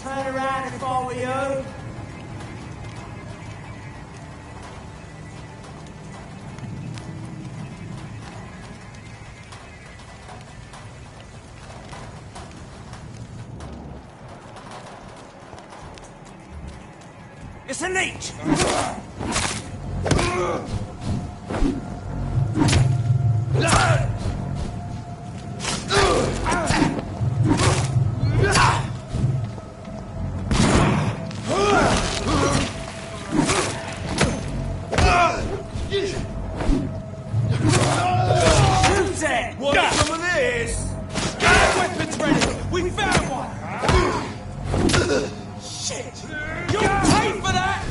turn around if I were you. It's a leech! Want some of this? Get weapons ready! We found one! Shit! You'll pay for that!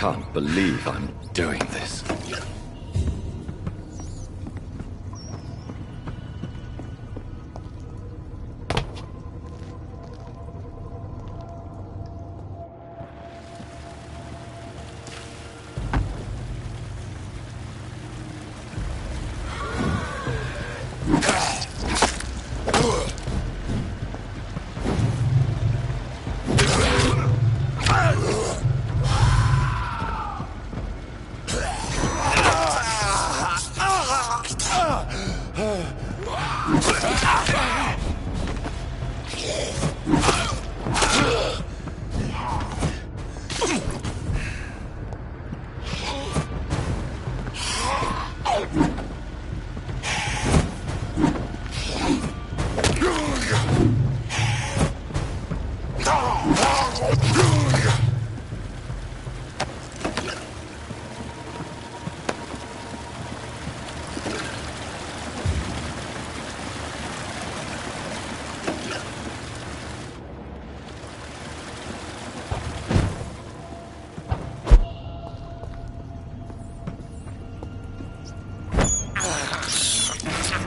can't believe I'm doing this.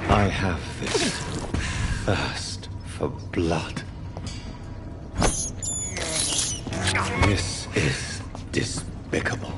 I have this thirst for blood. This is despicable.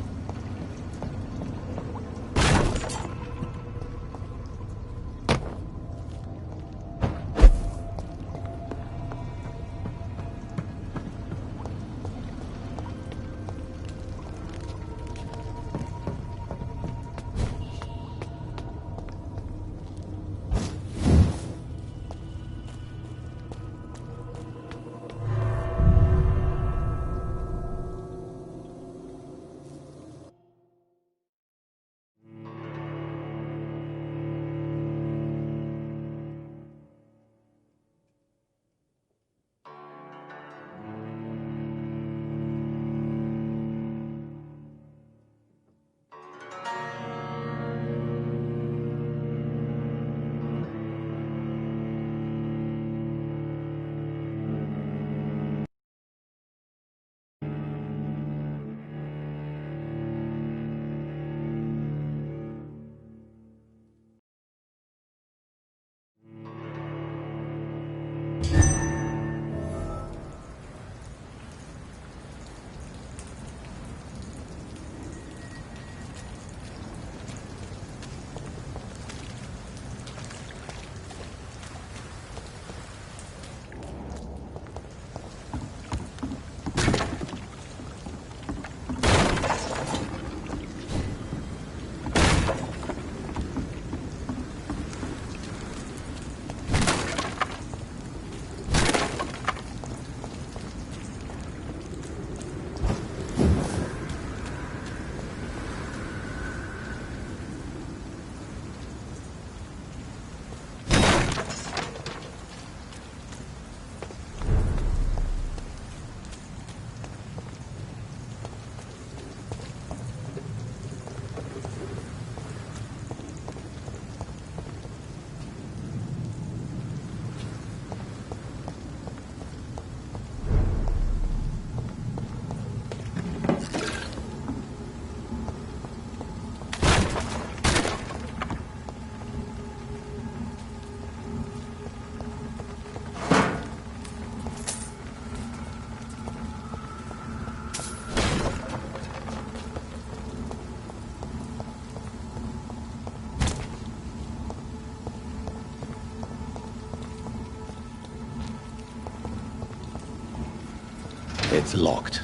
It's locked.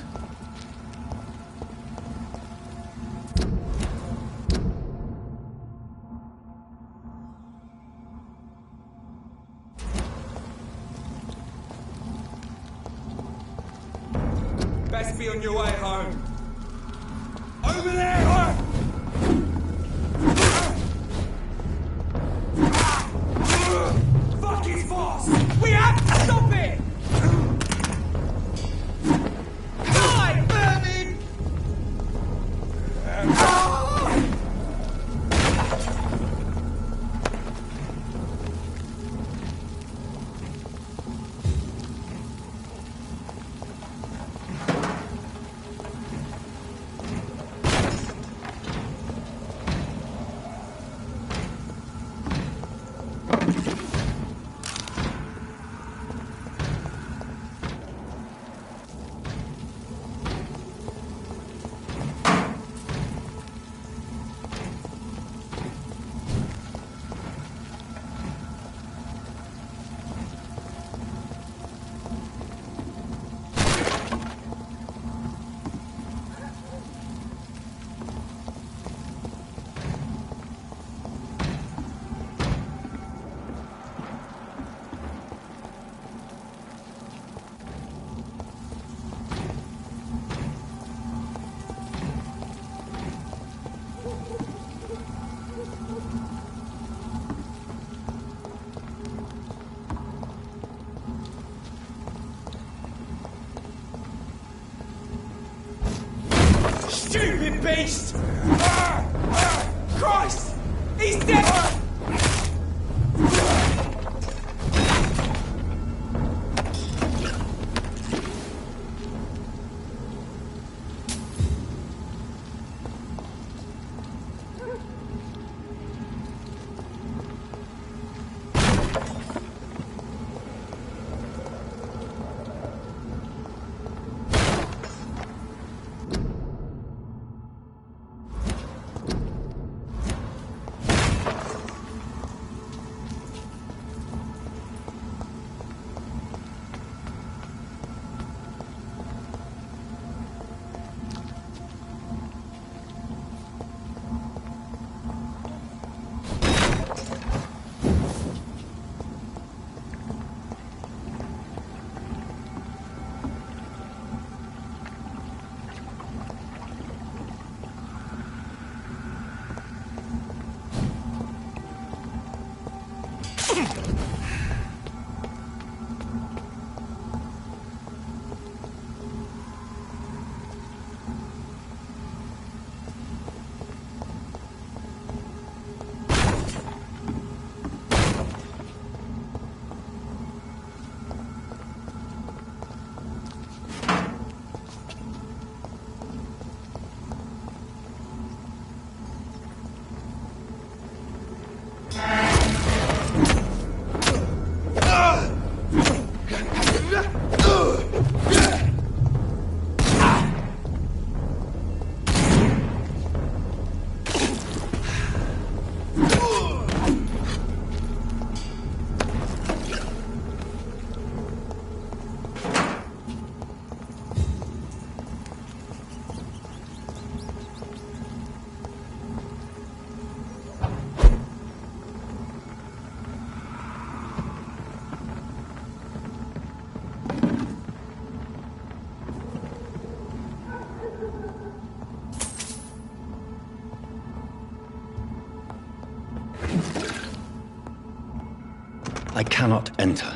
Best be on your way home. Over there! Fuck his boss! We have to stop it! Die, vermin! beast! Christ! He's dead! I cannot enter.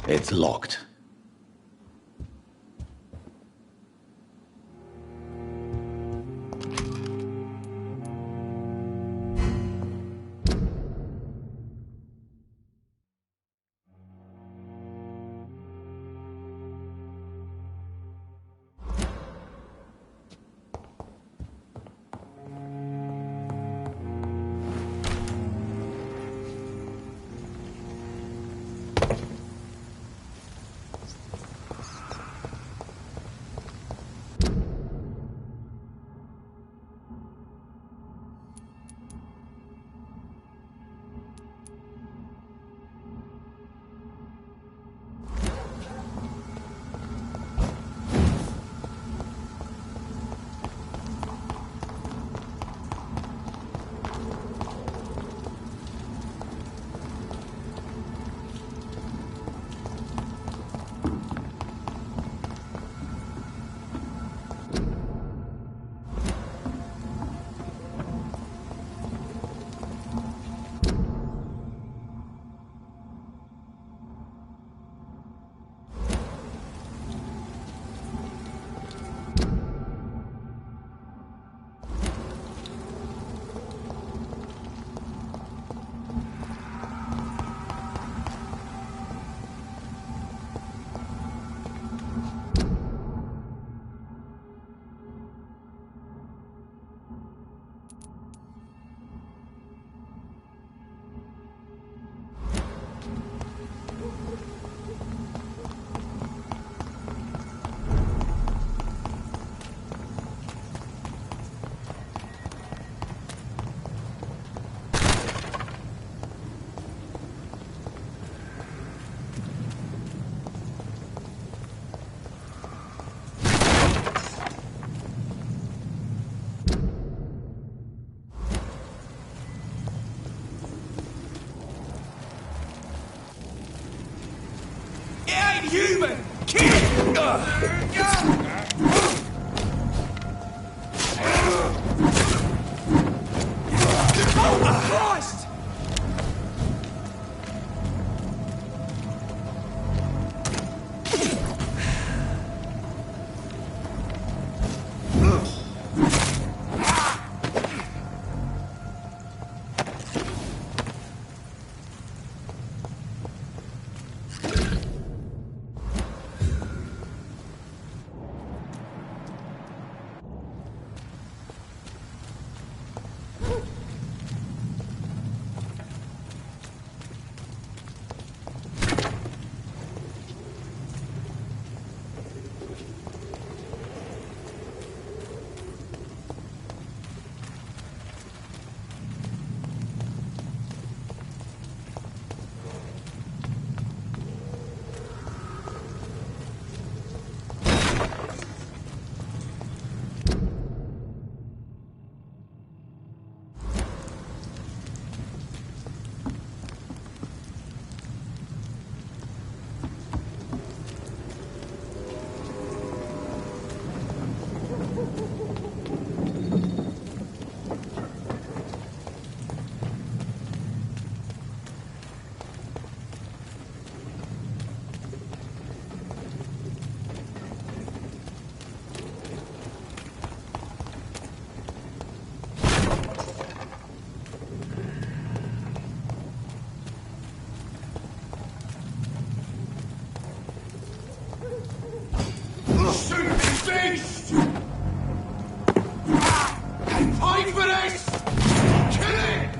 It's locked. ain't human! Kill! Oh, Christ! Beast! Pay for this! Kill it!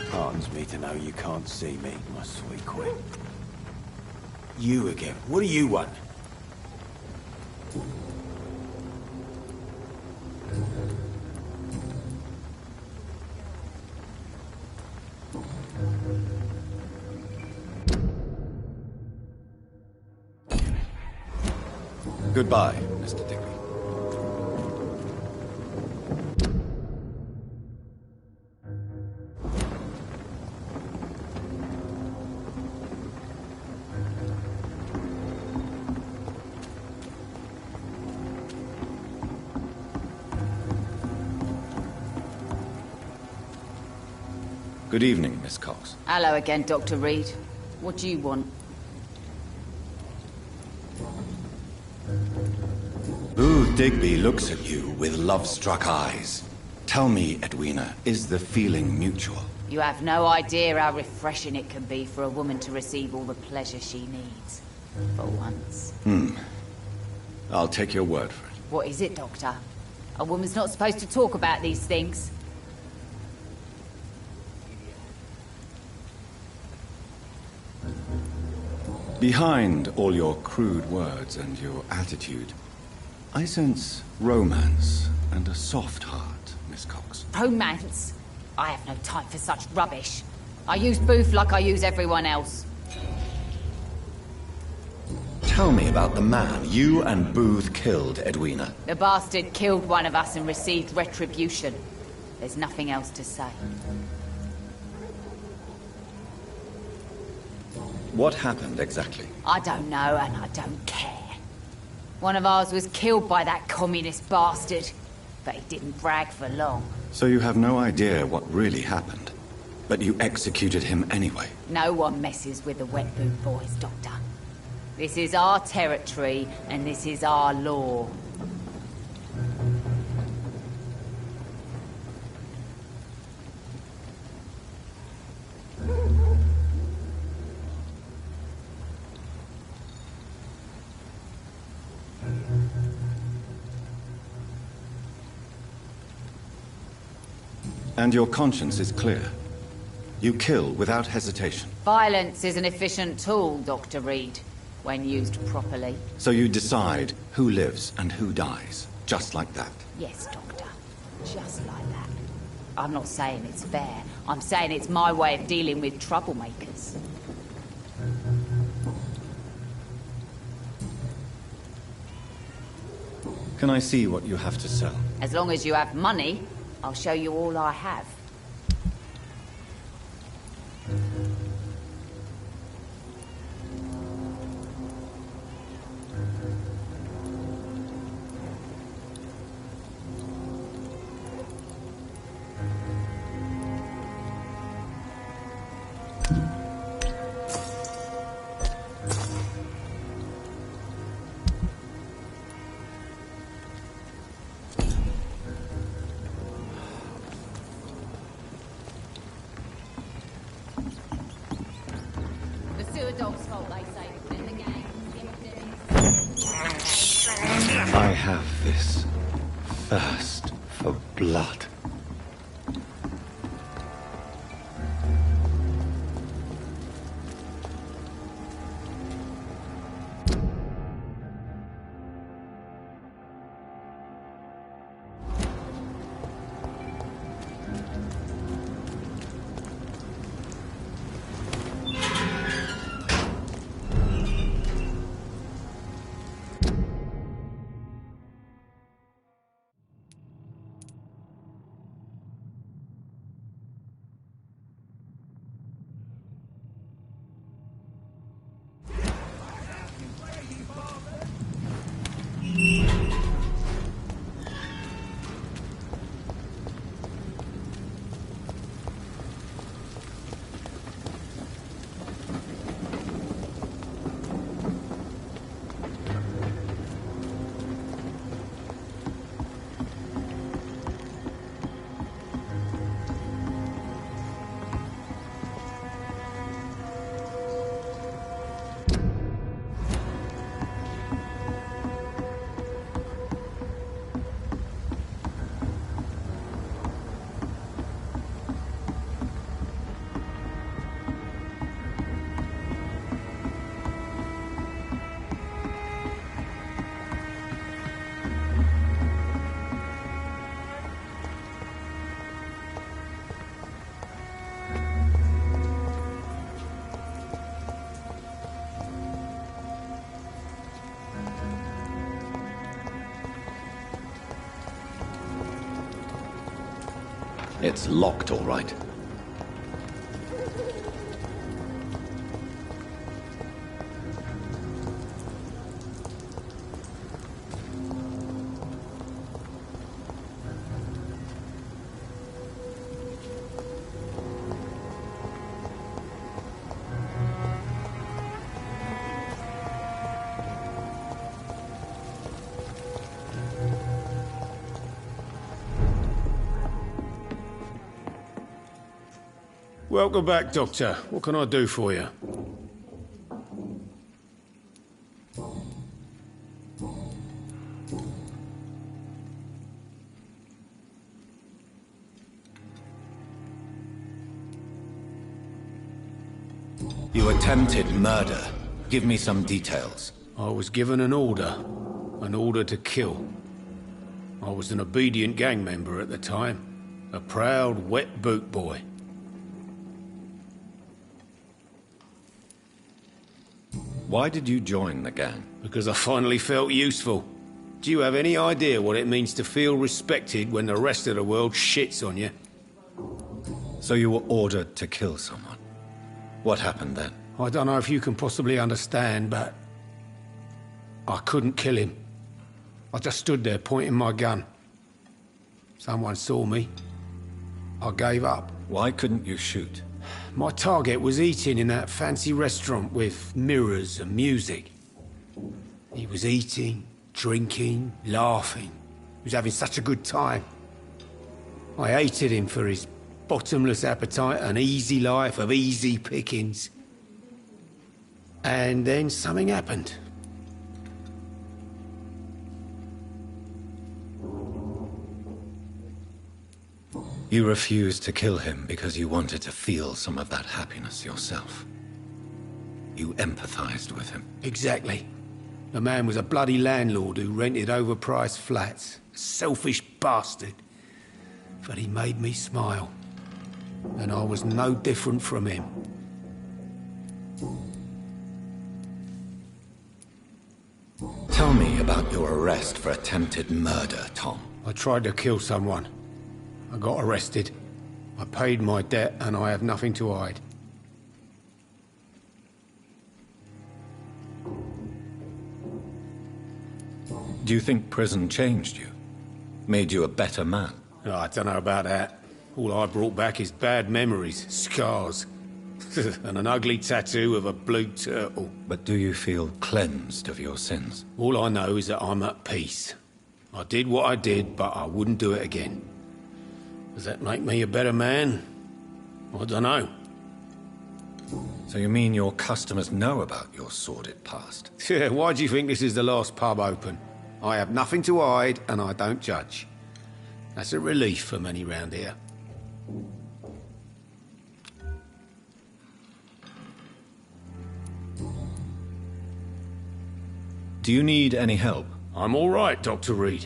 Heartens me to know you can't see me, my sweet queen. You again. What do you want? Goodbye, Mr. Digby. Good evening, Miss Cox. Hello again, Dr. Reed. What do you want? Booth Digby looks at you with love-struck eyes. Tell me, Edwina, is the feeling mutual? You have no idea how refreshing it can be for a woman to receive all the pleasure she needs. For once. I'll take your word for it. What is it, Doctor? A woman's not supposed to talk about these things. Behind all your crude words and your attitude, I sense romance and a soft heart, Miss Cox. Romance? I have no time for such rubbish. I use Booth like I use everyone else. Tell me about the man you and Booth killed, Edwina. The bastard killed one of us and received retribution. There's nothing else to say. What happened exactly? I don't know, and I don't care. One of ours was killed by that communist bastard, but he didn't brag for long. So you have no idea what really happened, but you executed him anyway. No one messes with the Wet Boot Boys, Doctor. This is our territory, and this is our law. And your conscience is clear. You kill without hesitation. Violence is an efficient tool, Dr. Reed, when used properly. So you decide who lives and who dies, just like that. Yes, Doctor. Just like that. I'm not saying it's fair. I'm saying it's my way of dealing with troublemakers. Can I see what you have to sell? As long as you have money, I'll show you all I have. I have this thirst for blood. It's locked, all right. Welcome back, Doctor. What can I do for you? You attempted murder. Give me some details. I was given an order to kill. I was an obedient gang member at the time. A proud, wet boot boy. Why did you join the gang? Because I finally felt useful. Do you have any idea what it means to feel respected when the rest of the world shits on you? So you were ordered to kill someone. What happened then? I don't know if you can possibly understand, but I couldn't kill him. I just stood there pointing my gun. Someone saw me. I gave up. Why couldn't you shoot? My target was eating in that fancy restaurant with mirrors and music. He was eating, drinking, laughing. He was having such a good time. I hated him for his bottomless appetite and easy life of easy pickings. And then something happened. You refused to kill him because you wanted to feel some of that happiness yourself. You empathized with him. Exactly. The man was a bloody landlord who rented overpriced flats. A selfish bastard. But he made me smile. And I was no different from him. Tell me about your arrest for attempted murder, Tom. I tried to kill someone. I got arrested. I paid my debt and I have nothing to hide. Do you think prison changed you? Made you a better man? Oh, I don't know about that. All I brought back is bad memories, scars, and an ugly tattoo of a blue turtle. But do you feel cleansed of your sins? All I know is that I'm at peace. I did what I did, but I wouldn't do it again. Does that make me a better man? I don't know. So you mean your customers know about your sordid past? Yeah, why do you think this is the last pub open? I have nothing to hide, and I don't judge. That's a relief for many round here. Do you need any help? I'm all right, Dr. Reed.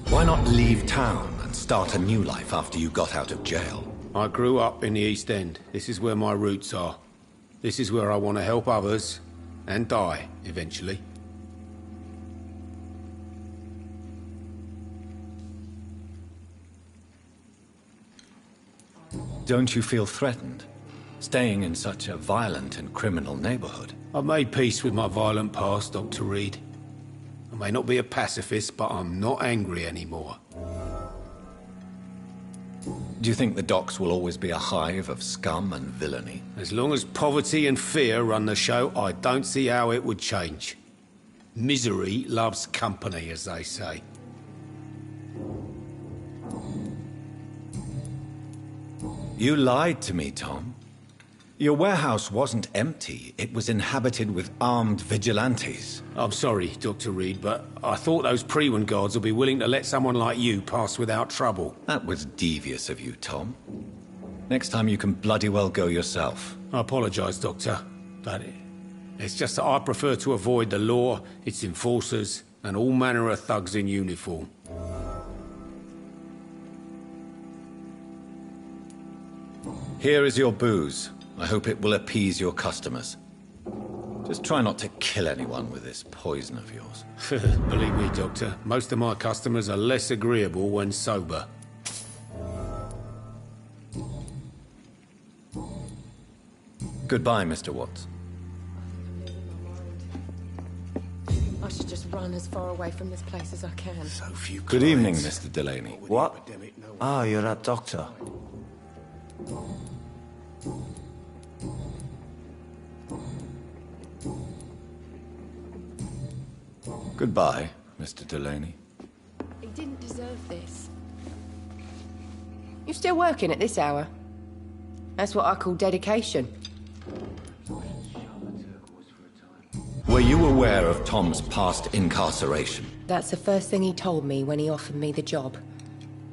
Why not leave town and start a new life after you got out of jail? I grew up in the East End. This is where my roots are. This is where I want to help others, and die, eventually. Don't you feel threatened? Staying in such a violent and criminal neighborhood? I've made peace with my violent past, Dr. Reed. I may not be a pacifist, but I'm not angry anymore. Do you think the docks will always be a hive of scum and villainy? As long as poverty and fear run the show, I don't see how it would change. Misery loves company, as they say. You lied to me, Tom. Your warehouse wasn't empty. It was inhabited with armed vigilantes. I'm sorry, Dr. Reed, but I thought those Prewen guards would be willing to let someone like you pass without trouble. That was devious of you, Tom. Next time you can bloody well go yourself. I apologize, Doctor, but it's just that I prefer to avoid the law, its enforcers, and all manner of thugs in uniform. Here is your booze. I hope it will appease your customers. Just try not to kill anyone with this poison of yours. Believe me, Doctor, most of my customers are less agreeable when sober. Goodbye, Mr. Watts. I should just run as far away from this place as I can. So few Good evening, clients. Mr. Delaney. What? Ah, you're that doctor. Goodbye, Mr. Delaney. He didn't deserve this. You still working at this hour? That's what I call dedication. Were you aware of Tom's past incarceration? That's the first thing he told me when he offered me the job.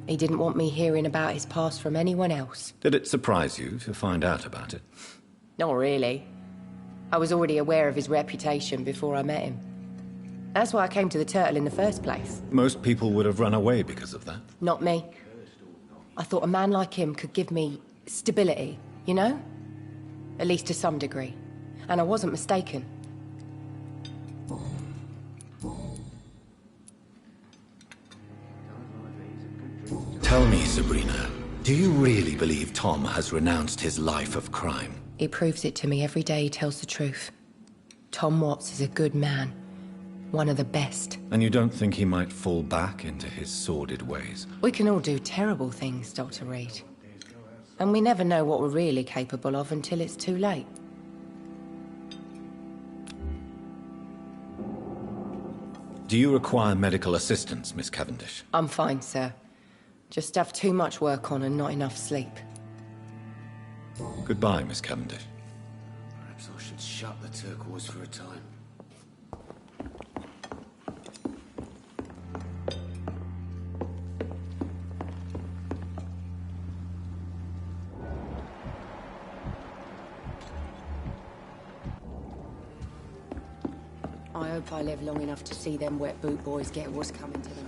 He didn't want me hearing about his past from anyone else. Did it surprise you to find out about it? Not really. I was already aware of his reputation before I met him. That's why I came to the Turtle in the first place. Most people would have run away because of that. Not me. I thought a man like him could give me stability, you know? At least to some degree. And I wasn't mistaken. Tell me, Sabrina, do you really believe Tom has renounced his life of crime? He proves it to me every day he tells the truth. Tom Watts is a good man. One of the best. And you don't think he might fall back into his sordid ways? We can all do terrible things, Dr. Reed. And we never know what we're really capable of until it's too late. Do you require medical assistance, Miss Cavendish? I'm fine, sir. Just have too much work on and not enough sleep. Goodbye, Miss Cavendish. Perhaps I should shut the turquoise for a time. hope I live long enough to see them wet boot boys get what's coming to them.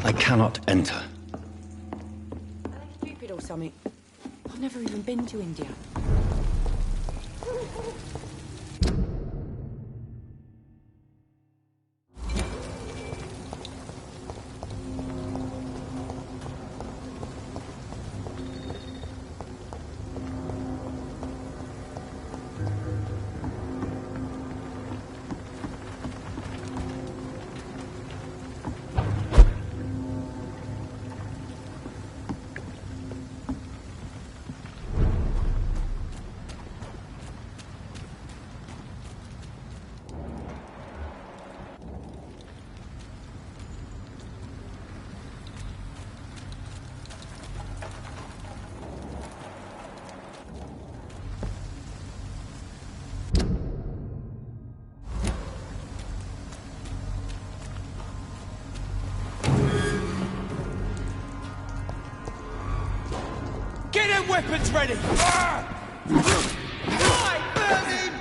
I cannot enter. Are they stupid or something? I've never even been to India. Get them weapons ready! Right, burn him!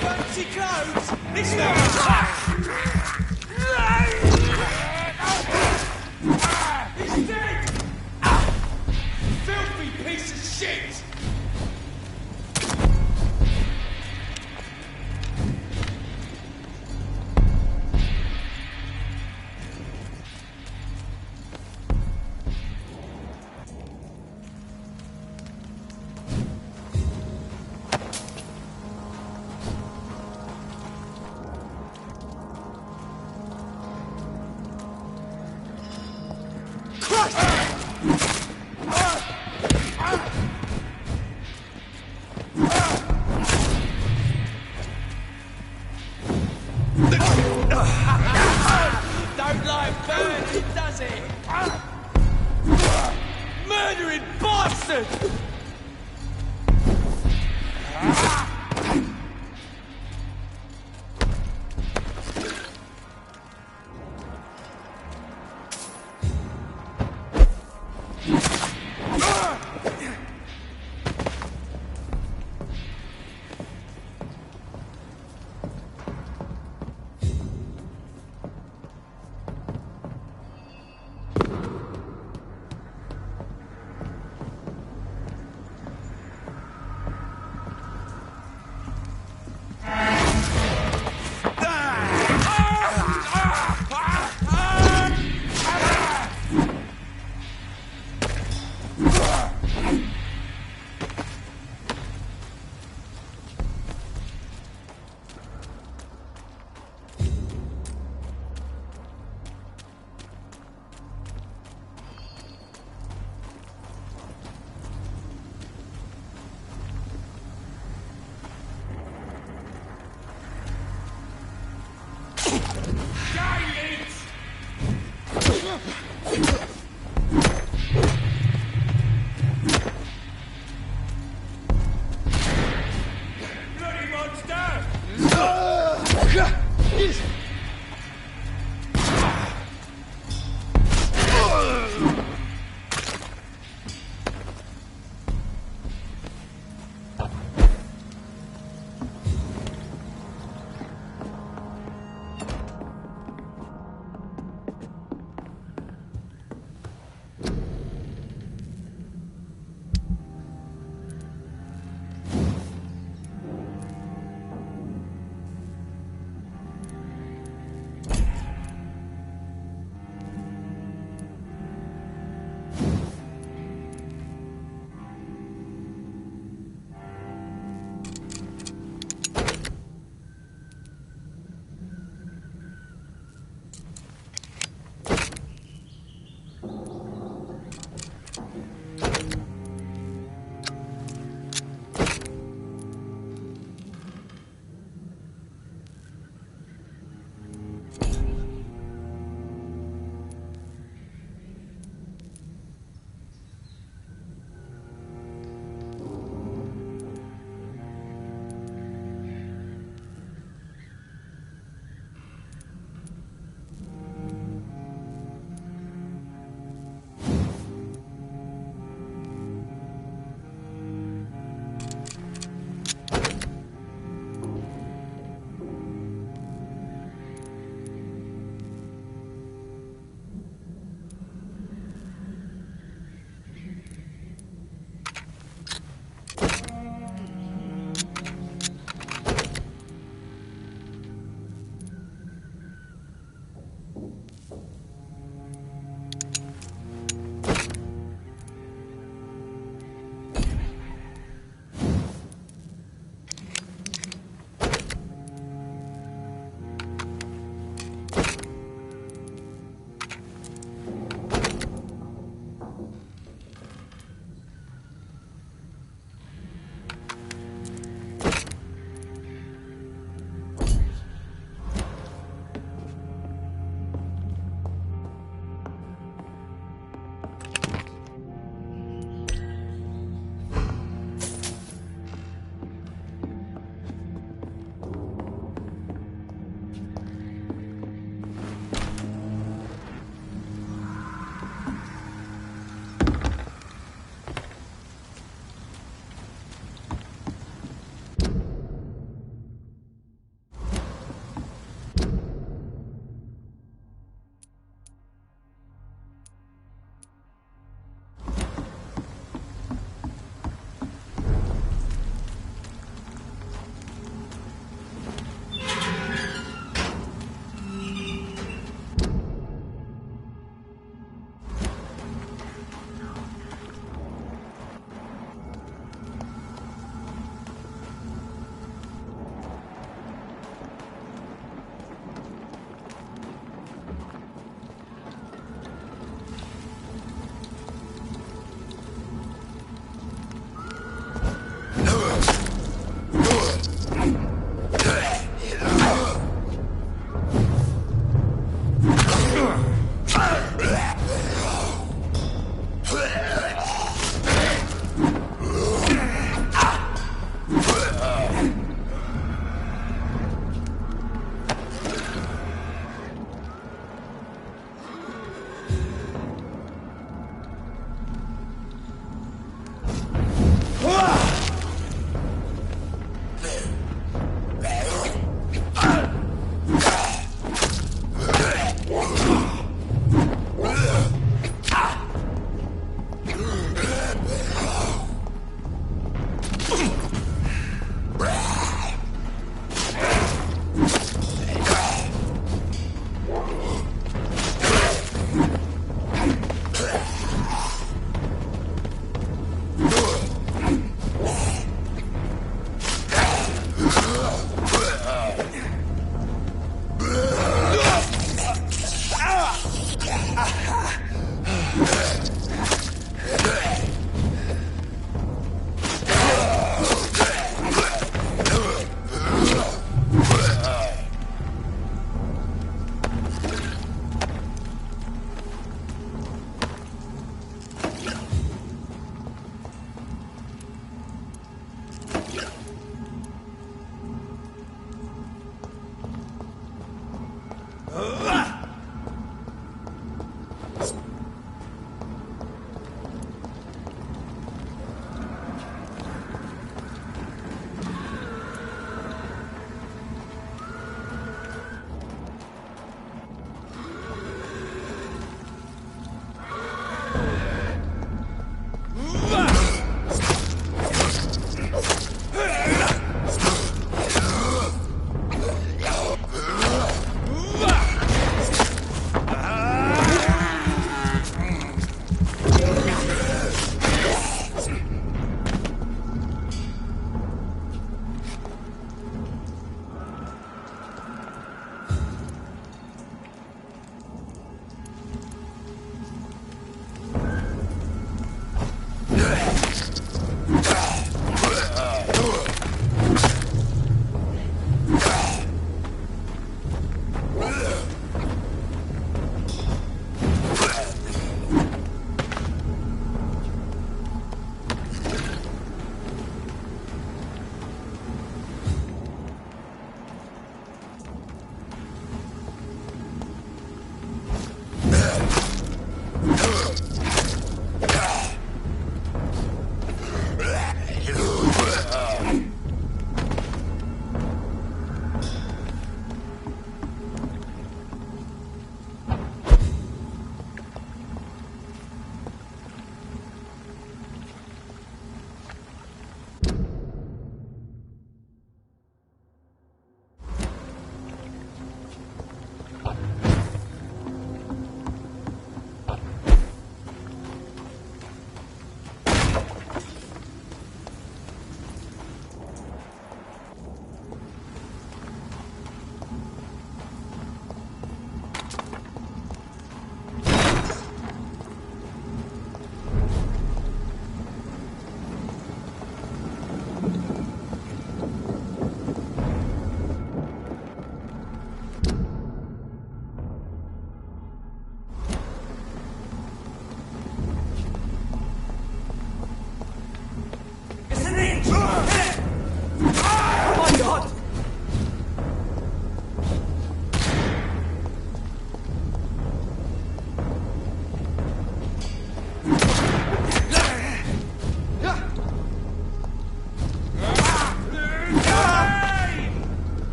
Fancy clothes! This one! He's dead! Filthy piece of shit! Don't like burning, does it? Murdering bastard!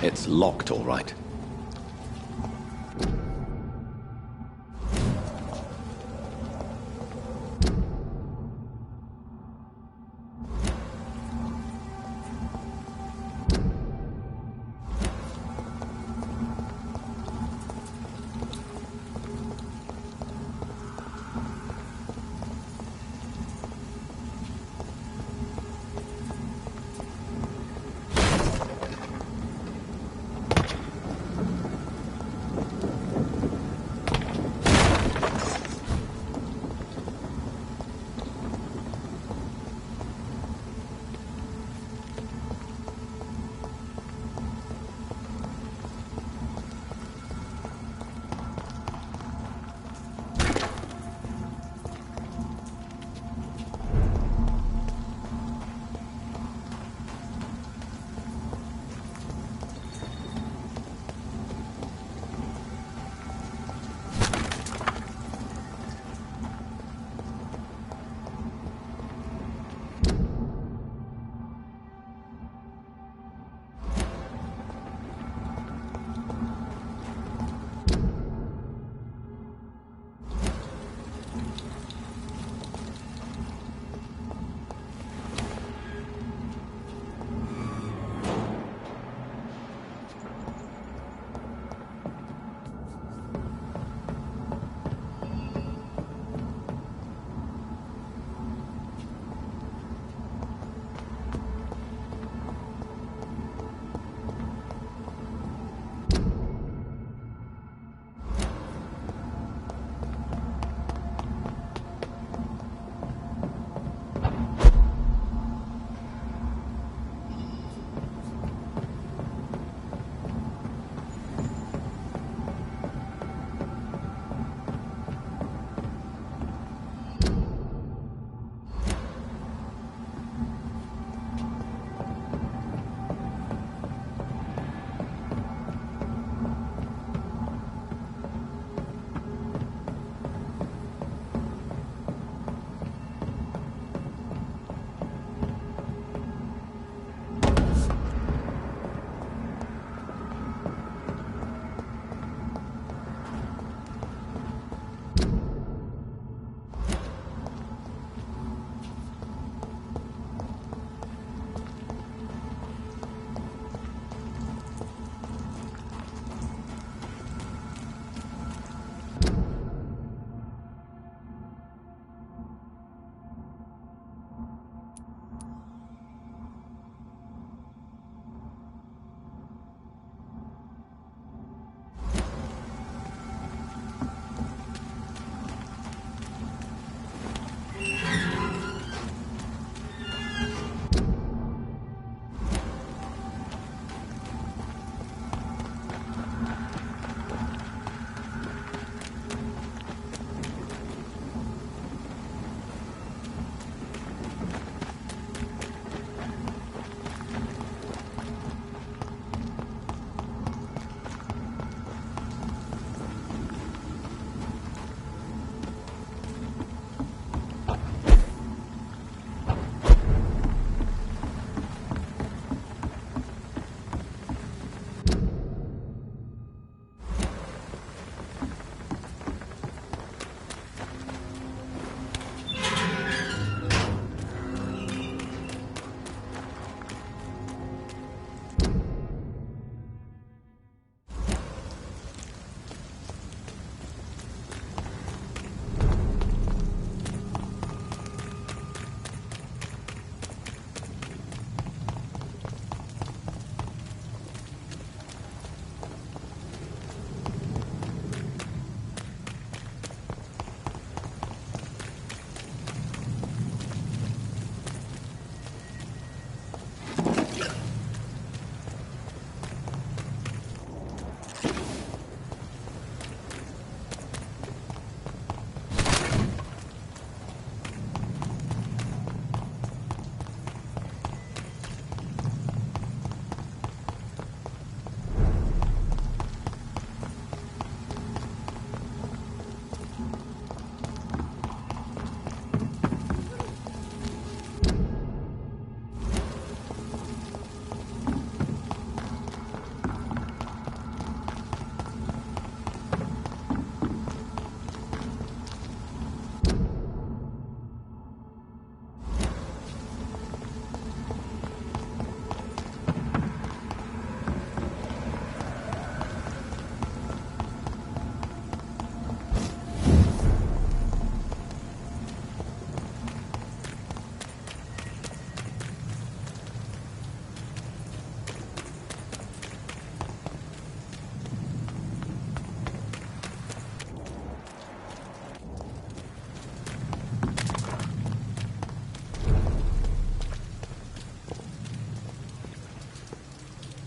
It's locked, all right.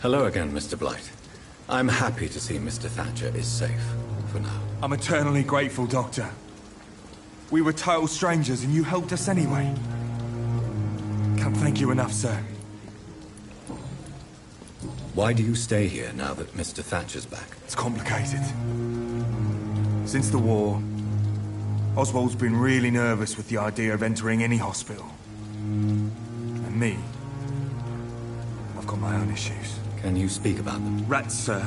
Hello again, Mr. Blight. I'm happy to see Mr. Thatcher is safe, for now. I'm eternally grateful, Doctor. We were total strangers and you helped us anyway. Can't thank you enough, sir. Why do you stay here now that Mr. Thatcher's back? It's complicated. Since the war, Oswald's been really nervous with the idea of entering any hospital. And me, I've got my own issues. Can you speak about them? Rats, sir.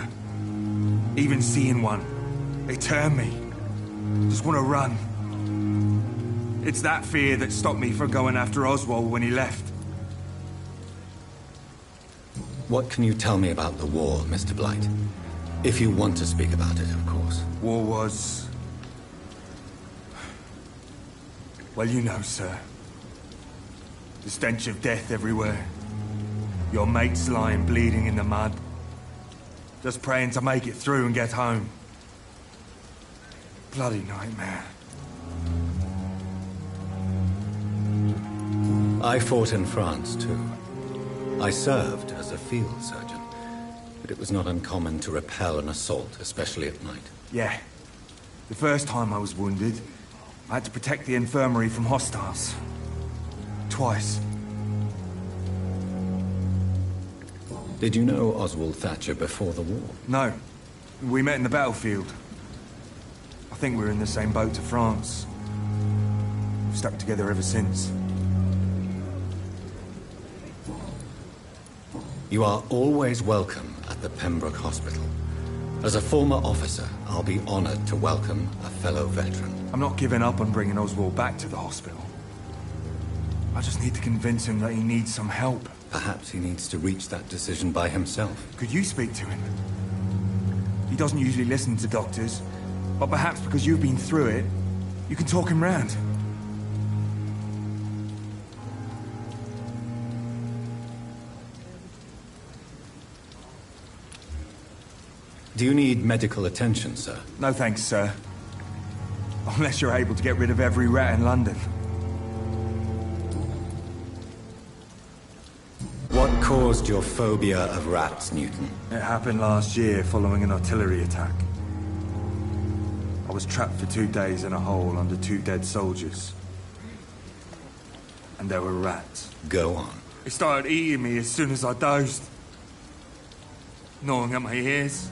Even seeing one, they turn me. Just want to run. It's that fear that stopped me from going after Oswald when he left. What can you tell me about the war, Mr. Blight? If you want to speak about it, of course. War was... well, you know, sir. The stench of death everywhere. Your mates lying bleeding in the mud. Just praying to make it through and get home. Bloody nightmare. I fought in France, too. I served as a field surgeon, but it was not uncommon to repel an assault, especially at night. Yeah. The first time I was wounded, I had to protect the infirmary from hostiles. Twice. Did you know Oswald Thatcher before the war? No. We met in the battlefield. I think we're in the same boat to France. We've stuck together ever since. You are always welcome at the Pembroke Hospital. As a former officer, I'll be honored to welcome a fellow veteran. I'm not giving up on bringing Oswald back to the hospital. I just need to convince him that he needs some help. Perhaps he needs to reach that decision by himself. Could you speak to him? He doesn't usually listen to doctors, but perhaps because you've been through it, you can talk him round. Do you need medical attention, sir? No thanks, sir. Unless you're able to get rid of every rat in London. What caused your phobia of rats, Newton? It happened last year following an artillery attack. I was trapped for 2 days in a hole under 2 dead soldiers. And there were rats. Go on. They started eating me as soon as I dozed. Gnawing at my ears,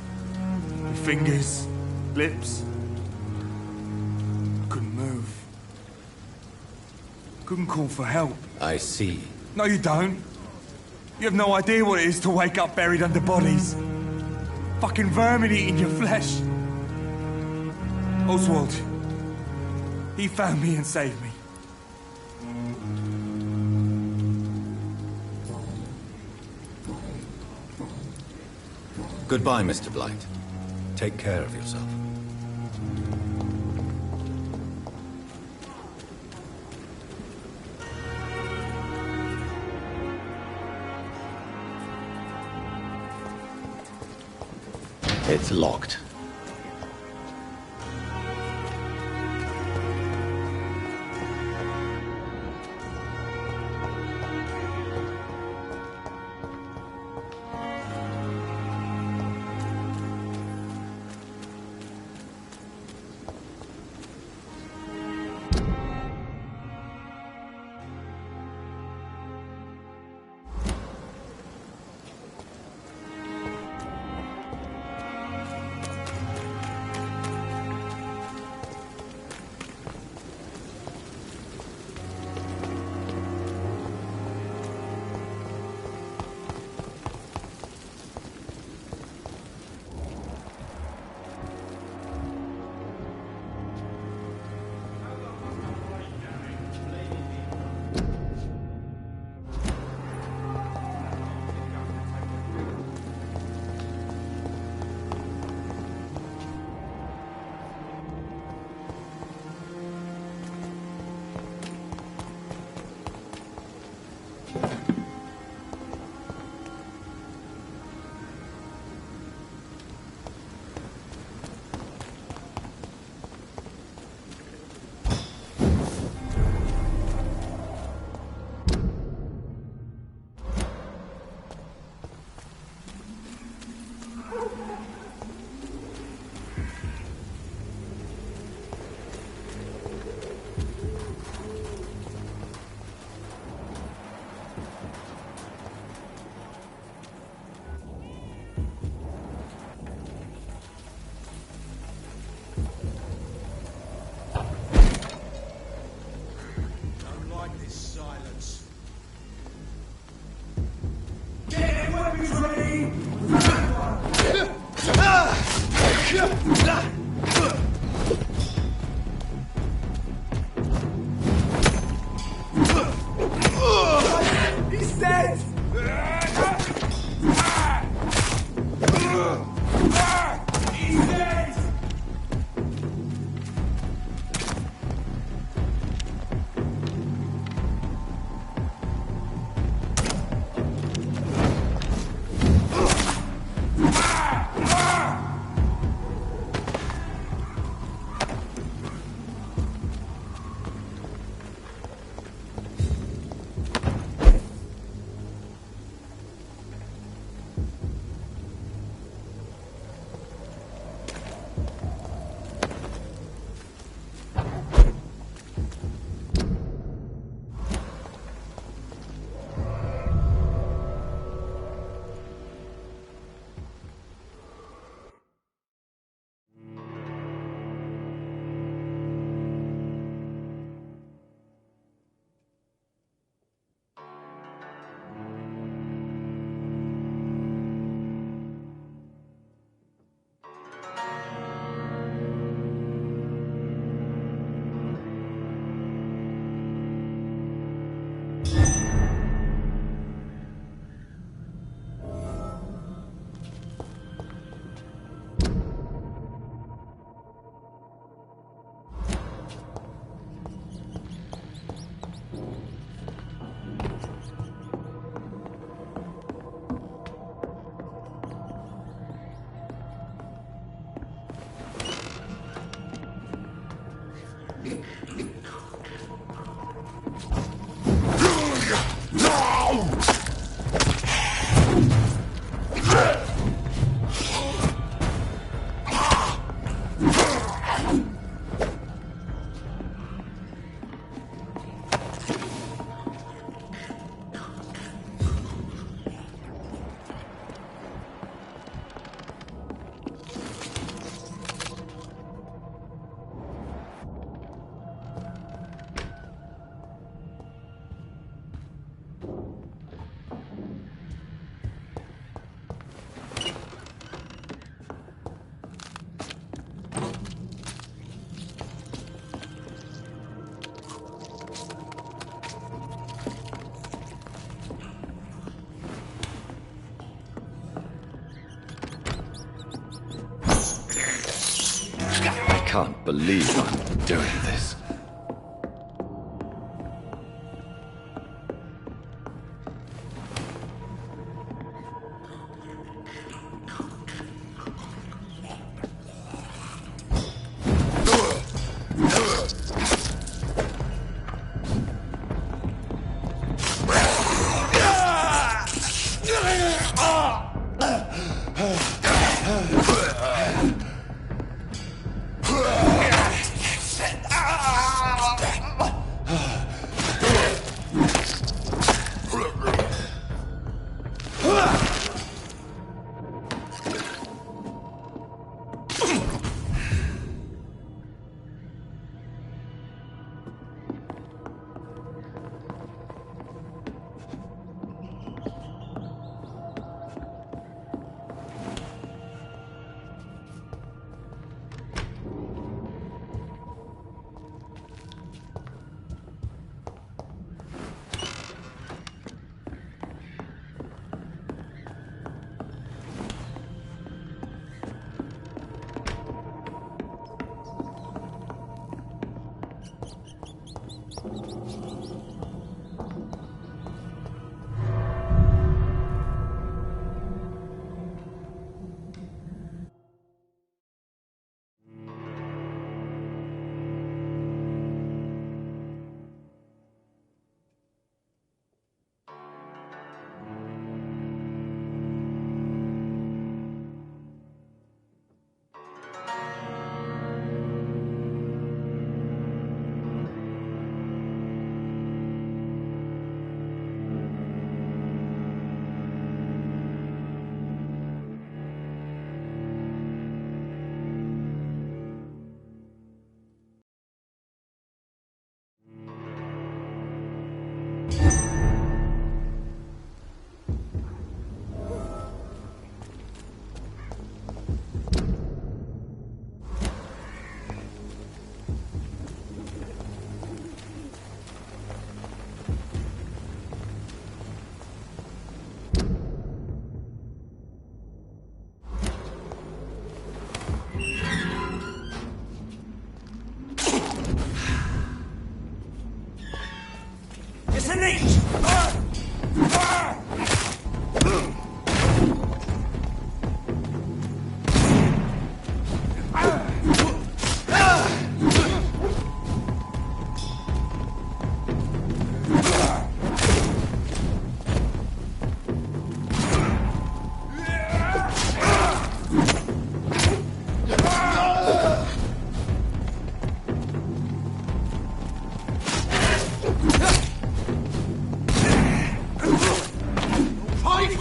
my fingers, lips. I couldn't move. Couldn't call for help. I see. No, you don't. You have no idea what it is to wake up buried under bodies. Fucking vermin eating your flesh. Oswald. He found me and saved me. Goodbye, Mr. Blight. Take care of yourself. It's locked. He's dead! He's dead! I can't believe I'm doing this.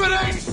finish!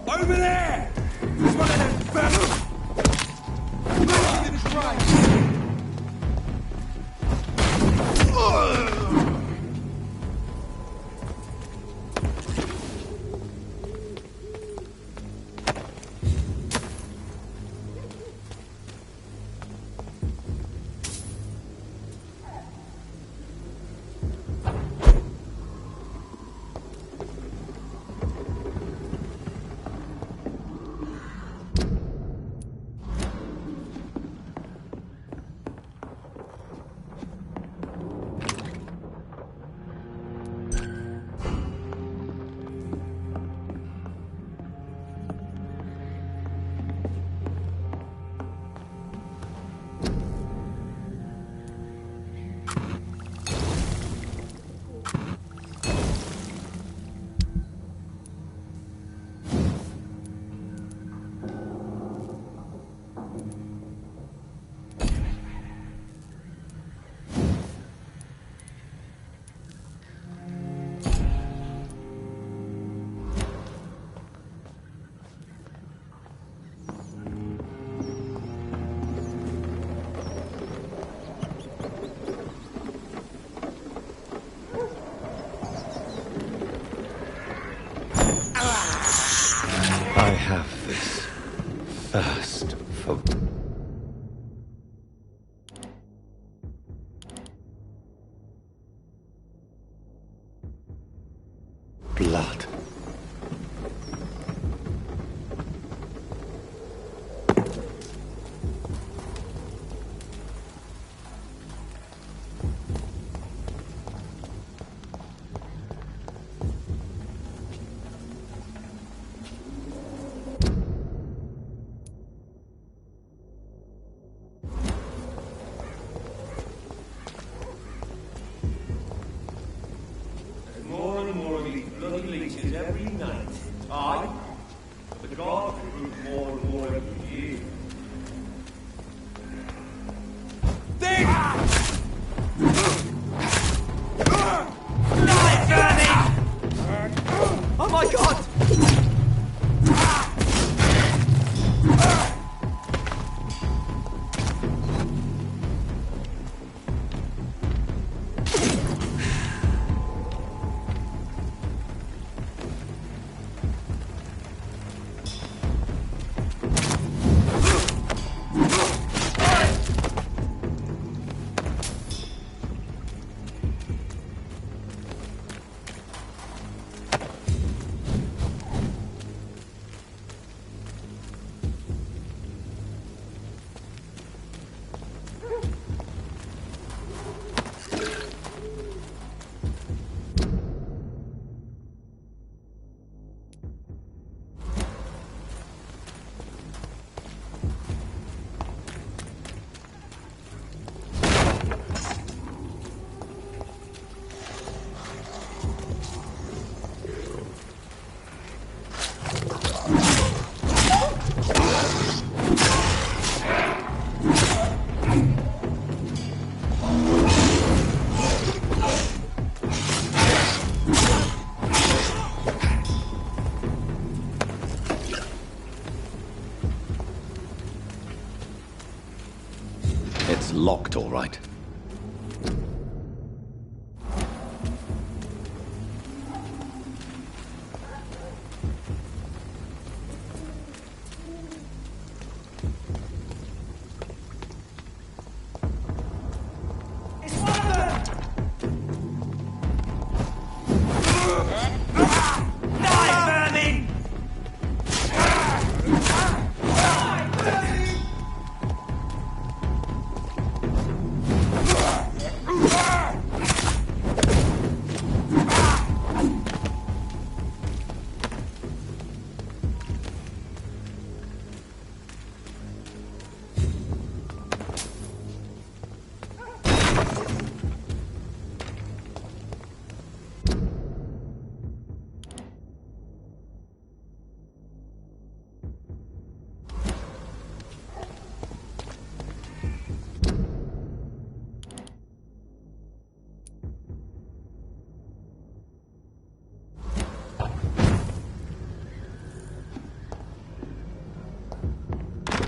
Over there! There's one of them fellas! Look at his right! I have this thirst for blood. every night. Aye. But the gods grew more and more every year. Think! Oh my god! It's locked, all right.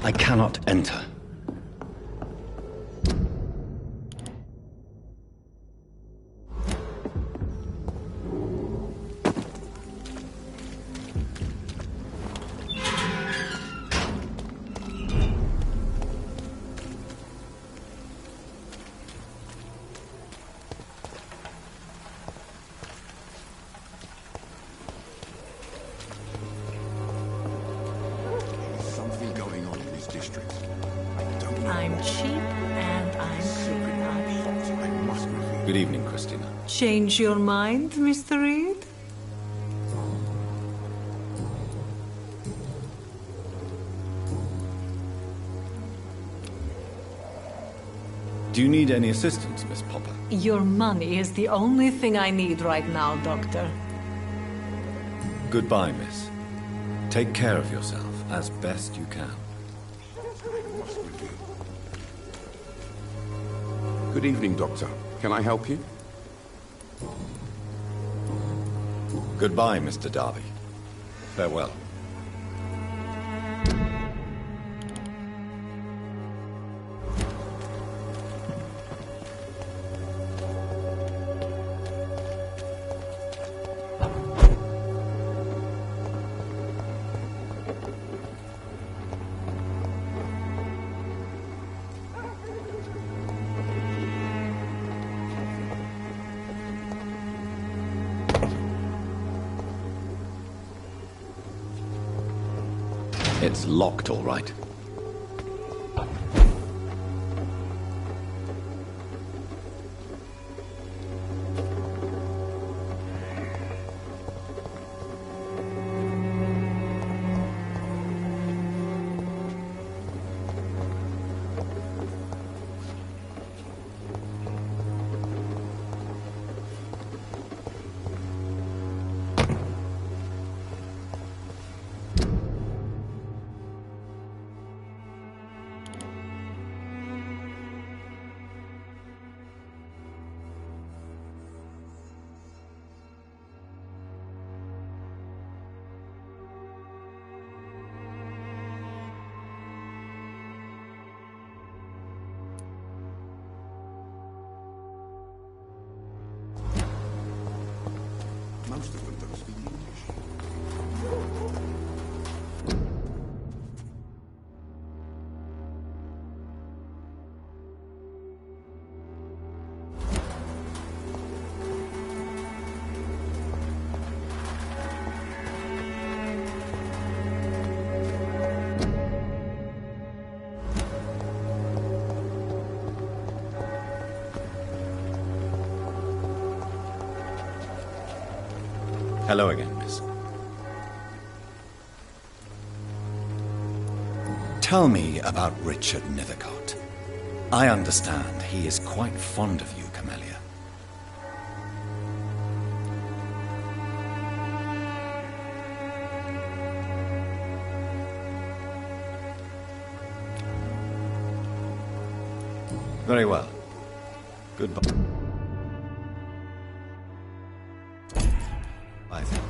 I cannot enter. Something going on in this district. I don't know. I'm cheap and I'm criminal. I must reveal. Good evening, Christina. Change your mind, Mr. Reed? Do you need any assistance, Miss Popper? Your money is the only thing I need right now, Doctor. Goodbye, miss. Take care of yourself as best you can. Good evening, Doctor. Can I help you? Goodbye, Mr. Darby. Farewell. It's locked, all right. don't speak English. Hello again, miss. Tell me about Richard Nethercott. I understand he is quite fond of you, Camellia. Very well. Goodbye. I think.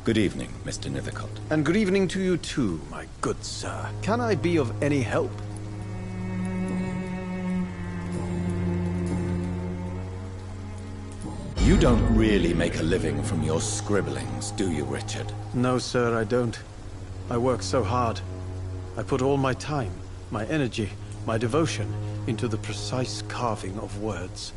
Good evening, Mr. Nethercott. And good evening to you too, my good sir. Can I be of any help? You don't really make a living from your scribblings, do you, Richard? No, sir, I don't. I work so hard. I put all my time, my energy, my devotion into the precise carving of words.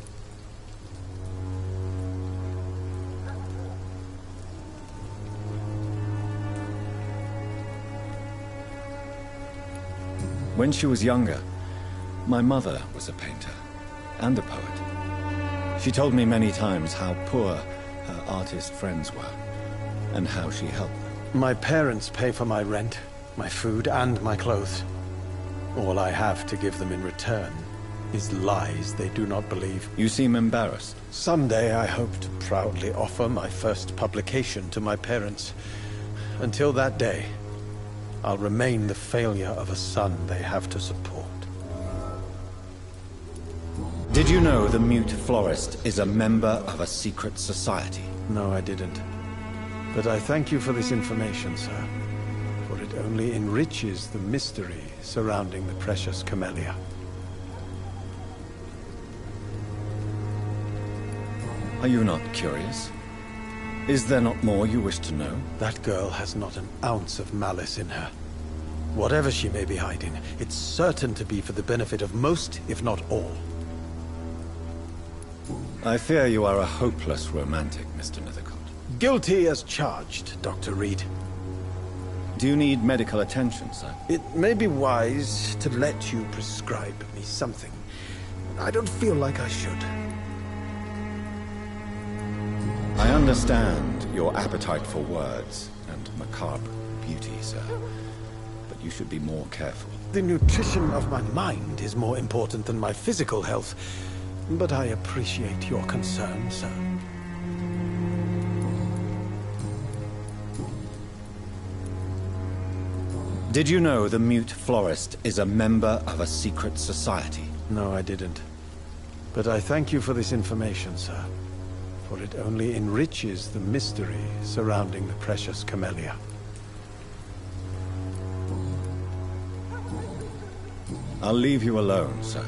When she was younger, my mother was a painter and a poet. She told me many times how poor her artist friends were and how she helped them. My parents pay for my rent, my food, and my clothes. All I have to give them in return is lies they do not believe. You seem embarrassed. Someday I hope to proudly offer my first publication to my parents. Until that day, I'll remain the failure of a son they have to support. Did you know the Mute Florist is a member of a secret society? No, I didn't. But I thank you for this information, sir. For it only enriches the mystery surrounding the precious Camellia. Are you not curious? Is there not more you wish to know? That girl has not an ounce of malice in her. Whatever she may be hiding, it's certain to be for the benefit of most, if not all. I fear you are a hopeless romantic, Mr. Nethercott. Guilty as charged, Dr. Reed. Do you need medical attention, sir? It may be wise to let you prescribe me something. I don't feel like I should. I understand your appetite for words and macabre beauty, sir. But you should be more careful. The nutrition of my mind is more important than my physical health. But I appreciate your concern, sir. Did you know the Mute Florist is a member of a secret society? No, I didn't. But I thank you for this information, sir. For it only enriches the mystery surrounding the precious Camellia. I'll leave you alone, sir.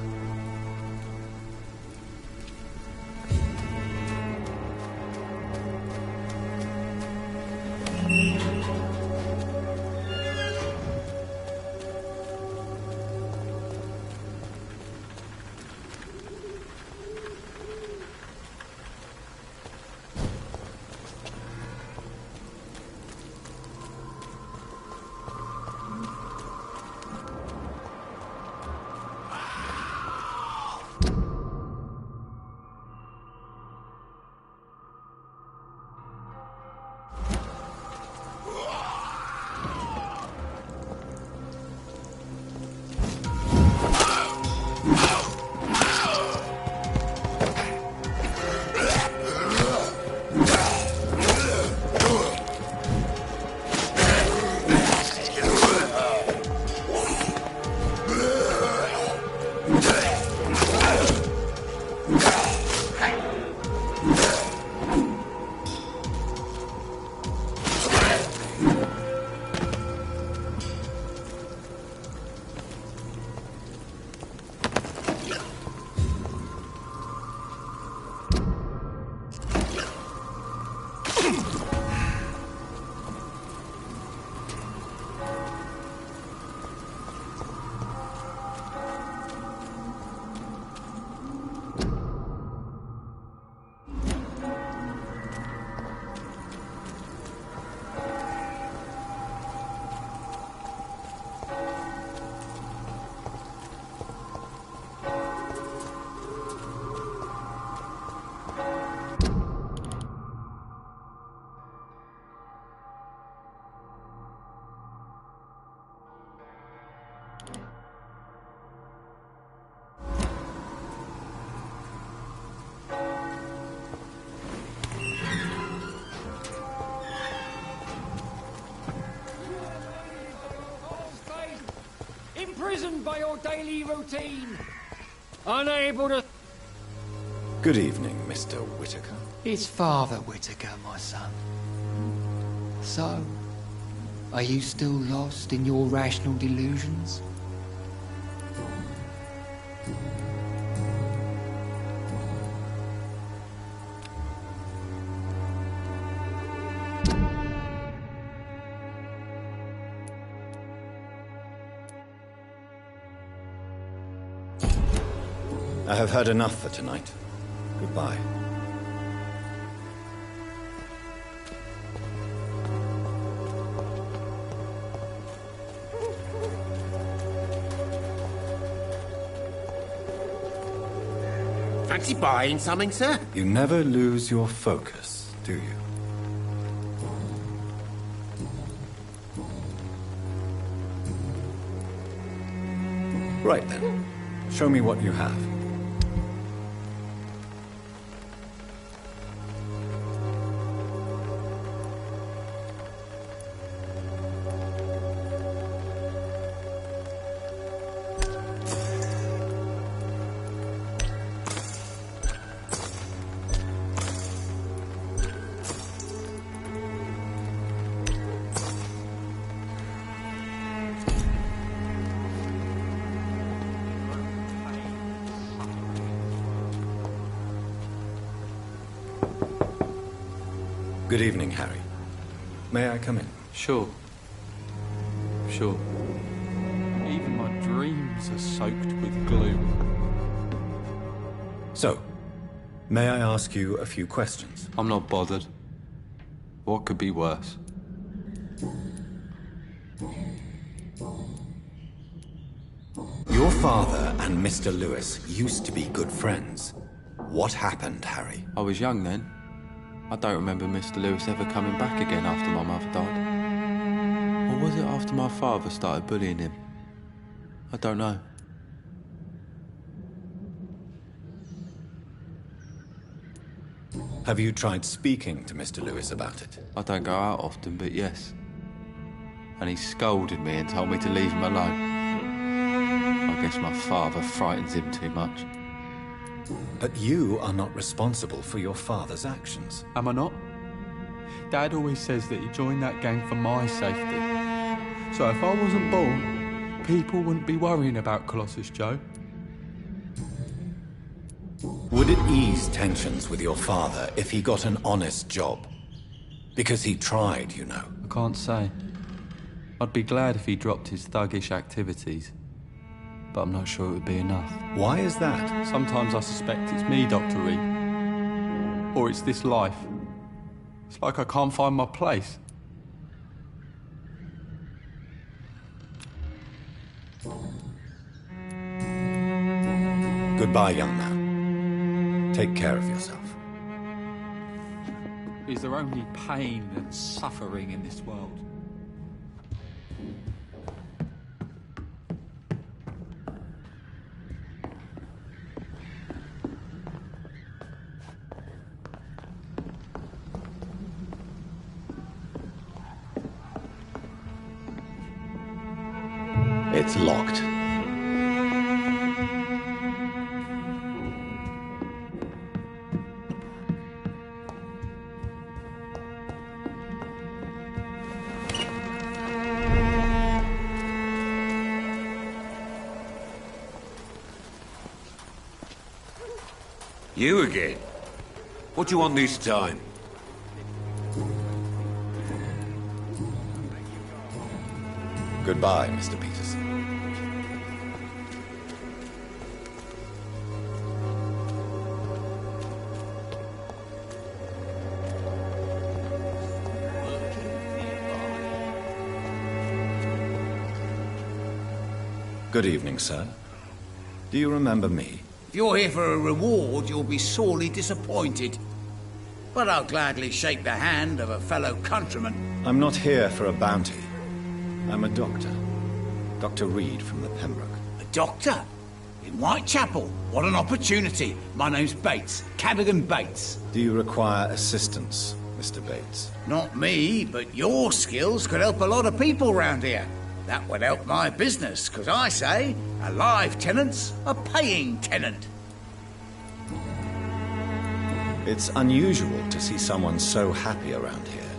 imprisoned by your daily routine. Unable to... Good evening, Mr. Whitaker. It's Father Whitaker, my son. So, are you still lost in your rational delusions? I have heard enough for tonight. Goodbye. Fancy buying something, sir? You never lose your focus, do you? Right then. Show me what you have. Good evening, Harry. May I come in? Sure. Sure. Even my dreams are soaked with gloom. So, may I ask you a few questions? I'm not bothered. What could be worse? Your father and Mr. Lewis used to be good friends. What happened, Harry? I was young then. I don't remember Mr. Lewis ever coming back again after my mother died. Or was it after my father started bullying him? I don't know. Have you tried speaking to Mr. Lewis about it? I don't go out often, but yes. And he scolded me and told me to leave him alone. I guess my father frightens him too much. But you are not responsible for your father's actions. Am I not? Dad always says that he joined that gang for my safety. So if I wasn't born, people wouldn't be worrying about Colossus Joe. Would it ease tensions with your father if he got an honest job? Because he tried, you know. I can't say. I'd be glad if he dropped his thuggish activities. But I'm not sure it would be enough. Why is that? Sometimes I suspect it's me, Dr. Reed. Or it's this life. It's like I can't find my place. Goodbye, young man. Take care of yourself. Is there only pain and suffering in this world? It's locked. You again? What do you want this time? Goodbye, Mr. Peterson. Good evening, sir. Do you remember me? If you're here for a reward, you'll be sorely disappointed. But I'll gladly shake the hand of a fellow countryman. I'm not here for a bounty. I'm a doctor. Dr. Reed from the Pembroke. A doctor? In Whitechapel? What an opportunity. My name's Bates. Cadogan Bates. Do you require assistance, Mr. Bates? Not me, but your skills could help a lot of people round here. That would help my business, because I say a live tenant's a paying tenant. It's unusual to see someone so happy around here,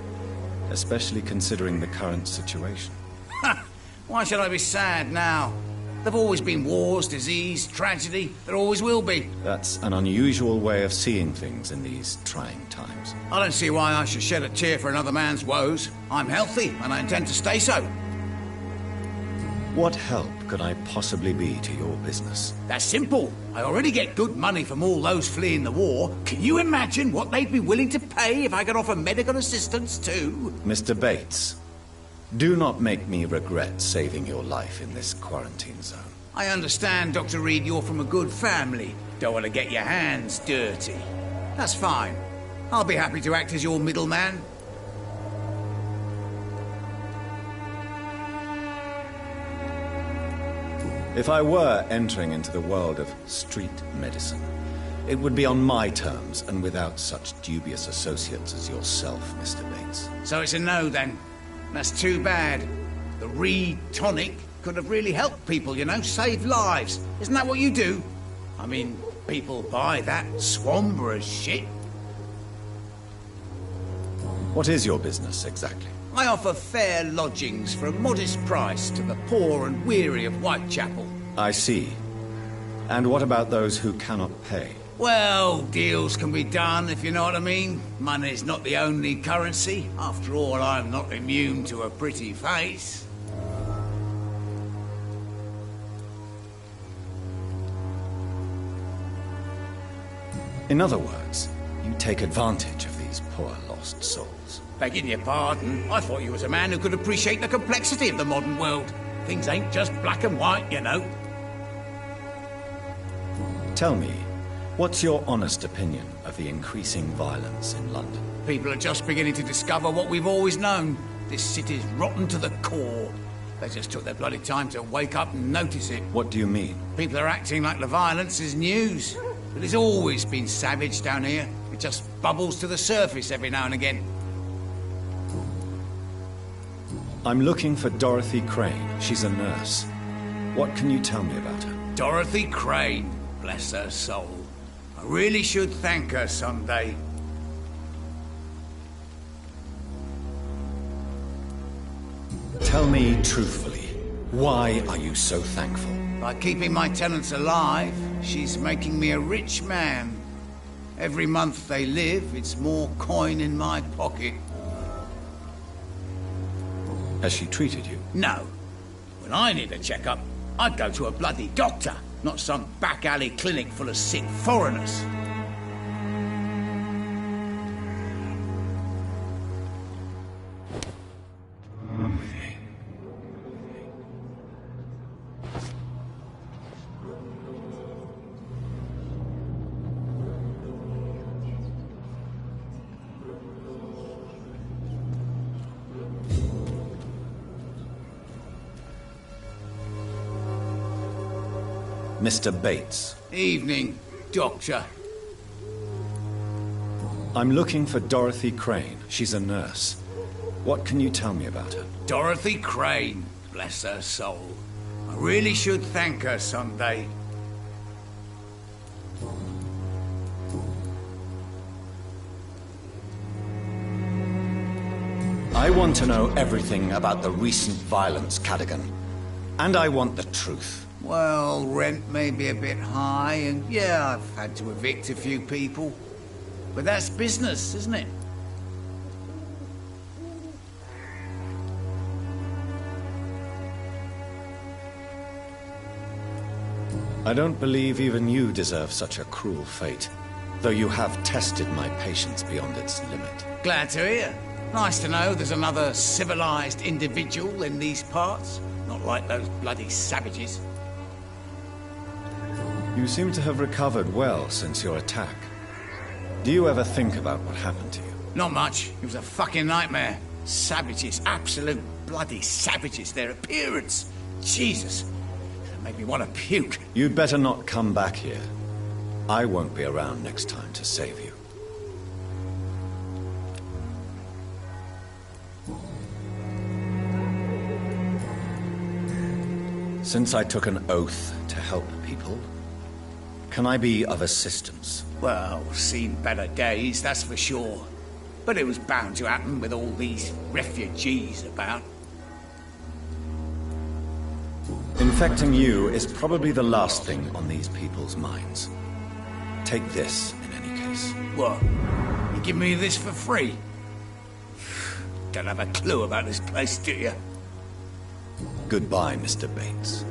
especially considering the current situation. Ha! Why should I be sad now? There've always been wars, disease, tragedy. There always will be. That's an unusual way of seeing things in these trying times. I don't see why I should shed a tear for another man's woes. I'm healthy, and I intend to stay so. What help could I possibly be to your business? That's simple. I already get good money from all those fleeing the war. Can you imagine what they'd be willing to pay if I could offer medical assistance too? Mr. Bates, do not make me regret saving your life in this quarantine zone. I understand, Dr. Reed, you're from a good family. Don't want to get your hands dirty. That's fine. I'll be happy to act as your middleman. If I were entering into the world of street medicine, it would be on my terms and without such dubious associates as yourself, Mr. Bates. So it's a no, then. That's too bad. The Reed tonic could have really helped people, you know, saved lives. Isn't that what you do? I mean, people buy that Swamber's shit. What is your business, exactly? I offer fair lodgings for a modest price to the poor and weary of Whitechapel. I see. And what about those who cannot pay? Well, deals can be done, if you know what I mean. Money's not the only currency. After all, I'm not immune to a pretty face. In other words, you take advantage of these poor lost souls. Begging your pardon, I thought you was a man who could appreciate the complexity of the modern world. Things ain't just black and white, you know. Tell me, what's your honest opinion of the increasing violence in London? People are just beginning to discover what we've always known. This city's rotten to the core. They just took their bloody time to wake up and notice it. What do you mean? People are acting like the violence is news. But it's always been savage down here. It just bubbles to the surface every now and again. I'm looking for Dorothy Crane. She's a nurse. What can you tell me about her? Dorothy Crane. Bless her soul. I really should thank her someday. Tell me truthfully, why are you so thankful? By keeping my tenants alive, she's making me a rich man. Every month they live, it's more coin in my pocket. Has she treated you? No. When I need a checkup, I'd go to a bloody doctor, not some back alley clinic full of sick foreigners. Mr. Bates. Evening, Doctor. I'm looking for Dorothy Crane. She's a nurse. What can you tell me about her? Dorothy Crane. Bless her soul. I really should thank her someday. I want to know everything about the recent violence, Cadogan. And I want the truth. Well, rent may be a bit high, and yeah, I've had to evict a few people. But that's business, isn't it? I don't believe even you deserve such a cruel fate, though you have tested my patience beyond its limit. Glad to hear. Nice to know there's another civilized individual in these parts. Not like those bloody savages. You seem to have recovered well since your attack. Do you ever think about what happened to you? Not much. It was a fucking nightmare. Savages, absolute bloody savages. Their appearance. Jesus. It made me want to puke. You'd better not come back here. I won't be around next time to save you. Since I took an oath to help people, can I be of assistance? Well, seen better days, that's for sure. But it was bound to happen with all these refugees about. Infecting you is probably the last thing on these people's minds. Take this, in any case. What? You give me this for free? Don't have a clue about this place, do you? Goodbye, Mr. Bates.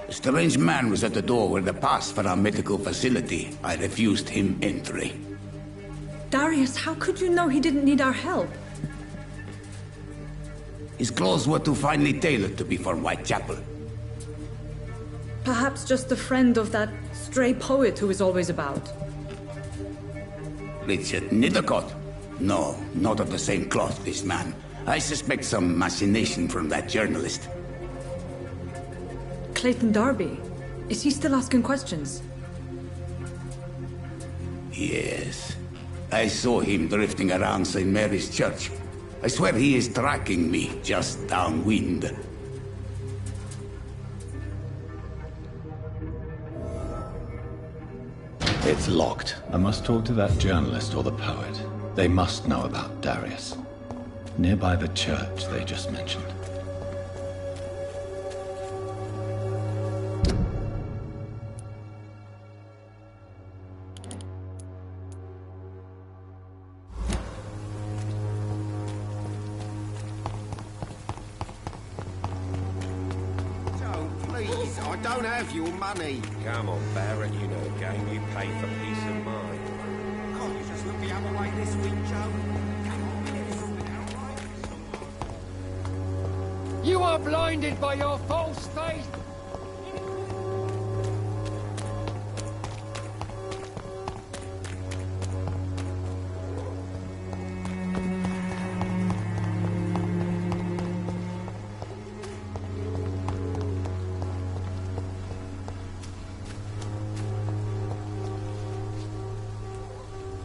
A strange man was at the door with a pass for our medical facility. I refused him entry. Darius, how could you know he didn't need our help? His clothes were too finely tailored to be from Whitechapel. Perhaps just a friend of that stray poet who is always about. Richard Nethercott? No, not of the same cloth, this man. I suspect some machination from that journalist. Clayton Darby. Is he still asking questions? Yes. I saw him drifting around St. Mary's Church. I swear he is tracking me just downwind. It's locked. I must talk to that journalist or the poet. They must know about Darius. Nearby the church they just mentioned. I don't have your money. Come on, Barrett, you know the game. You pay for peace of mind. Can't you just look the other way this week, Joe? You are blinded by your false faith.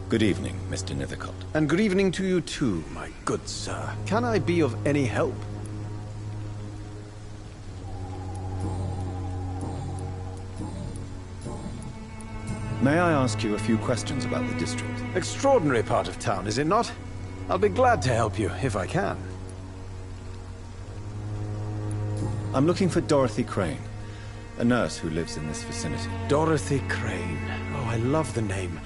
Good evening, Mr. Nethercott. And good evening to you too, my good sir. Can I be of any help? May I ask you a few questions about the district? Extraordinary part of town, is it not? I'll be glad to help you, if I can. I'm looking for Dorothy Crane, a nurse who lives in this vicinity. Dorothy Crane. Oh, I love the name.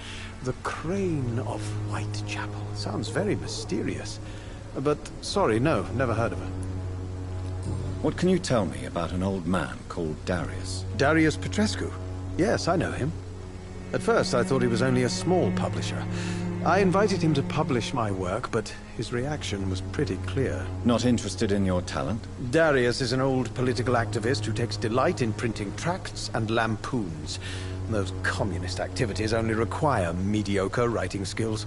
The Crane of Whitechapel. Sounds very mysterious. But, sorry, no, never heard of her. What can you tell me about an old man called Darius? Darius Petrescu? Yes, I know him. At first, I thought he was only a small publisher. I invited him to publish my work, but his reaction was pretty clear. Not interested in your talent? Darius is an old political activist who takes delight in printing tracts and lampoons. Those communist activities only require mediocre writing skills.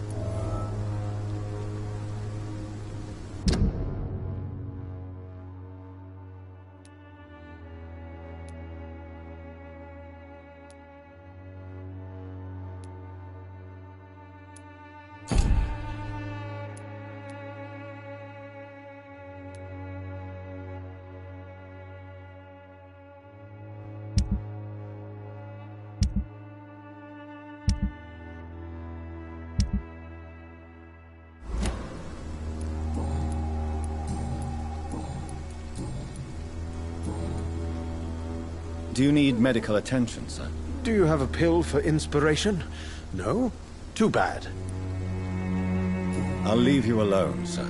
Do you need medical attention, sir? Do you have a pill for inspiration? No? Too bad. I'll leave you alone, sir.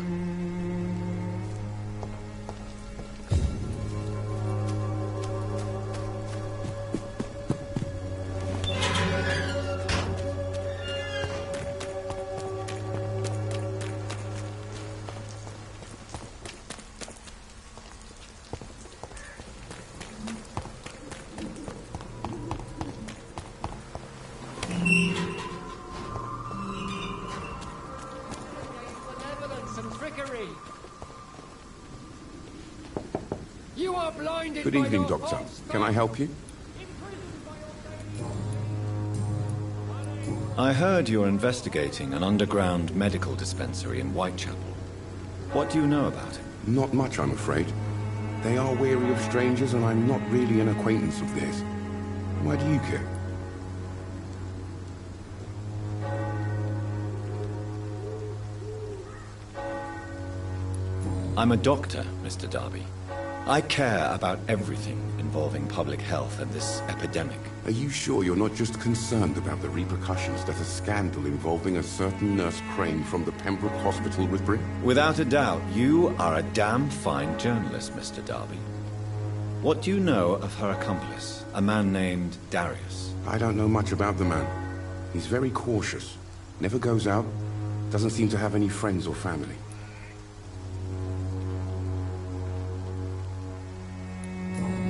You are blinded. Good evening, Doctor. Can I help you? I heard you're investigating an underground medical dispensary in Whitechapel. What do you know about it? Not much, I'm afraid. They are wary of strangers, and I'm not really an acquaintance of theirs. Why do you care? I'm a doctor, Mr. Darby. I care about everything involving public health and this epidemic. Are you sure you're not just concerned about the repercussions that a scandal involving a certain Nurse Crane from the Pembroke Hospital would bring? Without a doubt, you are a damn fine journalist, Mr. Darby. What do you know of her accomplice, a man named Darius? I don't know much about the man. He's very cautious. Never goes out. Doesn't seem to have any friends or family.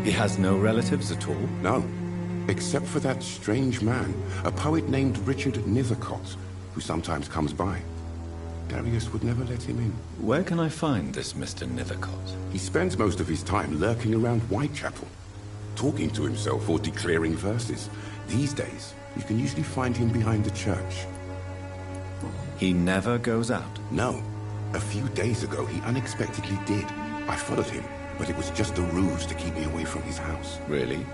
He has no relatives at all? No. Except for that strange man, a poet named Richard Nethercott, who sometimes comes by. Darius would never let him in. Where can I find this Mr. Nethercott? He spends most of his time lurking around Whitechapel, talking to himself or declaring verses. These days, you can usually find him behind the church. He never goes out? No. A few days ago, he unexpectedly did. I followed him, but it was just a ruse to keep me away from his house. Really?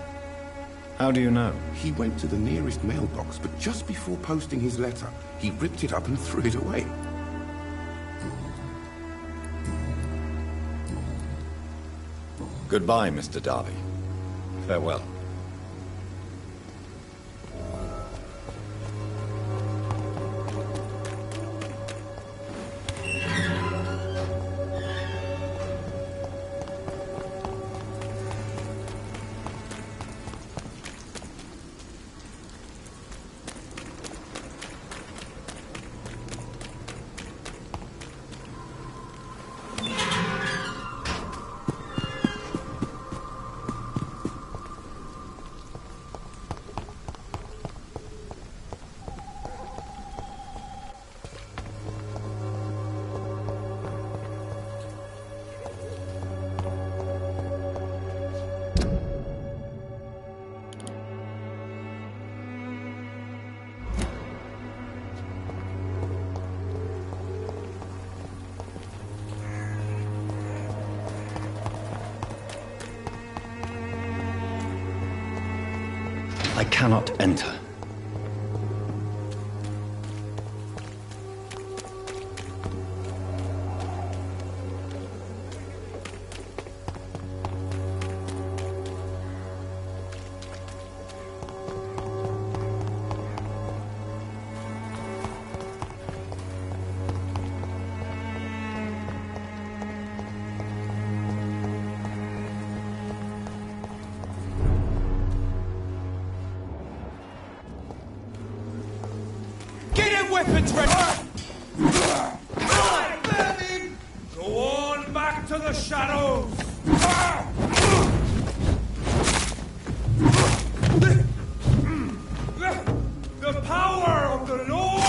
How do you know? He went to the nearest mailbox, but just before posting his letter, he ripped it up and threw it away. Goodbye, Mr. Darby. Farewell. I cannot enter. Weapons ready! Go on back to the shadows! The power of the Lord!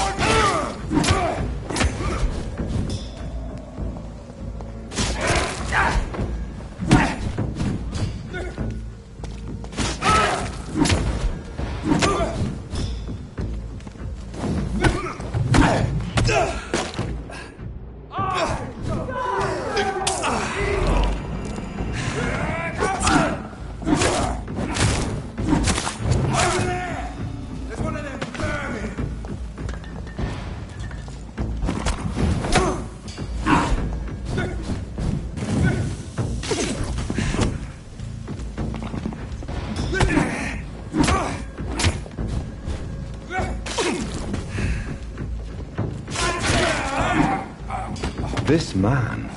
This man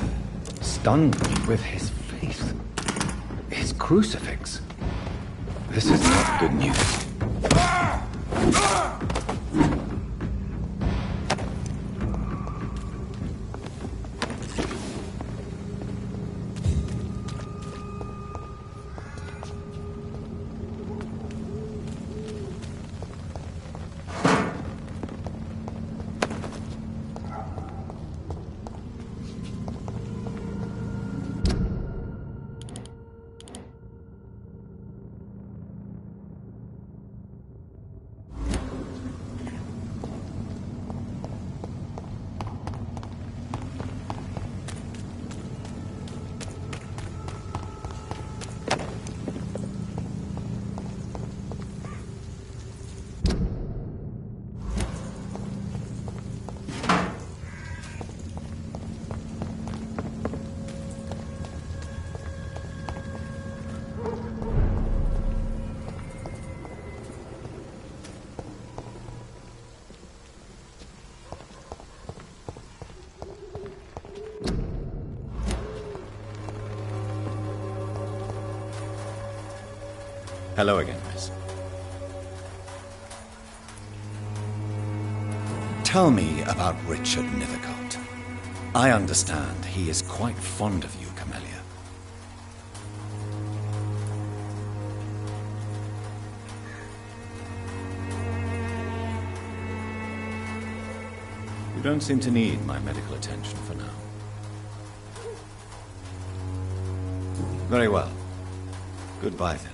stunned me with his faith. His crucifix. This is not good news. Hello again, miss. Tell me about Richard Nethercott. I understand he is quite fond of you, Camellia. You don't seem to need my medical attention for now. Very well. Goodbye, then.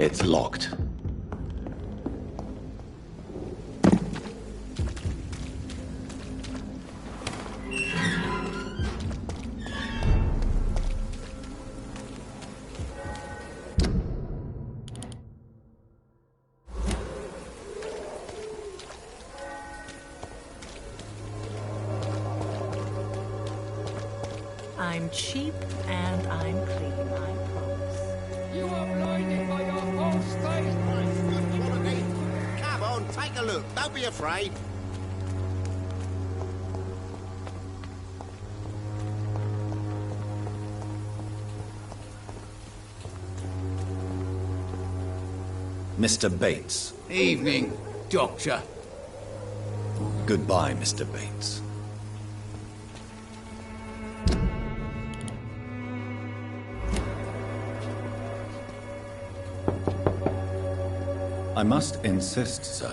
It's locked. I'm cheap and I'm clean, I promise. You are blinded by your false faith! Come on, take a look. Don't be afraid. Mr. Bates. Evening, Doctor. Goodbye, Mr. Bates. I must insist, sir.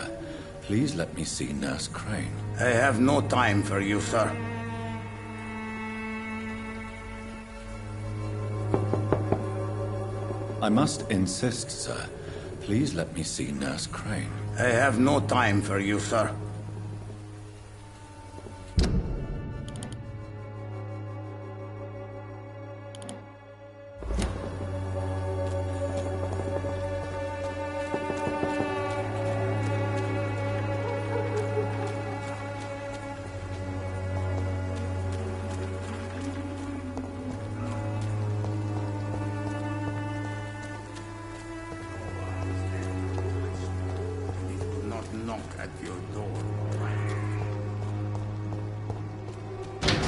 Please let me see Nurse Crane. I have no time for you, sir. I must insist, sir. Please let me see Nurse Crane. I have no time for you, sir.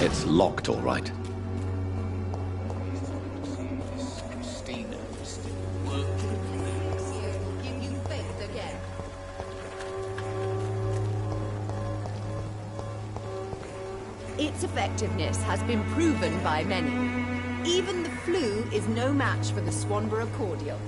It's locked, all right. Its effectiveness has been proven by many. Even the flu is no match for the Swanborough cordial.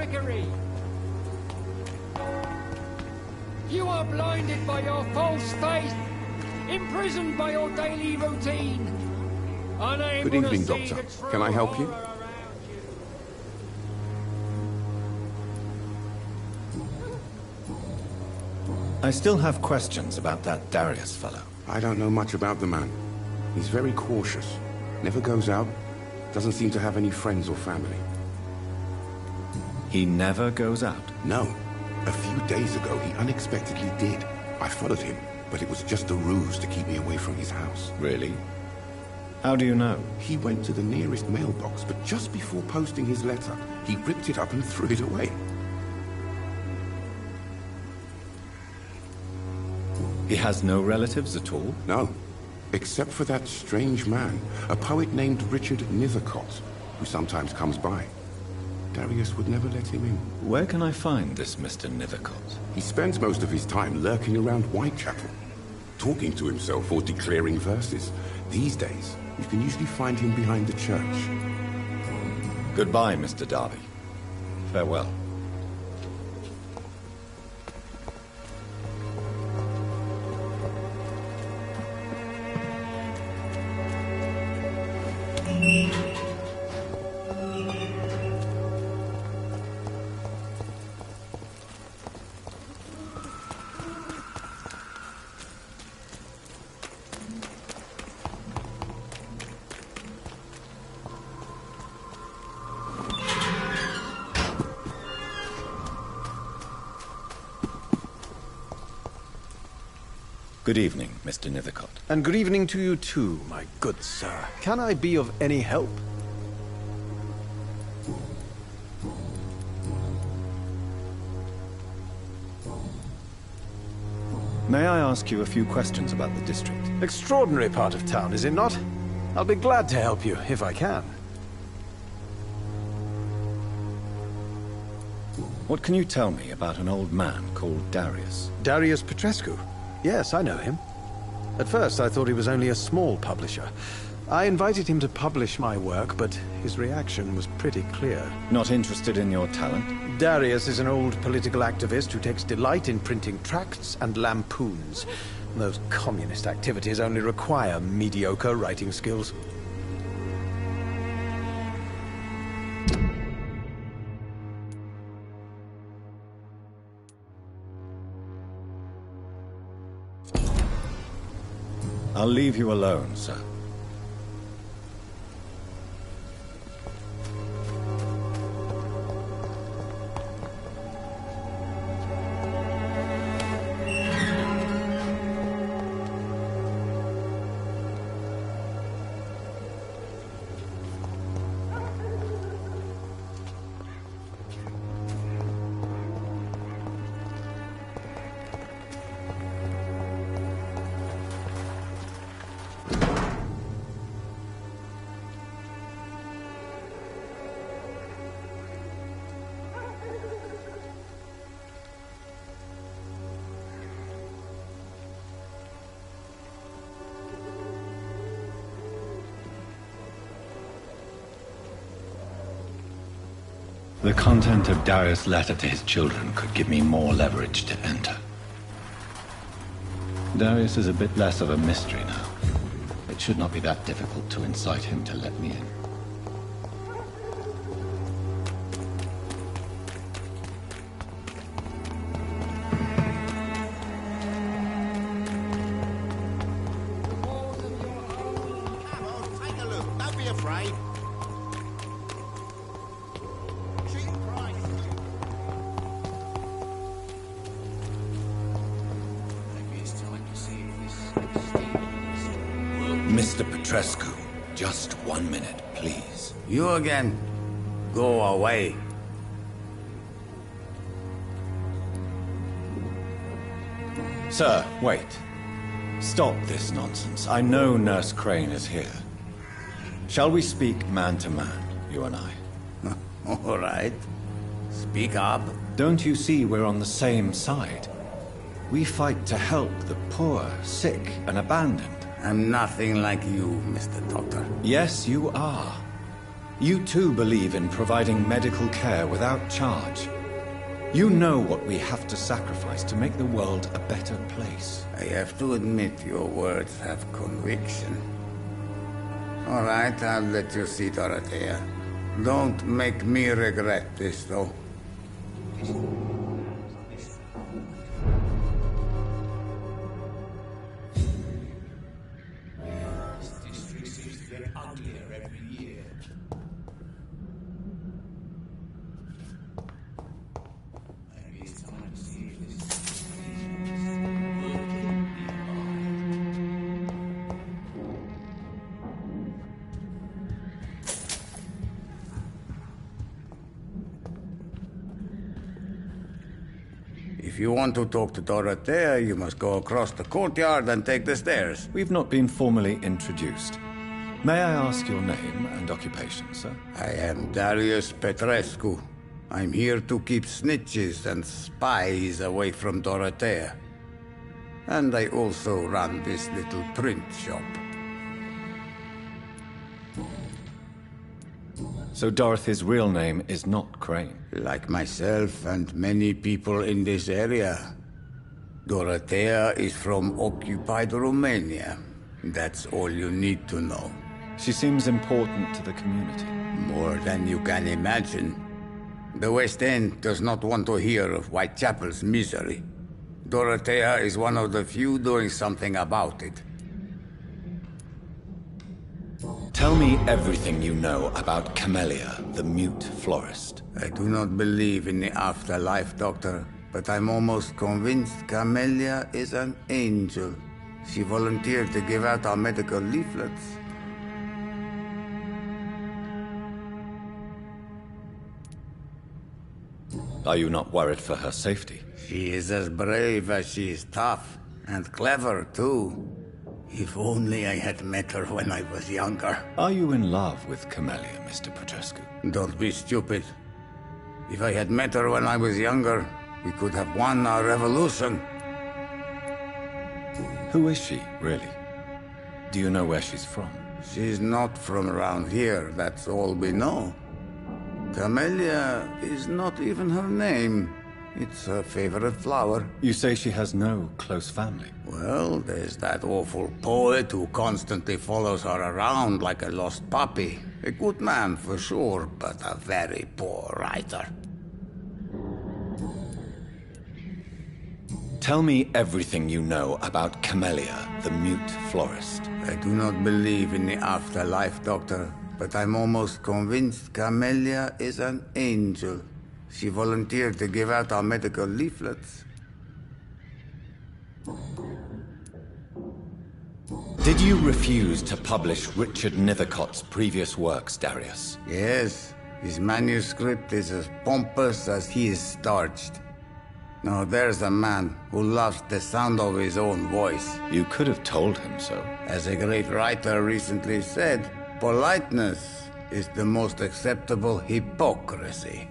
trickery. You are blinded by your false faith, imprisoned by your daily routine. Good evening, Doctor. Can I help you? I still have questions about that Darius fellow. I don't know much about the man. He's very cautious. Never goes out. Doesn't seem to have any friends or family. He never goes out? No. A few days ago, he unexpectedly did. I followed him, but it was just a ruse to keep me away from his house. Really? How do you know? He went to the nearest mailbox, but just before posting his letter, he ripped it up and threw it away. He has no relatives at all? No. Except for that strange man, a poet named Richard Nithercott, who sometimes comes by. Darius would never let him in. Where can I find this Mr. Nithercott? He spends most of his time lurking around Whitechapel, talking to himself or declaring verses. These days, you can usually find him behind the church. Goodbye, Mr. Darby. Farewell. Good evening, Mr. Nithercott. And good evening to you too, my good sir. Can I be of any help? May I ask you a few questions about the district? Extraordinary part of town, is it not? I'll be glad to help you, if I can. What can you tell me about an old man called Darius? Darius Petrescu? Yes, I know him. At first, I thought he was only a small publisher. I invited him to publish my work, but his reaction was pretty clear. Not interested in your talent? Darius is an old political activist who takes delight in printing tracts and lampoons. Those communist activities only require mediocre writing skills. I'll leave you alone, sir. The content of Darius' letter to his children could give me more leverage to enter. Darius is a bit less of a mystery now. It should not be that difficult to incite him to let me in. Mr. Petrescu, just 1 minute, please. You again? Go away. Sir, wait. Stop this nonsense. I know Nurse Crane is here. Shall we speak man to man, you and I? All right. Speak up. Don't you see we're on the same side? We fight to help the poor, sick, and abandoned. I'm nothing like you, Mr. Doctor. Yes, you are. You too believe in providing medical care without charge. You know what we have to sacrifice to make the world a better place. I have to admit your words have conviction. All right, I'll let you see Dorothea. Don't make me regret this, though. If you want to talk to Dorothea, you must go across the courtyard and take the stairs. We've not been formally introduced. May I ask your name and occupation, sir? I am Darius Petrescu. I'm here to keep snitches and spies away from Dorothea. And I also run this little print shop. So Dorothy's real name is not Crane? Like myself and many people in this area. Dorothea is from occupied Romania. That's all you need to know. She seems important to the community. More than you can imagine. The West End does not want to hear of Whitechapel's misery. Dorothea is one of the few doing something about it. Tell me everything you know about Camellia, the mute florist. I do not believe in the afterlife, Doctor, but I'm almost convinced Camellia is an angel. She volunteered to give out our medical leaflets. Are you not worried for her safety? She is as brave as she is tough, and clever too. If only I had met her when I was younger. Are you in love with Camellia, Mr. Petrescu? Don't be stupid. If I had met her when I was younger, we could have won our revolution. Who is she, really? Do you know where she's from? She's not from around here, that's all we know. Camellia is not even her name. It's her favorite flower. You say she has no close family? Well, there's that awful poet who constantly follows her around like a lost puppy. A good man for sure, but a very poor writer. Tell me everything you know about Camellia, the mute florist. I do not believe in the afterlife, Doctor, but I'm almost convinced Camellia is an angel. She volunteered to give out our medical leaflets. Did you refuse to publish Richard Nethercott's previous works, Darius? Yes. His manuscript is as pompous as he is starched. Now there's a man who loves the sound of his own voice. You could have told him so. As a great writer recently said, politeness is the most acceptable hypocrisy.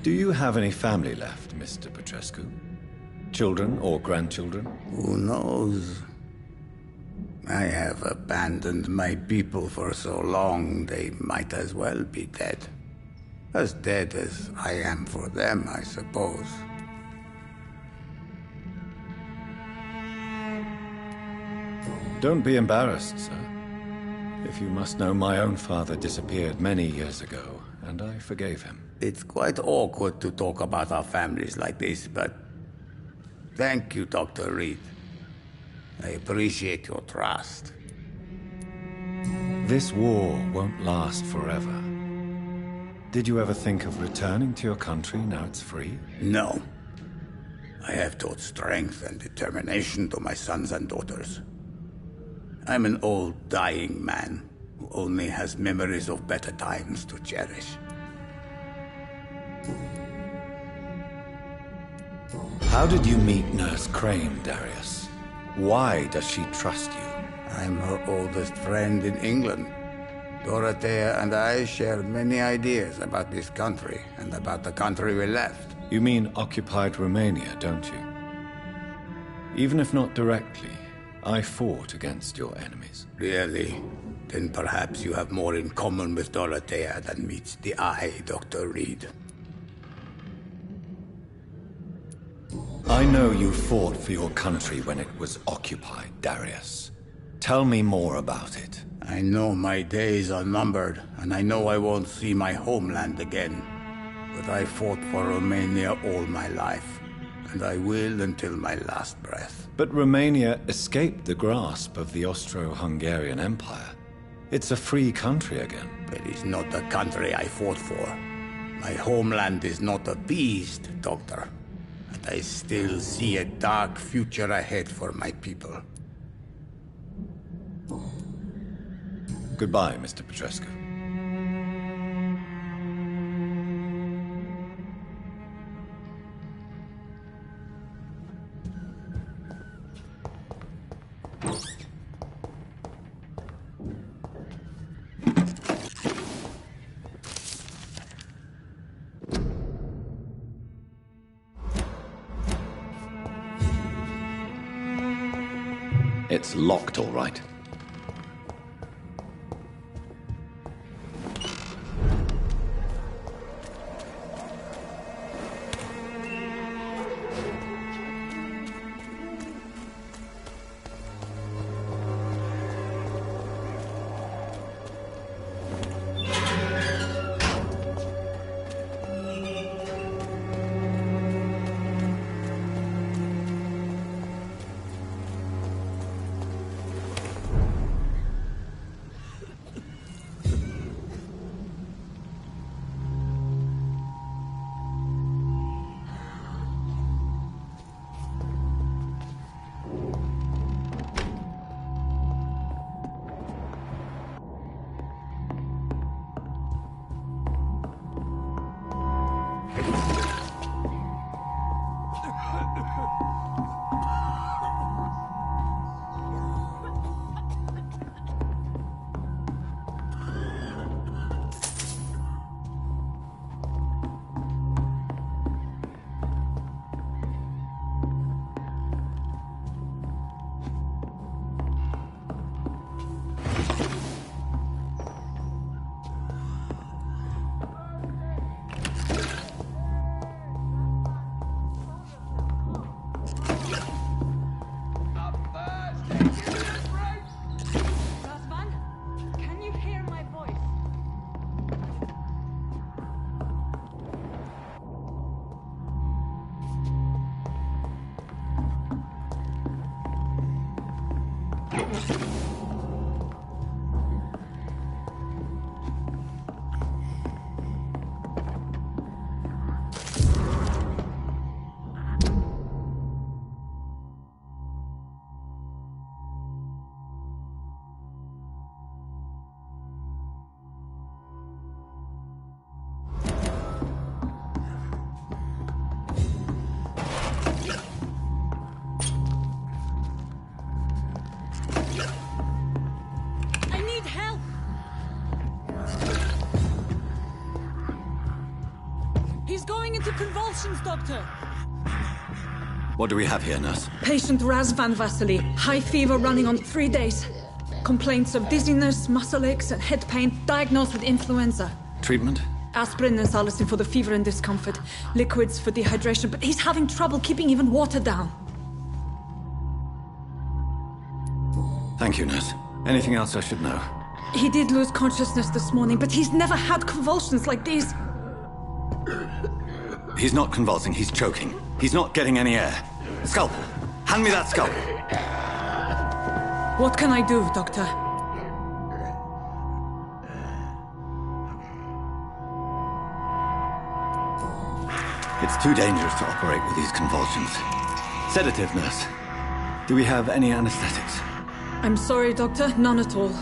Do you have any family left, Mr. Petrescu? Children or grandchildren? Who knows? I have abandoned my people for so long, they might as well be dead. As dead as I am for them, I suppose. Don't be embarrassed, sir. If you must know, my own father disappeared many years ago, and I forgave him. It's quite awkward to talk about our families like this, but thank you, Dr. Reed. I appreciate your trust. This war won't last forever. Did you ever think of returning to your country now it's free? No. I have taught strength and determination to my sons and daughters. I'm an old, dying man who only has memories of better times to cherish. How did you meet Nurse Crane, Darius? Why does she trust you? I'm her oldest friend in England. Dorothea and I share many ideas about this country and about the country we left. You mean occupied Romania, don't you? Even if not directly, I fought against your enemies. Really? Then perhaps you have more in common with Dorothea than meets the eye, Dr. Reed. I know you fought for your country when it was occupied, Darius. Tell me more about it. I know my days are numbered, and I know I won't see my homeland again. But I fought for Romania all my life, and I will until my last breath. But Romania escaped the grasp of the Austro-Hungarian Empire. It's a free country again. It is not the country I fought for. My homeland is not appeased, Doctor. And I still see a dark future ahead for my people. Goodbye, Mr. Petrescu. It's locked, all right. Convulsions, Doctor. What do we have here, nurse? Patient Razvan Vasily. High fever running on 3 days. Complaints of dizziness, muscle aches, and head pain. Diagnosed with influenza. Treatment? Aspirin and salicin for the fever and discomfort. Liquids for dehydration, but he's having trouble keeping even water down. Thank you, nurse. Anything else I should know? He did lose consciousness this morning, but he's never had convulsions like these. He's not convulsing, he's choking. He's not getting any air. Scalpel! Hand me that scalpel! What can I do, Doctor? It's too dangerous to operate with these convulsions. Sedative, nurse. Do we have any anesthetics? I'm sorry, Doctor. None at all.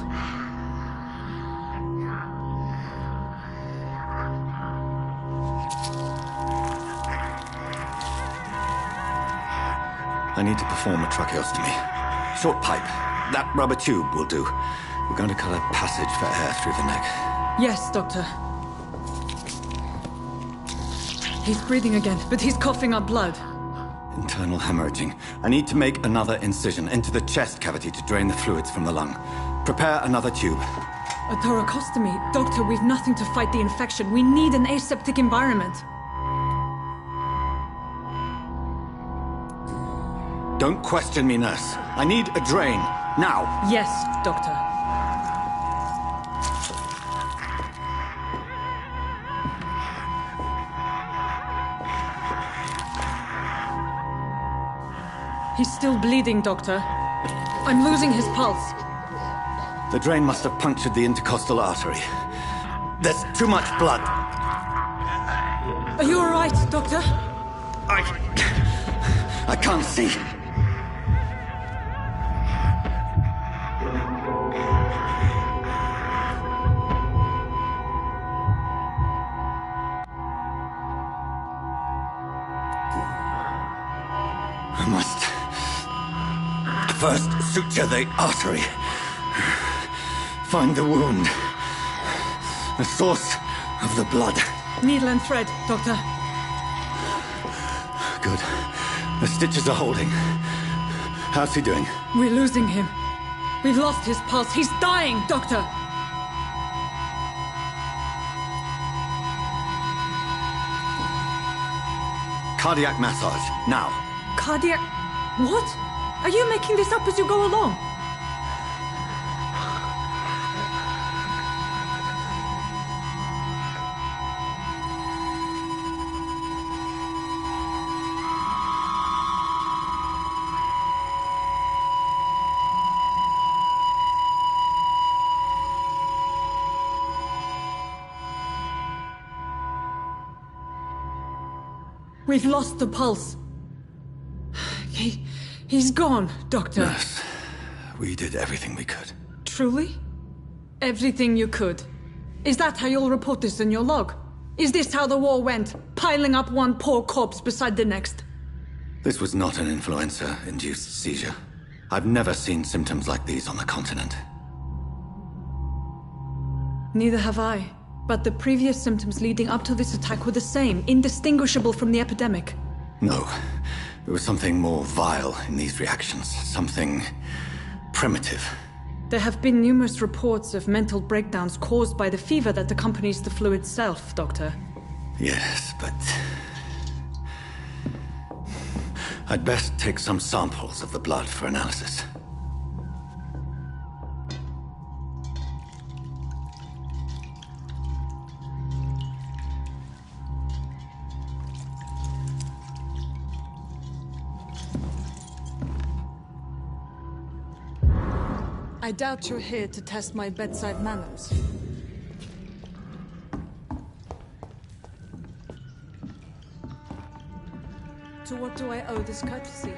I need to perform a tracheostomy. Short pipe. That rubber tube will do. We're going to cut a passage for air through the neck. Yes, Doctor. He's breathing again, but he's coughing up blood. Internal hemorrhaging. I need to make another incision into the chest cavity to drain the fluids from the lung. Prepare another tube. A thoracostomy. Doctor, we've nothing to fight the infection. We need an aseptic environment. Don't question me, nurse. I need a drain. Now. Yes, Doctor. He's still bleeding, Doctor. I'm losing his pulse. The drain must have punctured the intercostal artery. There's too much blood. Are you all right, Doctor? I can't see. I must first suture the artery. Find the wound. The source of the blood. Needle and thread, Doctor. Good. The stitches are holding. How's he doing? We're losing him. We've lost his pulse. He's dying, Doctor! Cardiac massage, now. Cardiac... What? Are you making this up as you go along? We've lost the pulse. He's gone, Doctor. Nurse, we did everything we could. Truly? Everything you could. Is that how you'll report this in your log? Is this how the war went? Piling up one poor corpse beside the next? This was not an influenza-induced seizure. I've never seen symptoms like these on the continent. Neither have I. But the previous symptoms leading up to this attack were the same, indistinguishable from the epidemic. No. There was something more vile in these reactions. Something primitive. There have been numerous reports of mental breakdowns caused by the fever that accompanies the flu itself, Doctor. Yes, but... I'd best take some samples of the blood for analysis. I doubt you're here to test my bedside manners. To what do I owe this courtesy?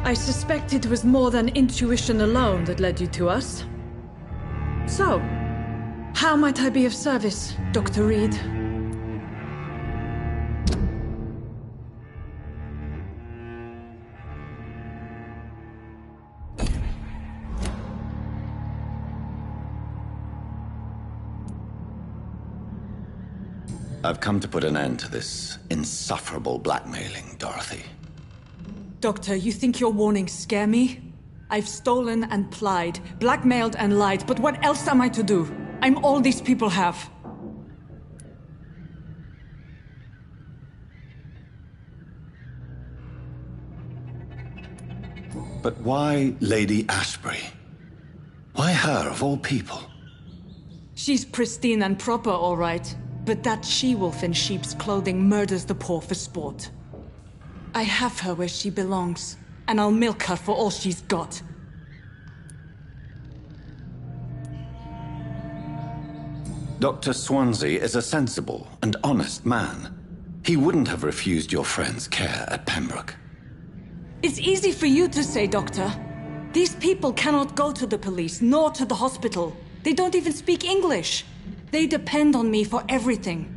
I suspect it was more than intuition alone that led you to us. So, how might I be of service, Dr. Reed? I've come to put an end to this insufferable blackmailing, Dorothy. Doctor, you think your warnings scare me? I've stolen and plied, blackmailed and lied, but what else am I to do? I'm all these people have. But why Lady Ashbury? Why her, of all people? She's pristine and proper, all right. But that she-wolf in sheep's clothing murders the poor for sport. I have her where she belongs, and I'll milk her for all she's got. Dr. Swansea is a sensible and honest man. He wouldn't have refused your friend's care at Pembroke. It's easy for you to say, Doctor. These people cannot go to the police, nor to the hospital. They don't even speak English. They depend on me for everything.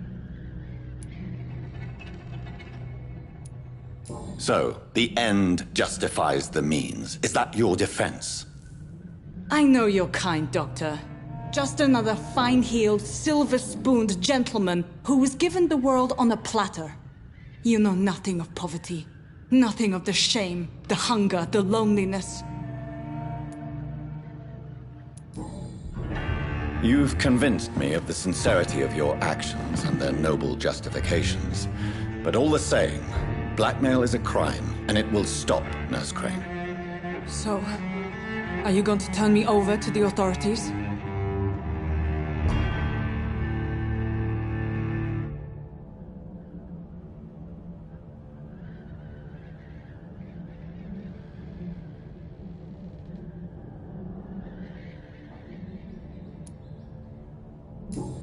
So, the end justifies the means. Is that your defense? I know you're kind, Doctor. Just another fine-heeled, silver-spooned gentleman who was given the world on a platter. You know nothing of poverty. Nothing of the shame, the hunger, the loneliness. You've convinced me of the sincerity of your actions and their noble justifications. But all the same, blackmail is a crime, and it will stop, Nurse Crane. So, are you going to turn me over to the authorities?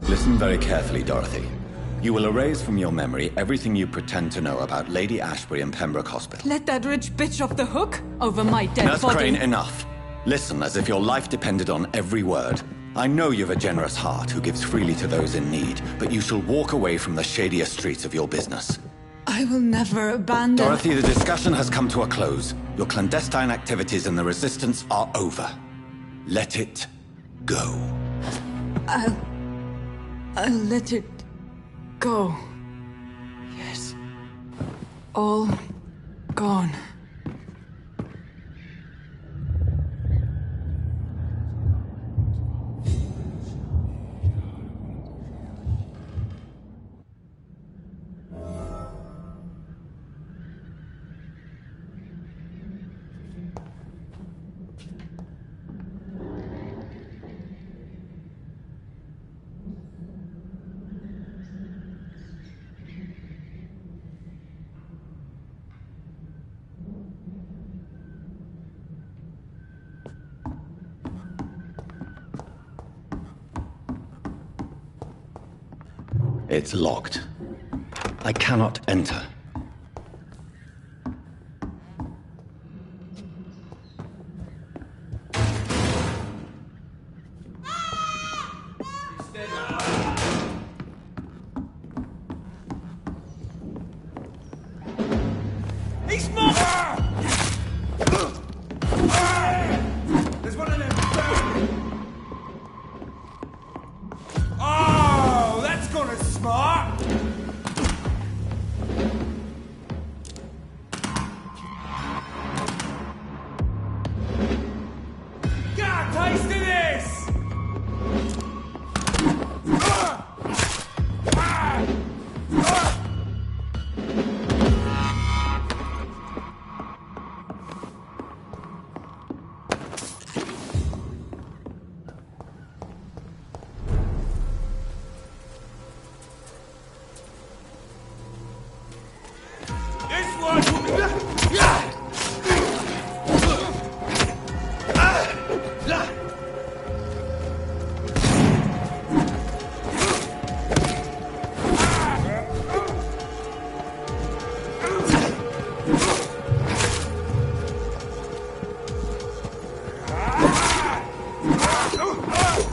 Listen very carefully, Dorothy. You will erase from your memory everything you pretend to know about Lady Ashbury and Pembroke Hospital. Let that rich bitch off the hook over my dead Nurse body. Crane, enough. Listen as if your life depended on every word. I know you've a generous heart who gives freely to those in need, but you shall walk away from the shadier streets of your business. I will never abandon... Dorothy, the discussion has come to a close. Your clandestine activities in the Resistance are over. Let it go. I'll let it go. Yes. All gone. It's locked. I cannot enter. He's more! There's one of them. Oh, that's gonna smart. Got a taste of this.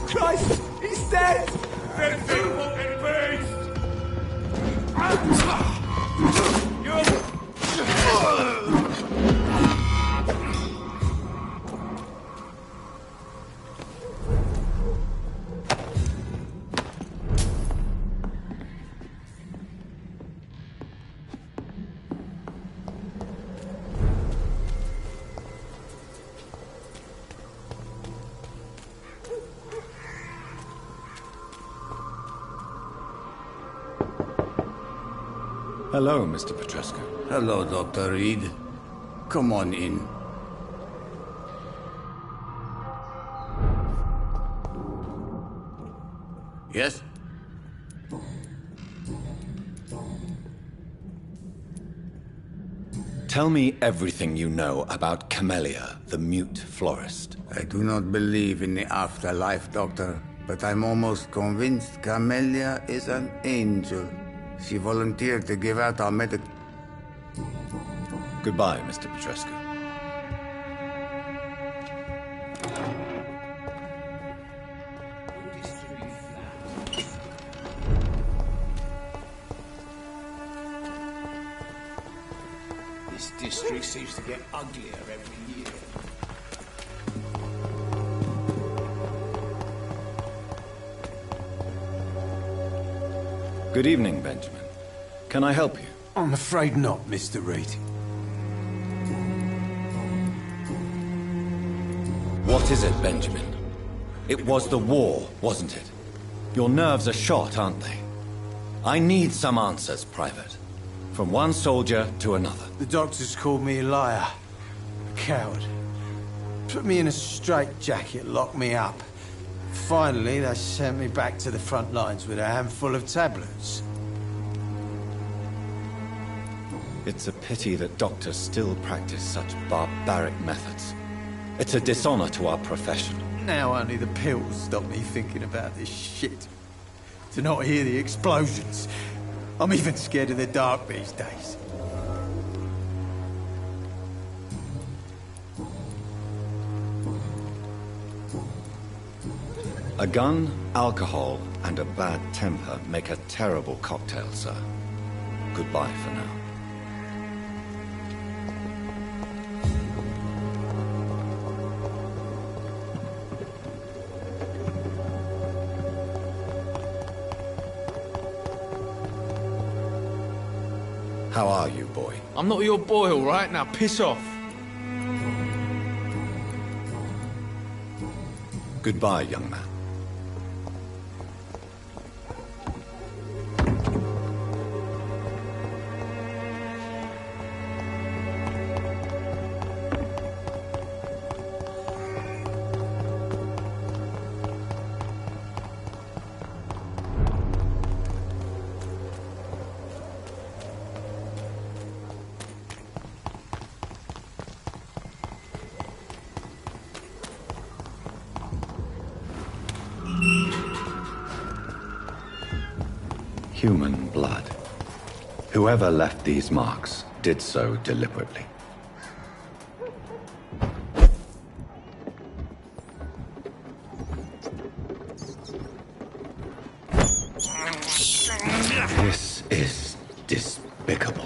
Christ, he's dead! That big fucking Hello, Mr. Petrescu. Hello, Dr. Reed. Come on in. Yes? Tell me everything you know about Camellia, the mute florist. I do not believe in the afterlife, Doctor, but I'm almost convinced Camellia is an angel. She volunteered to give out our medical... Goodbye, Mr. Petrescu. This district seems to get uglier every year. Good evening, Benjamin. Can I help you? I'm afraid not, Mr. Reed. What is it, Benjamin? It was the war, wasn't it? Your nerves are shot, aren't they? I need some answers, Private. From one soldier to another. The doctors called me a liar. A coward. Put me in a straitjacket, locked me up. Finally, they sent me back to the front lines with a handful of tablets. It's a pity that doctors still practice such barbaric methods. It's a dishonor to our profession. Now only the pills stop me thinking about this shit. To not hear the explosions. I'm even scared of the dark these days. A gun, alcohol, and a bad temper make a terrible cocktail, sir. Goodbye for now. How are you, boy? I'm not your boy, all right? Now piss off. Goodbye, young man. Human blood. Whoever left these marks did so deliberately. This is despicable.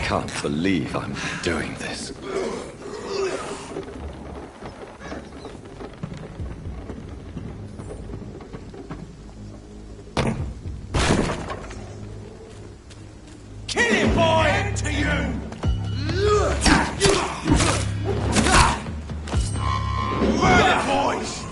can't believe I'm doing this. Kill him, boy! End to you! Murder, boys!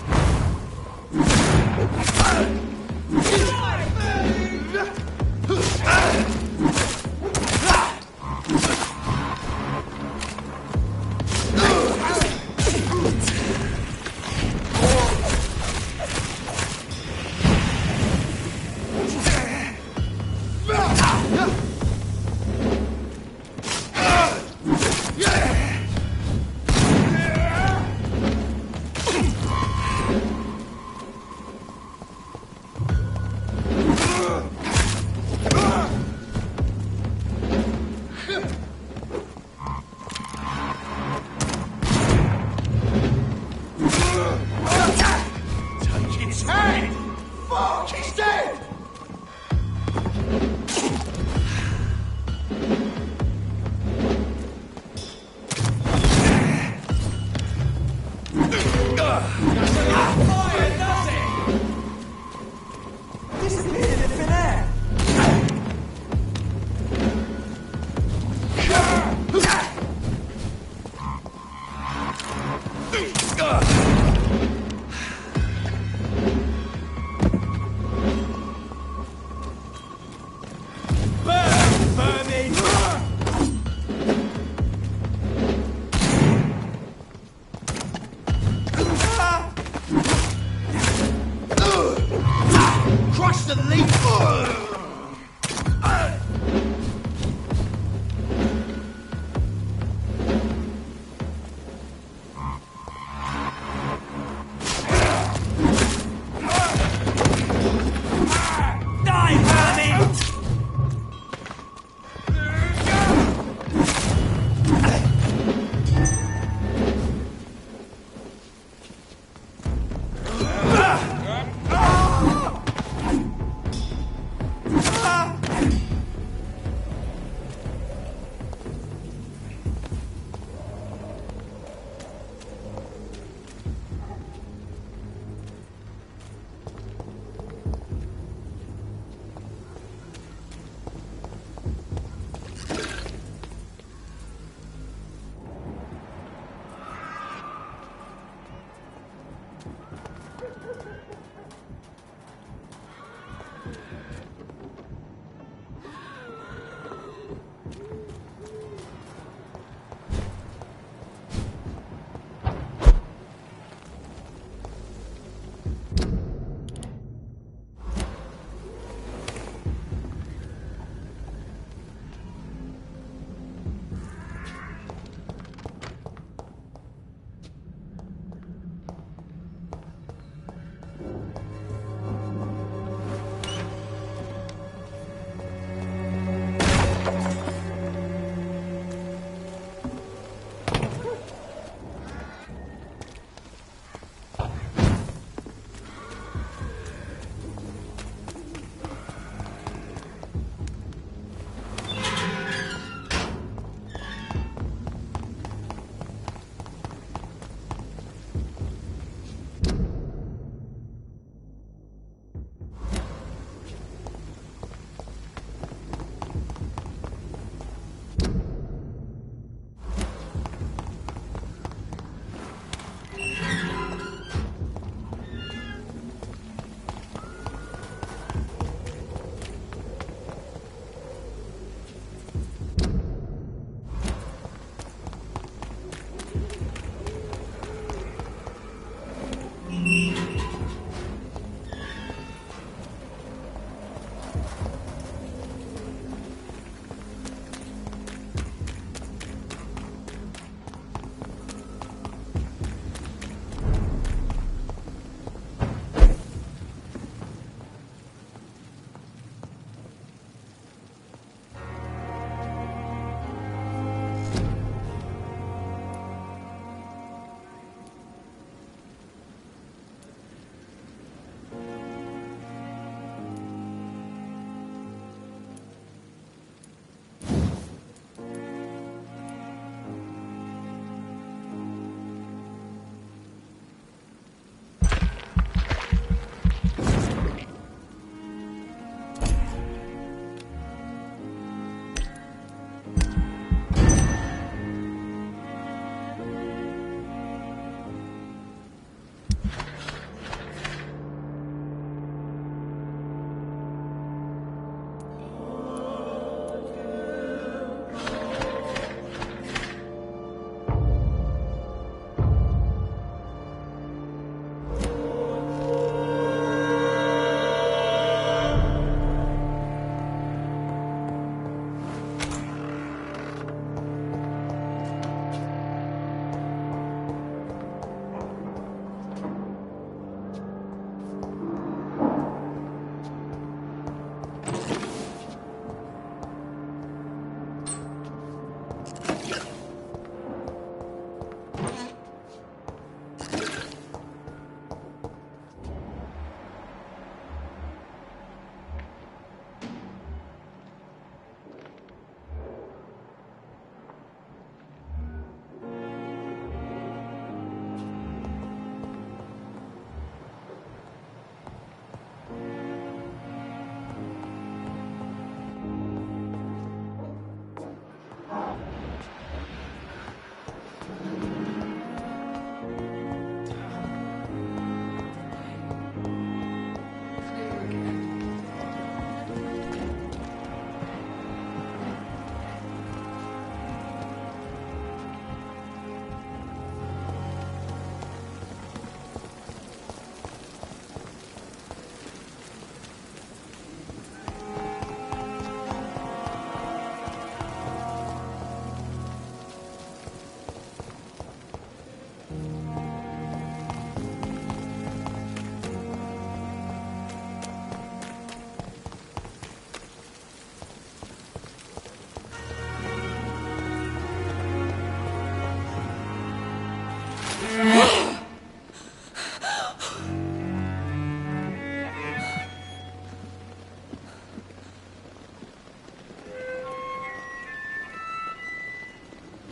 Crush the leaf!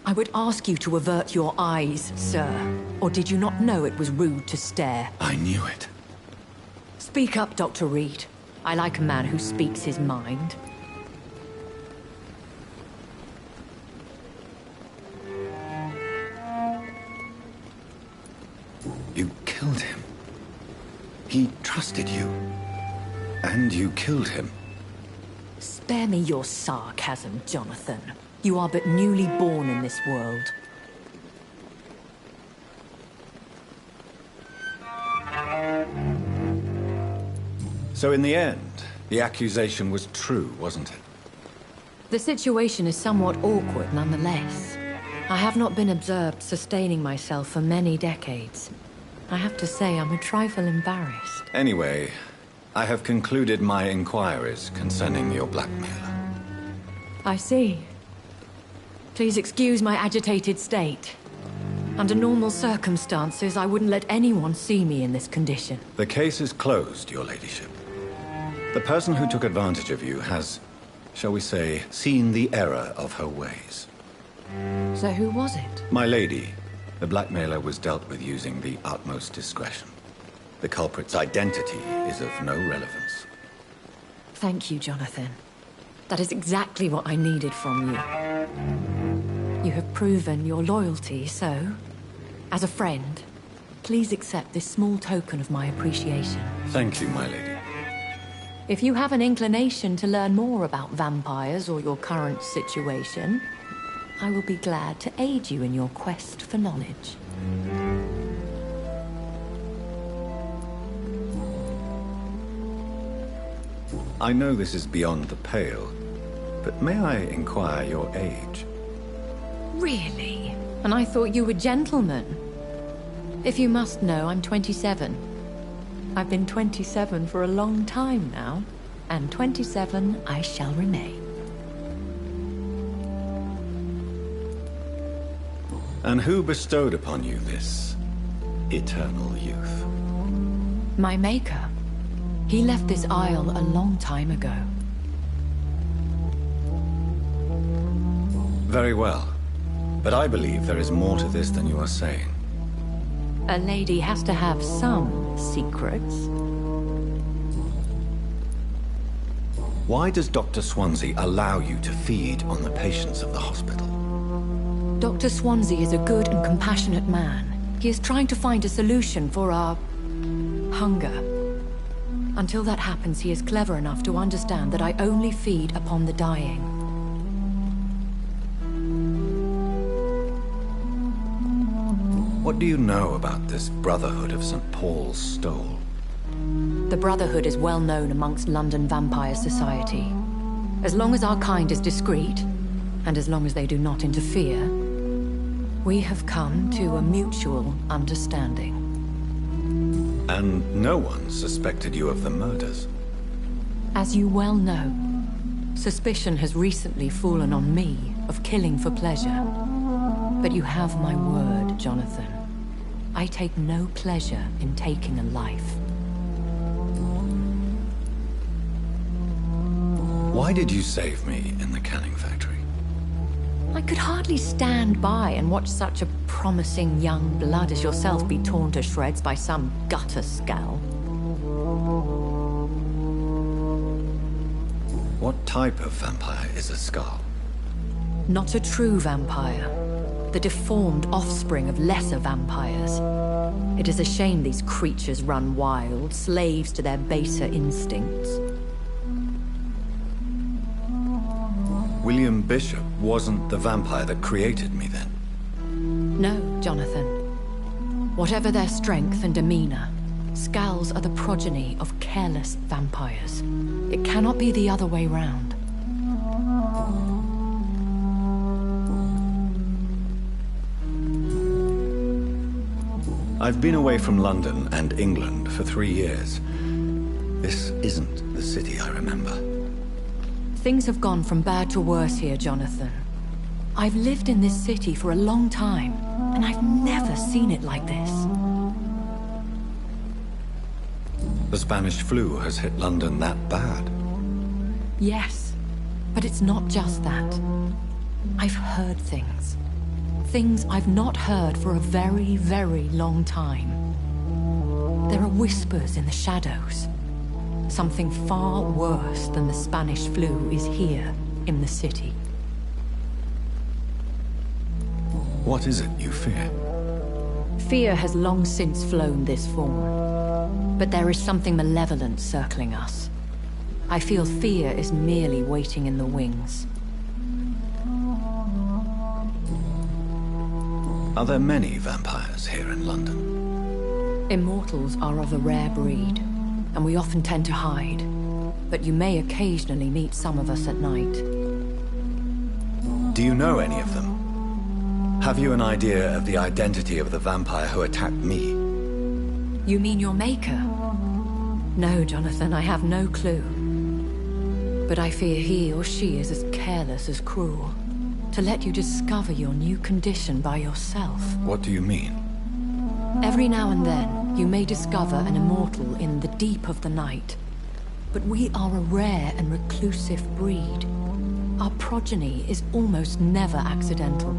I would ask you to avert your eyes, sir. Or did you not know it was rude to stare? I knew it. Speak up, Dr. Reed. I like a man who speaks his mind. You killed him. He trusted you. And you killed him. Spare me your sarcasm, Jonathan. You are but newly born in this world. So in the end, the accusation was true, wasn't it? The situation is somewhat awkward nonetheless. I have not been observed sustaining myself for many decades. I have to say I'm a trifle embarrassed. Anyway, I have concluded my inquiries concerning your blackmailer. I see. Please excuse my agitated state. Under normal circumstances, I wouldn't let anyone see me in this condition. The case is closed, your ladyship. The person who took advantage of you has, shall we say, seen the error of her ways. So who was it? My lady, the blackmailer was dealt with using the utmost discretion. The culprit's identity is of no relevance. Thank you, Jonathan. That is exactly what I needed from you. You have proven your loyalty, so, as a friend, please accept this small token of my appreciation. Thank you, my lady. If you have an inclination to learn more about vampires or your current situation, I will be glad to aid you in your quest for knowledge. I know this is beyond the pale, but may I inquire your age? Really? And I thought you were gentlemen. If you must know, I'm 27. I've been 27 for a long time now, and 27 I shall remain. And who bestowed upon you this eternal youth? My maker. He left this isle a long time ago. Very well. But I believe there is more to this than you are saying. A lady has to have some secrets. Why does Dr. Swansea allow you to feed on the patients of the hospital? Dr. Swansea is a good and compassionate man. He is trying to find a solution for our hunger. Until that happens, he is clever enough to understand that I only feed upon the dying. What do you know about this Brotherhood of St. Paul's Stole? The Brotherhood is well known amongst London vampire society. As long as our kind is discreet, and as long as they do not interfere, we have come to a mutual understanding. And no one suspected you of the murders? As you well know, suspicion has recently fallen on me of killing for pleasure. But you have my word, Jonathan. I take no pleasure in taking a life. Why did you save me in the canning factory? I could hardly stand by and watch such a promising young blood as yourself be torn to shreds by some gutter scowl. What type of vampire is a Skull? Not a true vampire. The deformed offspring of lesser vampires. It is a shame these creatures run wild, slaves to their baser instincts. William Bishop wasn't the vampire that created me, then? No, Jonathan. Whatever their strength and demeanor, Skulls are the progeny of careless vampires. It cannot be the other way round. I've been away from London and England for 3 years. This isn't the city I remember. Things have gone from bad to worse here, Jonathan. I've lived in this city for a long time, and I've never seen it like this. The Spanish flu has hit London that bad? Yes, but it's not just that. I've heard things. Things I've not heard for a very, very long time. There are whispers in the shadows. Something far worse than the Spanish flu is here in the city. What is it you fear? Fear has long since flown this form. But there is something malevolent circling us. I feel fear is merely waiting in the wings. Are there many vampires here in London? Immortals are of a rare breed, and we often tend to hide. But you may occasionally meet some of us at night. Do you know any of them? Have you an idea of the identity of the vampire who attacked me? You mean your maker? No, Jonathan, I have no clue. But I fear he or she is as careless as cruel. To let you discover your new condition by yourself. What do you mean? Every now and then, you may discover an immortal in the deep of the night. But we are a rare and reclusive breed. Our progeny is almost never accidental.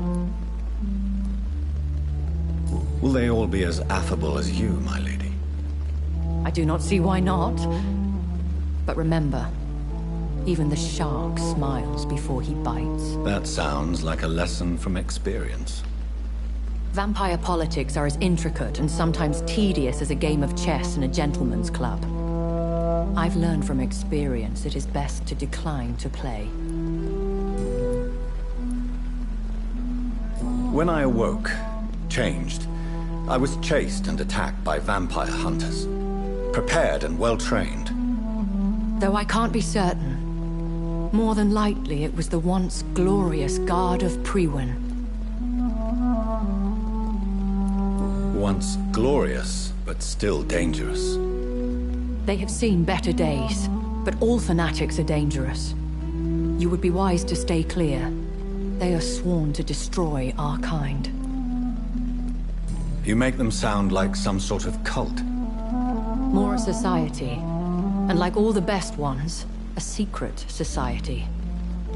Will they all be as affable as you, my lady? I do not see why not. But remember, even the shark smiles before he bites. That sounds like a lesson from experience. Vampire politics are as intricate and sometimes tedious as a game of chess in a gentleman's club. I've learned from experience it is best to decline to play. When I awoke, changed, I was chased and attacked by vampire hunters. Prepared and well-trained. Though I can't be certain, more than likely it was the once glorious Guard of Priwen. Once glorious, but still dangerous. They have seen better days, but all fanatics are dangerous. You would be wise to stay clear. They are sworn to destroy our kind. You make them sound like some sort of cult. More a society. And like all the best ones, a secret society.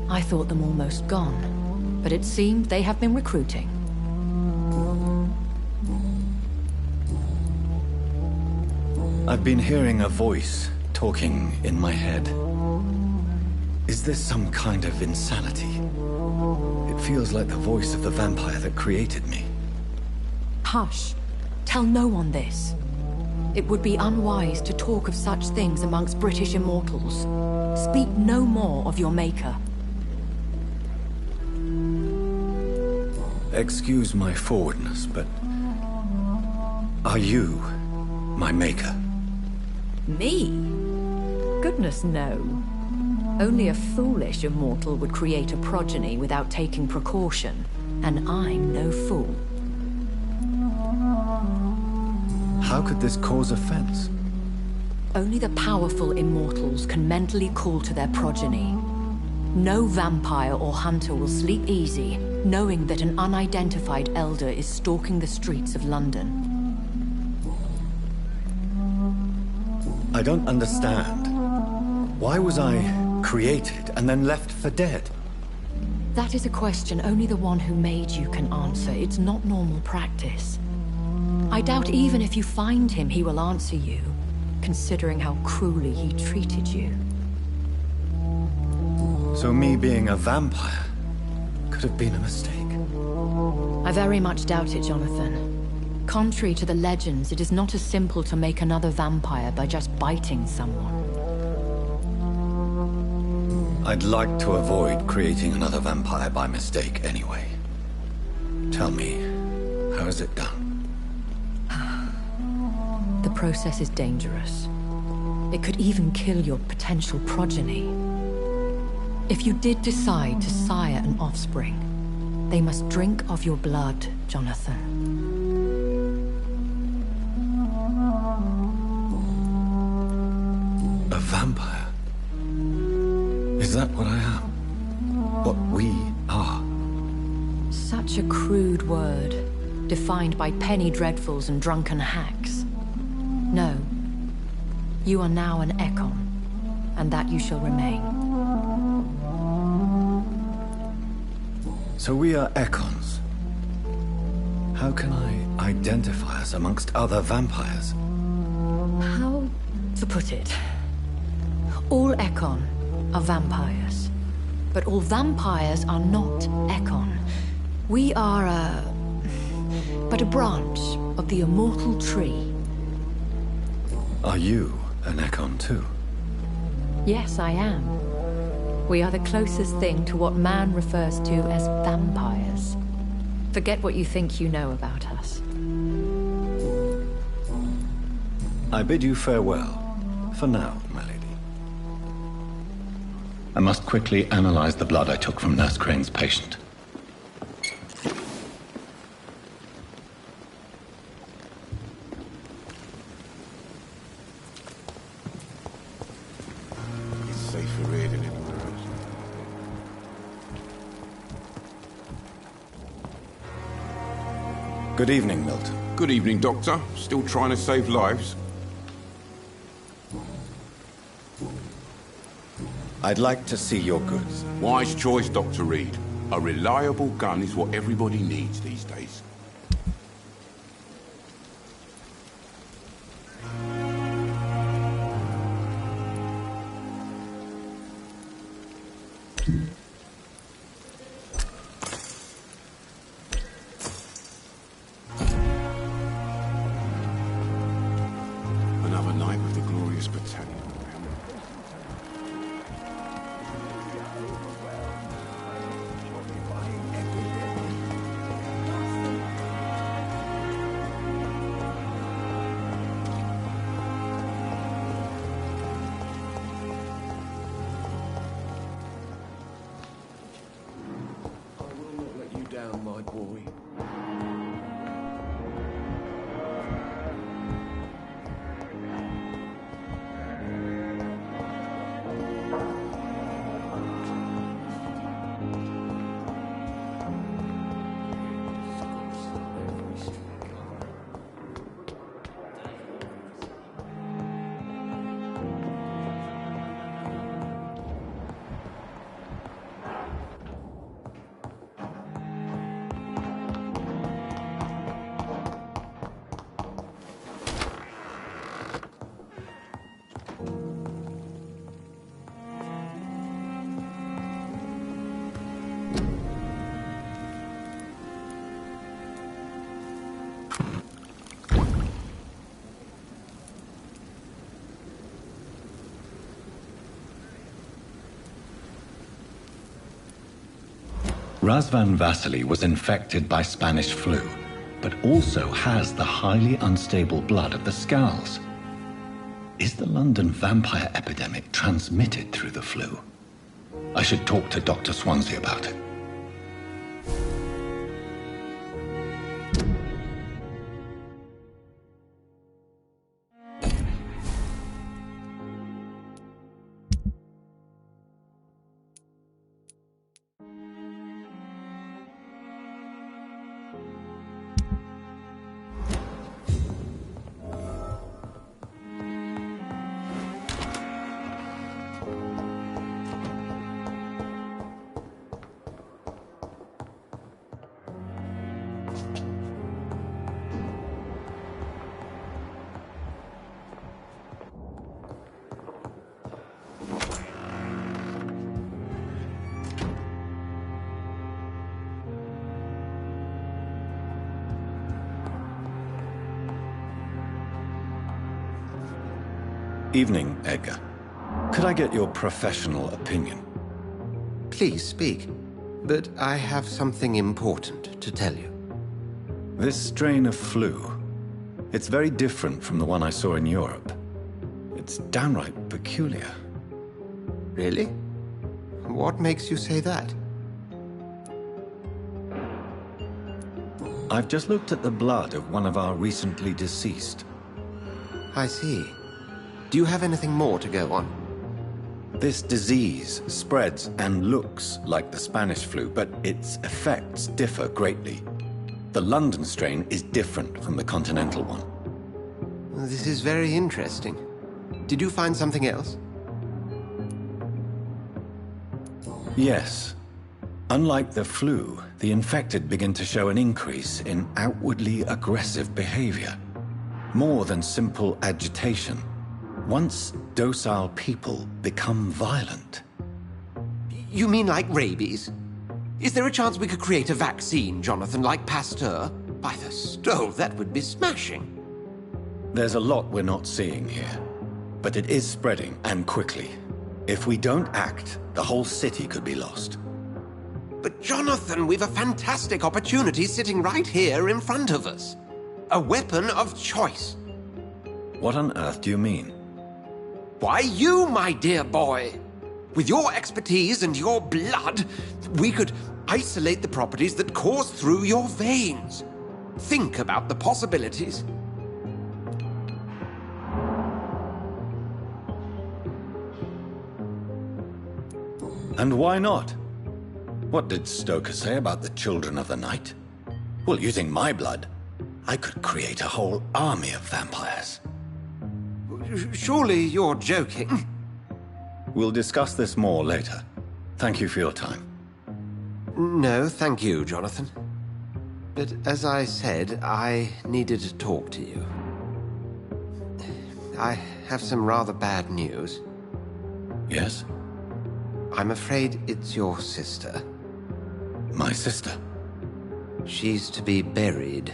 I thought them almost gone, but it seemed they have been recruiting. I've been hearing a voice talking in my head. Is this some kind of insanity? It feels like the voice of the vampire that created me. Hush. Tell no one this. It would be unwise to talk of such things amongst British immortals. Speak no more of your maker. Excuse my forwardness, but... are you my maker? Me? Goodness, no. Only a foolish immortal would create a progeny without taking precaution, and I'm no fool. How could this cause offense? Only the powerful immortals can mentally call to their progeny. No vampire or hunter will sleep easy, knowing that an unidentified elder is stalking the streets of London. I don't understand. Why was I created and then left for dead? That is a question only the one who made you can answer. It's not normal practice. I doubt even if you find him, he will answer you, considering how cruelly he treated you. So me being a vampire could have been a mistake. I very much doubt it, Jonathan. Contrary to the legends, it is not as simple to make another vampire by just biting someone. I'd like to avoid creating another vampire by mistake anyway. Tell me, how is it done? The process is dangerous. It could even kill your potential progeny. If you did decide to sire an offspring, they must drink of your blood, Jonathan. A vampire? Is that what I am? What we are? Such a crude word, defined by penny dreadfuls and drunken hacks. No. You are now an Ekon, and that you shall remain. So we are Ekons. How can I identify us amongst other vampires? How to put it? All Ekon are vampires. But all vampires are not Ekon. We are but a branch of the immortal tree. Are you an Ekon too? Yes, I am. We are the closest thing to what man refers to as vampires. Forget what you think you know about us. I bid you farewell. For now, my lady. I must quickly analyze the blood I took from Nurse Crane's patient. It's safer here than anywhere else. Good evening, Milton. Good evening, Doctor. Still trying to save lives? I'd like to see your goods. Wise choice, Dr. Reed. A reliable gun is what everybody needs these days. Another night with the glorious battalion. Down, my boy. Razvan Vasily was infected by Spanish flu, but also has the highly unstable blood of the Scowls. Is the London vampire epidemic transmitted through the flu? I should talk to Dr. Swansea about it. Evening, Edgar. Could I get your professional opinion? Please speak, but I have something important to tell you. This strain of flu, it's very different from the one I saw in Europe. It's downright peculiar. Really? What makes you say that? I've just looked at the blood of one of our recently deceased. I see. Do you have anything more to go on? This disease spreads and looks like the Spanish flu, but its effects differ greatly. The London strain is different from the continental one. This is very interesting. Did you find something else? Yes. Unlike the flu, the infected begin to show an increase in outwardly aggressive behavior. More than simple agitation. Once docile people become violent. You mean like rabies? Is there a chance we could create a vaccine, Jonathan, like Pasteur? By the stove, that would be smashing. There's a lot we're not seeing here. But it is spreading, and quickly. If we don't act, the whole city could be lost. But Jonathan, we've a fantastic opportunity sitting right here in front of us. A weapon of choice. What on earth do you mean? Why, you, my dear boy. With your expertise and your blood, we could isolate the properties that course through your veins. Think about the possibilities. And why not? What did Stoker say about the Children of the Night? Well, using my blood, I could create a whole army of vampires. Surely you're joking. We'll discuss this more later. Thank you for your time. No, thank you, Jonathan. But as I said, I needed to talk to you. I have some rather bad news. Yes? I'm afraid it's your sister. My sister? She's to be buried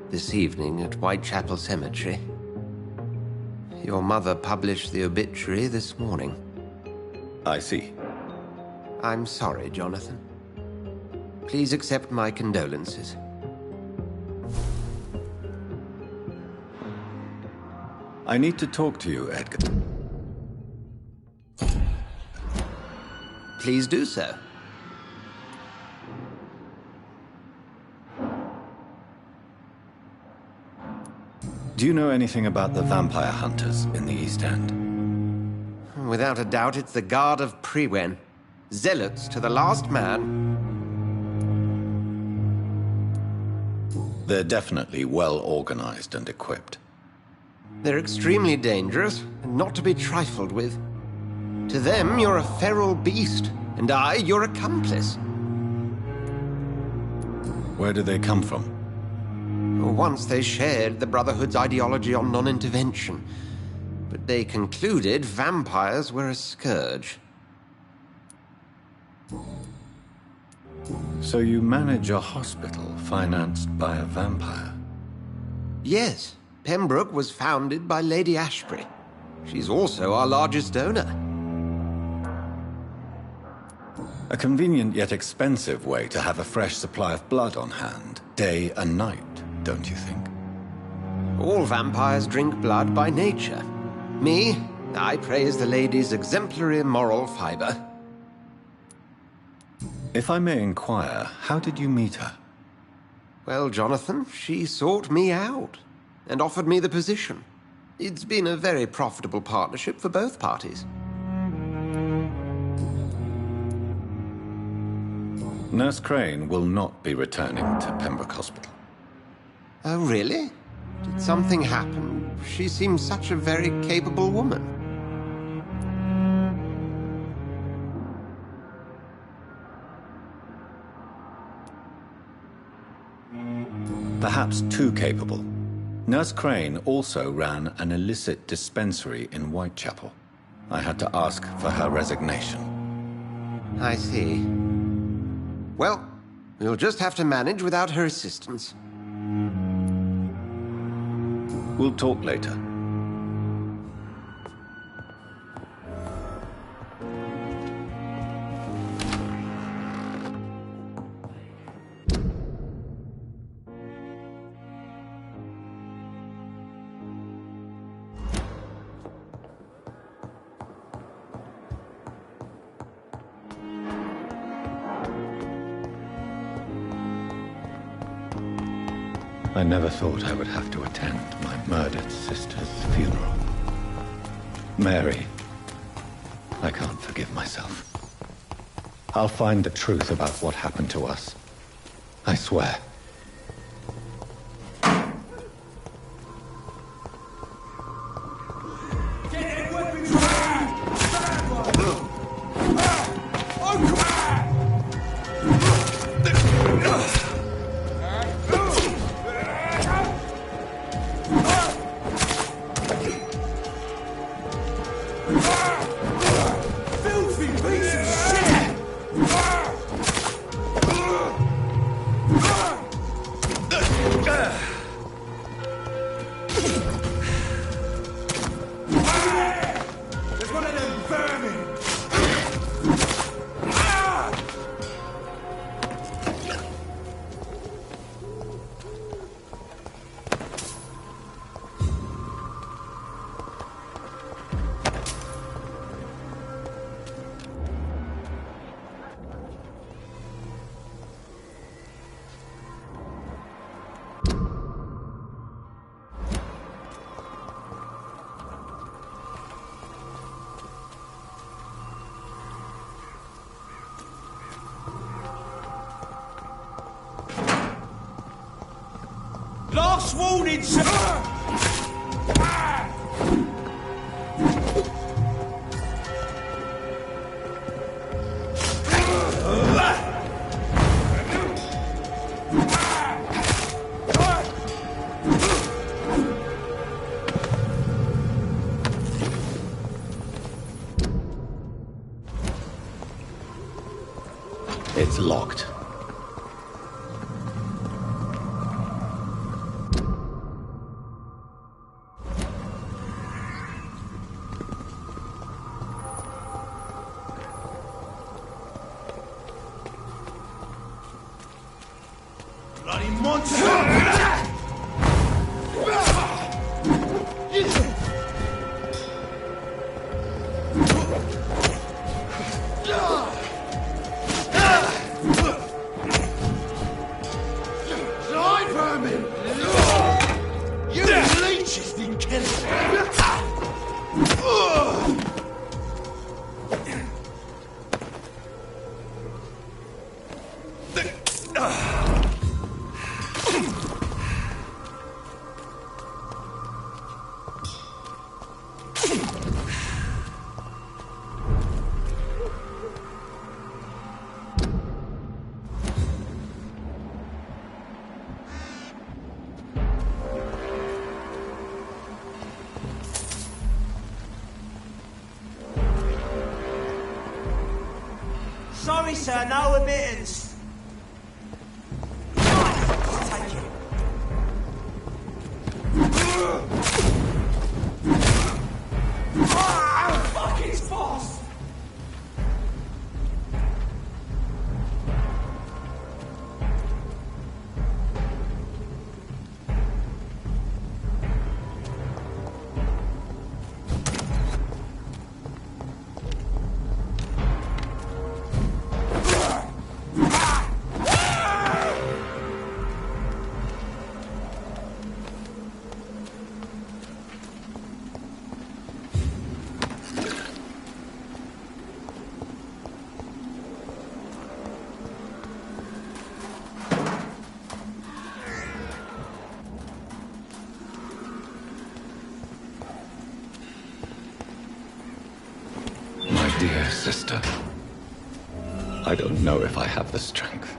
this evening at Whitechapel Cemetery. Your mother published the obituary this morning. I see. I'm sorry, Jonathan. Please accept my condolences. I need to talk to you, Edgar. Please do so. Do you know anything about the vampire hunters in the East End? Without a doubt, it's the Guard of Priwen. Zealots to the last man. They're definitely well organized and equipped. They're extremely dangerous and not to be trifled with. To them, you're a feral beast, and I, your accomplice. Where do they come from? Once they shared the Brotherhood's ideology on non-intervention, but they concluded vampires were a scourge. So you manage a hospital financed by a vampire? Yes. Pembroke was founded by Lady Ashbury. She's also our largest donor. A convenient yet expensive way to have a fresh supply of blood on hand, day and night, don't you think? All vampires drink blood by nature. Me, I praise the lady's exemplary moral fiber. If I may inquire, how did you meet her? Well, Jonathan, she sought me out and offered me the position. It's been a very profitable partnership for both parties. Nurse Crane will not be returning to Pembroke Hospital. Oh, really? Did something happen? She seems such a very capable woman. Perhaps too capable. Nurse Crane also ran an illicit dispensary in Whitechapel. I had to ask for her resignation. I see. Well, we'll just have to manage without her assistance. We'll talk later. I never thought I would have to attend my murdered sister's funeral. Mary, I can't forgive myself. I'll find the truth about what happened to us. I swear. Get Filthy piece of shit! There's one of them vermin! Last warning, sir! It's locked. Bloody monster! Die, vermin! You leeches didn't kill him! Sorry, sir, no admittance. Take it. Fuck his boss! Dear sister, I don't know if I have the strength.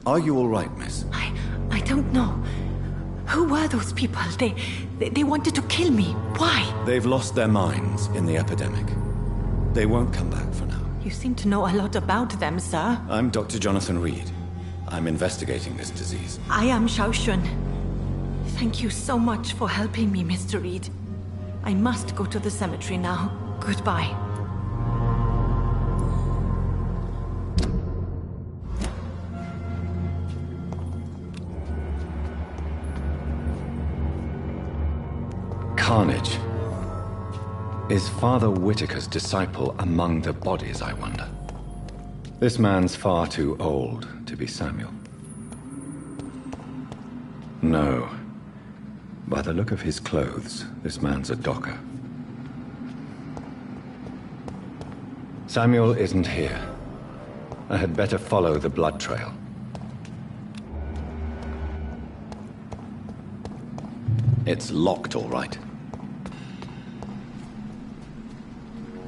Are you all right, miss? I don't know. Who were those people? They wanted to kill me. Why? They've lost their minds in the epidemic. They won't come back for now. You seem to know a lot about them, sir. I'm Dr. Jonathan Reed. I'm investigating this disease. I am Xiaoxun. Thank you so much for helping me, Mr. Reed. I must go to the cemetery now. Goodbye. Carnage. Is Father Whitaker's disciple among the bodies, I wonder? This man's far too old to be Samuel. No. By the look of his clothes, this man's a docker. Samuel isn't here. I had better follow the blood trail. It's locked, all right.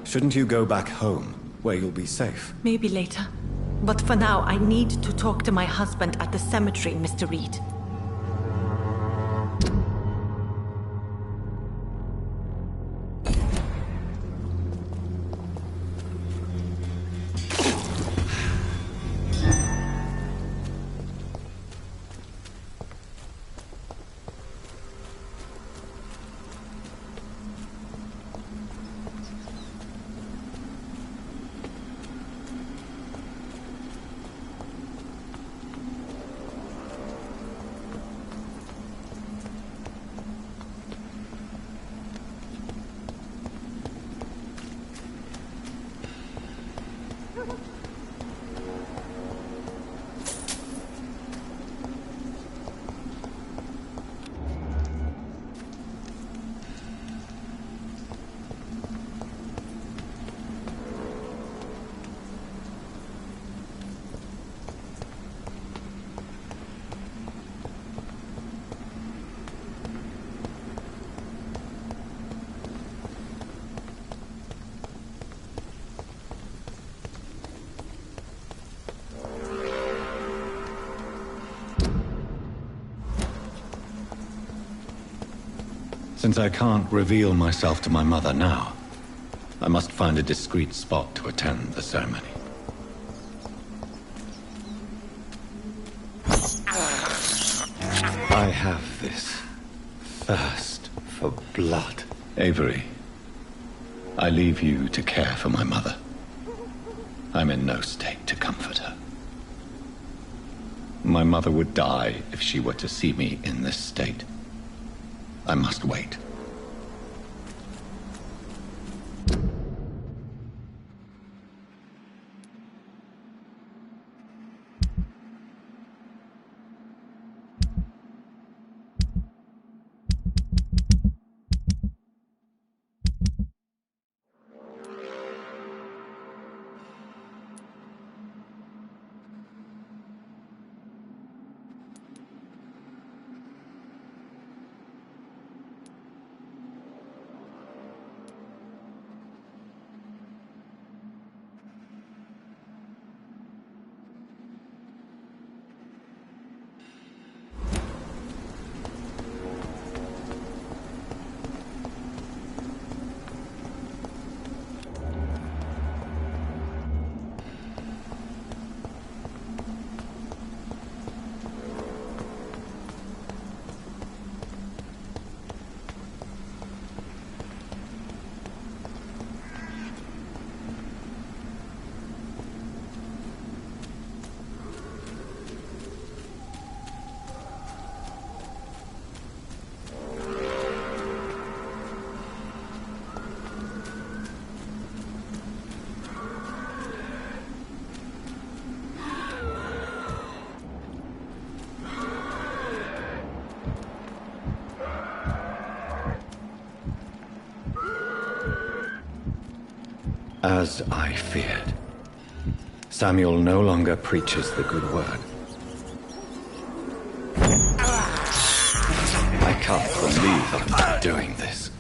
Shouldn't you go back home, where you'll be safe? Maybe later. But for now, I need to talk to my husband at the cemetery, Mr. Reed. Since I can't reveal myself to my mother now, I must find a discreet spot to attend the ceremony. I have this thirst for blood. Avery, I leave you to care for my mother. I'm in no state to comfort her. My mother would die if she were to see me in this state. I must wait. As I feared, Samuel no longer preaches the good word. I can't believe I'm doing this.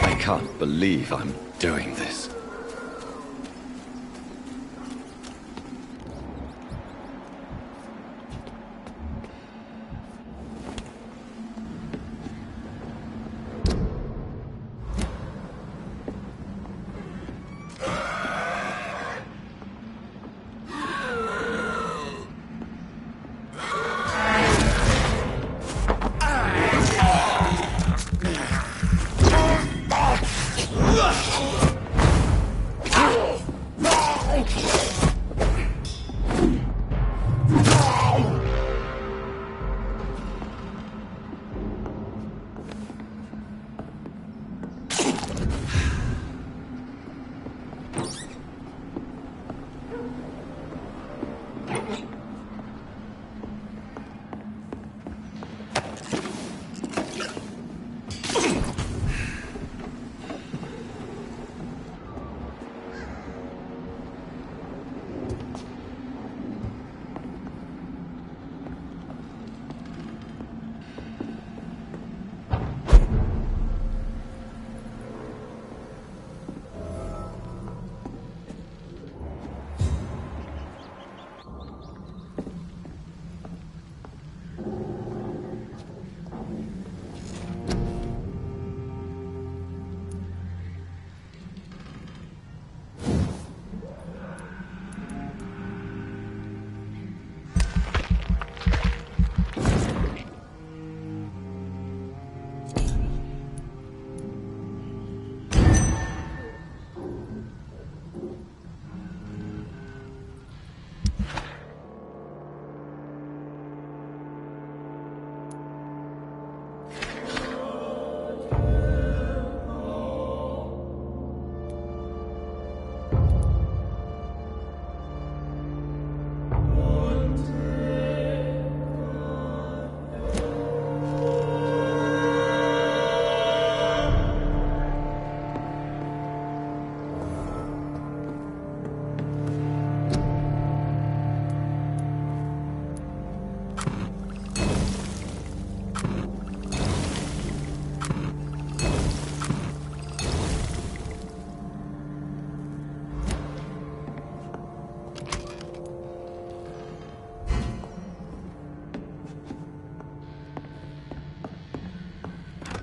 I can't believe I'm doing this.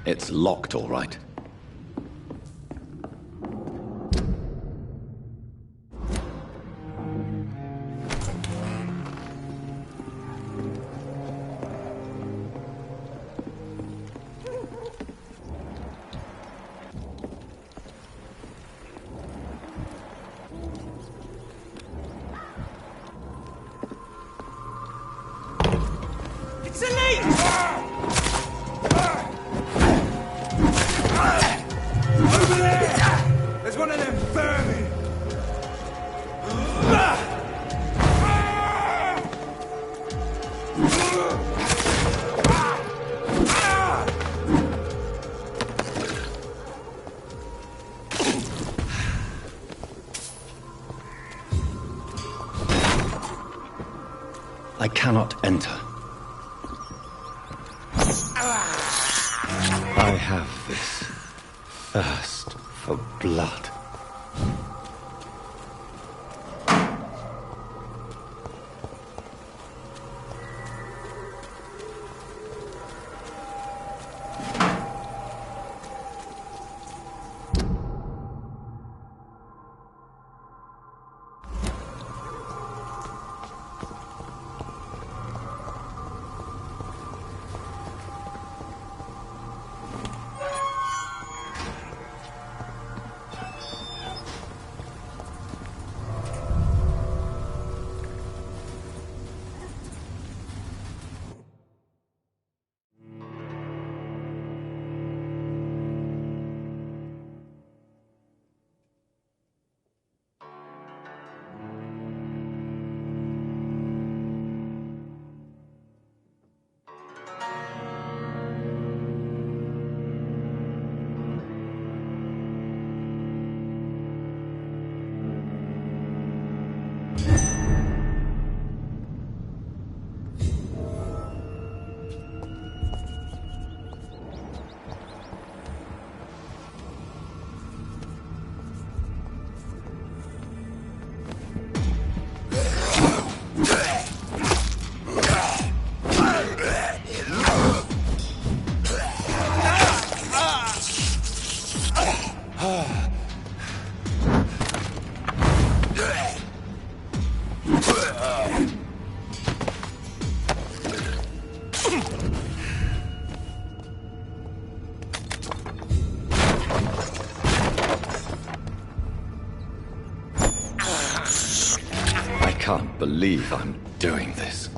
It's locked, all right. It's elite! Over there! There's one of them vermin! I cannot enter. I have this thirst for blood. I can't believe I'm doing this.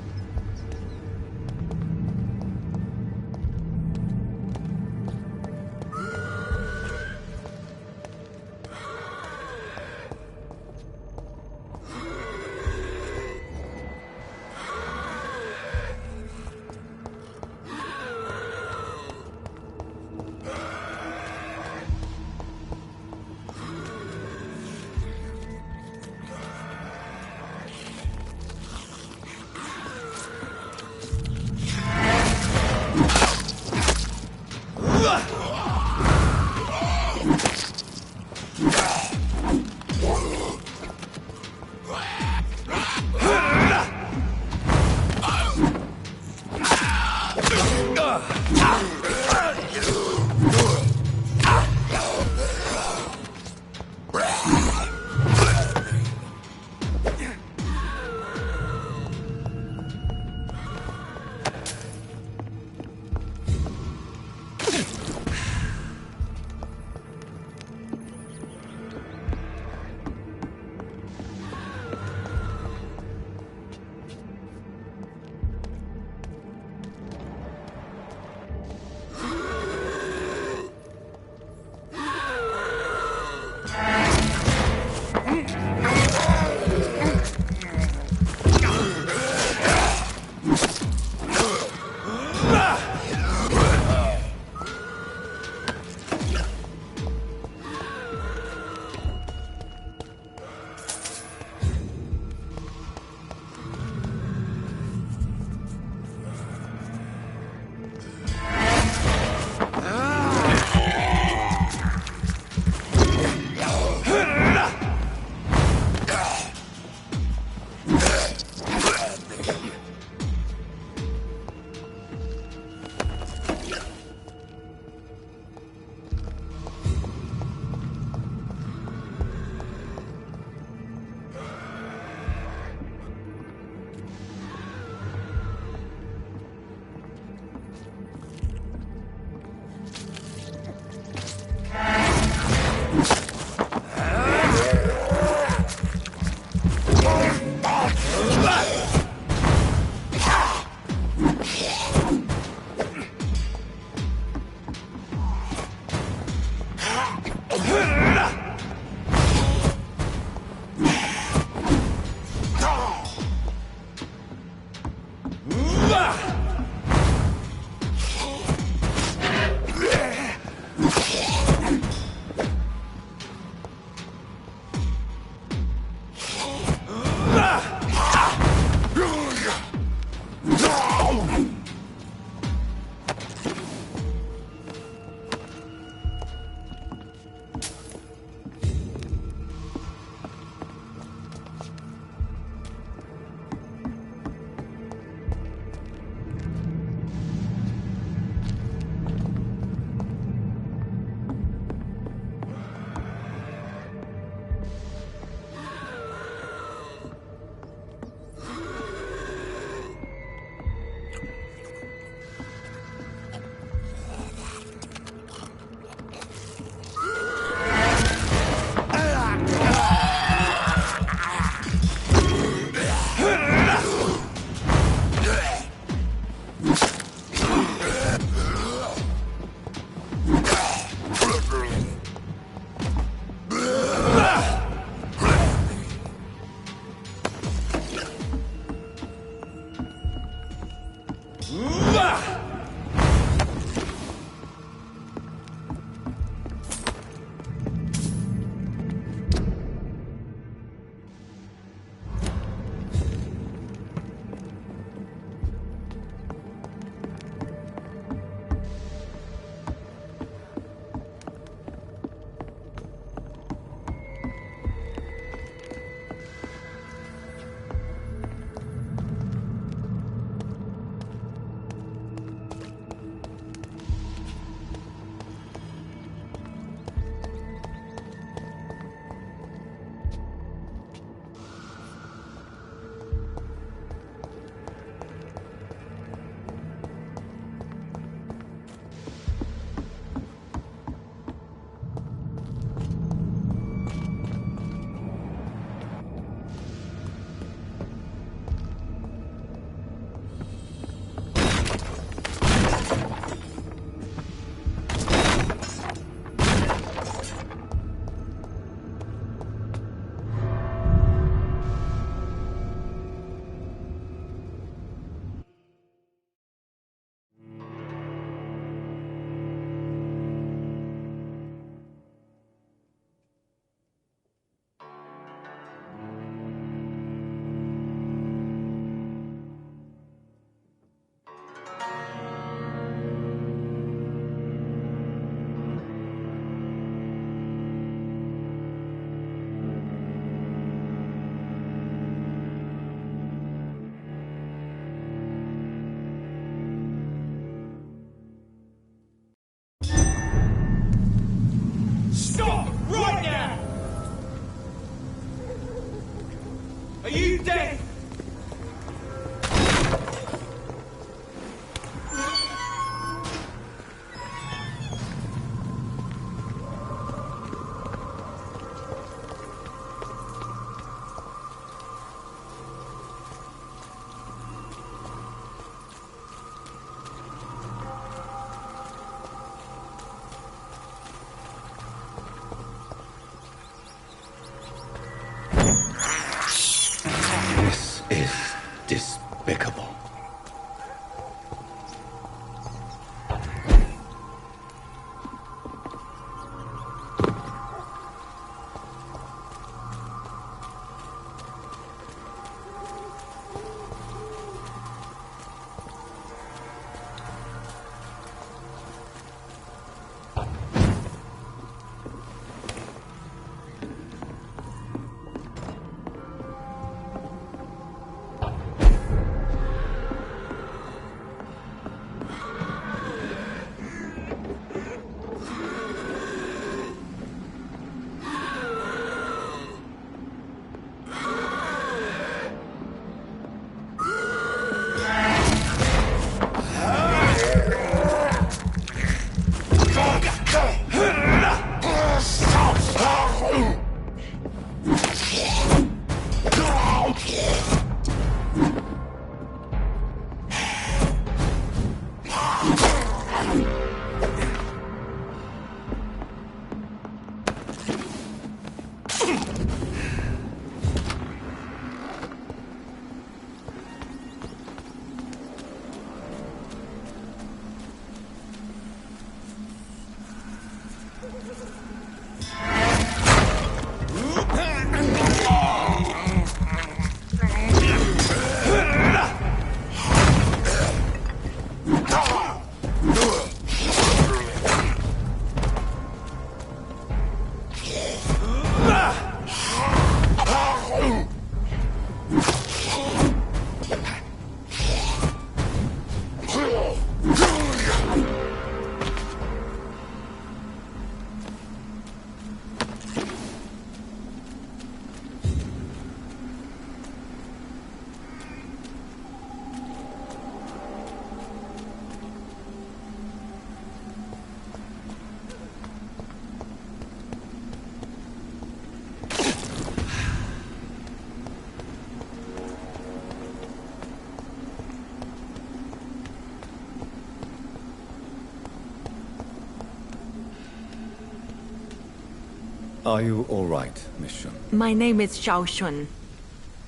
Are you all right, Miss Shun? My name is Xiao Shun.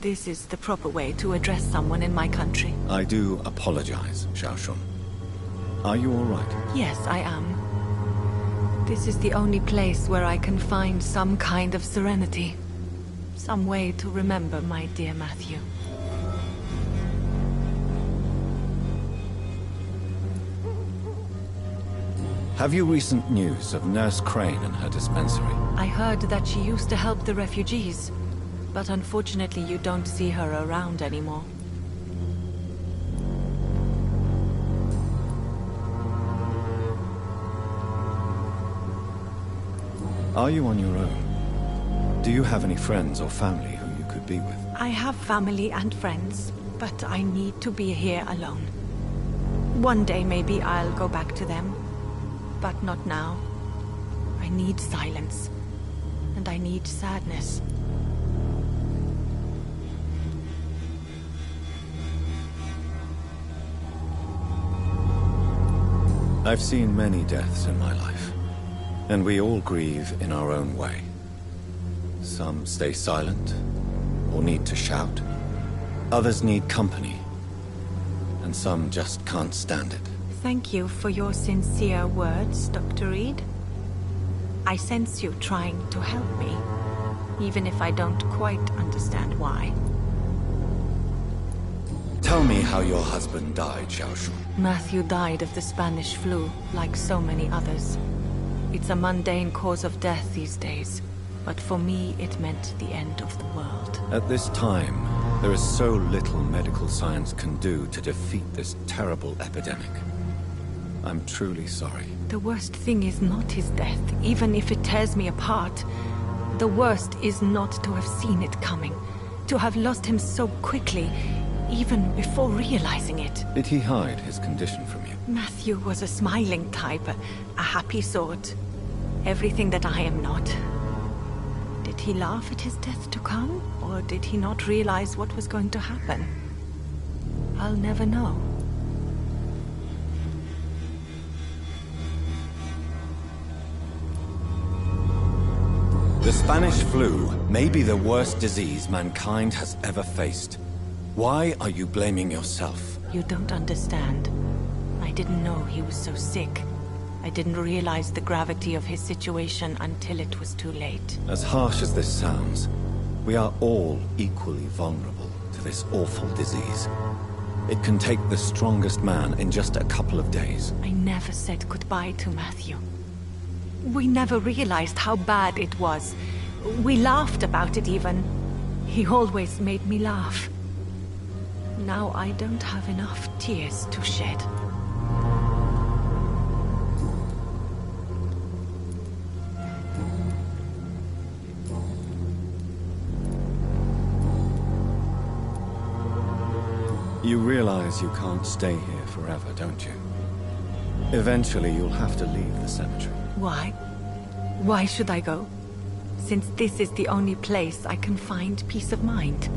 This is the proper way to address someone in my country. I do apologize, Xiao Shun. Are you all right? Yes, I am. This is the only place where I can find some kind of serenity. Some way to remember my dear Matthew. Have you recent news of Nurse Crane and her dispensary? I heard that she used to help the refugees, but unfortunately you don't see her around anymore. Are you on your own? Do you have any friends or family who you could be with? I have family and friends, but I need to be here alone. One day maybe I'll go back to them, but not now. I need silence, and I need sadness. I've seen many deaths in my life, and we all grieve in our own way. Some stay silent, or need to shout. Others need company, and some just can't stand it. Thank you for your sincere words, Dr. Reed. I sense you trying to help me, even if I don't quite understand why. Tell me how your husband died, Xiao Shun. Matthew died of the Spanish flu, like so many others. It's a mundane cause of death these days, but for me it meant the end of the world. At this time, there is so little medical science can do to defeat this terrible epidemic. I'm truly sorry. The worst thing is not his death, even if it tears me apart. The worst is not to have seen it coming, to have lost him so quickly, even before realizing it. Did he hide his condition from you? Matthew was a smiling type, a happy sort. Everything that I am not. Did he laugh at his death to come, or did he not realize what was going to happen? I'll never know. The Spanish flu may be the worst disease mankind has ever faced. Why are you blaming yourself? You don't understand. I didn't know he was so sick. I didn't realize the gravity of his situation until it was too late. As harsh as this sounds, we are all equally vulnerable to this awful disease. It can take the strongest man in just a couple of days. I never said goodbye to Matthew. We never realized how bad it was. We laughed about it even. He always made me laugh. Now I don't have enough tears to shed. You realize you can't stay here forever, don't you? Eventually you'll have to leave the cemetery. Why? Why should I go? Since this is the only place I can find peace of mind.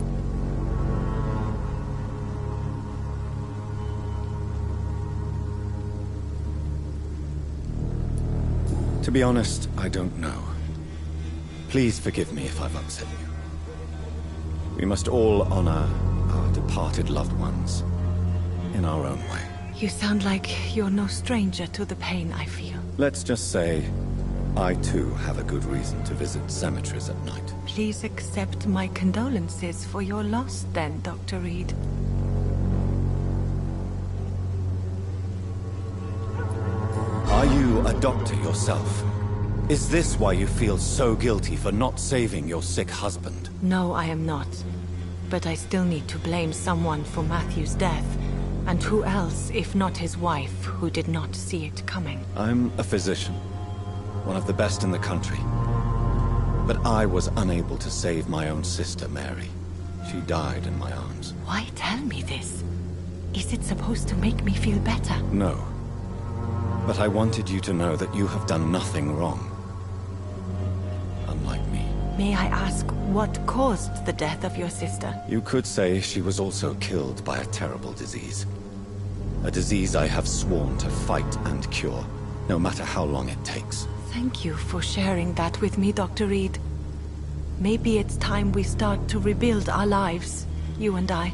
To be honest, I don't know. Please forgive me if I've upset you. We must all honor our departed loved ones in our own way. You sound like you're no stranger to the pain I feel. Let's just say, I too have a good reason to visit cemeteries at night. Please accept my condolences for your loss then, Dr. Reed. you a doctor yourself? Is this why you feel so guilty for not saving your sick husband? No, I am not. But I still need to blame someone for Matthew's death. And who else, if not his wife, who did not see it coming? I'm a physician, one of the best in the country. But I was unable to save my own sister, Mary. She died in my arms. Why tell me this? Is it supposed to make me feel better? No. But I wanted you to know that you have done nothing wrong. Unlike me. May I ask what caused the death of your sister? You could say she was also killed by a terrible disease. A disease I have sworn to fight and cure, no matter how long it takes. Thank you for sharing that with me, Dr. Reed. Maybe it's time we start to rebuild our lives, you and I.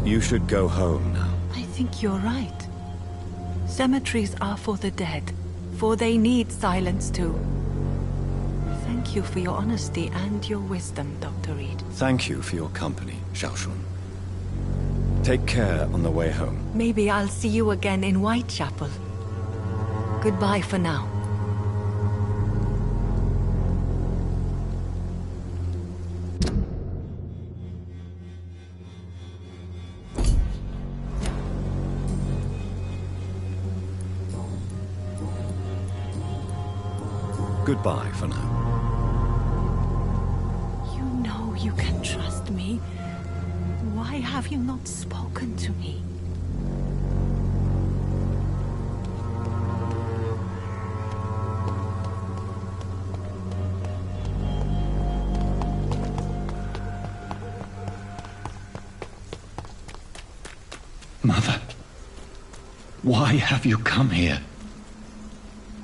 You should go home now. I think you're right. Cemeteries are for the dead, for they need silence too. Thank you for your honesty and your wisdom, Dr. Reed. Thank you for your company, Xiaoshun. Take care on the way home. Maybe I'll see you again in Whitechapel. Goodbye for now. Goodbye for now. You know you can trust me. Why have you not spoken to me? Mother, why have you come here?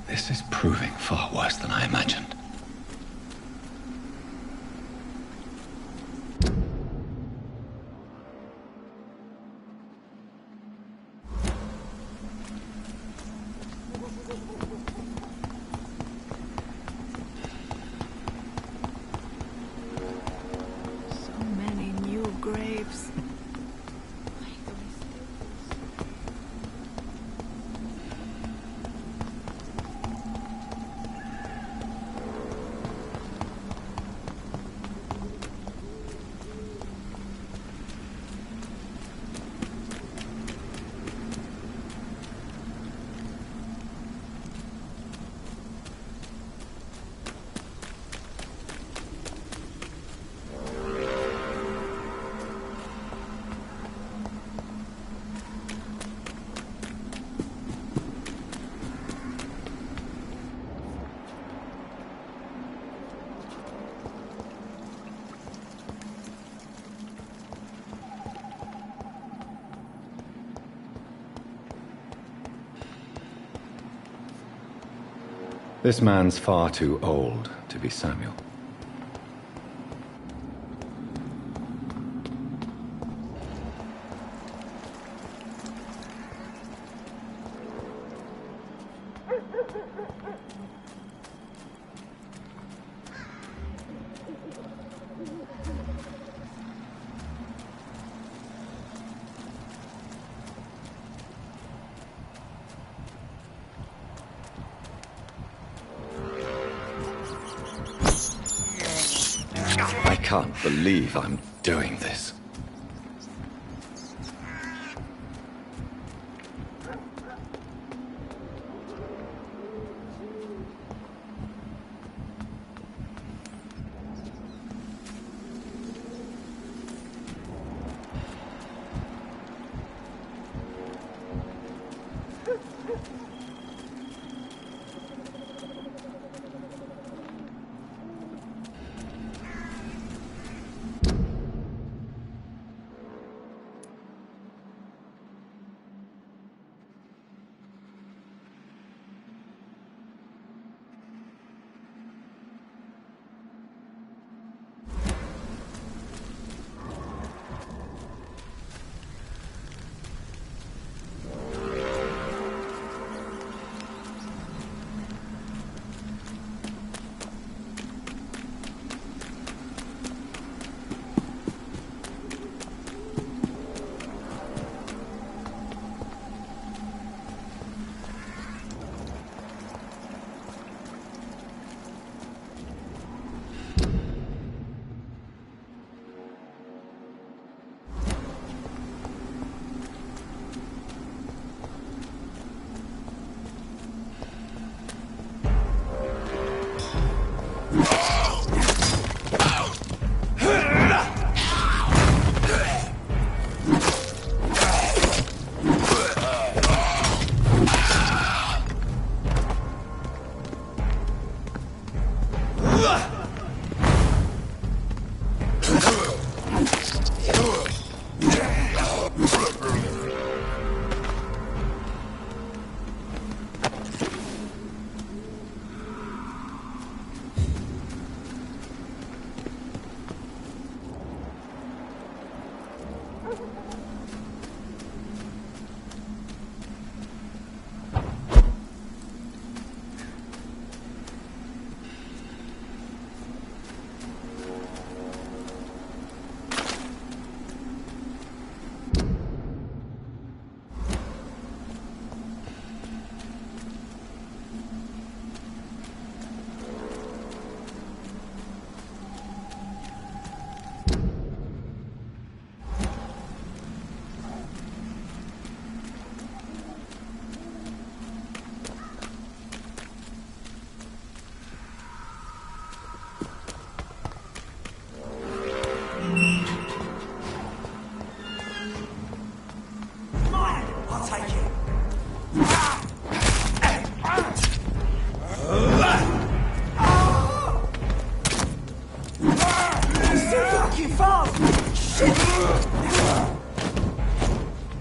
This is proving far worse than I imagined. So many new graves. This man's far too old to be Samuel. I can't believe I'm doing this.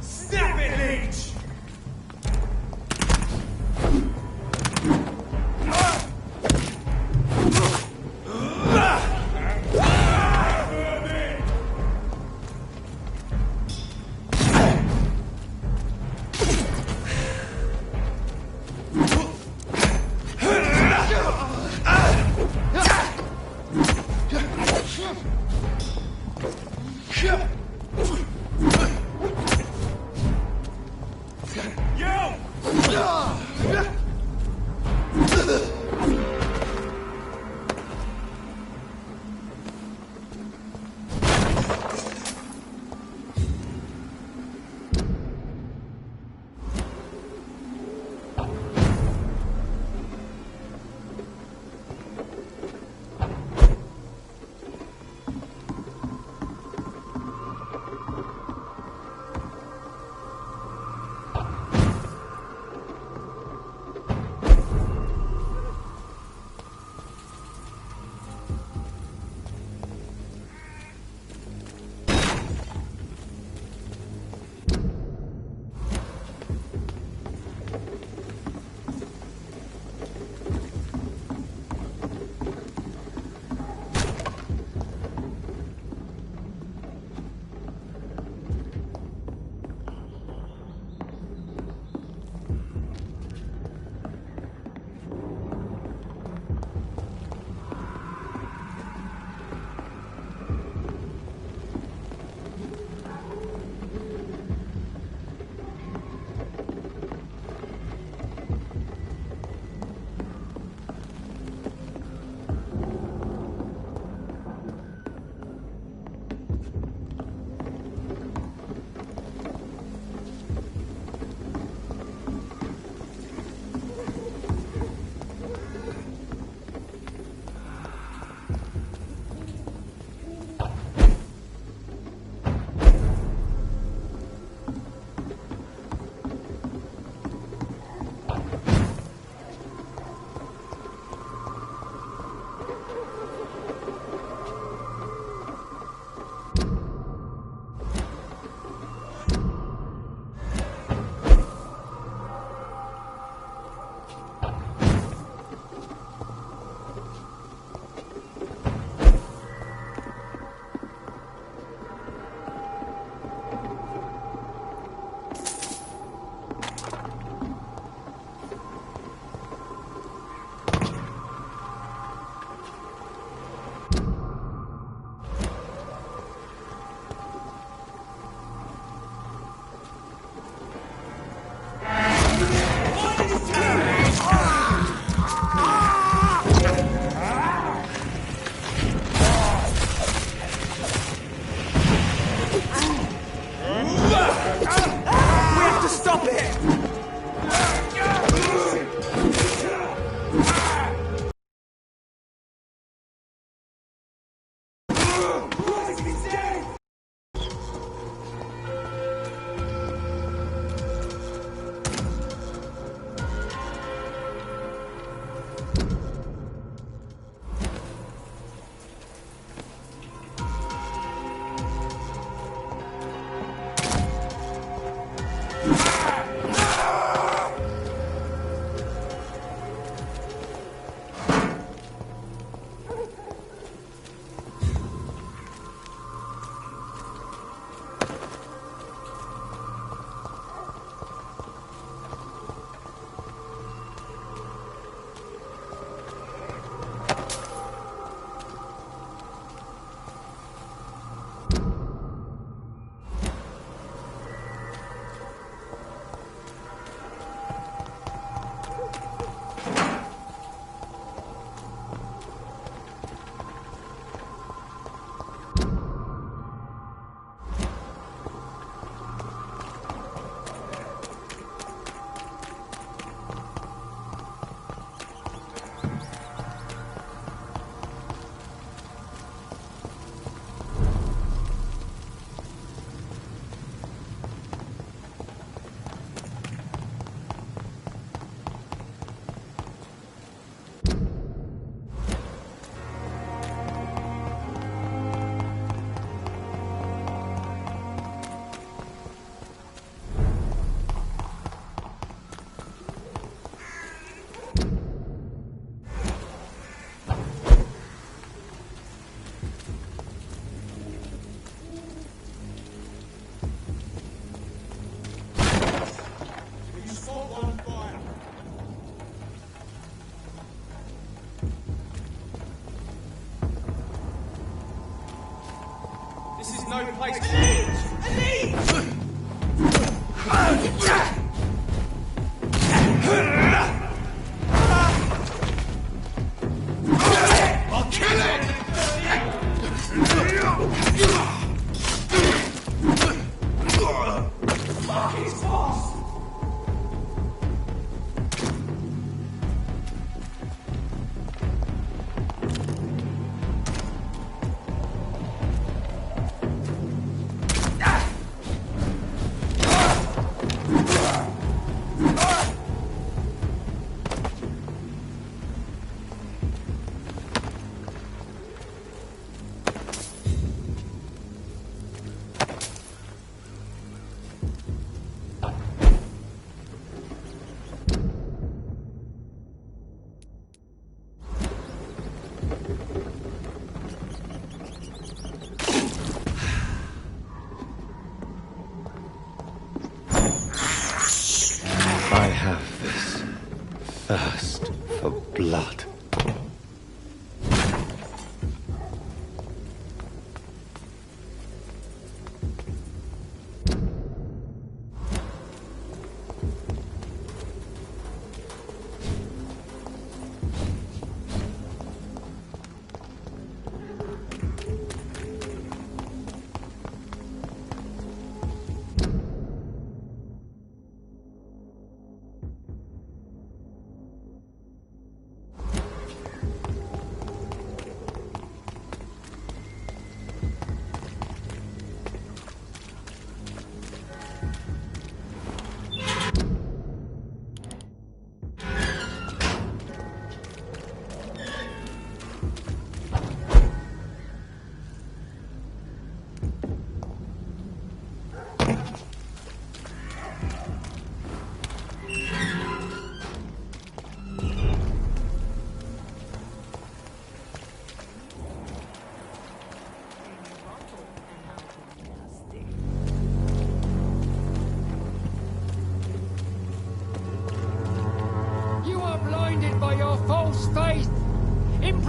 Snap it, Leech!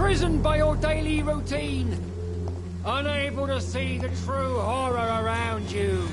imprisoned by your daily routine, unable to see the true horror around you.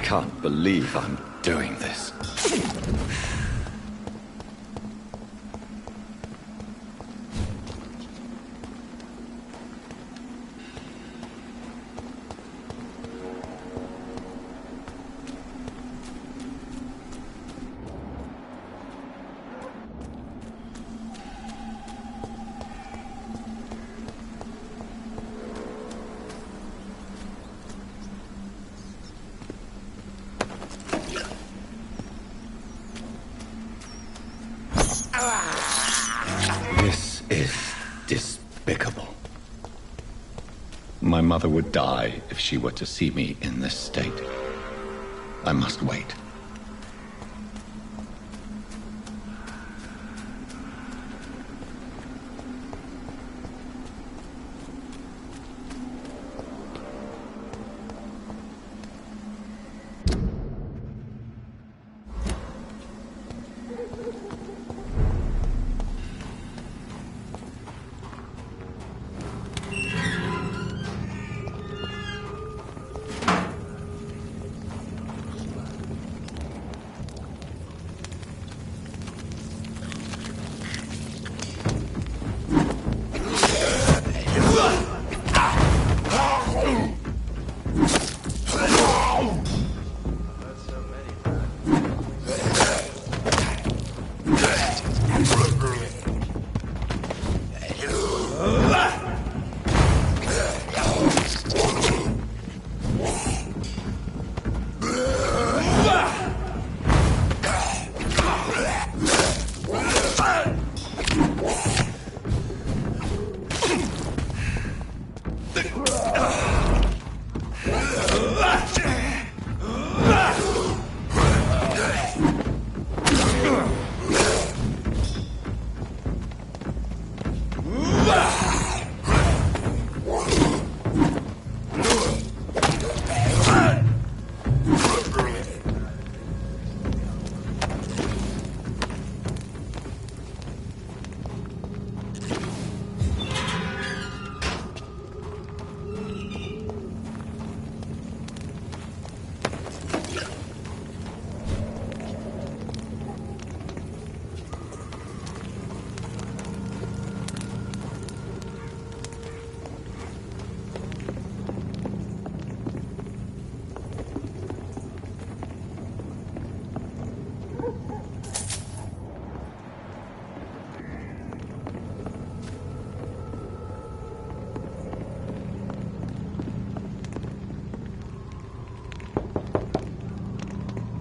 can't believe I'm doing this. This is despicable. My mother would die if she were to see me in this state. I must wait.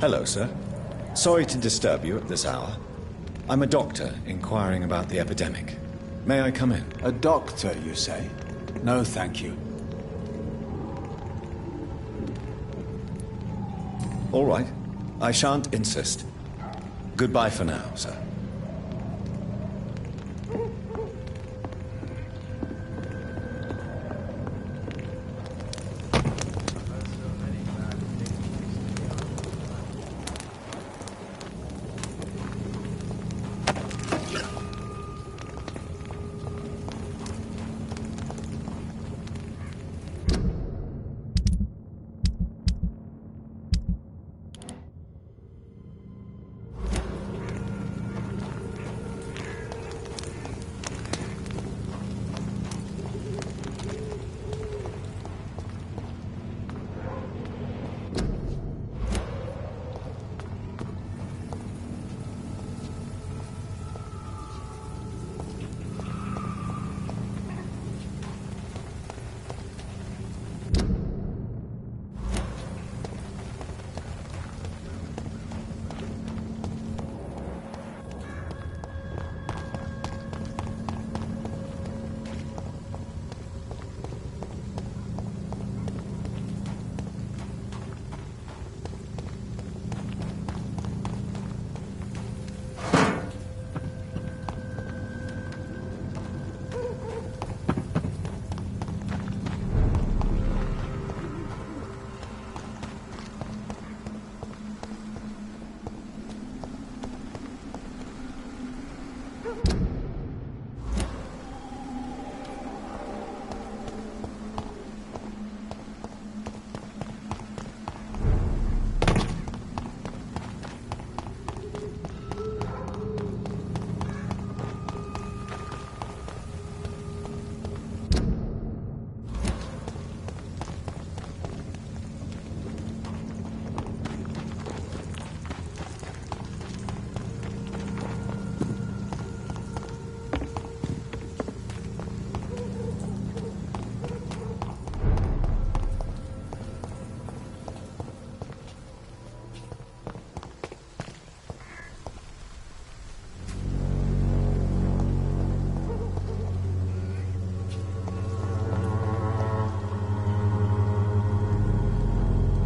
Hello, sir. Sorry to disturb you at this hour. I'm a doctor inquiring about the epidemic. May I come in? A doctor, you say? No, thank you. All right. I shan't insist. Goodbye for now, sir.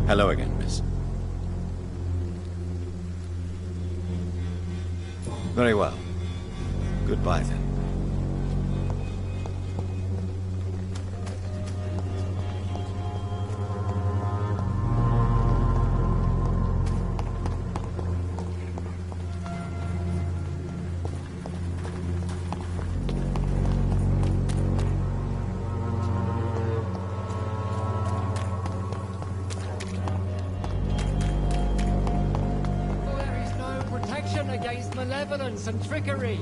Hello again, miss. Very well. Goodbye, then. There is no protection against malevolence and trickery.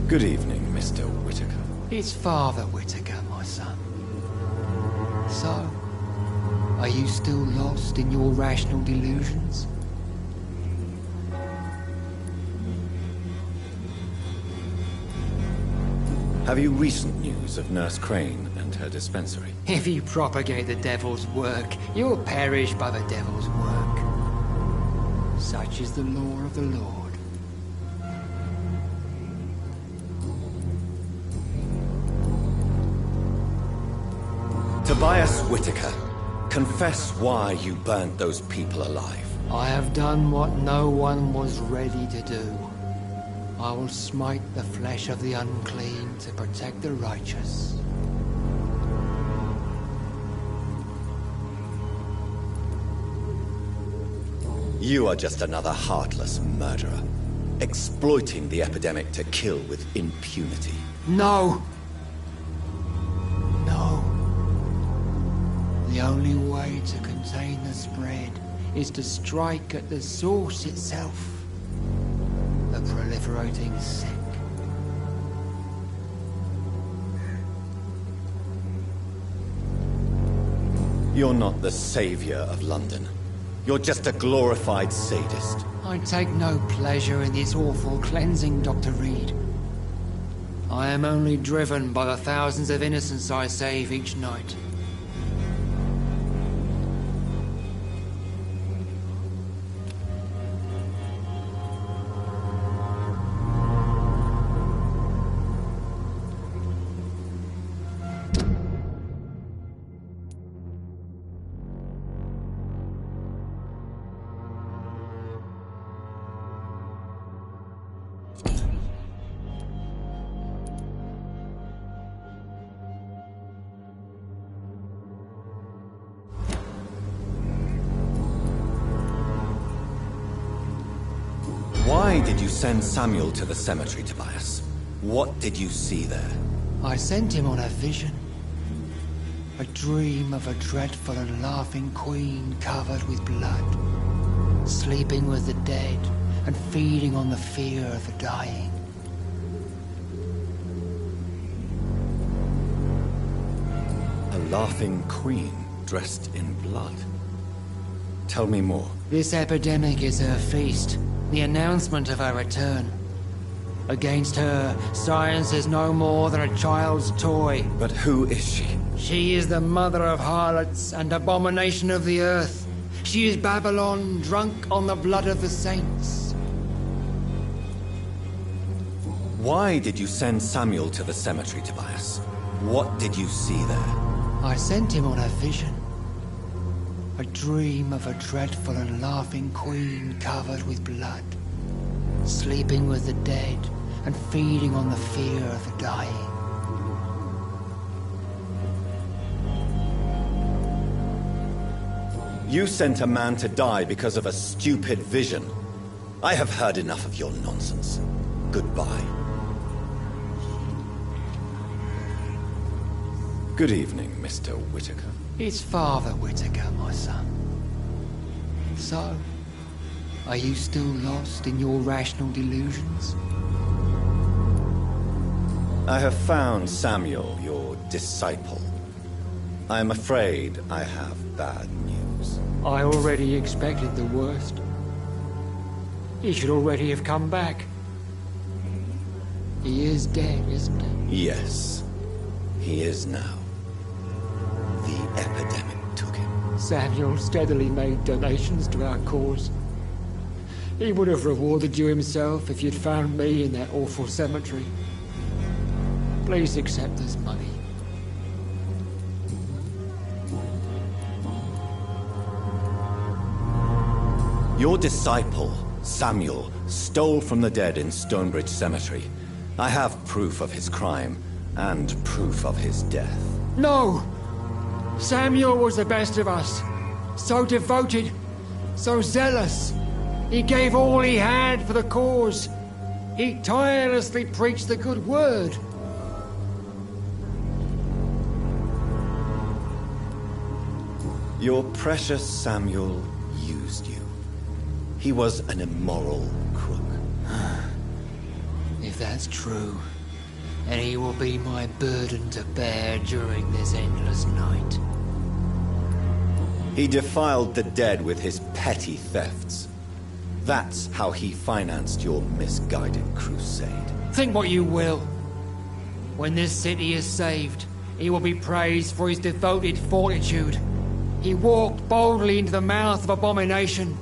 Good evening, Mr. Whitaker. It's Father Whitaker, my son. So, are you still lost in your rational delusions? Have you recent news of Nurse Crane and her dispensary? If you propagate the devil's work, you'll perish by the devil's work. Such is the law of the Lord. Tobias Whitaker, confess why you burnt those people alive. I have done what no one was ready to do. I will smite the flesh of the unclean to protect the righteous. You are just another heartless murderer, exploiting the epidemic to kill with impunity. No! No. The only way to contain the spread is to strike at the source itself. The proliferating sick. You're not the savior of London. You're just a glorified sadist. I take no pleasure in this awful cleansing, Dr. Reed. I am only driven by the thousands of innocents I save each night. Why did you send Samuel to the cemetery, Tobias? What did you see there? I sent him on a vision. A dream of a dreadful and laughing queen covered with blood, sleeping with the dead and feeding on the fear of the dying. A laughing queen dressed in blood. Tell me more. This epidemic is her feast, the announcement of her return. Against her, science is no more than a child's toy. But who is she? She is the mother of harlots and abomination of the earth. She is Babylon, drunk on the blood of the saints. Why did you send Samuel to the cemetery, Tobias? What did you see there? I sent him on a vision. A dream of a dreadful and laughing queen covered with blood, sleeping with the dead and feeding on the fear of the dying. You sent a man to die because of a stupid vision. I have heard enough of your nonsense. Goodbye. Good evening, Mr. Whitaker. It's Father Whitaker, my son. So, are you still lost in your rational delusions? I have found Samuel, your disciple. I am afraid I have bad news. I already expected the worst. He should already have come back. He is dead, isn't he? Yes, he is now. The epidemic took him. Samuel steadily made donations to our cause. He would have rewarded you himself if you'd found me in that awful cemetery. Please accept this money. Your disciple, Samuel, stole from the dead in Stonebridge Cemetery. I have proof of his crime and proof of his death. No! Samuel was the best of us. So devoted, so zealous. He gave all he had for the cause. He tirelessly preached the good word. Your precious Samuel used you. He was an immoral crook. If that's true, then he will be my burden to bear during this endless night. He defiled the dead with his petty thefts. That's how he financed your misguided crusade. Think what you will. When this city is saved, he will be praised for his devoted fortitude. He walked boldly into the mouth of abomination.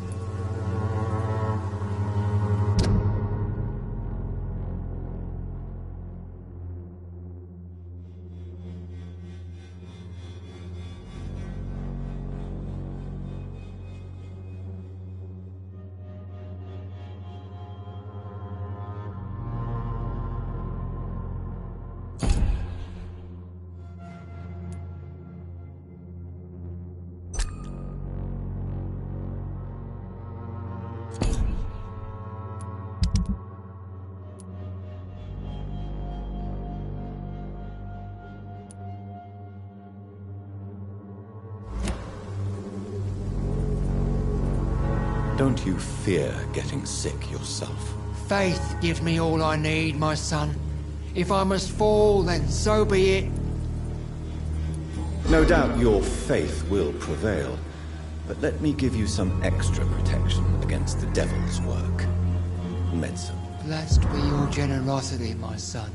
Don't you fear getting sick yourself? Faith gives me all I need, my son. If I must fall, then so be it. No doubt your faith will prevail, but let me give you some extra protection against the devil's work. Medicine. Blessed be your generosity, my son.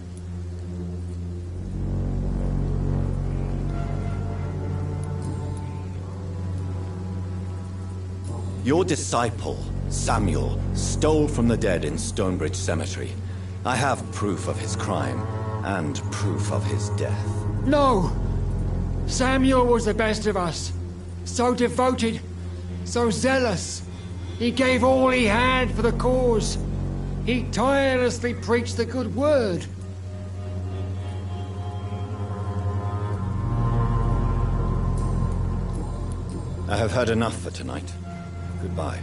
Your disciple, Samuel, stole from the dead in Stonebridge Cemetery. I have proof of his crime and proof of his death. No! Samuel was the best of us. So devoted, so zealous. He gave all he had for the cause. He tirelessly preached the good word. I have heard enough for tonight. Goodbye.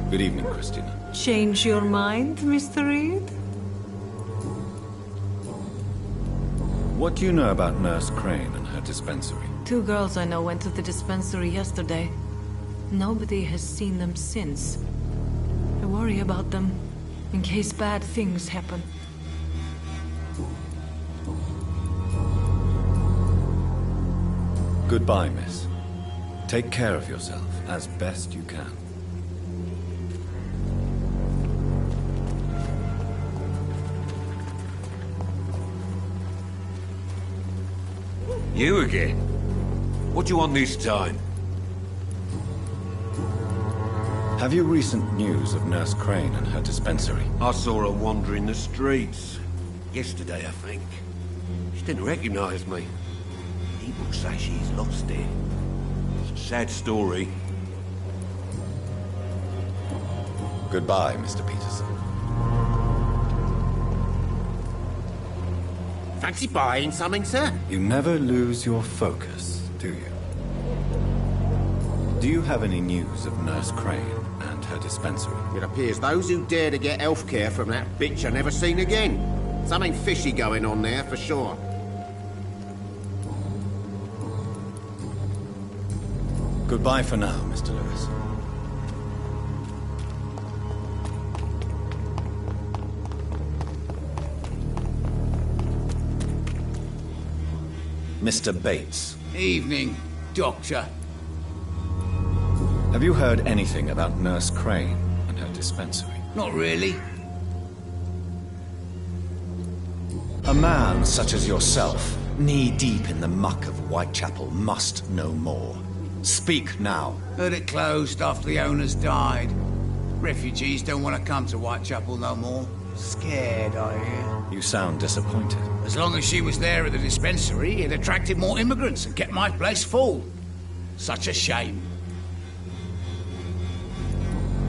Good evening, Christina. Change your mind, Mr. Reed? What do you know about Nurse Crane and her dispensary? 2 girls I know went to the dispensary yesterday. Nobody has seen them since. I worry about them, in case bad things happen. Goodbye, miss. Take care of yourself as best you can. You again? What do you want this time? Have you recent news of Nurse Crane and her dispensary? I saw her wandering the streets. Yesterday, I think. She didn't recognize me. People say she's lost it. It's a sad story. Goodbye, Mr. Peterson. Fancy buying something, sir? You never lose your focus, do you? Do you have any news of Nurse Crane and her dispensary? It appears those who dare to get healthcare from that bitch are never seen again. Something fishy going on there, for sure. Goodbye for now, Mr. Lewis. Mr. Bates. Evening, Doctor. Have you heard anything about Nurse Crane and her dispensary? Not really. A man such as yourself, knee-deep in the muck of Whitechapel, must know more. Speak now. Heard it closed after the owners died. Refugees don't want to come to Whitechapel no more. Scared, I hear. You sound disappointed. As long as she was there at the dispensary, it attracted more immigrants and kept my place full. Such a shame.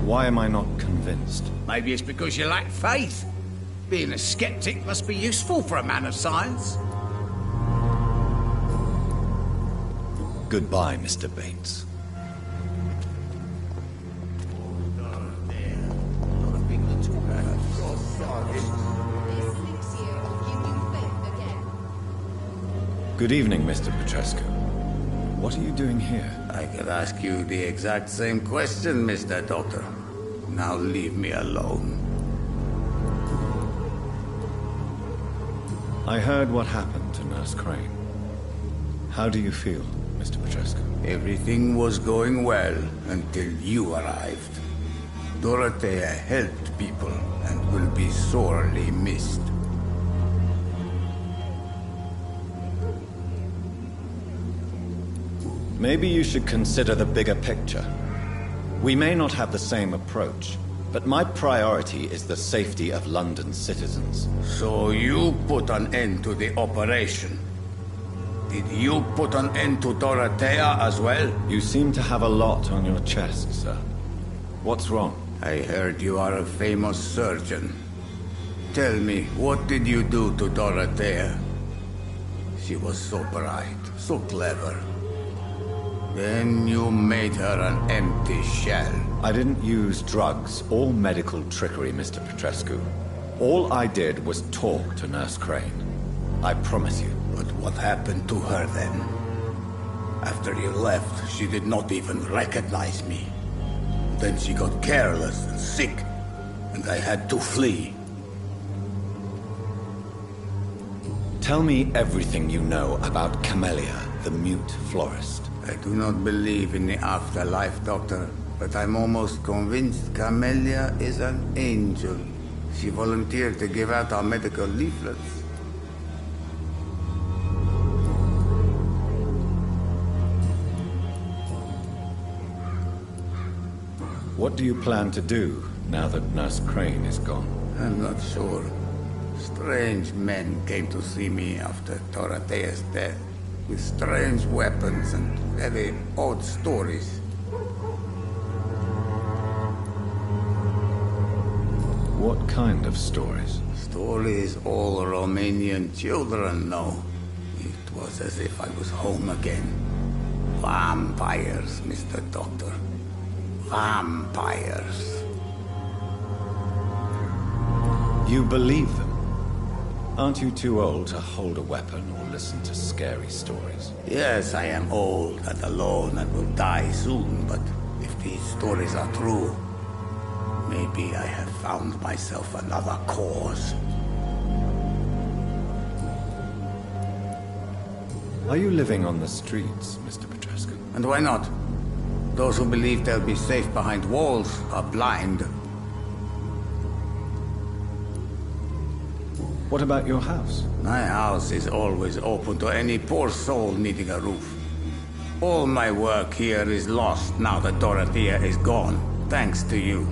Why am I not convinced? Maybe it's because you lack faith. Being a skeptic must be useful for a man of science. Goodbye, Mr. Bates. Good evening, Mr. Petrescu. What are you doing here? I could ask you the exact same question, Mr. Doctor. Now leave me alone. I heard what happened to Nurse Crane. How do you feel, Mr. Petrescu? Everything was going well until you arrived. Dorothea helped people and will be sorely missed. Maybe you should consider the bigger picture. We may not have the same approach, but my priority is the safety of London's citizens. So you put an end to the operation. Did you put an end to Dorothea as well? You seem to have a lot on your chest, sir. What's wrong? I heard you are a famous surgeon. Tell me, what did you do to Dorothea? She was so bright, so clever. Then you made her an empty shell. I didn't use drugs or medical trickery, Mr. Petrescu. All I did was talk to Nurse Crane. I promise you. But what happened to her then? After you left, she did not even recognize me. Then she got careless and sick, and I had to flee. Tell me everything you know about Camellia, the mute florist. I do not believe in the afterlife, Doctor, but I'm almost convinced Camellia is an angel. She volunteered to give out our medical leaflets. What do you plan to do now that Nurse Crane is gone? I'm not sure. Strange men came to see me after Dorothea's death, with strange weapons and very odd stories. What kind of stories? Stories all Romanian children know. It was as if I was home again. Vampires, Mr. Doctor. Vampires. You believe them? Aren't you too old to hold a weapon or listen to scary stories? Yes, I am old and alone and will die soon, but if these stories are true, maybe I have found myself another cause. Are you living on the streets, Mr. Petrescu? And why not? Those who believe they'll be safe behind walls are blind. What about your house? My house is always open to any poor soul needing a roof. All my work here is lost now that Dorothea is gone, thanks to you.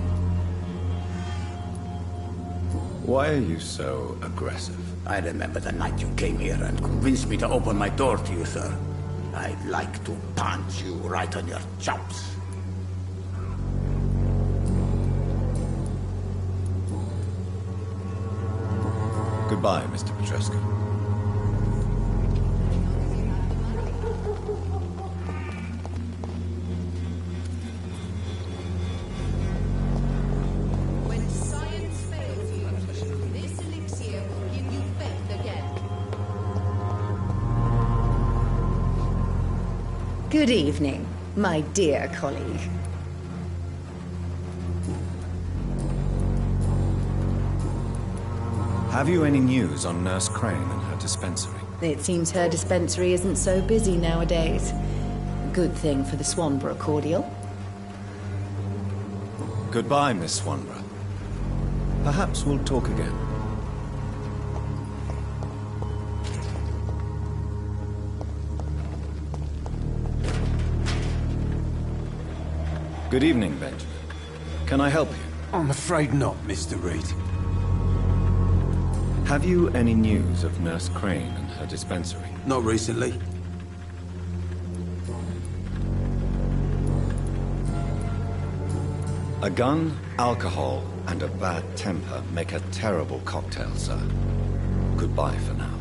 Why are you so aggressive? I remember the night you came here and convinced me to open my door to you, sir. I'd like to punch you right on your chops. Goodbye, Mr. Petrescu. When science fails you, this elixir will give you faith again. Good evening, my dear colleague. Have you any news on Nurse Crane and her dispensary? It seems her dispensary isn't so busy nowadays. Good thing for the Swanborough cordial. Goodbye, Miss Swanborough. Perhaps we'll talk again. Good evening, Benjamin. Can I help you? I'm afraid not, Mr. Reed. Have you any news of Nurse Crane and her dispensary? Not recently. A gun, alcohol, and a bad temper make a terrible cocktail, sir. Goodbye for now.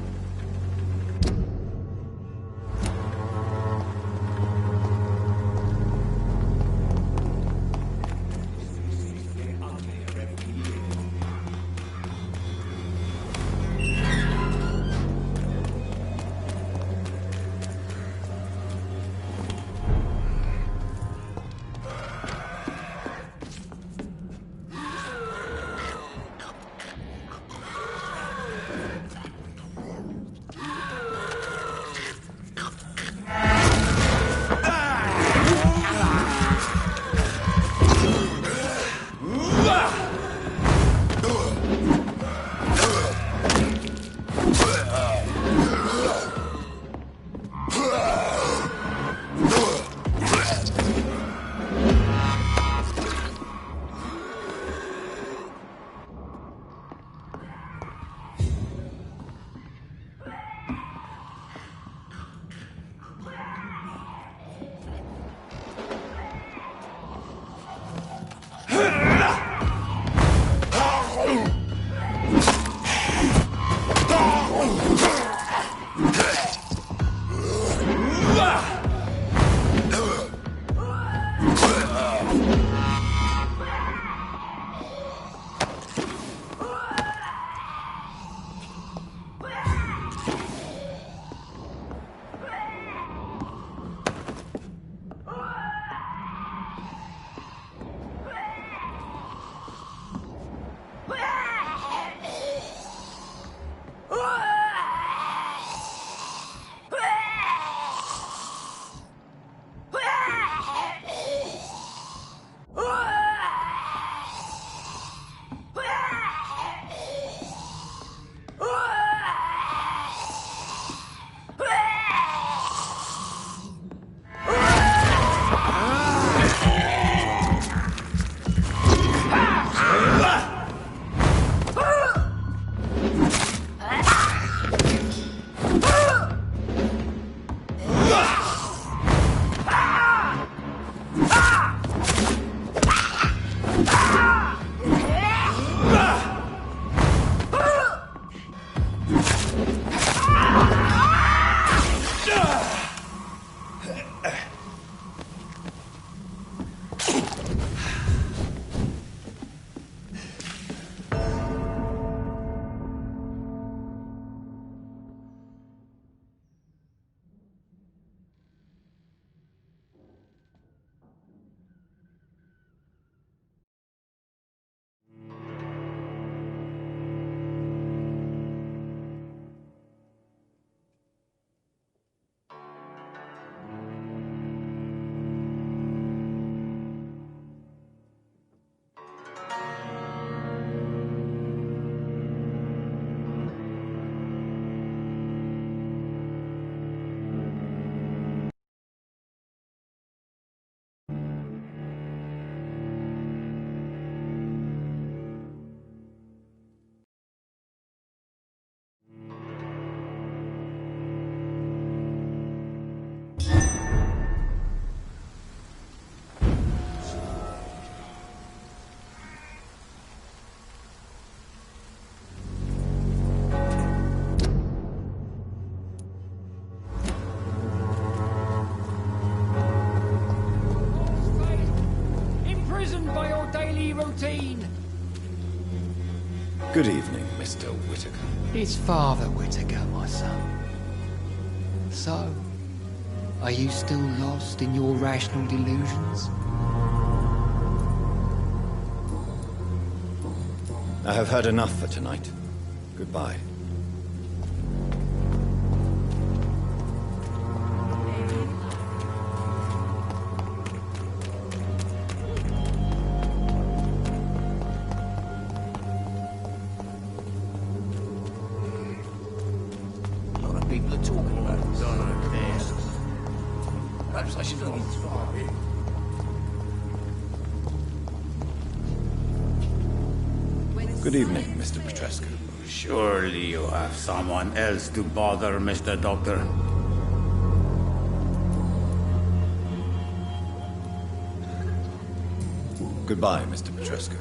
daily routine. Good evening, Mr. Whitaker. It's Father Whitaker, my son. So, are you still lost in your rational delusions? I have had enough for tonight. Goodbye. A lot of people are talking about it. Don't care. Perhaps I should look into it. Good evening, Mr. Petrescu. Surely you have someone else to bother, Mr. Doctor. Goodbye, Mr. Petrescu.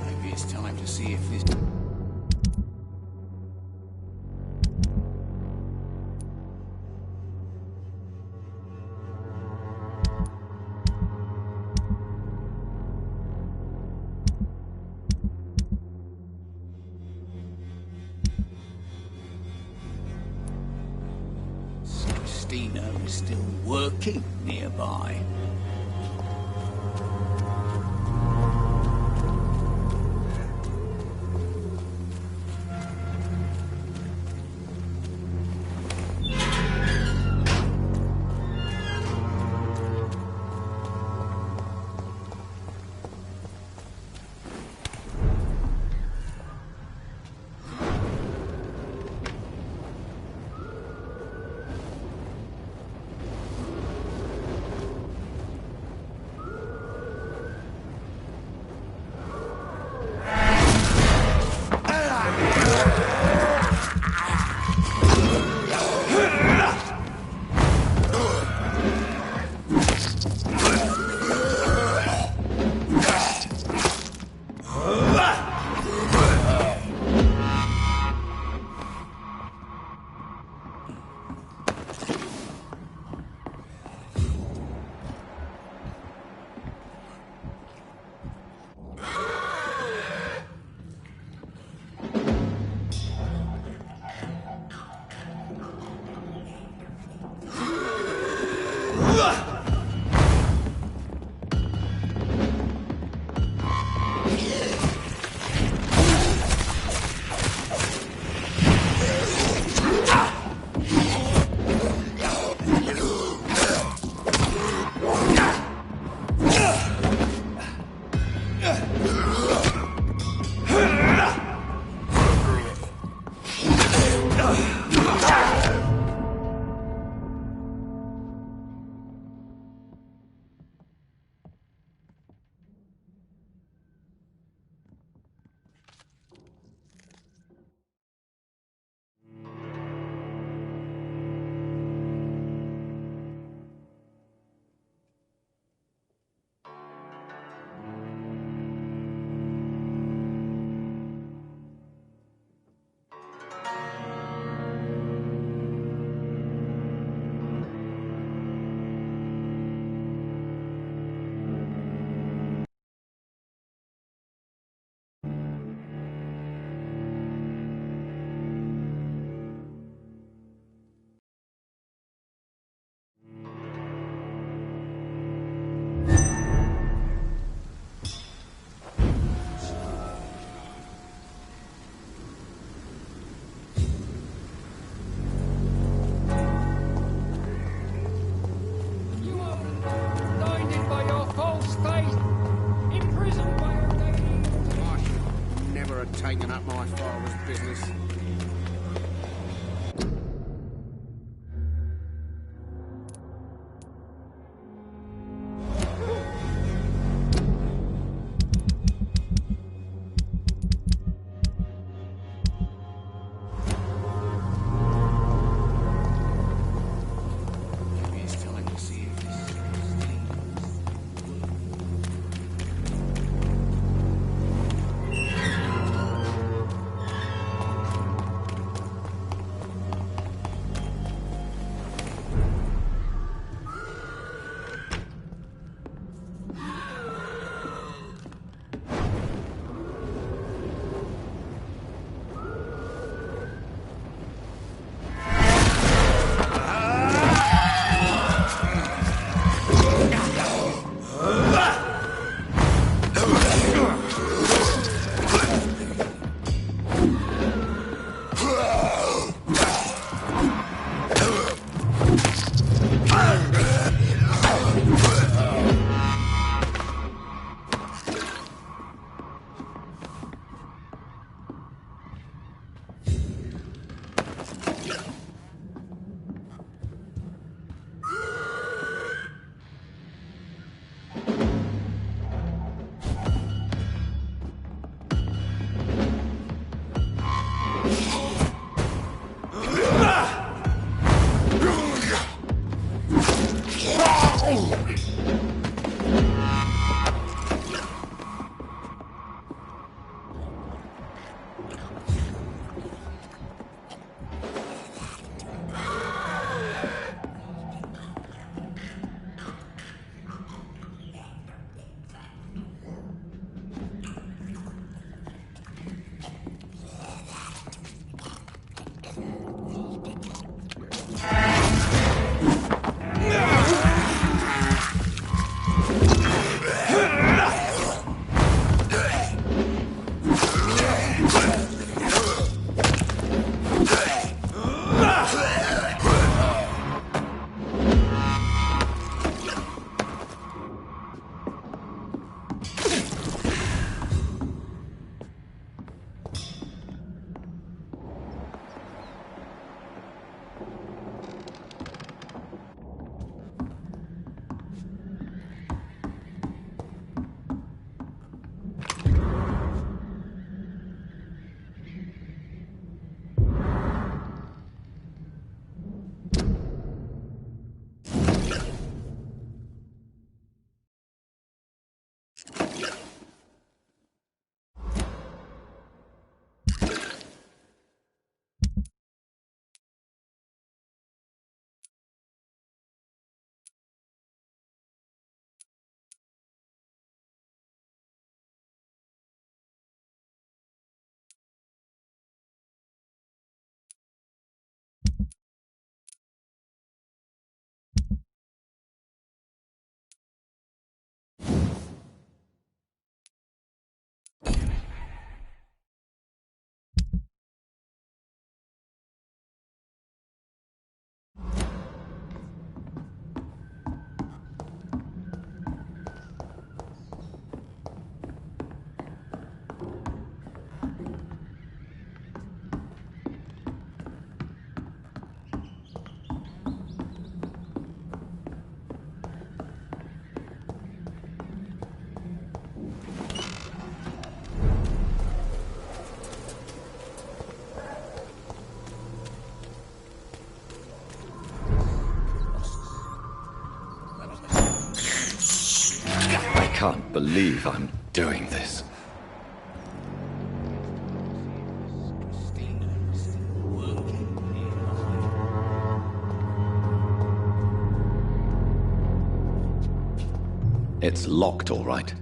Maybe it's time to see if this... Christina is still working nearby. Taking up my father's business. Maybe it's time to see if this is Christine. can't believe I'm doing this. It's locked, all right.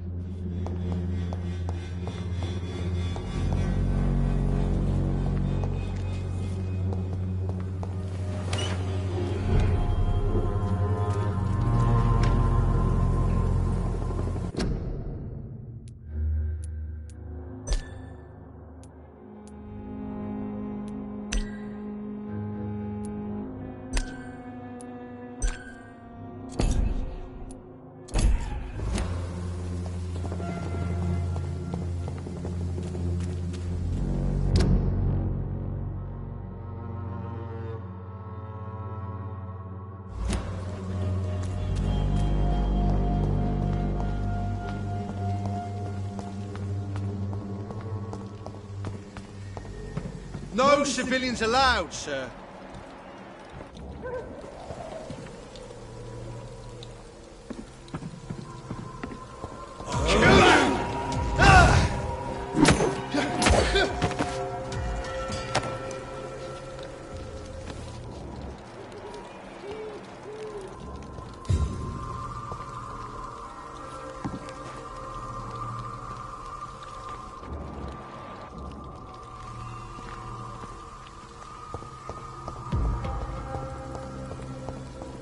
No civilians allowed, sir.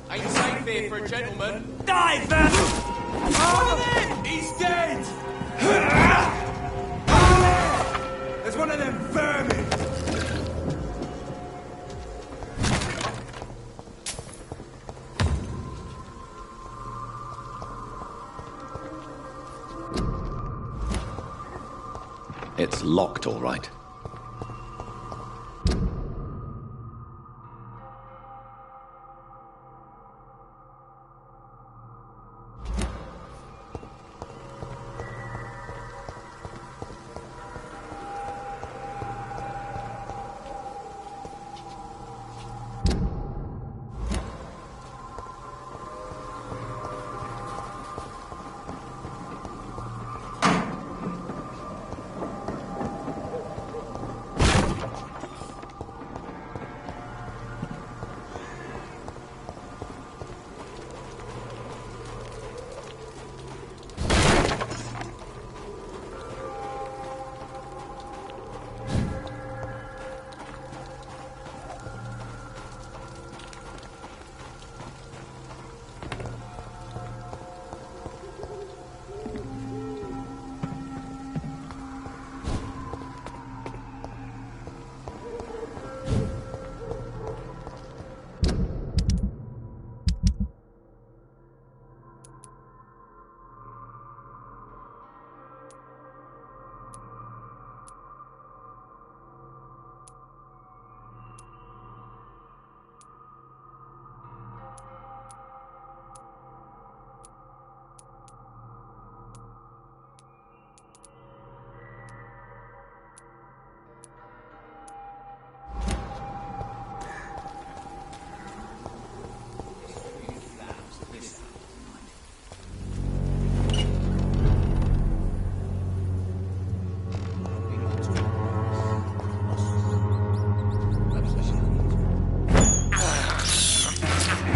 Ain't safe here for a gentleman. Die, Vampyr! He's dead! There's one of them vermin! It's locked, all right.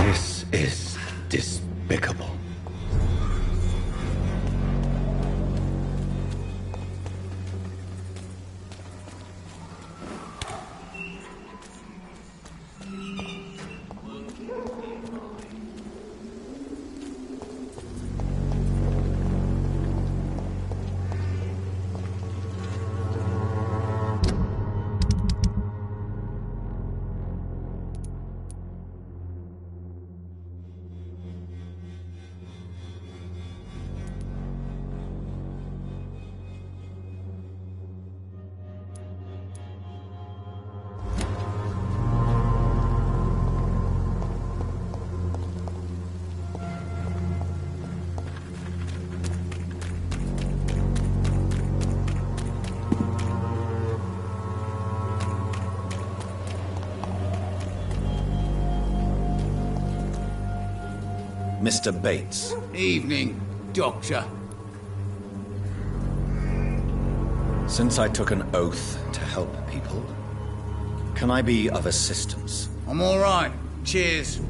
This is despicable. Mr. Bates. Evening, Doctor. Since I took an oath to help people, can I be of assistance? I'm all right. Cheers.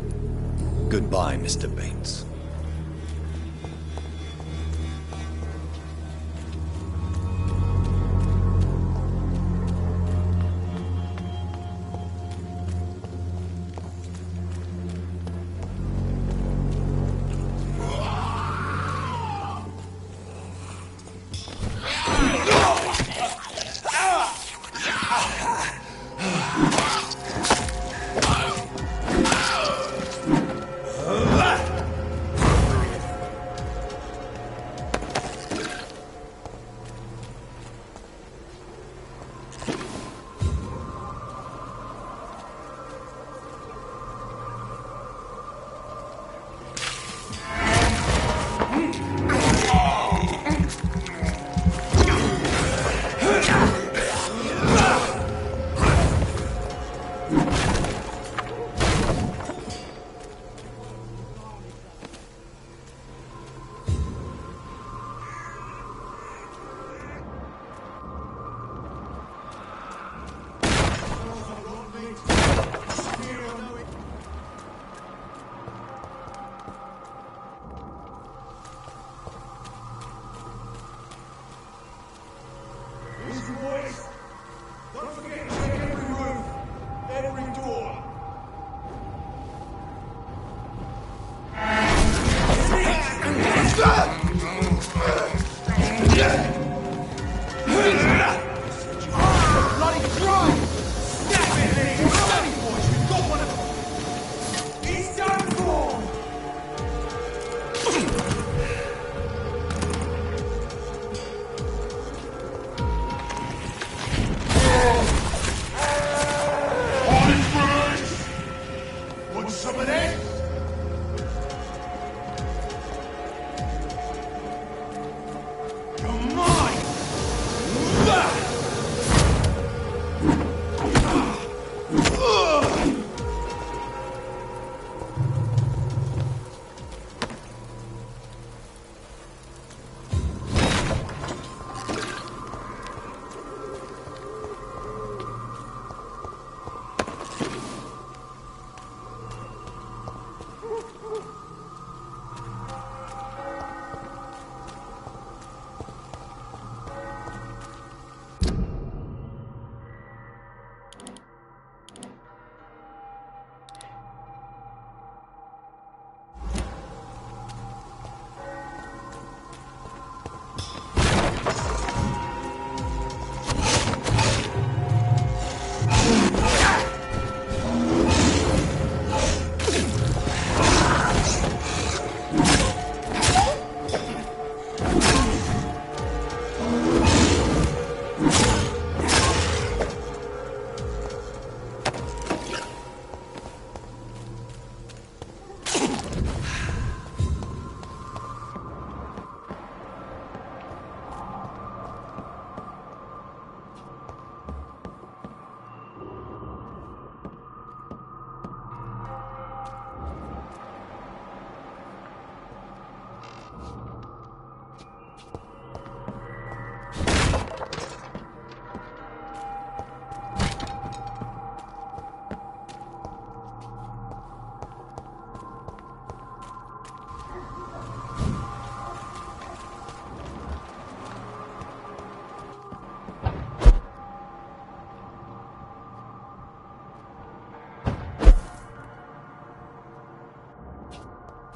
Goodbye, Mr. Bates.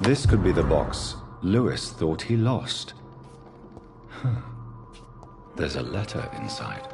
This could be the box Lewis thought he lost. There's a letter inside.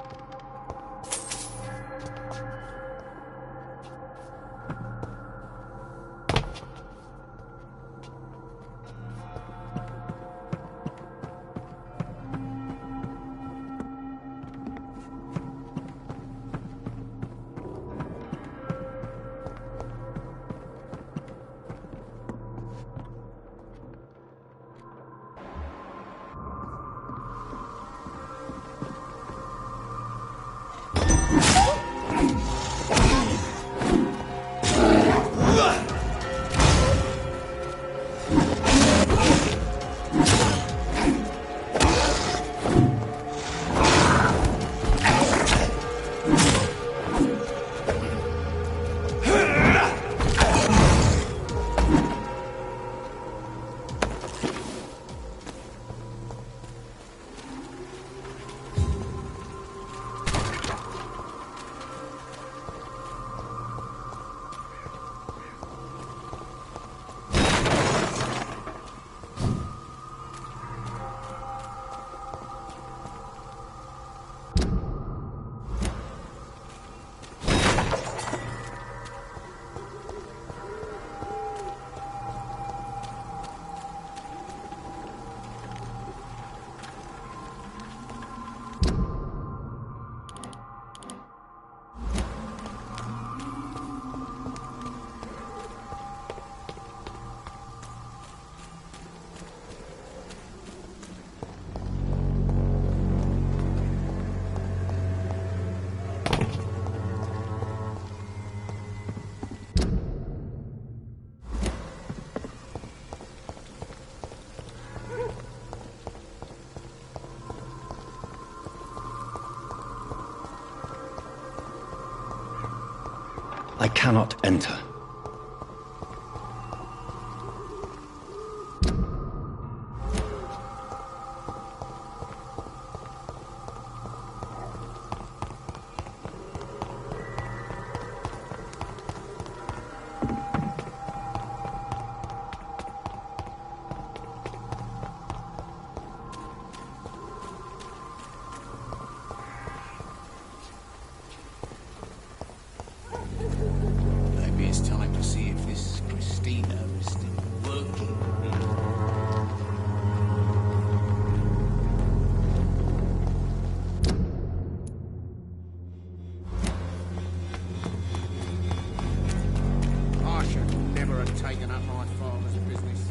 cannot enter. Maybe it's time to see if this Christina is still working. I should never have taken up my father's business.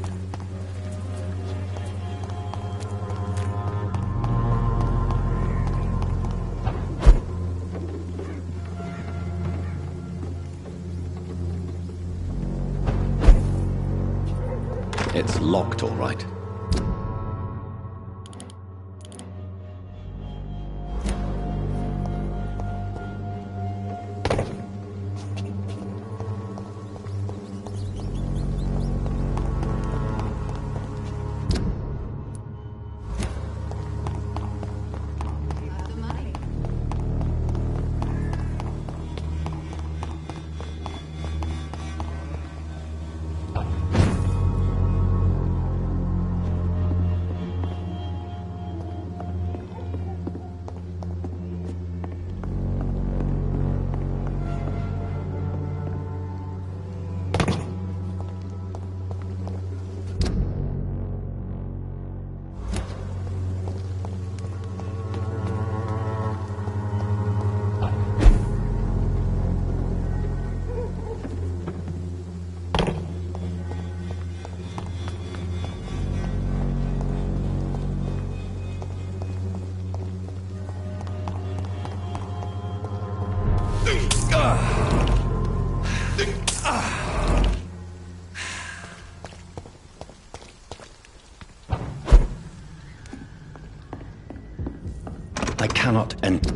It's locked, all right. I cannot enter.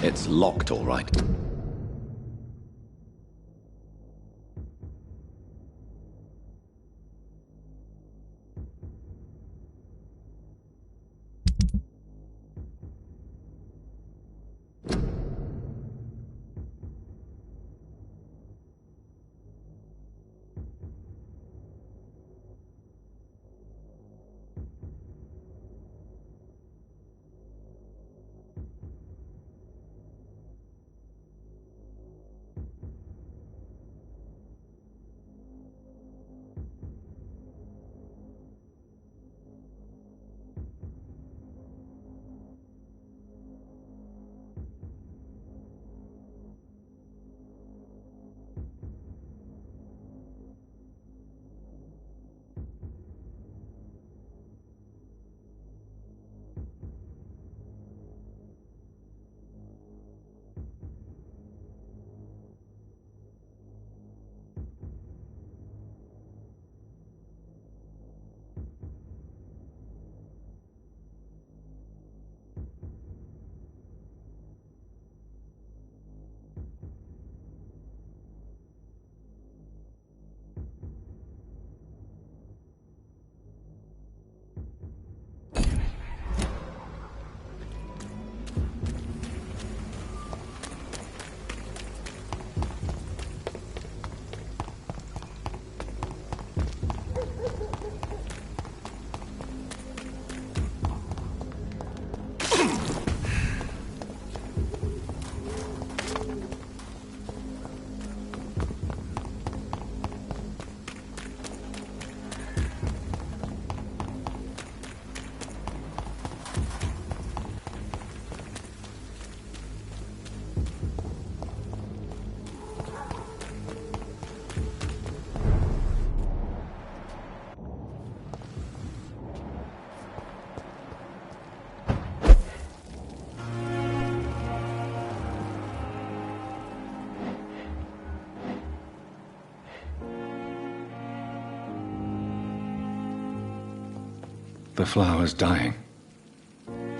It's locked, all right. The flower's dying.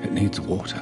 It needs water.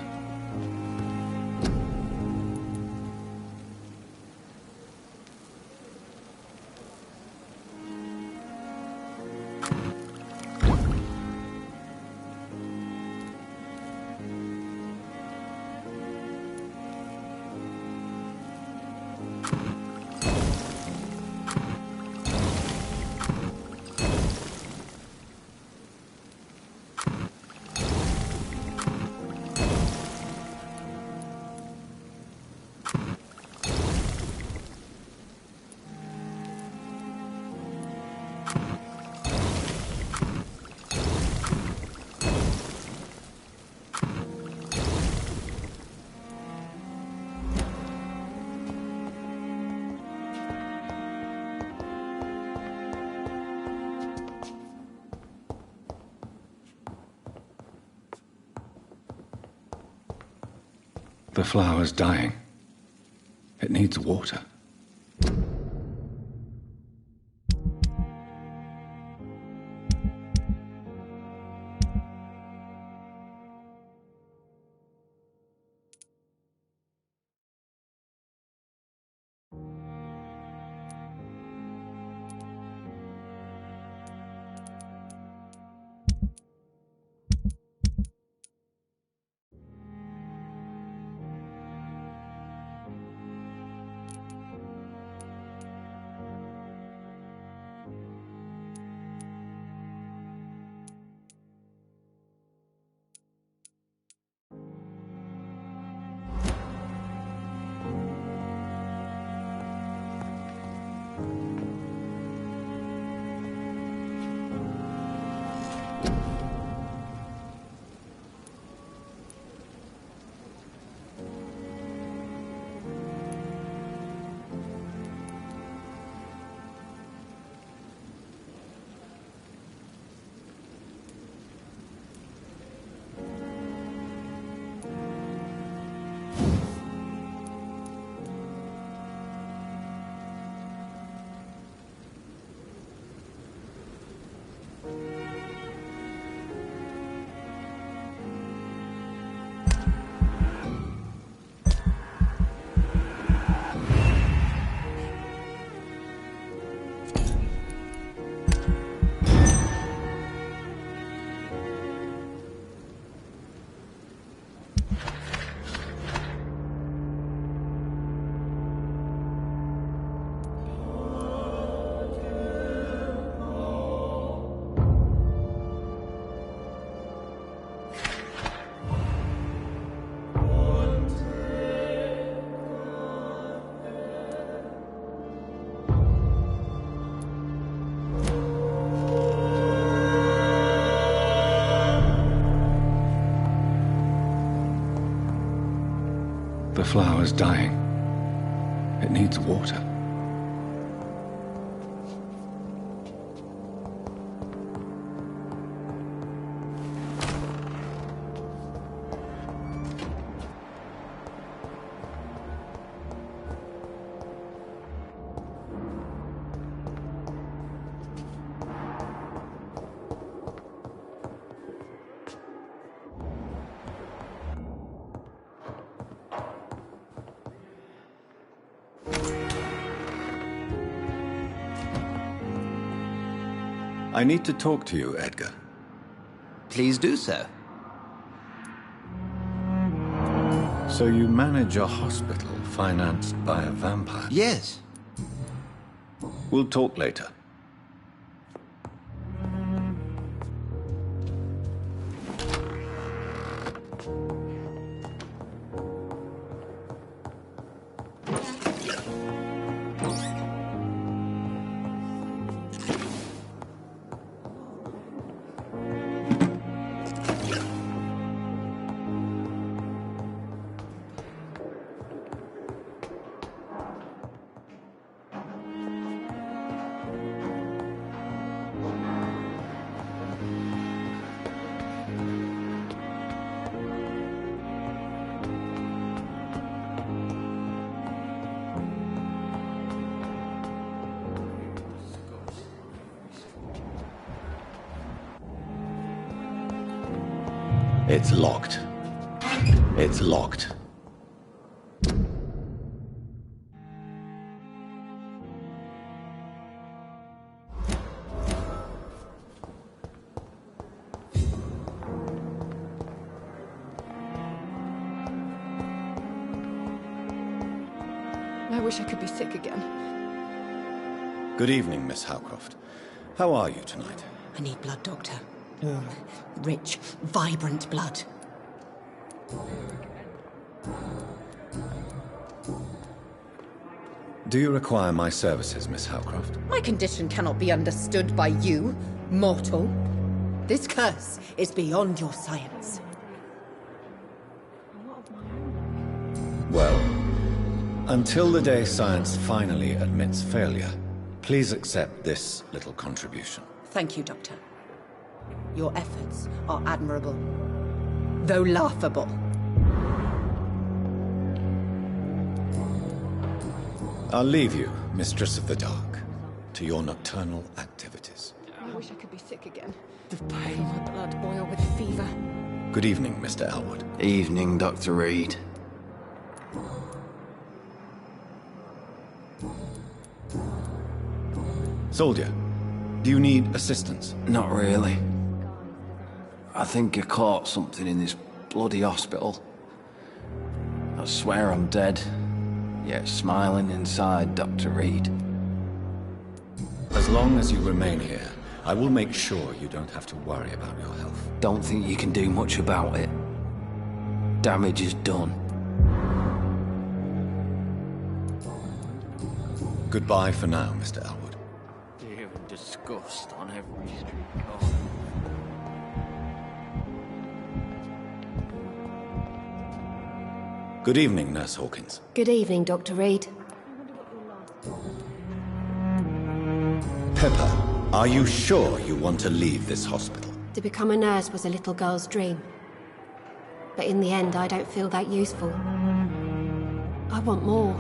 The flower's dying. It needs water. flower's dying. It needs water. I need to talk to you, Edgar. Please do so. So you manage a hospital financed by a vampire? Yes. We'll talk later. It's locked. It's locked. I wish I could be sick again. Good evening, Miss Howcroft. How are you tonight? I need blood, Doctor. Warm, rich, vibrant blood. Do you require my services, Miss Howcroft? My condition cannot be understood by you, mortal. This curse is beyond your science. Well, until the day science finally admits failure, please accept this little contribution. Thank you, Doctor. Your efforts are admirable, though laughable. I'll leave you, Mistress of the Dark, to your nocturnal activities. I wish I could be sick again. The pain, my blood boil with fever. Good evening, Mr. Elwood. Evening, Dr. Reed. Soldier, do you need assistance? Not really. I think I caught something in this bloody hospital. I swear I'm dead, yet smiling inside, Dr. Reed. As long as you remain here, I will make sure you don't have to worry about your health. Don't think you can do much about it. Damage is done. Goodbye for now, Mr. Elwood. Fear and disgust on every street corner. Good evening, Nurse Hawkins. Good evening, Dr. Reed. Pepper, are you sure you want to leave this hospital? To become a nurse was a little girl's dream. But in the end, I don't feel that useful. I want more.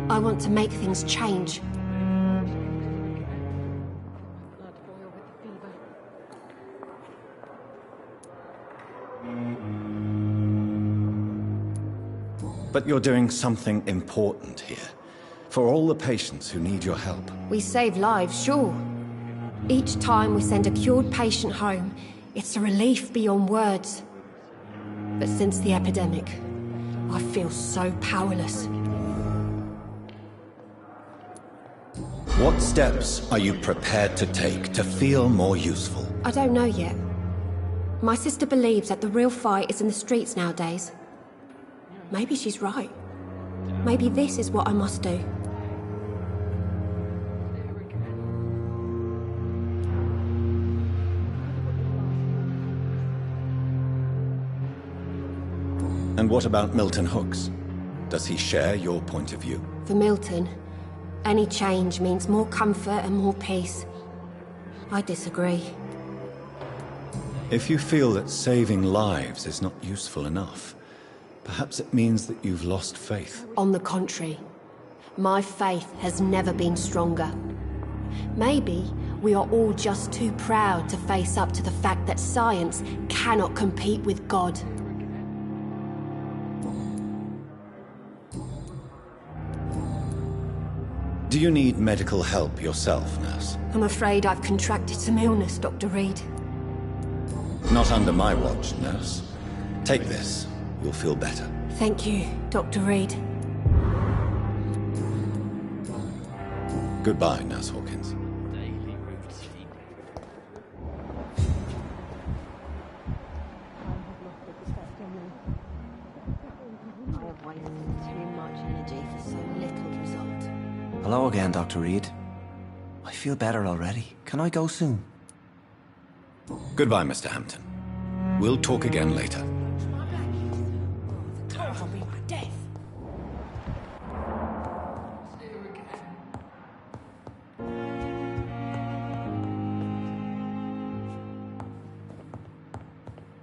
I want to make things change. But you're doing something important here. For all the patients who need your help. We save lives, sure. Each time we send a cured patient home, it's a relief beyond words. But since the epidemic, I feel so powerless. What steps are you prepared to take to feel more useful? I don't know yet. My sister believes that the real fight is in the streets nowadays. Maybe she's right. Maybe this is what I must do. And what about Milton Hooks? Does he share your point of view? For Milton, any change means more comfort and more peace. I disagree. If you feel that saving lives is not useful enough, perhaps it means that you've lost faith. On the contrary, my faith has never been stronger. Maybe we are all just too proud to face up to the fact that science cannot compete with God. Do you need medical help yourself, nurse? I'm afraid I've contracted some illness, Dr. Reed. Not under my watch, nurse. Take this. You'll feel better. Thank you, Dr. Reed. Goodbye, Nurse Hawkins. I have wasted too much energy for so little result. Hello again, Dr. Reed. I feel better already. Can I go soon? Goodbye, Mr. Hampton. We'll talk again later. I'll be my death.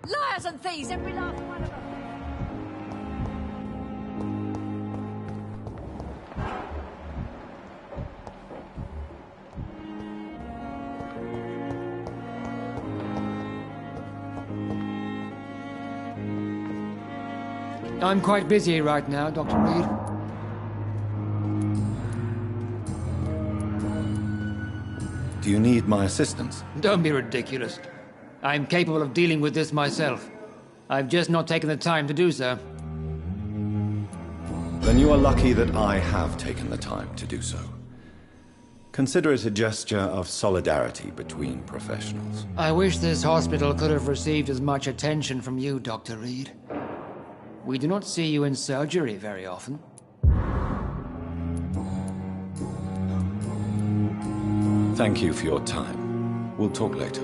Liars and thieves, every last one of them. I'm quite busy right now, Dr. Reed. Do you need my assistance? Don't be ridiculous. I'm capable of dealing with this myself. I've just not taken the time to do so. Then you are lucky that I have taken the time to do so. Consider it a gesture of solidarity between professionals. I wish this hospital could have received as much attention from you, Dr. Reed. We do not see you in surgery very often. Thank you for your time. We'll talk later.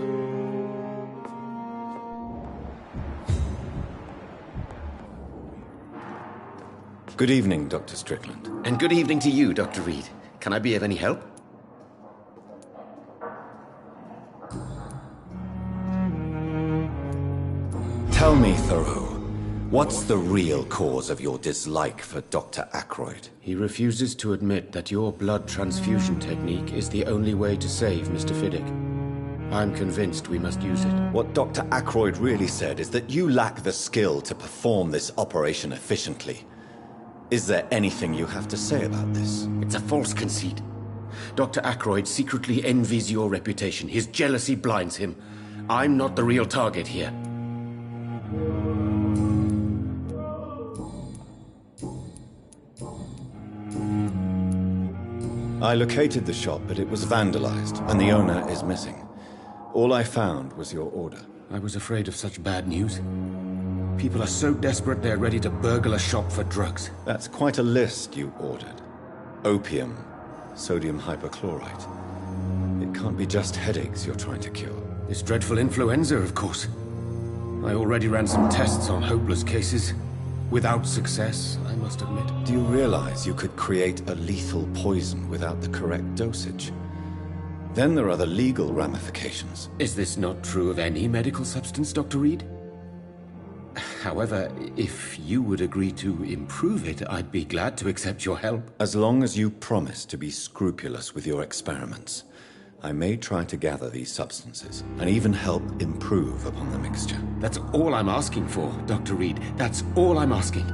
Good evening, Dr. Strickland. And good evening to you, Dr. Reed. Can I be of any help? Tell me, Thoreau, what's the real cause of your dislike for Dr. Ackroyd? He refuses to admit that your blood transfusion technique is the only way to save Mr. Fiddick. I'm convinced we must use it. What Dr. Ackroyd really said is that you lack the skill to perform this operation efficiently. Is there anything you have to say about this? It's a false conceit. Dr. Ackroyd secretly envies your reputation. His jealousy blinds him. I'm not the real target here. I located the shop, but it was vandalized, and the owner is missing. All I found was your order. I was afraid of such bad news. People are so desperate they're ready to burgle a shop for drugs. That's quite a list you ordered. Opium, sodium hypochlorite. It can't be just headaches you're trying to cure. This dreadful influenza, of course. I already ran some tests on hopeless cases. Without success, I must admit. Do you realize you could create a lethal poison without the correct dosage? Then there are the legal ramifications. Is this not true of any medical substance, Dr. Reed? However, if you would agree to improve it, I'd be glad to accept your help. As long as you promise to be scrupulous with your experiments, I may try to gather these substances, and even help improve upon the mixture. That's all I'm asking for, Dr. Reed. That's all I'm asking.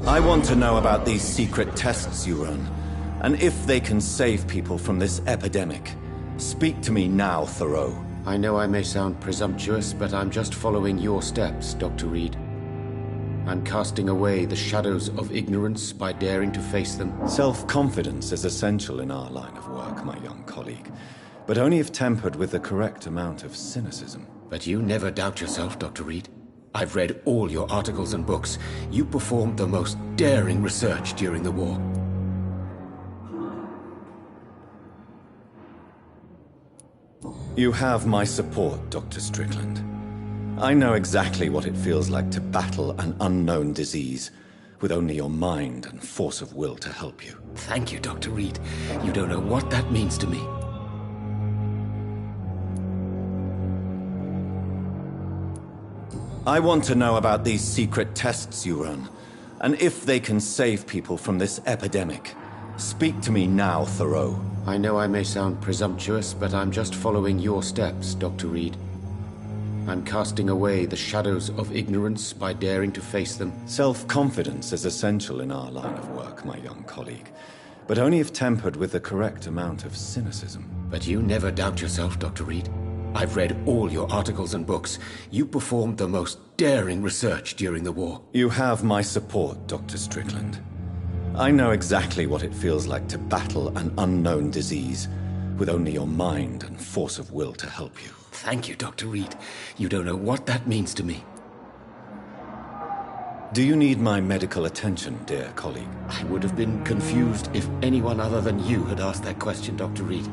I want to know about these secret tests you run, and if they can save people from this epidemic. Speak to me now, Thoreau. I know I may sound presumptuous, but I'm just following your steps, Dr. Reed. I'm casting away the shadows of ignorance by daring to face them. Self-confidence is essential in our line of work, my young colleague, but only if tempered with the correct amount of cynicism. But you never doubt yourself, Dr. Reed. I've read all your articles and books. You performed the most daring research during the war. You have my support, Dr. Strickland. I know exactly what it feels like to battle an unknown disease with only your mind and force of will to help you. Thank you, Dr. Reed. You don't know what that means to me. I want to know about these secret tests you run, and if they can save people from this epidemic. Speak to me now, Thoreau. I know I may sound presumptuous, but I'm just following your steps, Dr. Reed. I'm casting away the shadows of ignorance by daring to face them. Self-confidence is essential in our line of work, my young colleague, but only if tempered with the correct amount of cynicism. But you never doubt yourself, Dr. Reed. I've read all your articles and books. You performed the most daring research during the war. You have my support, Dr. Strickland. I know exactly what it feels like to battle an unknown disease with only your mind and force of will to help you. Thank you, Dr. Reed. You don't know what that means to me. Do you need my medical attention, dear colleague? I would have been confused if anyone other than you had asked that question, Dr. Reed.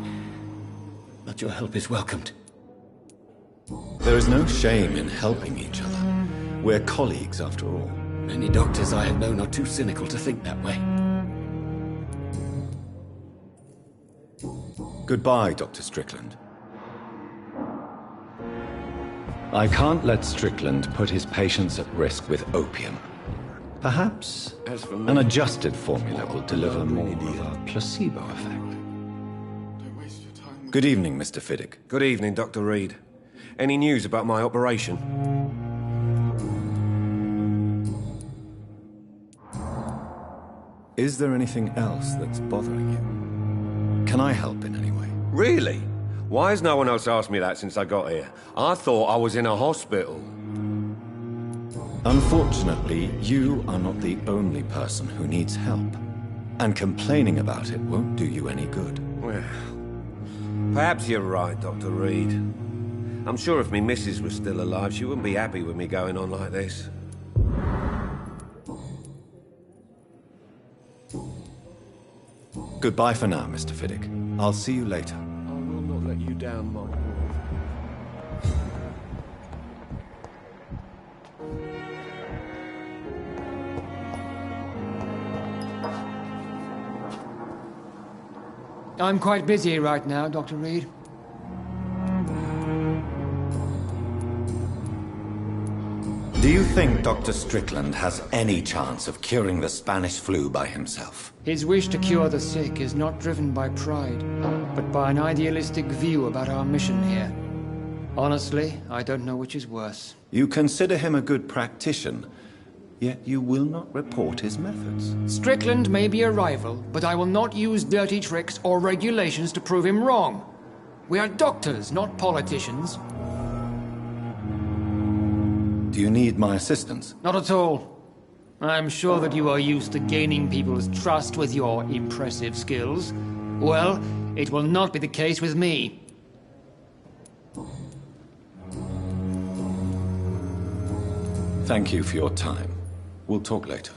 But your help is welcomed. There is no shame in helping each other. We're colleagues, after all. Many doctors I have known are too cynical to think that way. Goodbye, Dr. Strickland. I can't let Strickland put his patients at risk with opium. Perhaps an adjusted formula will deliver more of a placebo effect. Good evening, Mr. Fiddick. Good evening, Dr. Reed. Any news about my operation? Is there anything else that's bothering you? Can I help in any way? Really? Why has no one else asked me that since I got here? I thought I was in a hospital. Unfortunately, you are not the only person who needs help. And complaining about it won't do you any good. Well, perhaps you're right, Dr. Reed. I'm sure if me missus was still alive, she wouldn't be happy with me going on like this. Goodbye for now, Mr. Fiddick. I'll see you later. I will not let you down, Mom. I'm quite busy right now, Dr. Reed. Do you think Dr. Strickland has any chance of curing the Spanish flu by himself? His wish to cure the sick is not driven by pride, but by an idealistic view about our mission here. Honestly, I don't know which is worse. You consider him a good practitioner, yet you will not report his methods. Strickland may be a rival, but I will not use dirty tricks or regulations to prove him wrong. We are doctors, not politicians. Do you need my assistance? Not at all. I'm sure that you are used to gaining people's trust with your impressive skills. Well, it will not be the case with me. Thank you for your time. We'll talk later.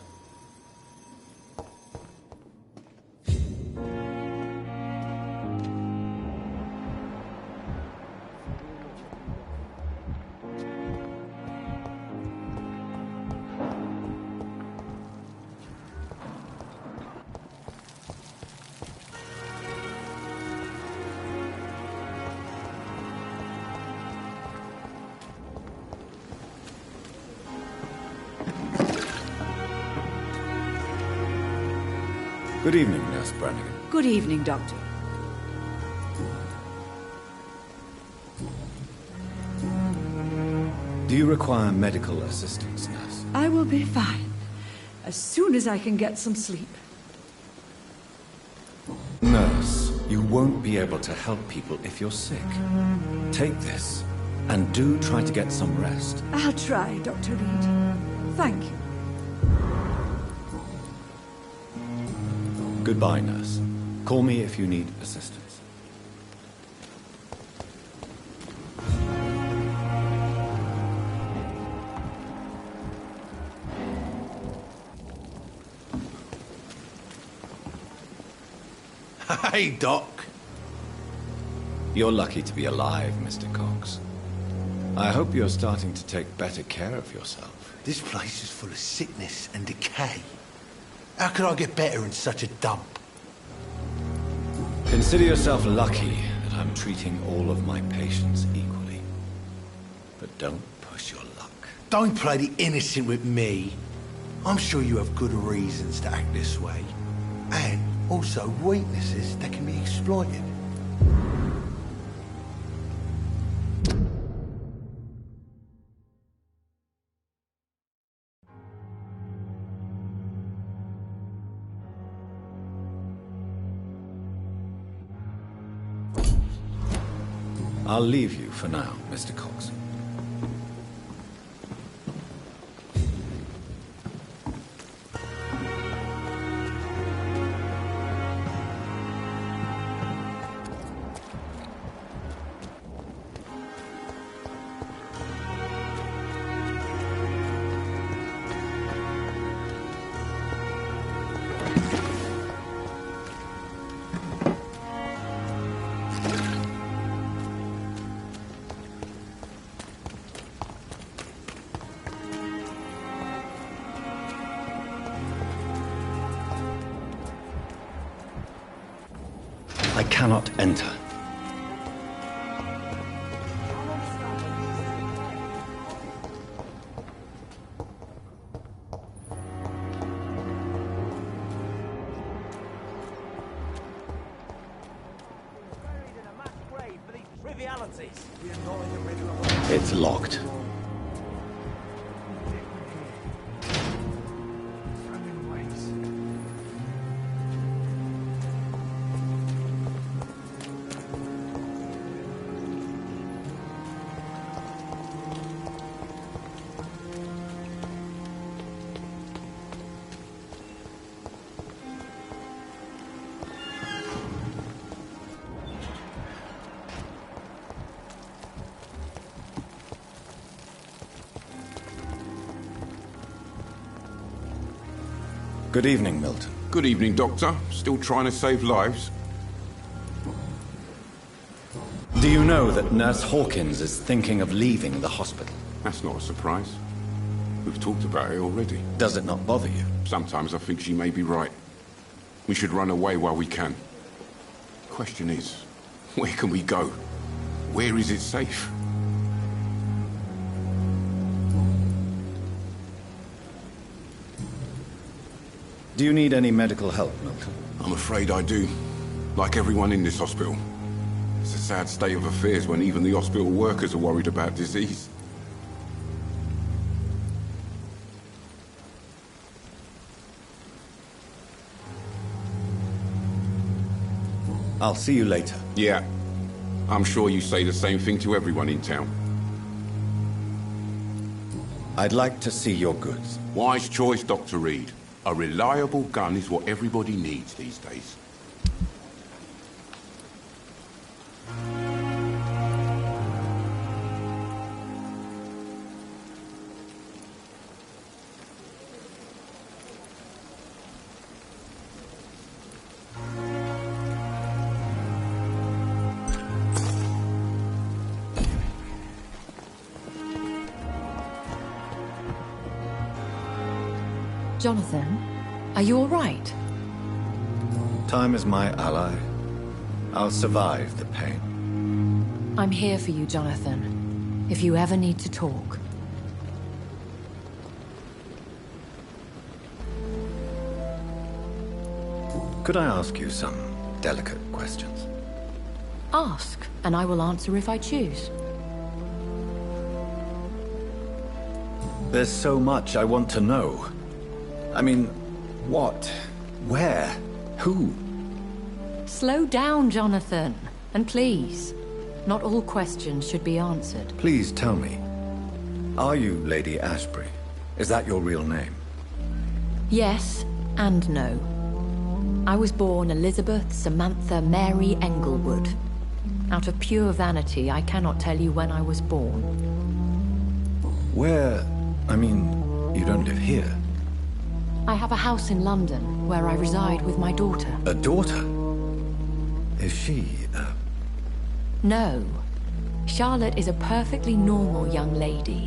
Good evening, Nurse Brannigan. Good evening, Doctor. Do you require medical assistance, Nurse? I will be fine, as soon as I can get some sleep. Nurse, you won't be able to help people if you're sick. Take this, and do try to get some rest. I'll try, Dr. Reed. Thank you. Goodbye, Nurse. Call me if you need assistance. Hey, Doc. You're lucky to be alive, Mr. Cox. I hope you're starting to take better care of yourself. This place is full of sickness and decay. How could I get better in such a dump? Consider yourself lucky that I'm treating all of my patients equally. But don't push your luck. Don't play the innocent with me. I'm sure you have good reasons to act this way. And also weaknesses that can be exploited. I'll leave you for now, Mr. Cox. I cannot enter. It's locked. Good evening, Milton. Good evening, Doctor. Still trying to save lives? Do you know that Nurse Hawkins is thinking of leaving the hospital? That's not a surprise. We've talked about it already. Does it not bother you? Sometimes I think she may be right. We should run away while we can. Question is, where can we go? Where is it safe? Do you need any medical help, Milton? I'm afraid I do. Like everyone in this hospital. It's a sad state of affairs when even the hospital workers are worried about disease. I'll see you later. Yeah. I'm sure you say the same thing to everyone in town. I'd like to see your goods. Wise choice, Dr. Reed. A reliable gun is what everybody needs these days. Jonathan, are you all right? Time is my ally. I'll survive the pain. I'm here for you, Jonathan. If you ever need to talk. Could I ask you some delicate questions? Ask, and I will answer if I choose. There's so much I want to know. I mean, what? Where? Who? Slow down, Jonathan. And please, not all questions should be answered. Please tell me. Are you Lady Ashbury? Is that your real name? Yes and no. I was born Elizabeth Samantha Mary Englewood. Out of pure vanity, I cannot tell you when I was born. Where? I mean, you don't live here. I have a house in London, where I reside with my daughter. A daughter? Is she, No. Charlotte is a perfectly normal young lady.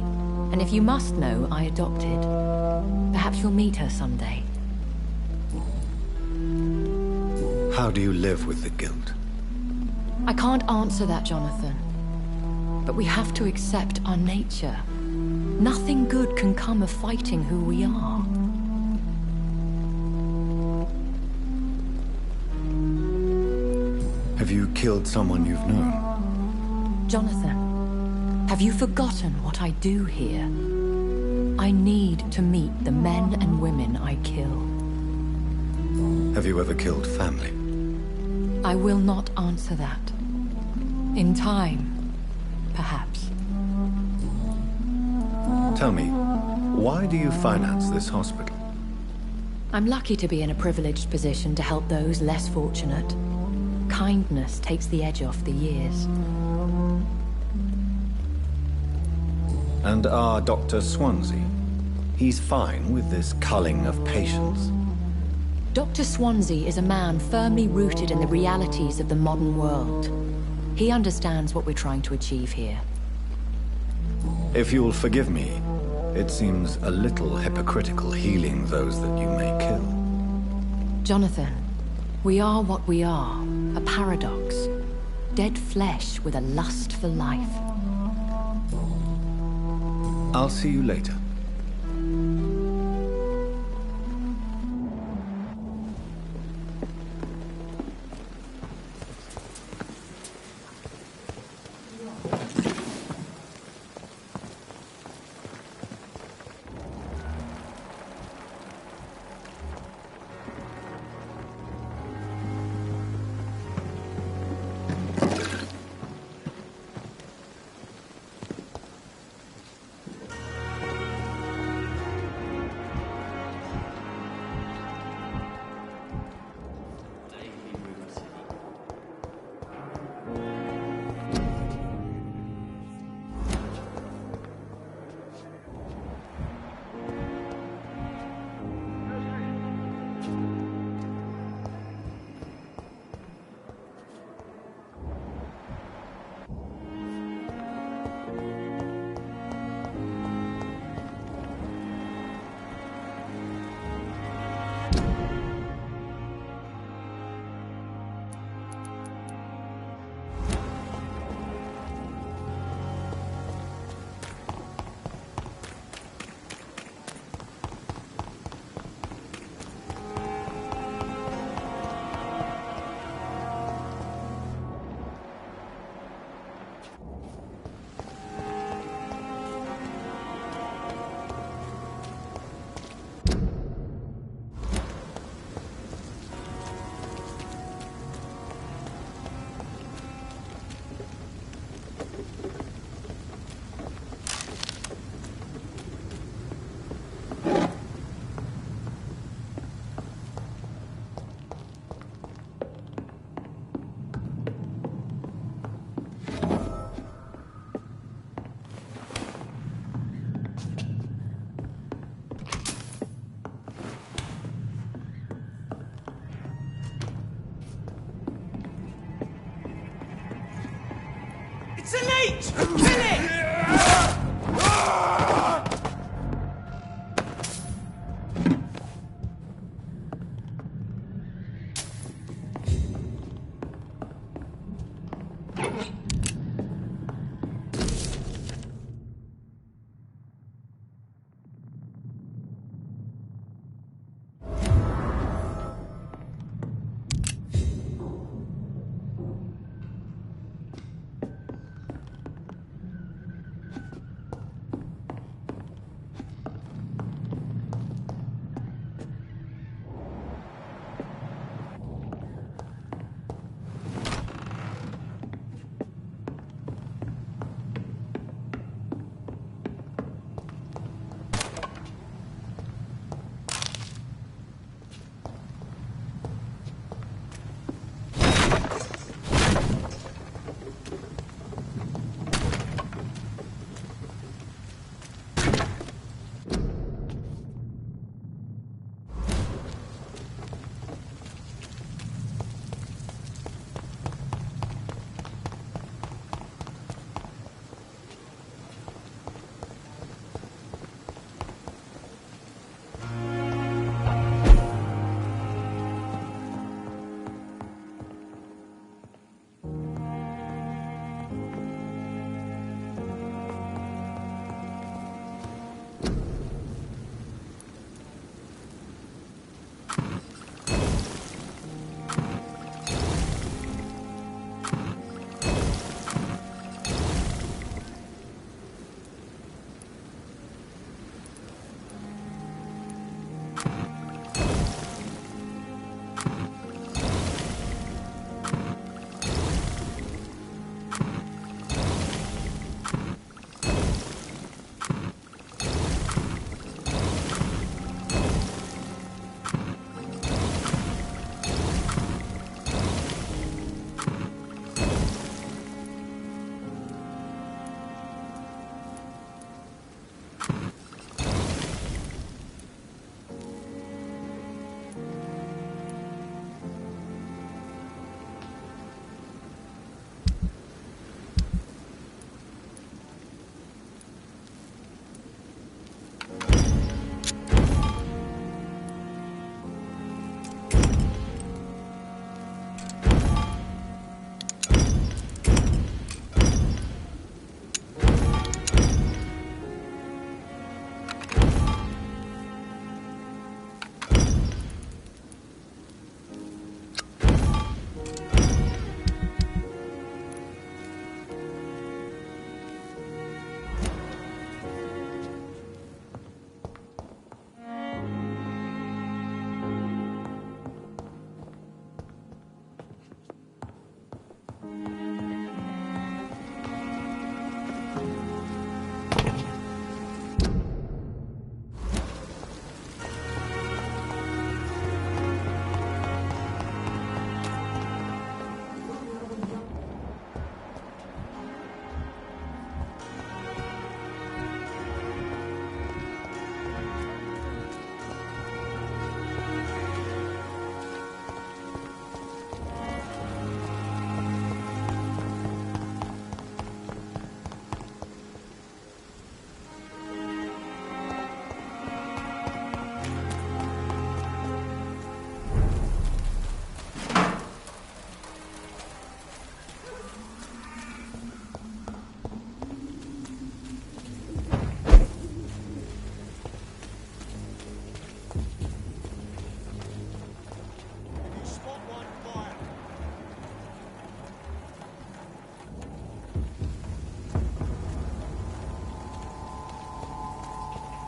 And if you must know, I adopted. Perhaps you'll meet her someday. How do you live with the guilt? I can't answer that, Jonathan. But we have to accept our nature. Nothing good can come of fighting who we are. Have you killed someone you've known? Jonathan, have you forgotten what I do here? I need to meet the men and women I kill. Have you ever killed family? I will not answer that. In time, perhaps. Tell me, why do you finance this hospital? I'm lucky to be in a privileged position to help those less fortunate. Kindness takes the edge off the years. And our Dr. Swansea? He's fine with this culling of patients? Dr. Swansea is a man firmly rooted in the realities of the modern world. He understands what we're trying to achieve here. If you'll forgive me, it seems a little hypocritical healing those that you may kill. Jonathan, we are what we are, a paradox. Dead flesh with a lust for life. I'll see you later. It's a leech! Kill it!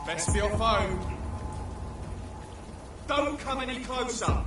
Best be off home. Don't come any closer.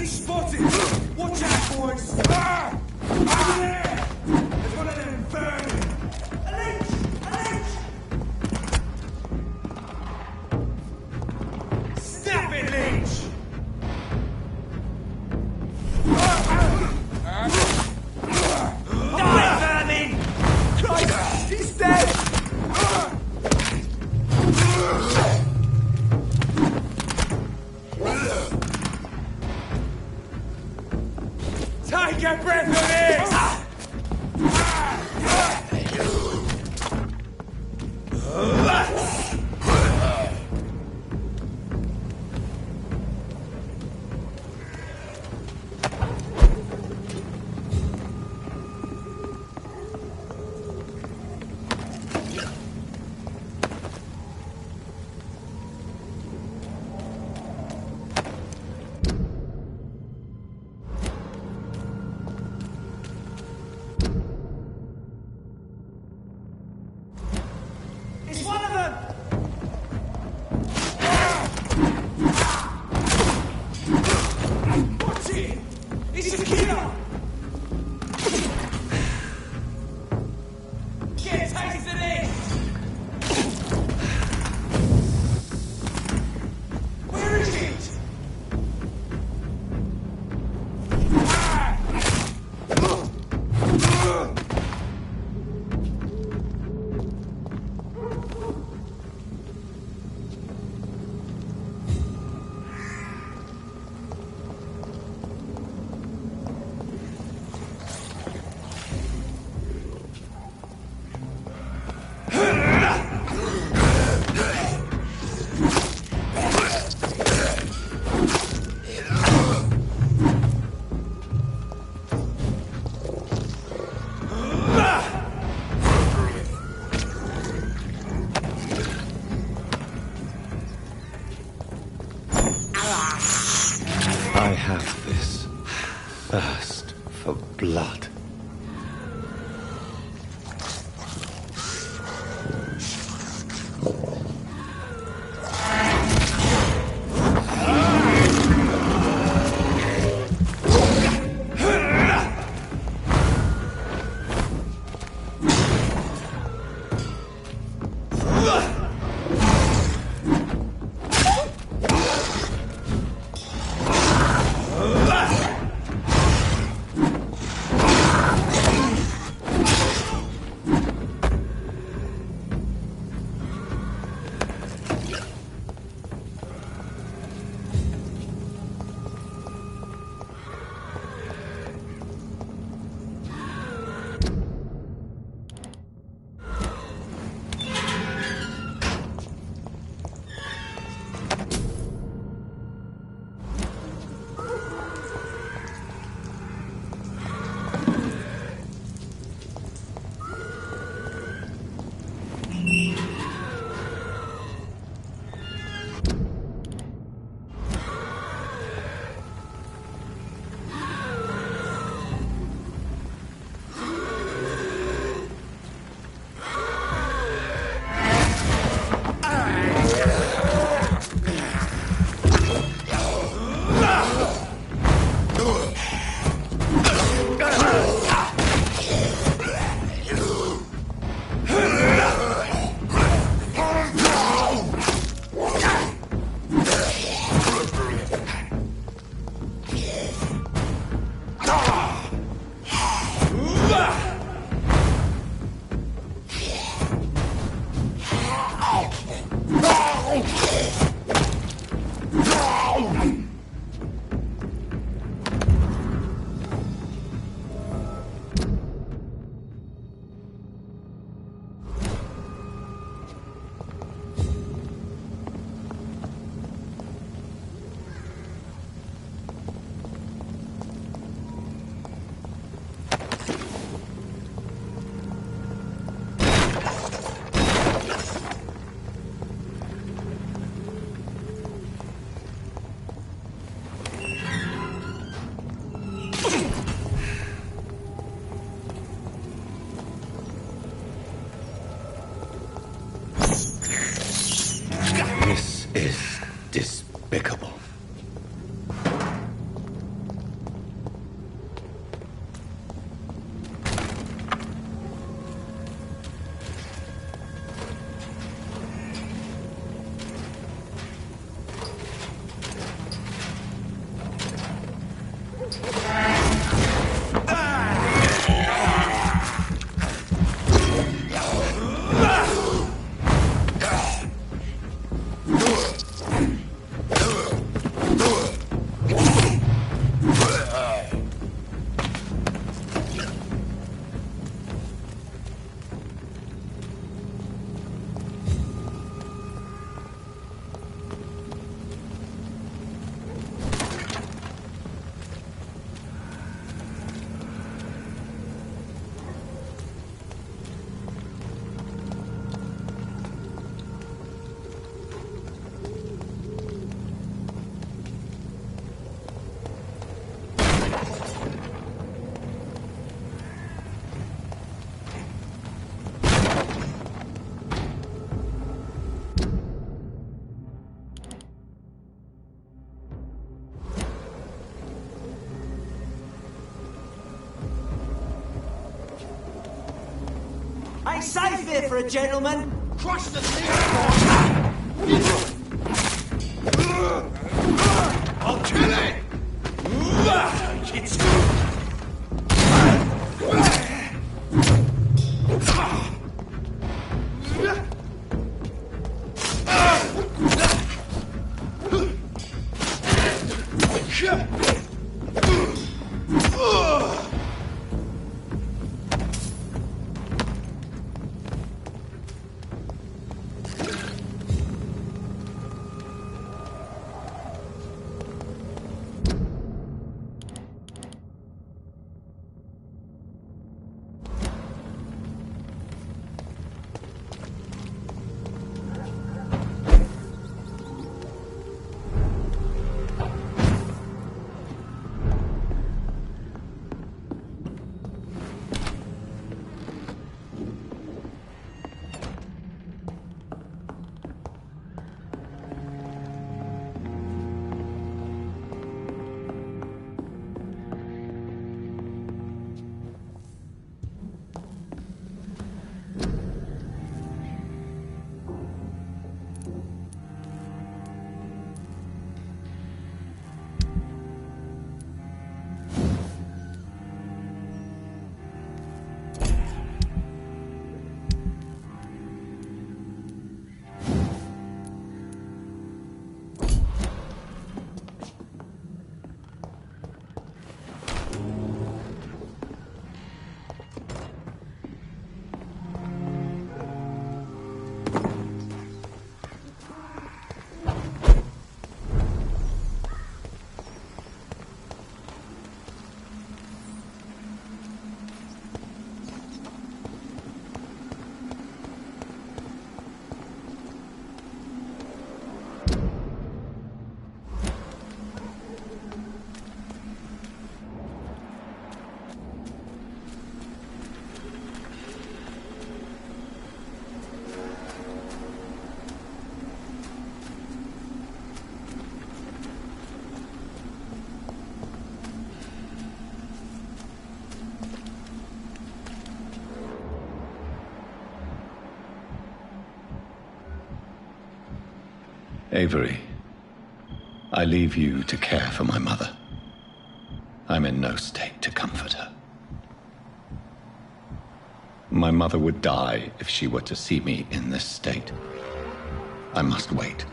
Spotted! Watch out, boys! Ah! Over there! There's one of them burning! A leech! A leech! Snap it, leech! Die, vermin! Christ! He's dead! Take a breath of this! This is despicable. Ain't safe here for a gentleman. Crush the thing! I'll kill it! It's Avery, I leave you to care for my mother. I'm in no state to comfort her. My mother would die if she were to see me in this state. I must wait.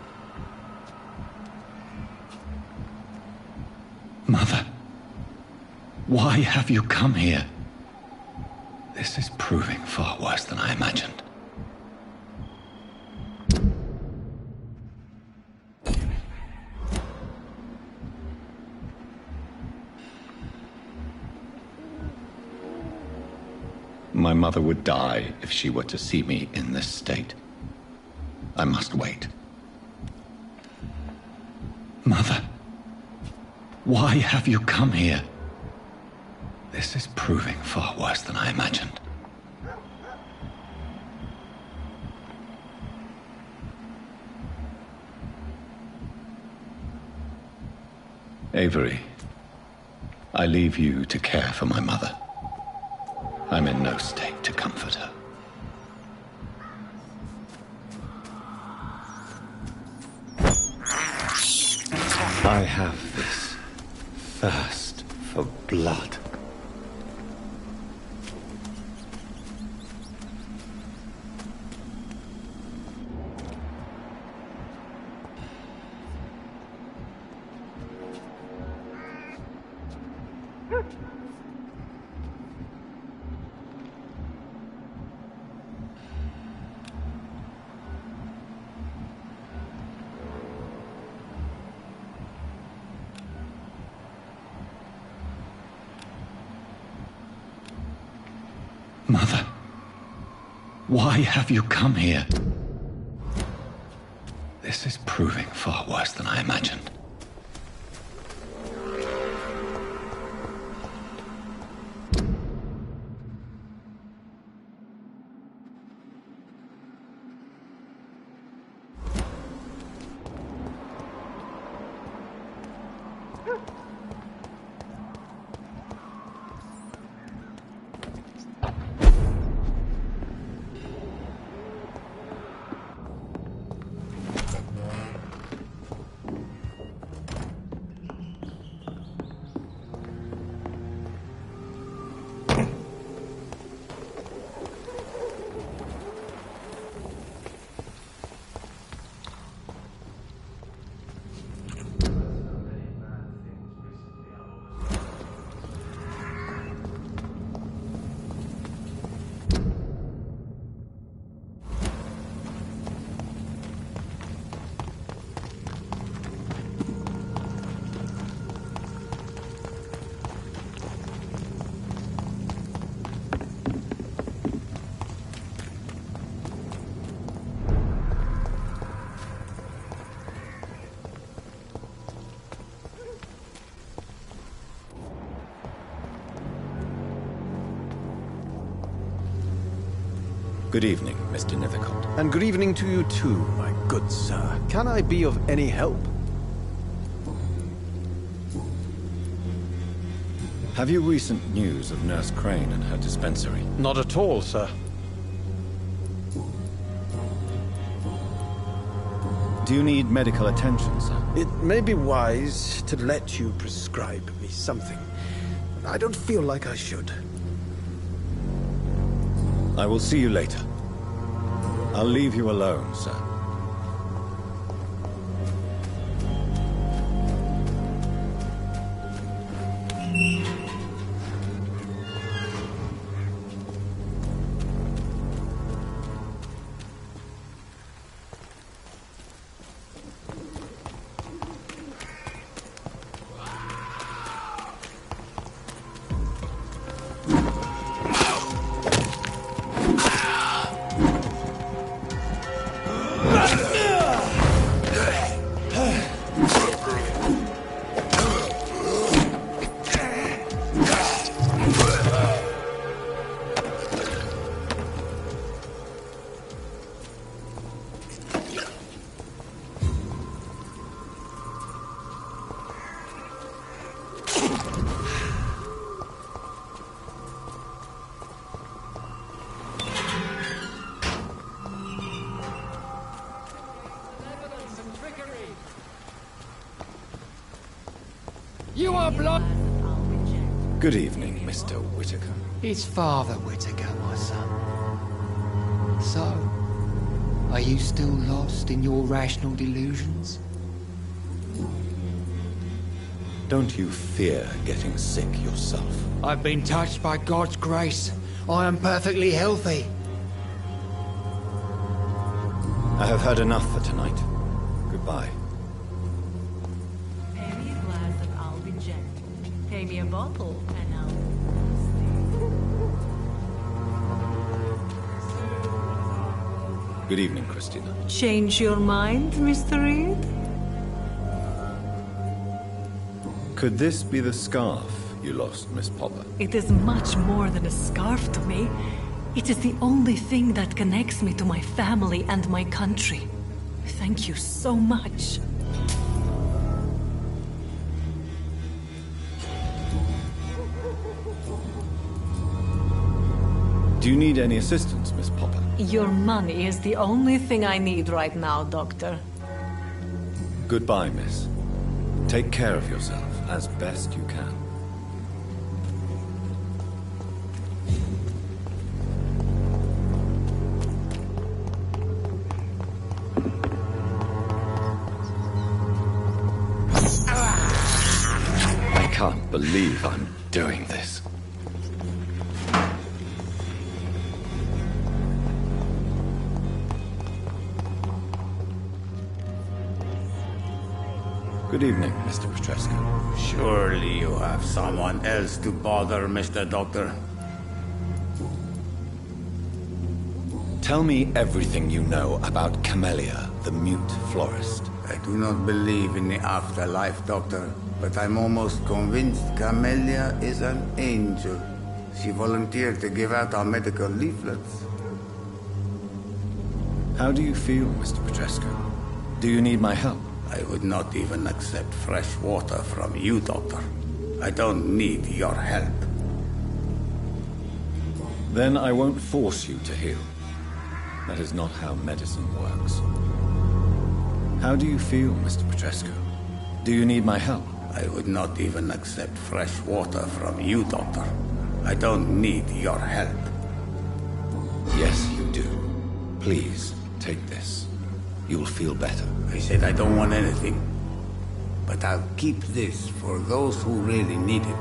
Mother, why have you come here? This is proving far worse than I imagined. My mother would die if she were to see me in this state. I must wait. Mother, why have you come here? This is proving far worse than I imagined. Avery, I leave you to care for my mother. I'm in no state to comfort her. I have this thirst for blood. Mother, why have you come here? This is proving far worse than I imagined. Good evening, Mr. Nethercott. And good evening to you too, my good sir. Can I be of any help? Have you recent news of Nurse Crane and her dispensary? Not at all, sir. Do you need medical attention, sir? It may be wise to let you prescribe me something. I don't feel like I should. I will see you later. I'll leave you alone, sir. You are blood. Good evening, Mr. Whitaker. It's Father Whitaker, my son. So, Are you still lost in your rational delusions? Don't you fear getting sick yourself? I've been touched by God's grace. I am perfectly healthy. I have had enough for tonight. Goodbye. Pay me a glass and I'll be gentle. Pay me a bottle and I'll... Good evening, Christina. Change your mind, Mr. Reed? Could this be the scarf you lost, Miss Popper? It is much more than a scarf to me. It is the only thing that connects me to my family and my country. Thank you so much. Do you need any assistance, Miss Popper? Your money is the only thing I need right now, Doctor. Goodbye, miss. Take care of yourself as best you can. I can't believe I'm doing this. Good evening, Mr. Petrescu. Surely you have someone else to bother, Mr. Doctor. Tell me everything you know about Camellia, the mute florist. I do not believe in the afterlife, Doctor, but I'm almost convinced Camellia is an angel. She volunteered to give out our medical leaflets. How do you feel, Mr. Petrescu? Do you need my help? I would not even accept fresh water from you, Doctor. I don't need your help. Then I won't force you to heal. That is not how medicine works. How do you feel, Mr. Petrescu? Do you need my help? I would not even accept fresh water from you, Doctor. I don't need your help. Yes, you do. Please, take this. You'll feel better. I said I don't want anything. But I'll keep this for those who really need it.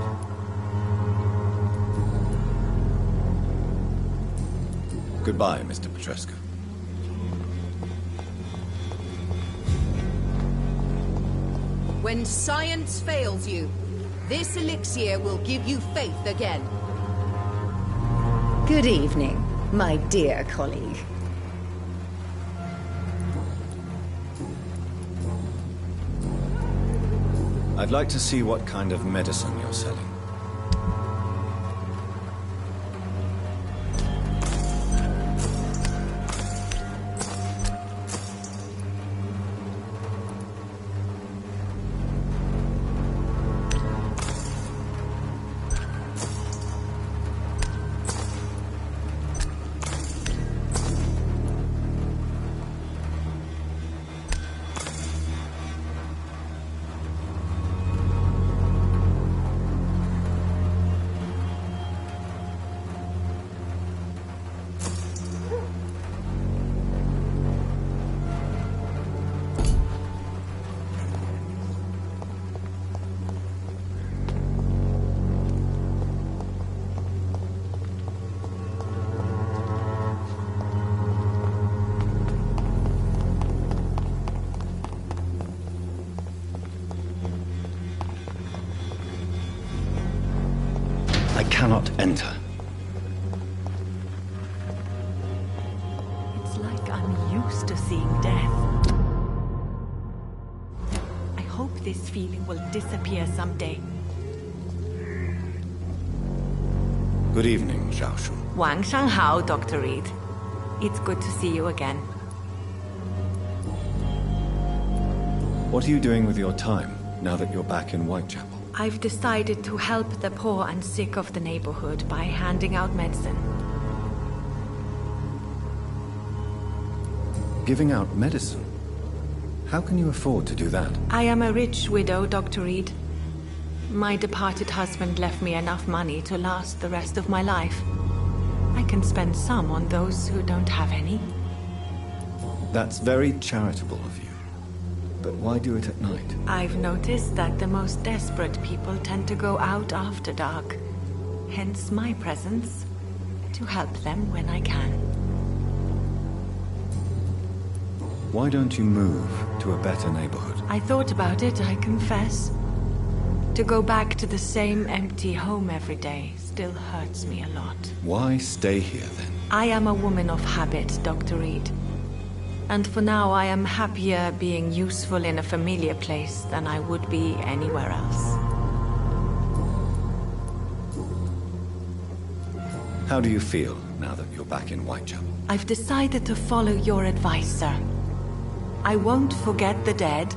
Goodbye, Mr. Petrescu. When science fails you, this elixir will give you faith again. Good evening, my dear colleague. I'd like to see what kind of medicine you're selling. I cannot enter. It's like I'm used to seeing death. I hope this feeling will disappear someday. Good evening, Zhao Shu. 晚上好, Dr. Reed. It's good to see you again. What are you doing with your time, now that you're back in Whitechapel? I've decided to help the poor and sick of the neighborhood by handing out medicine. Giving out medicine? How can you afford to do that? I am a rich widow, Dr. Reed. My departed husband left me enough money to last the rest of my life. I can spend some on those who don't have any. That's very charitable of you. But why do it at night? I've noticed that the most desperate people tend to go out after dark. Hence my presence, to help them when I can. Why don't you move to a better neighborhood? I thought about it, I confess. To go back to the same empty home every day still hurts me a lot. Why stay here then? I am a woman of habit, Dr. Reed. And for now, I am happier being useful in a familiar place than I would be anywhere else. How do you feel now that you're back in Whitechapel? I've decided to follow your advice, sir. I won't forget the dead,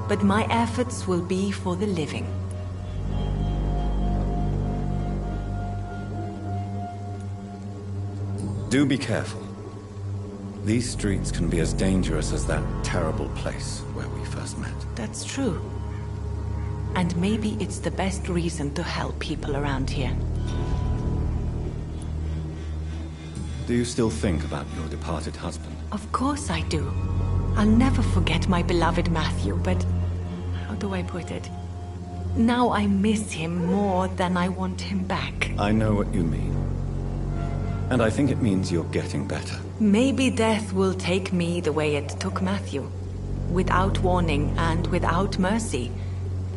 but my efforts will be for the living. Do be careful. These streets can be as dangerous as that terrible place where we first met. That's true. And maybe it's the best reason to help people around here. Do you still think about your departed husband? Of course I do. I'll never forget my beloved Matthew, but... how do I put it? Now I miss him more than I want him back. I know what you mean. And I think it means you're getting better. Maybe death will take me the way it took Matthew. Without warning and without mercy.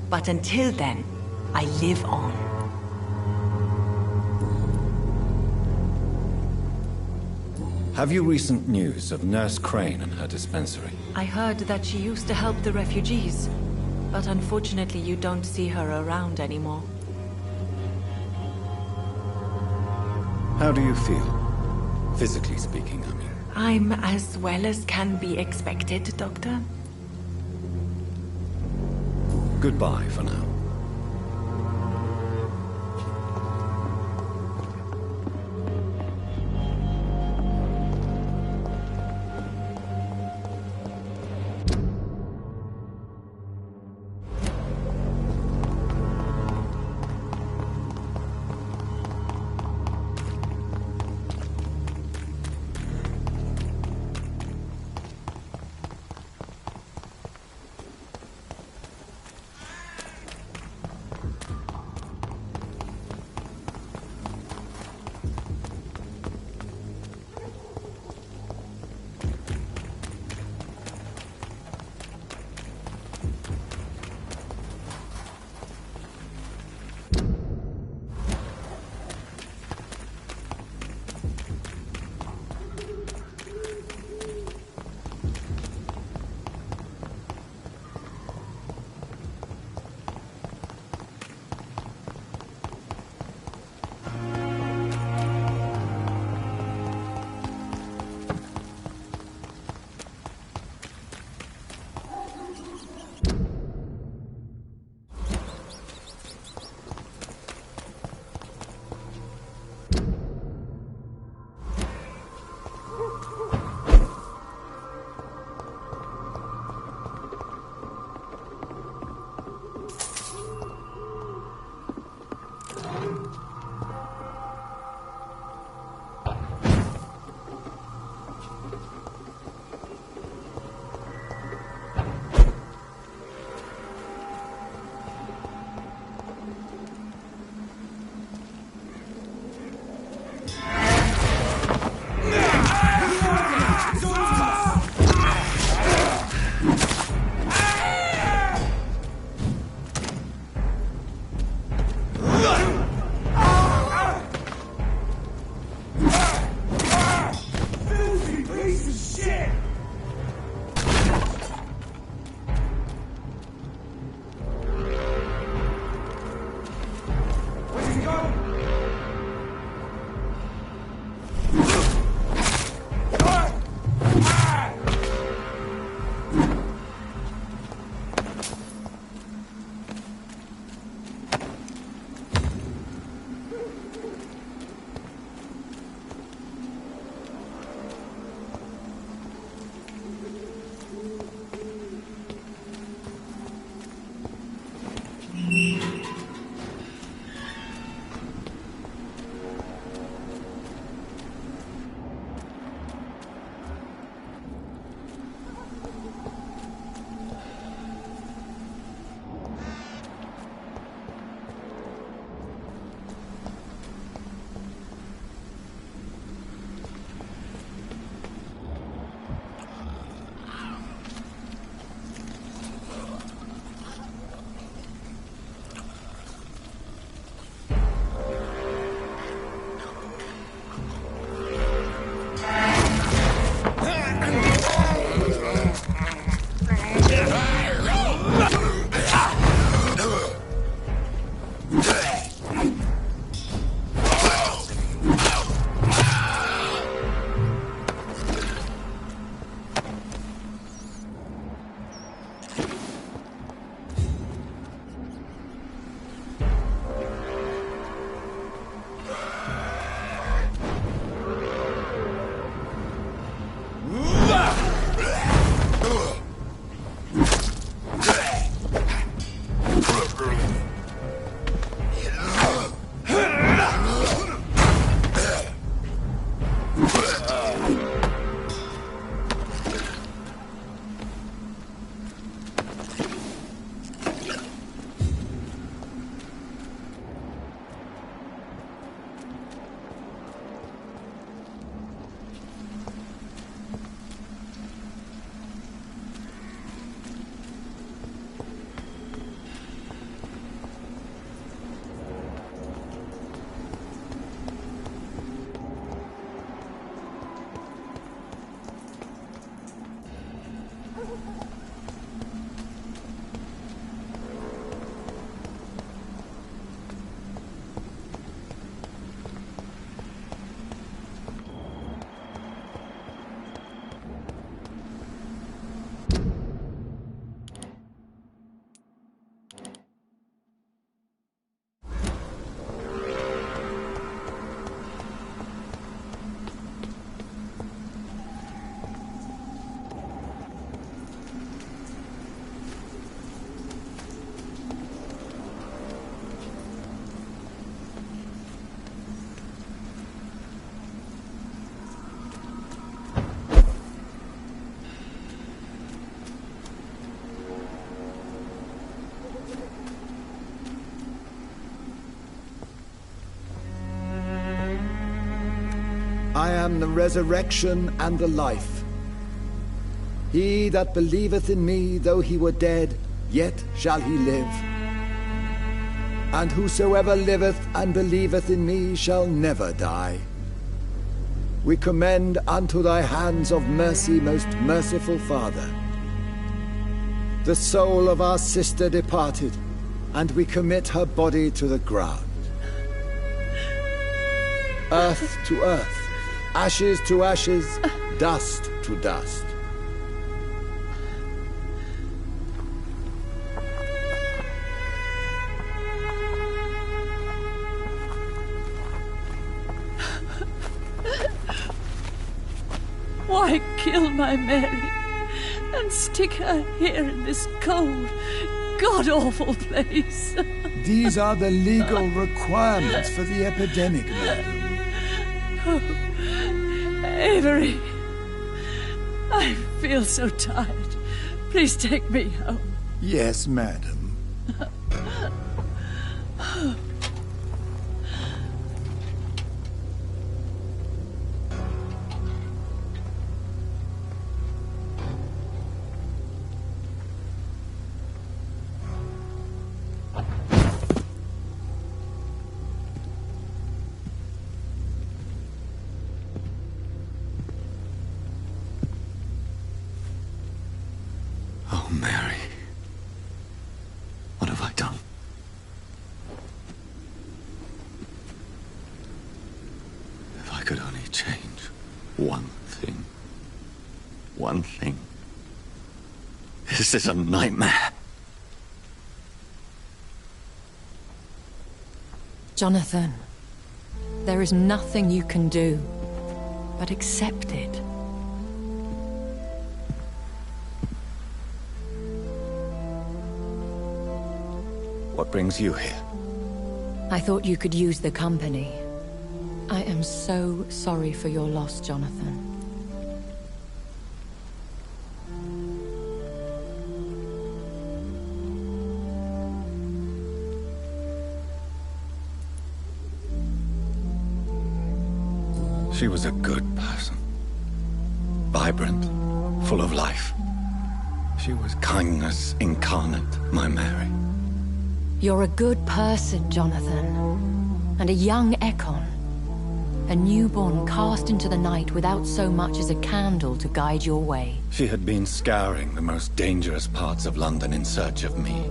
But until then, I live on. Have you recent news of Nurse Crane and her dispensary? I heard that she used to help the refugees. But unfortunately, you don't see her around anymore. How do you feel? Physically speaking, I mean. I'm as well as can be expected, Doctor. Goodbye for now. I am the resurrection and the life. He that believeth in me, though he were dead, yet shall he live. And whosoever liveth and believeth in me shall never die. We commend unto thy hands of mercy, most merciful Father, the soul of our sister departed, and we commit her body to the ground. Earth to earth, ashes to ashes, dust to dust. Why kill my Mary and stick her here in this cold, god-awful place? These are the legal requirements for the epidemic, madam. Oh, Avery, I feel so tired. Please take me home. Yes, madam. Oh, Mary. What have I done? If I could only change one thing. One thing. This is a nightmare. Jonathan, there is nothing you can do but accept it. What brings you here? I thought you could use the company. I am so sorry for your loss, Jonathan. She was a good person. Vibrant, full of life. She was kindness incarnate, my Mary. You're a good person, Jonathan. And a young Ekon. A newborn cast into the night without so much as a candle to guide your way. She had been scouring the most dangerous parts of London in search of me.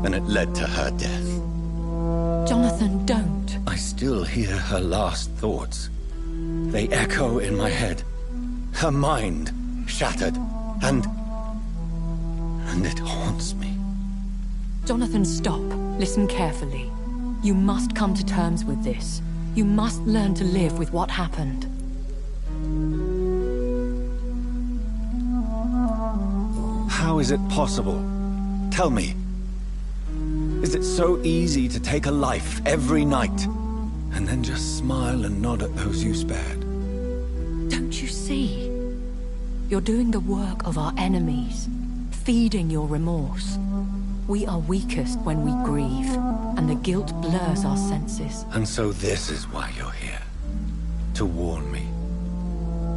And it led to her death. Jonathan, don't. I still hear her last thoughts. They echo in my head. Her mind shattered, and it haunts me. Jonathan, stop. Listen carefully. You must come to terms with this. You must learn to live with what happened. How is it possible? Tell me. Is it so easy to take a life every night, and then just smile and nod at those you spared? Don't you see? You're doing the work of our enemies, feeding your remorse. We are weakest when we grieve, and the guilt blurs our senses. And so this is why you're here. To warn me.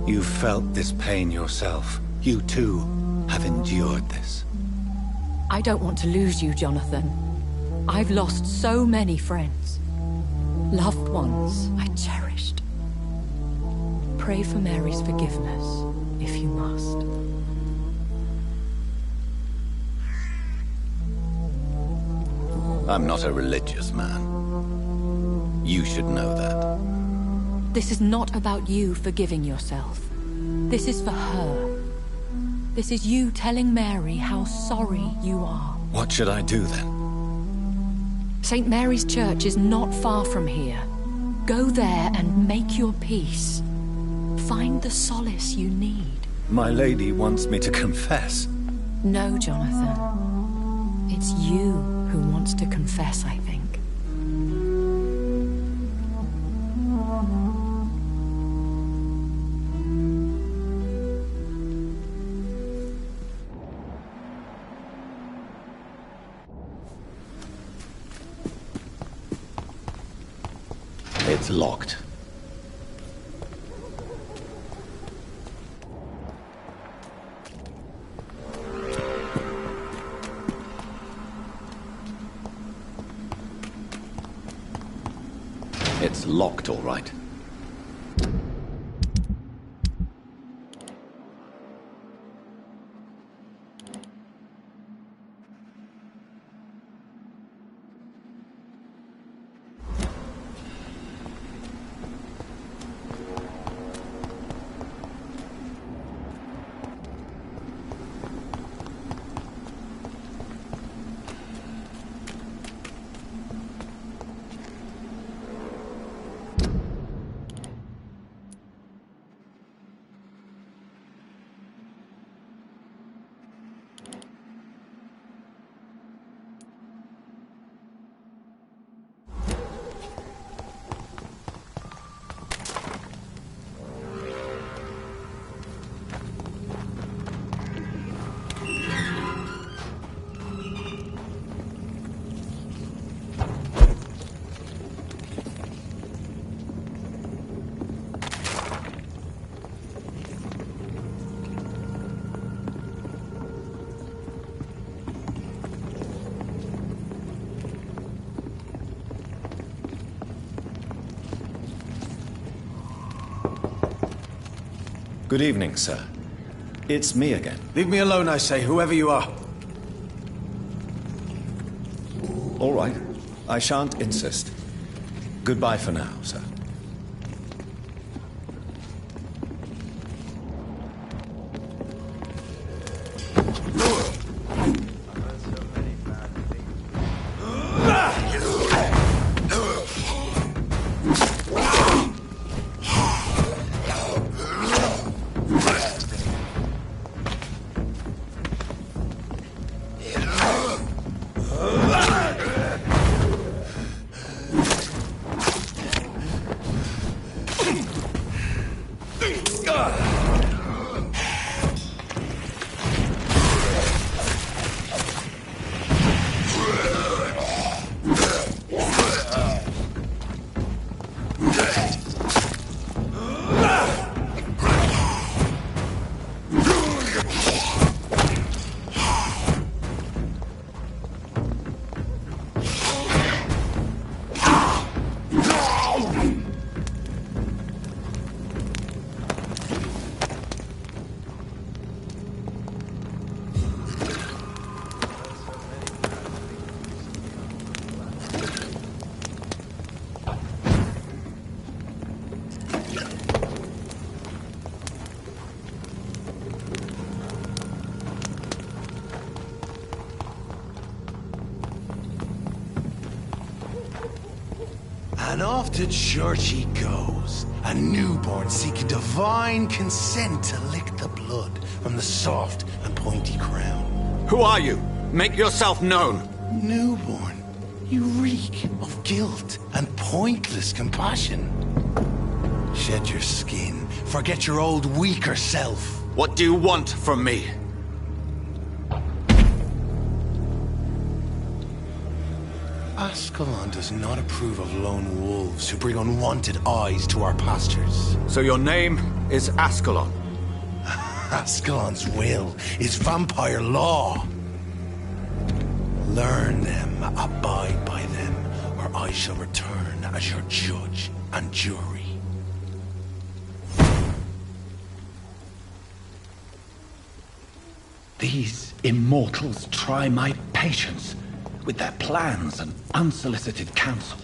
You've felt this pain yourself. You too have endured this. I don't want to lose you, Jonathan. I've lost so many friends. Loved ones I cherished. Pray for Mary's forgiveness, if you must. I'm not a religious man. You should know that. This is not about you forgiving yourself. This is for her. This is you telling Mary how sorry you are. What should I do then? St. Mary's Church is not far from here. Go there and make your peace. Find the solace you need. My lady wants me to confess. No, Jonathan. It's you who wants to confess, I think. It's locked. It's locked, all right. Good evening, sir. It's me again. Leave me alone, I say, whoever you are. All right. I shan't insist. Goodbye for now, sir. And off to church he goes, a newborn seeking divine consent to lick the blood from the soft and pointy crown. Who are you? Make yourself known. Newborn, you reek of guilt and pointless compassion. Shed your skin, forget your old weaker self. What do you want from me? Ascalon does not approve of lone wolves who bring unwanted eyes to our pastures. So your name is Ascalon? Ascalon's will is vampire law. Learn them, abide by them, or I shall return as your judge and jury. These immortals try my patience. with their plans and unsolicited counsel.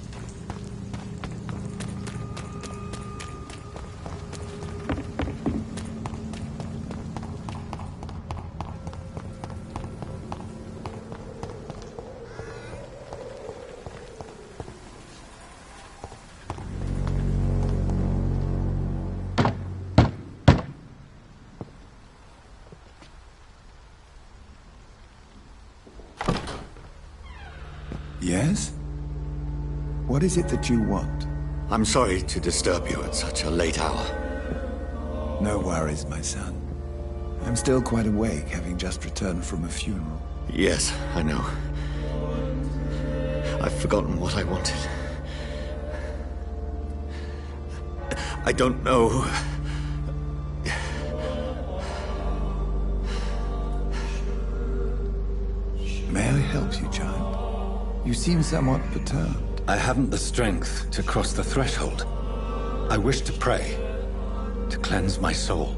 Yes? What is it that you want? I'm sorry to disturb you at such a late hour. No worries, my son. I'm still quite awake, having just returned from a funeral. Yes, I know. I've forgotten what I wanted. I don't know. May I help you, child? You seem somewhat perturbed. I haven't the strength to cross the threshold. I wish to pray, to cleanse my soul.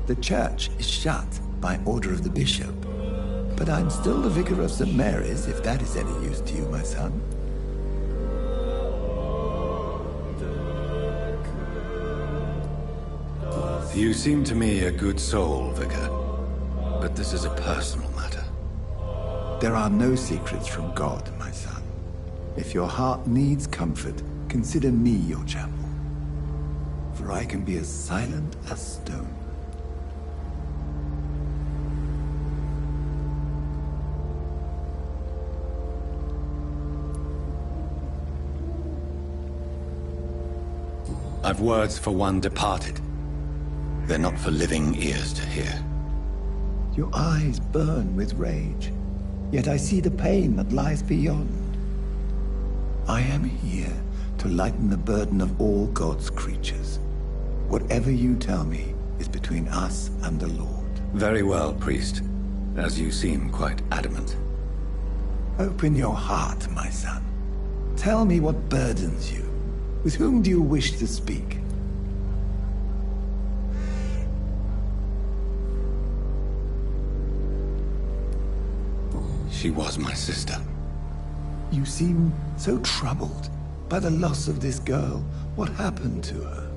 The church is shut by order of the bishop. But I'm still the vicar of St. Mary's, if that is any use to you, my son. You seem to me a good soul, Vicar. But this is a personal matter. There are no secrets from God, my son. If your heart needs comfort, consider me your chapel. For I can be as silent as stone. I've words for one departed. They're not for living ears to hear. Your eyes burn with rage, yet I see the pain that lies beyond. I am here to lighten the burden of all God's creatures. Whatever you tell me is between us and the Lord. Very well, priest, as you seem quite adamant. Open your heart, my son. Tell me what burdens you. With whom do you wish to speak? She was my sister. You seem so troubled by the loss of this girl. What happened to her?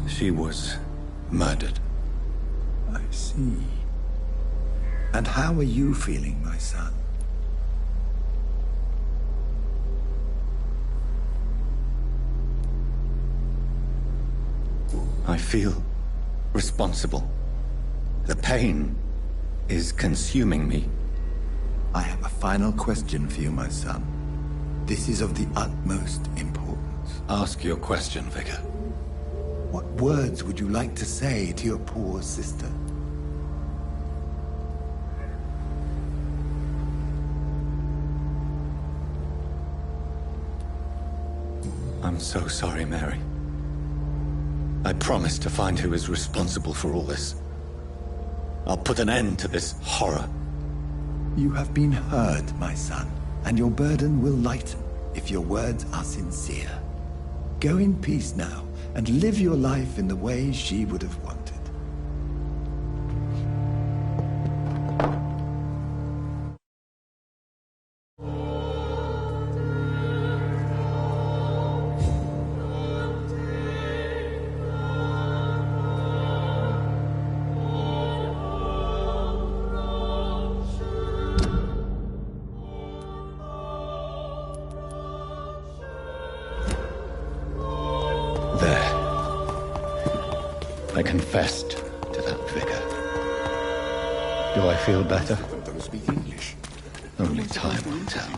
She was murdered. I see. And how are you feeling, my son? I feel responsible. The pain is consuming me. I have a final question for you, my son. This is of the utmost importance. Ask your question, Vicar. What words would you like to say to your poor sister? I'm so sorry, Mary. I promise to find who is responsible for all this. I'll put an end to this horror. You have been heard, my son, and your burden will lighten if your words are sincere. Go in peace now, and live your life in the way she would have wanted. I confessed to that vicar. Do I feel better? Don't speak English. Only time will tell.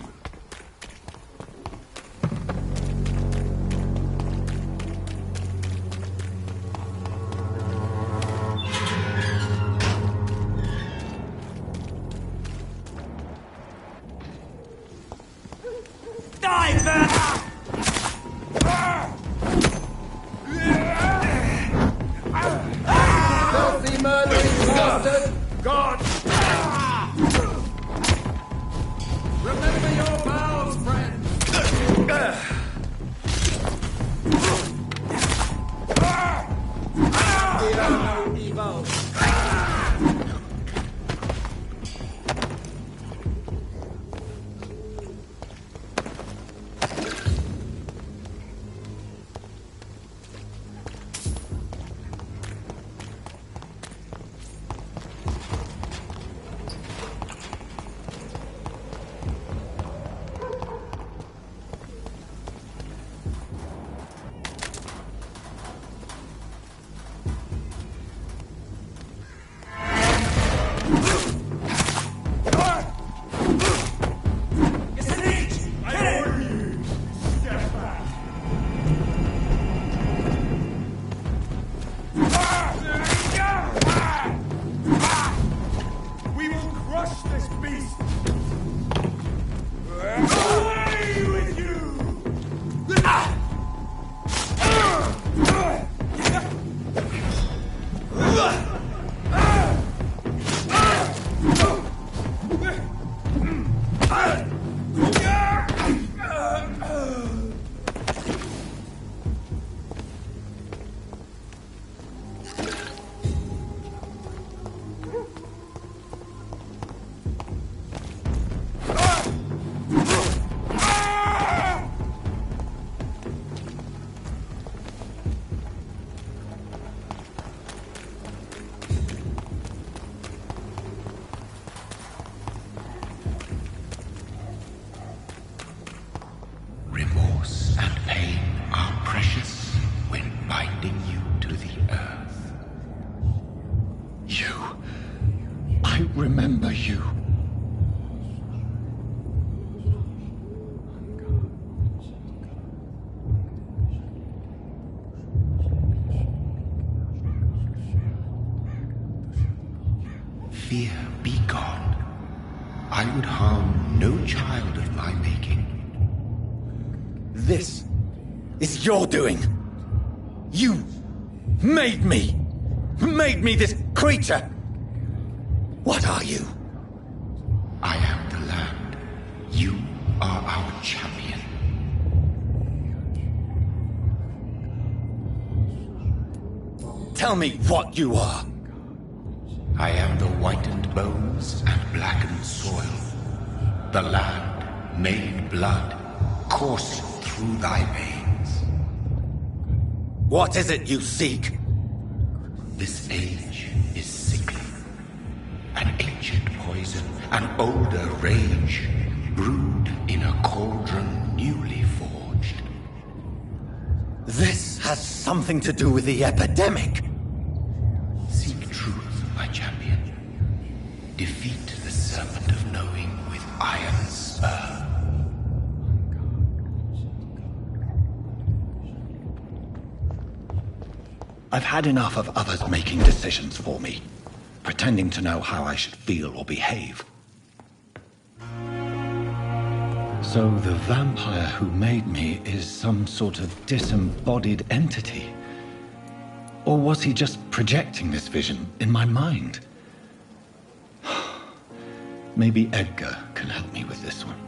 Filthy murdering bastard! God! Remember your are you? Fear, be gone. I would harm no child of my making. This is your doing. You made me. Made me this creature. What are you? I am the land. You are our champion. Tell me what you are. I am the whitened bones and blackened soil. The land made blood coursing through thy veins. What is it you seek? This age is sickly. An ancient poison, an older rage, brewed in a cauldron newly forged. This has something to do with the epidemic. Seek truth, my champion. Defeat the serpent of knowing with iron spur. I've had enough of others making decisions for me, pretending to know how I should feel or behave. So the vampire who made me is some sort of disembodied entity? Or was he just projecting this vision in my mind? Maybe Edgar can help me with this one.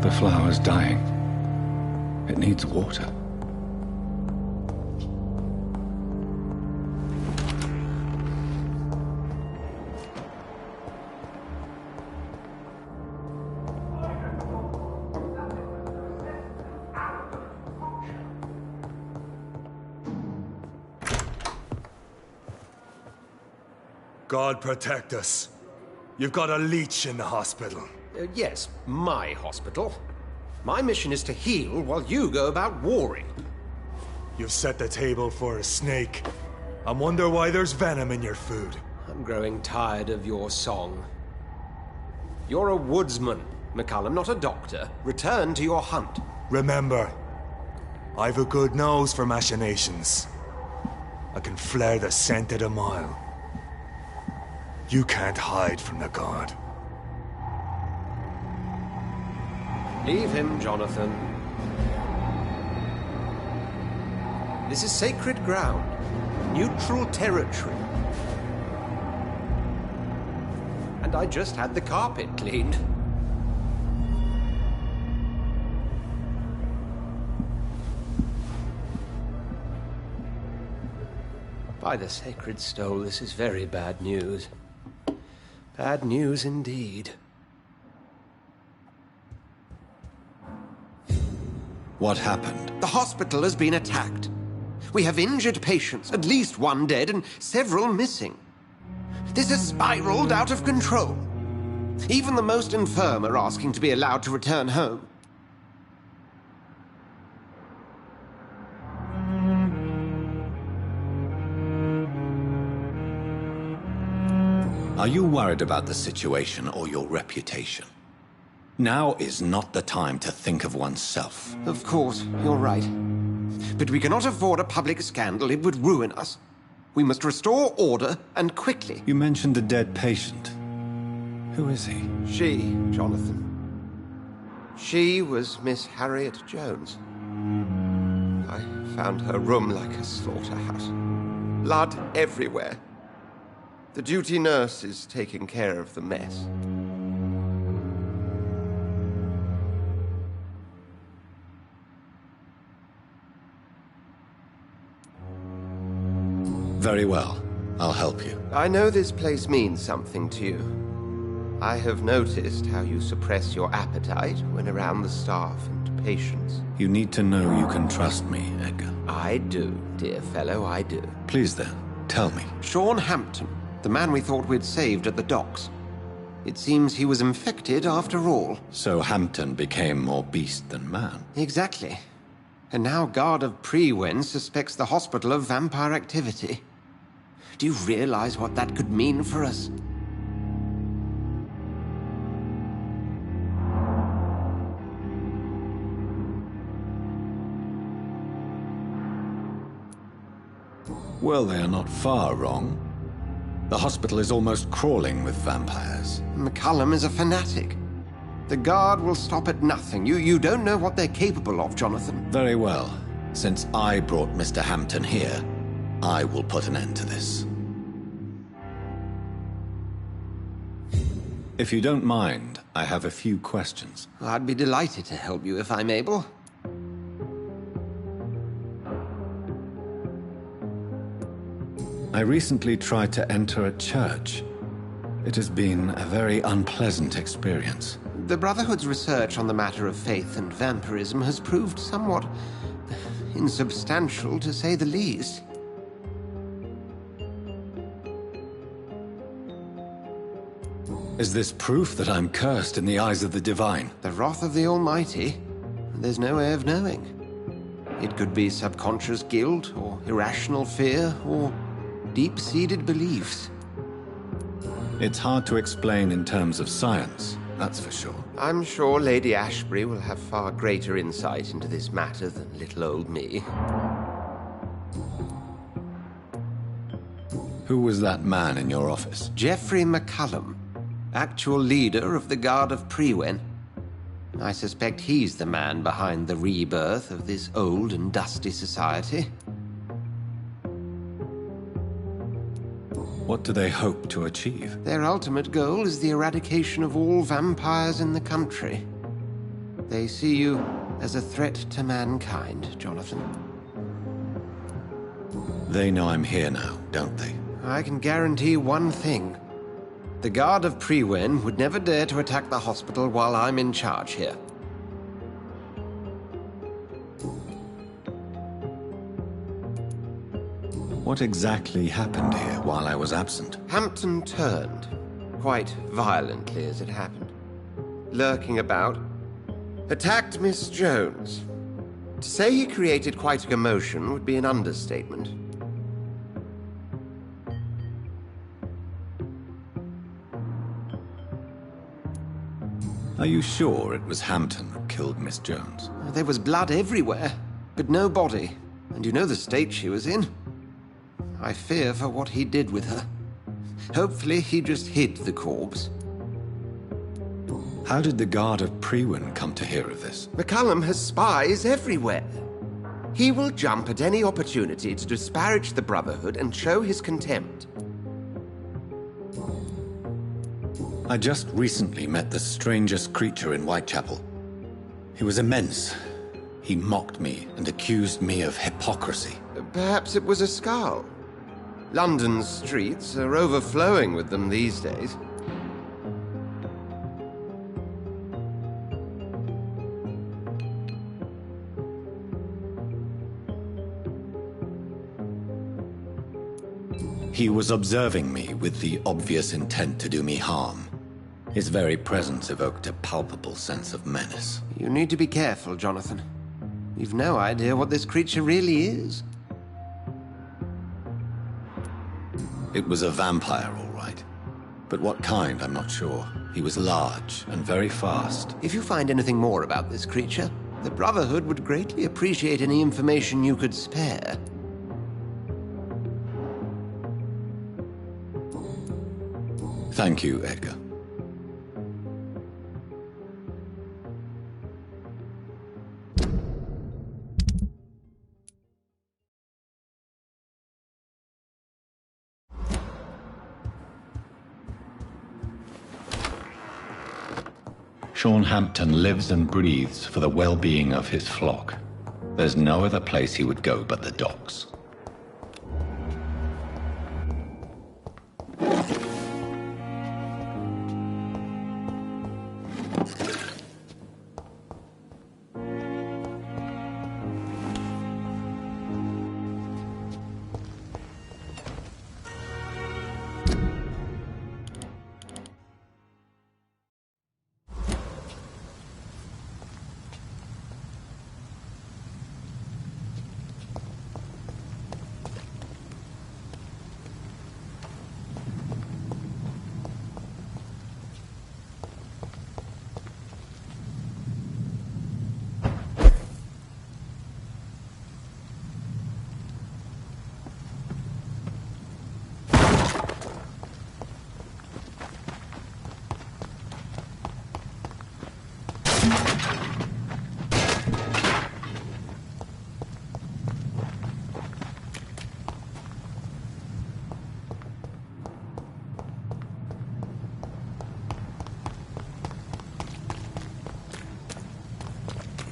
The flower's dying. It needs water. God protect us. You've got a leech in the hospital. Yes, my hospital. My mission is to heal while you go about warring. You've set the table for a snake. I wonder why there's venom in your food. I'm growing tired of your song. You're a woodsman, McCallum, not a doctor. Return to your hunt. Remember, I've a good nose for machinations. I can flare the scent at a mile. You can't hide from the god. Leave him, Jonathan. This is sacred ground. Neutral territory. And I just had the carpet cleaned. By the sacred stone, this is very bad news. Bad news indeed. What happened? The hospital has been attacked. We have injured patients, at least one dead and several missing. This has spiraled out of control. Even the most infirm are asking to be allowed to return home. Are you worried about the situation or your reputation? Now is not the time to think of oneself. Of course, you're right. But we cannot afford a public scandal. It would ruin us. We must restore order, and quickly. You mentioned a dead patient. Who is he? She, Jonathan. She was Miss Harriet Jones. I found her room like a slaughterhouse. Blood everywhere. The duty nurse is taking care of the mess. Very well. I'll help you. I know this place means something to you. I have noticed how you suppress your appetite when around the staff and patients. You need to know you can trust me, Edgar. I do, dear fellow, I do. Please then, tell me. Sean Hampton, the man we thought we'd saved at the docks. It seems he was infected after all. So Hampton became more beast than man? Exactly. And now Guard of Prewen suspects the hospital of vampire activity. Do you realize what that could mean for us? Well, they are not far wrong. The hospital is almost crawling with vampires. McCullum is a fanatic. The Guard will stop at nothing. You don't know what they're capable of, Jonathan. Very well. Since I brought Mr. Hampton here, I will put an end to this. If you don't mind, I have a few questions. I'd be delighted to help you if I'm able. I recently tried to enter a church. It has been a very unpleasant experience. The Brotherhood's research on the matter of faith and vampirism has proved somewhat insubstantial, to say the least. Is this proof that I'm cursed in the eyes of the divine? The wrath of the Almighty? There's no way of knowing. It could be subconscious guilt, or irrational fear, or deep-seated beliefs. It's hard to explain in terms of science, that's for sure. I'm sure Lady Ashbury will have far greater insight into this matter than little old me. Who was that man in your office? Geoffrey McCullum, actual leader of the Guard of Prewen. I suspect he's the man behind the rebirth of this old and dusty society. What do they hope to achieve? Their ultimate goal is the eradication of all vampires in the country. They see you as a threat to mankind, Jonathan. They know I'm here now, don't they? I can guarantee one thing. The Guard of Prewen would never dare to attack the hospital while I'm in charge here. What exactly happened here while I was absent? Hampton turned, quite violently as it happened. Lurking about, attacked Miss Jones. To say he created quite a commotion would be an understatement. Are you sure it was Hampton who killed Miss Jones? There was blood everywhere, but no body. And you know the state she was in. I fear for what he did with her. Hopefully he just hid the corpse. How did the Guard of Prewin come to hear of this? McCallum has spies everywhere. He will jump at any opportunity to disparage the Brotherhood and show his contempt. I just recently met the strangest creature in Whitechapel. He was immense. He mocked me and accused me of hypocrisy. Perhaps it was a skull. London's streets are overflowing with them these days. He was observing me with the obvious intent to do me harm. His very presence evoked a palpable sense of menace. You need to be careful, Jonathan. You've no idea what this creature really is. It was a vampire, all right. But what kind, I'm not sure. He was large and very fast. If you find anything more about this creature, the Brotherhood would greatly appreciate any information you could spare. Thank you, Edgar. Sean Hampton lives and breathes for the well-being of his flock. There's no other place he would go but the docks.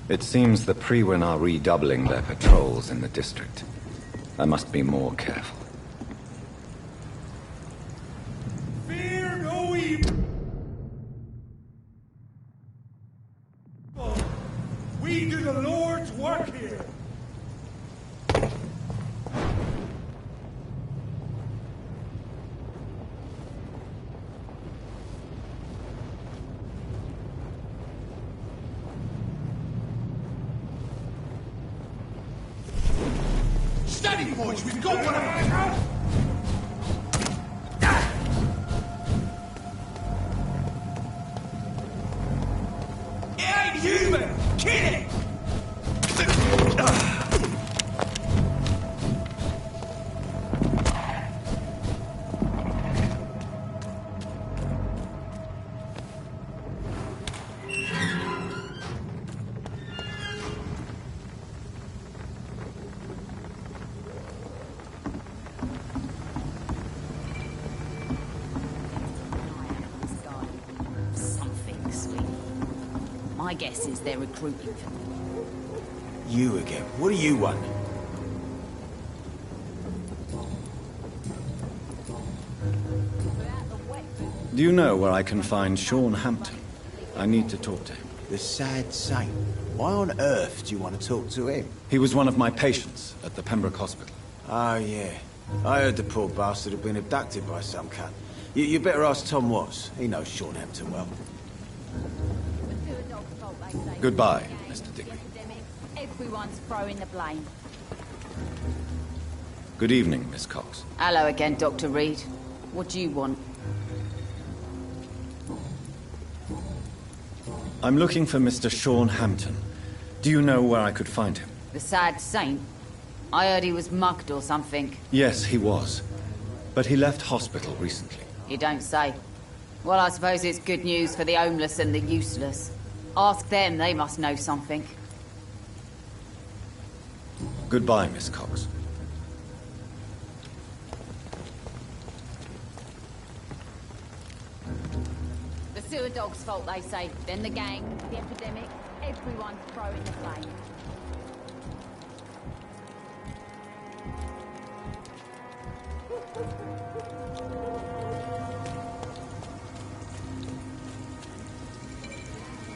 It seems the Prewin are redoubling their patrols in the district. I must be more careful. Fear no evil. We do the Lord's work here. Steady, boys, we've got one of them. It ain't human! Kill it! My guess is they're recruiting for me. You again. What do you want? Do you know where I can find Sean Hampton? I need to talk to him. The sad saint. Why on earth do you want to talk to him? He was one of my patients at the Pembroke Hospital. Oh, yeah. I heard the poor bastard had been abducted by some cunt. You better ask Tom Watts. He knows Sean Hampton well. Goodbye, Mr. Digby. Everyone's throwing the blame. Good evening, Miss Cox. Hello again, Dr. Reed. What do you want? I'm looking for Mr. Sean Hampton. Do you know where I could find him? The sad saint? I heard he was mugged or something. Yes, he was. But he left hospital recently. You don't say. Well, I suppose it's good news for the homeless and the useless. Ask them, they must know something. Goodbye, Miss Cox. The sewer dog's fault, they say. Then the gang, the epidemic, everyone's throwing the blame.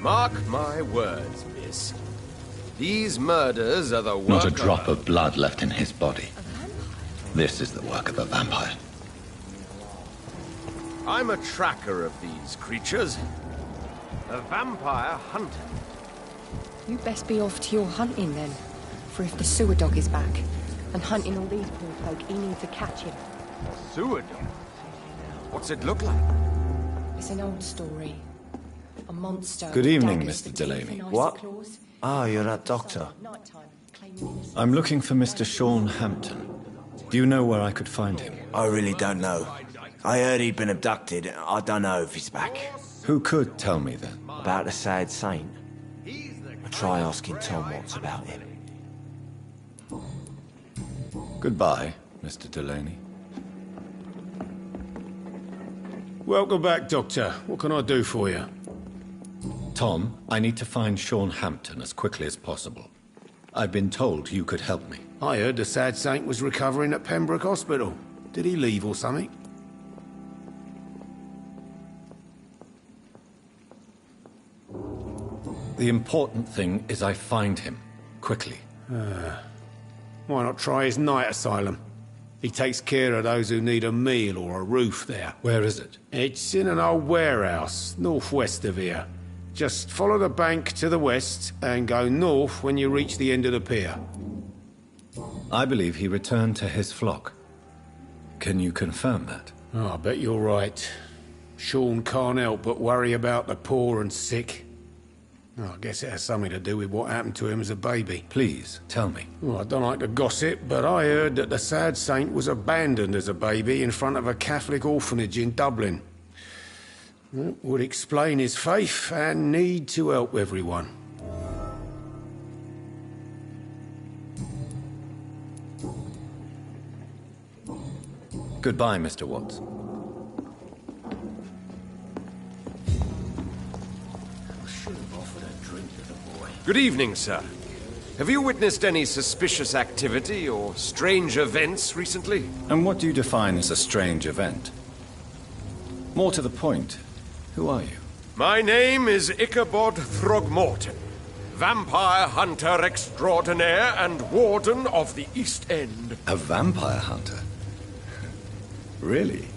Mark my words, miss. These murders are the work Not a drop of blood left in his body. This is the work of a vampire. I'm a tracker of these creatures. A vampire hunter. You best be off to your hunting then. For if the sewer dog is back, and hunting all these poor folk, he needs to catch him. A sewer dog? What's it look like? It's an old story. A monster. Good evening, daggers Mr. for Delaney. teeth and What? icicles. Ah, you're that doctor. I'm looking for Mr. Sean Hampton. Do you know where I could find him? I really don't know. I heard he'd been abducted. I don't know if he's back. Who could tell me then? About the sad saint. I'll try asking Tom Watts about him. Goodbye, Mr. Delaney. Welcome back, Doctor. What can I do for you? Tom, I need to find Sean Hampton as quickly as possible. I've been told you could help me. I heard the sad saint was recovering at Pembroke Hospital. Did he leave or something? The important thing is I find him, quickly. Why not try his night asylum? He takes care of those who need a meal or a roof there. Where is it? It's in an old warehouse, northwest of here. Just follow the bank to the west and go north when you reach the end of the pier. I believe he returned to his flock. Can you confirm that? Oh, I bet you're right. Sean can't help but worry about the poor and sick. Oh, I guess it has something to do with what happened to him as a baby. Please, tell me. Well, I don't like to gossip, but I heard that the sad saint was abandoned as a baby in front of a Catholic orphanage in Dublin. That would explain his faith and need to help everyone. Goodbye, Mr. Watts. Good evening, sir. Have you witnessed any suspicious activity or strange events recently? And what do you define as a strange event? More to the point, who are you? My name is Ichabod Throgmorton, vampire hunter extraordinaire and warden of the East End. A vampire hunter? Really?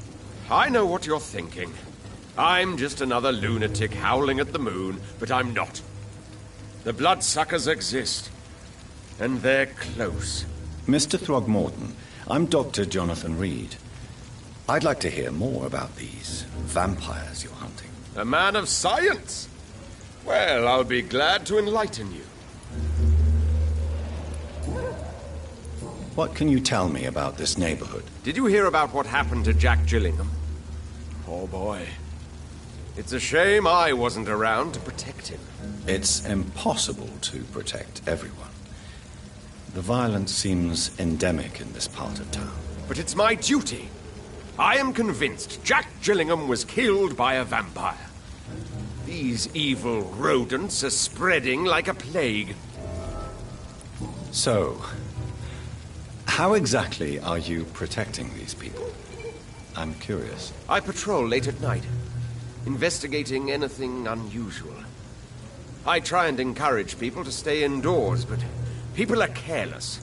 I know what you're thinking. I'm just another lunatic howling at the moon, but I'm not. The bloodsuckers exist, and they're close. Mr. Throgmorton, I'm Dr. Jonathan Reed. I'd like to hear more about these vampires you're hunting. A man of science? Well, I'll be glad to enlighten you. What can you tell me about this neighborhood? Did you hear about what happened to Jack Gillingham? Oh boy. It's a shame I wasn't around to protect him. It's impossible to protect everyone. The violence seems endemic in this part of town. But it's my duty. I am convinced Jack Gillingham was killed by a vampire. These evil rodents are spreading like a plague. So, how exactly are you protecting these people? I'm curious. I patrol late at night, investigating anything unusual. I try and encourage people to stay indoors, but people are careless.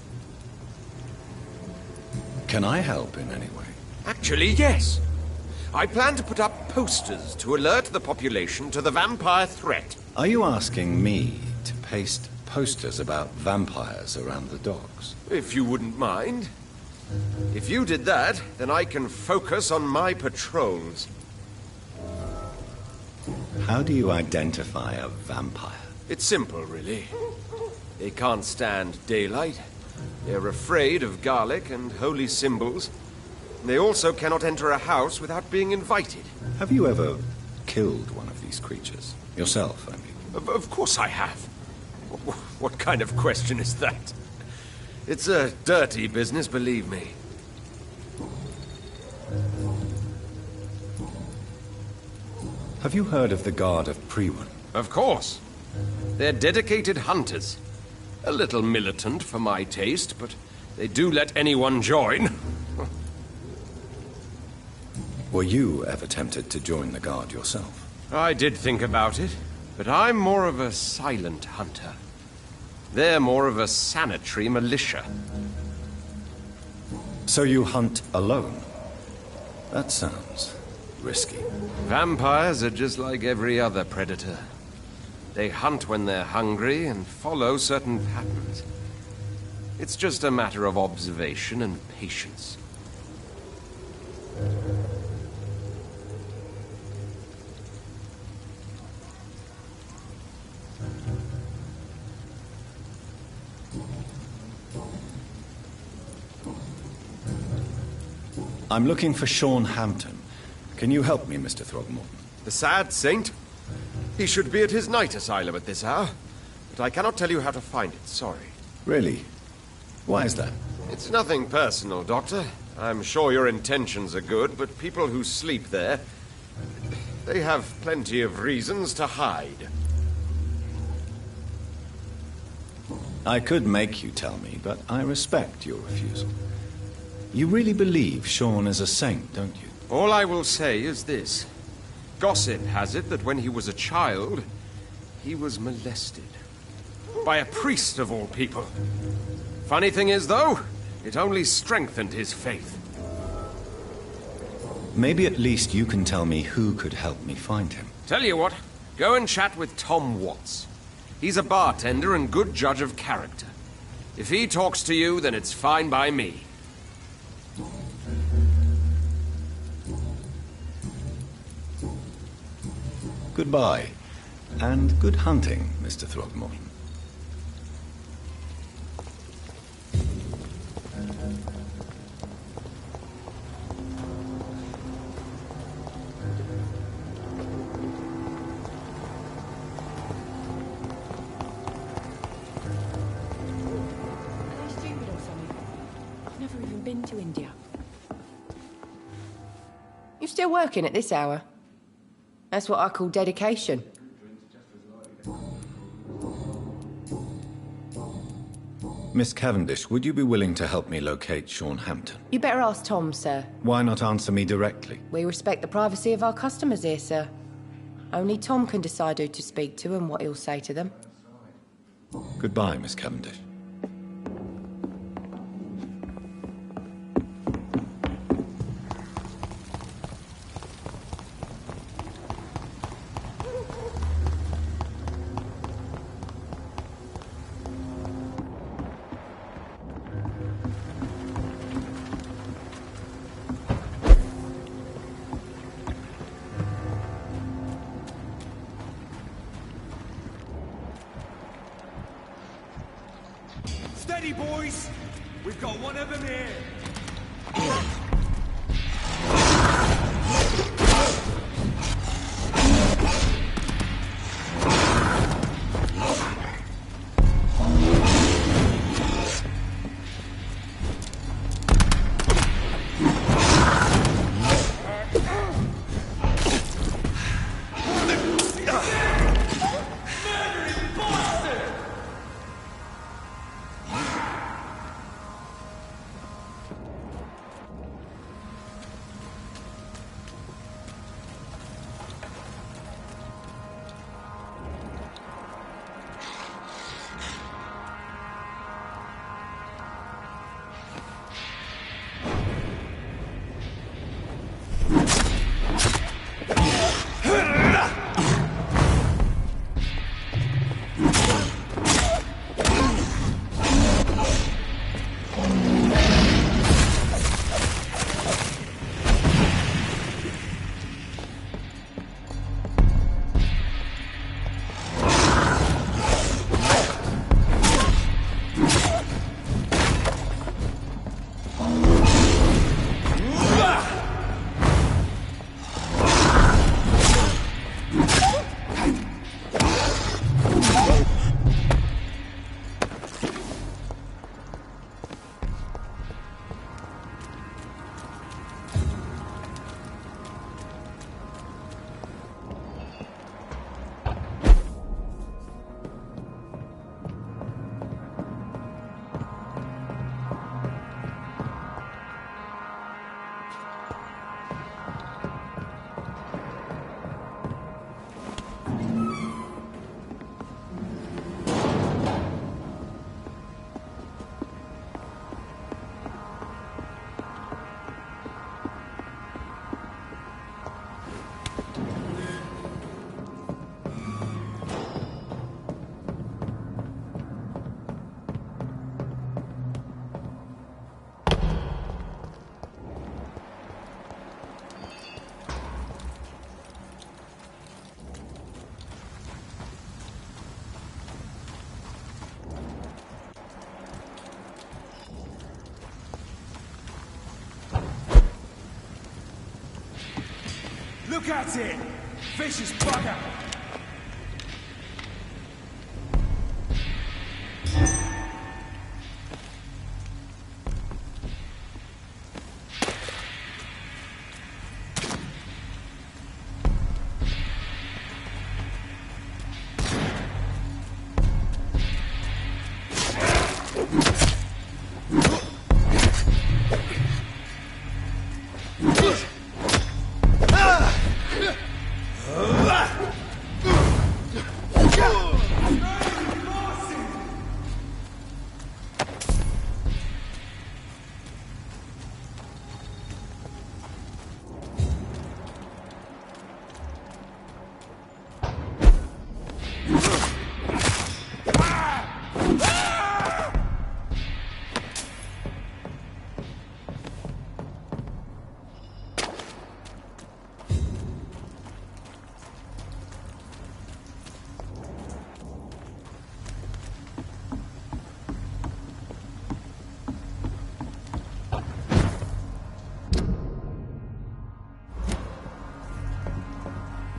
Can I help in any way? Actually, yes. I plan to put up posters to alert the population to the vampire threat. Are you asking me to paste posters about vampires around the docks? If you wouldn't mind. If you did that, then I can focus on my patrols. How do you identify a vampire? It's simple, really. They can't stand daylight. They're afraid of garlic and holy symbols. They also cannot enter a house without being invited. Have you ever killed one of these creatures. Yourself, I mean. Of course I have. What kind of question is that? It's a dirty business, believe me. Have you heard of the Guard of Priwen? Of course. They're dedicated hunters. A little militant for my taste, but they do let anyone join. Were you ever tempted to join the Guard yourself? I did think about it, but I'm more of a silent hunter. They're more of a sanitary militia. So you hunt alone? That sounds risky. Vampires are just like every other predator. They hunt when they're hungry and follow certain patterns. It's just a matter of observation and patience. I'm looking for Sean Hampton. Can you help me, Mr. Throgmorton? The sad saint? He should be at his night asylum at this hour. But I cannot tell you how to find it, sorry. Really? Why is that? It's nothing personal, Doctor. I'm sure your intentions are good, but people who sleep there, they have plenty of reasons to hide. I could make you tell me, but I respect your refusal. You really believe Sean is a saint, don't you? All I will say is this. Gossip has it that when he was a child, he was molested. By a priest of all people. Funny thing is, though, it only strengthened his faith. Maybe at least you can tell me who could help me find him. Tell you what, go and chat with Tom Watts. He's a bartender and good judge of character. If he talks to you, then it's fine by me. Goodbye, and good hunting, Mr. Throgmorton. I've never even been to India. You still working at this hour? That's what I call dedication. Miss Cavendish, would you be willing to help me locate Sean Hampton? You better ask Tom, sir. Why not answer me directly? We respect the privacy of our customers here, sir. Only Tom can decide who to speak to and what he'll say to them. Goodbye, Miss Cavendish. Steady, boys! We've got one of them here! Look at it! Vicious bugger!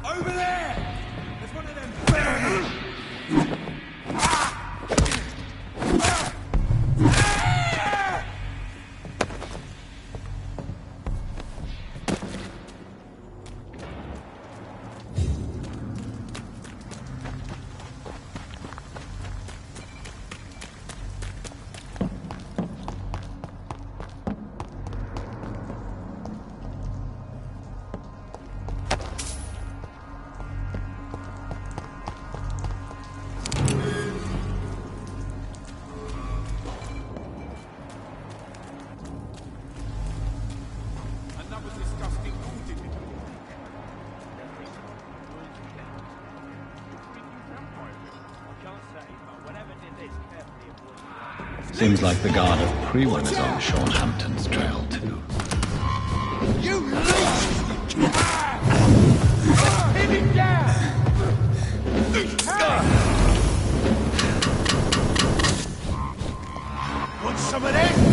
Over there! There's one of them burning! Seems like the guard of Prewin is on Sean Hampton's trail, too. You leech! Hit him down! Want some of this?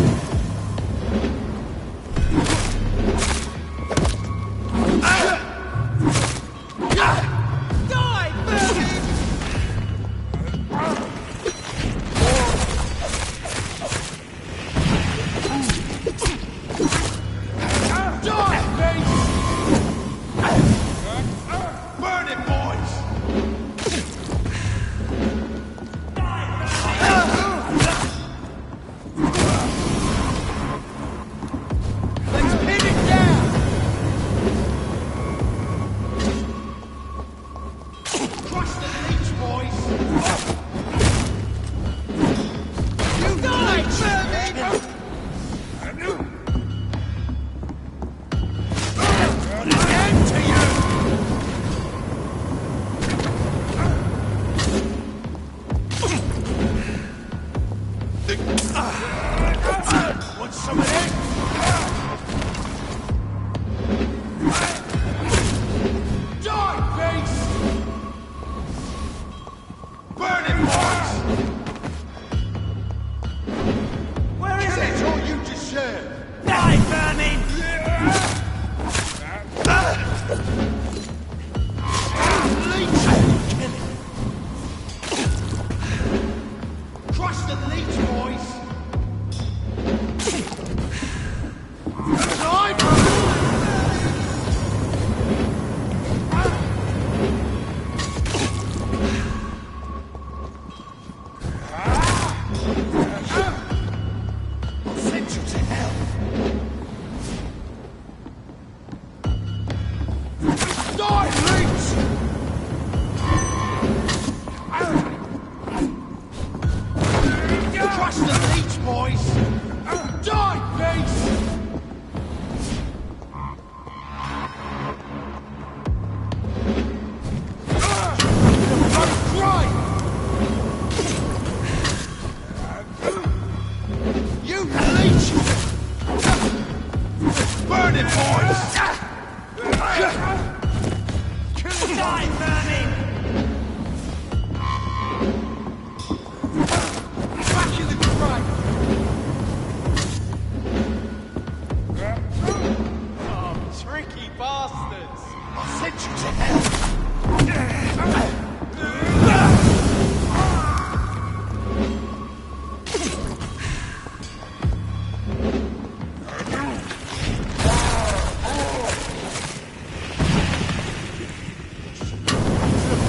you to hell!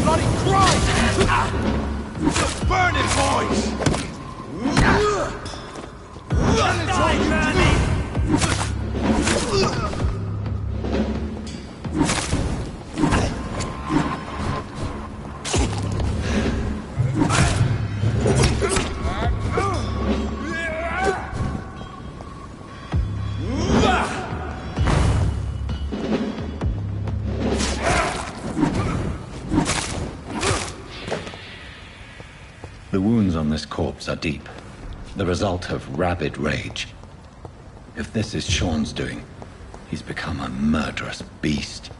Bloody Christ! Burn it, boys! Die, Manny! The wounds on this corpse are deep, the result of rabid rage. If this is Sean's doing, he's become a murderous beast.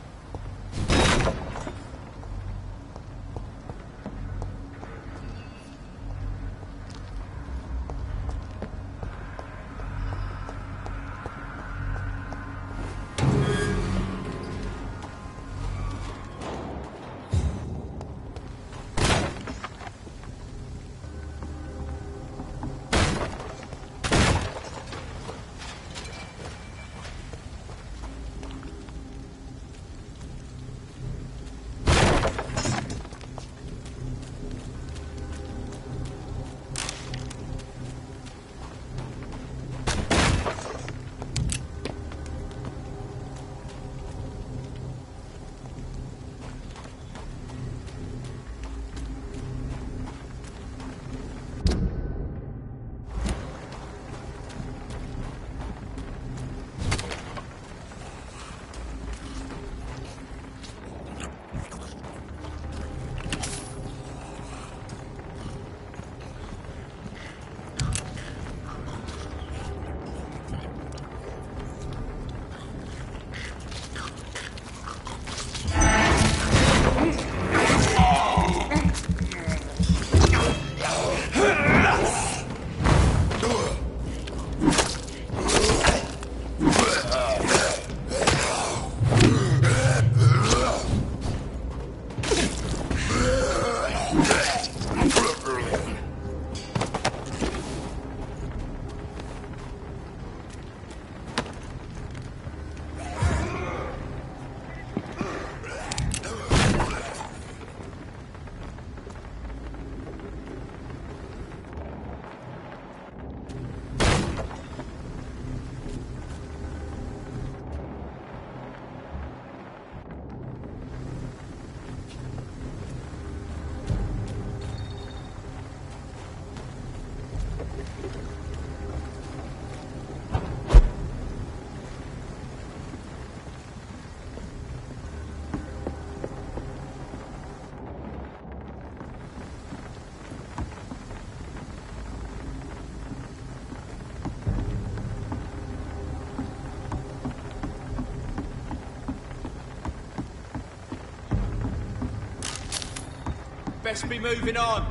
Best be moving on.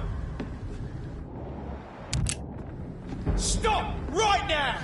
Stop right now!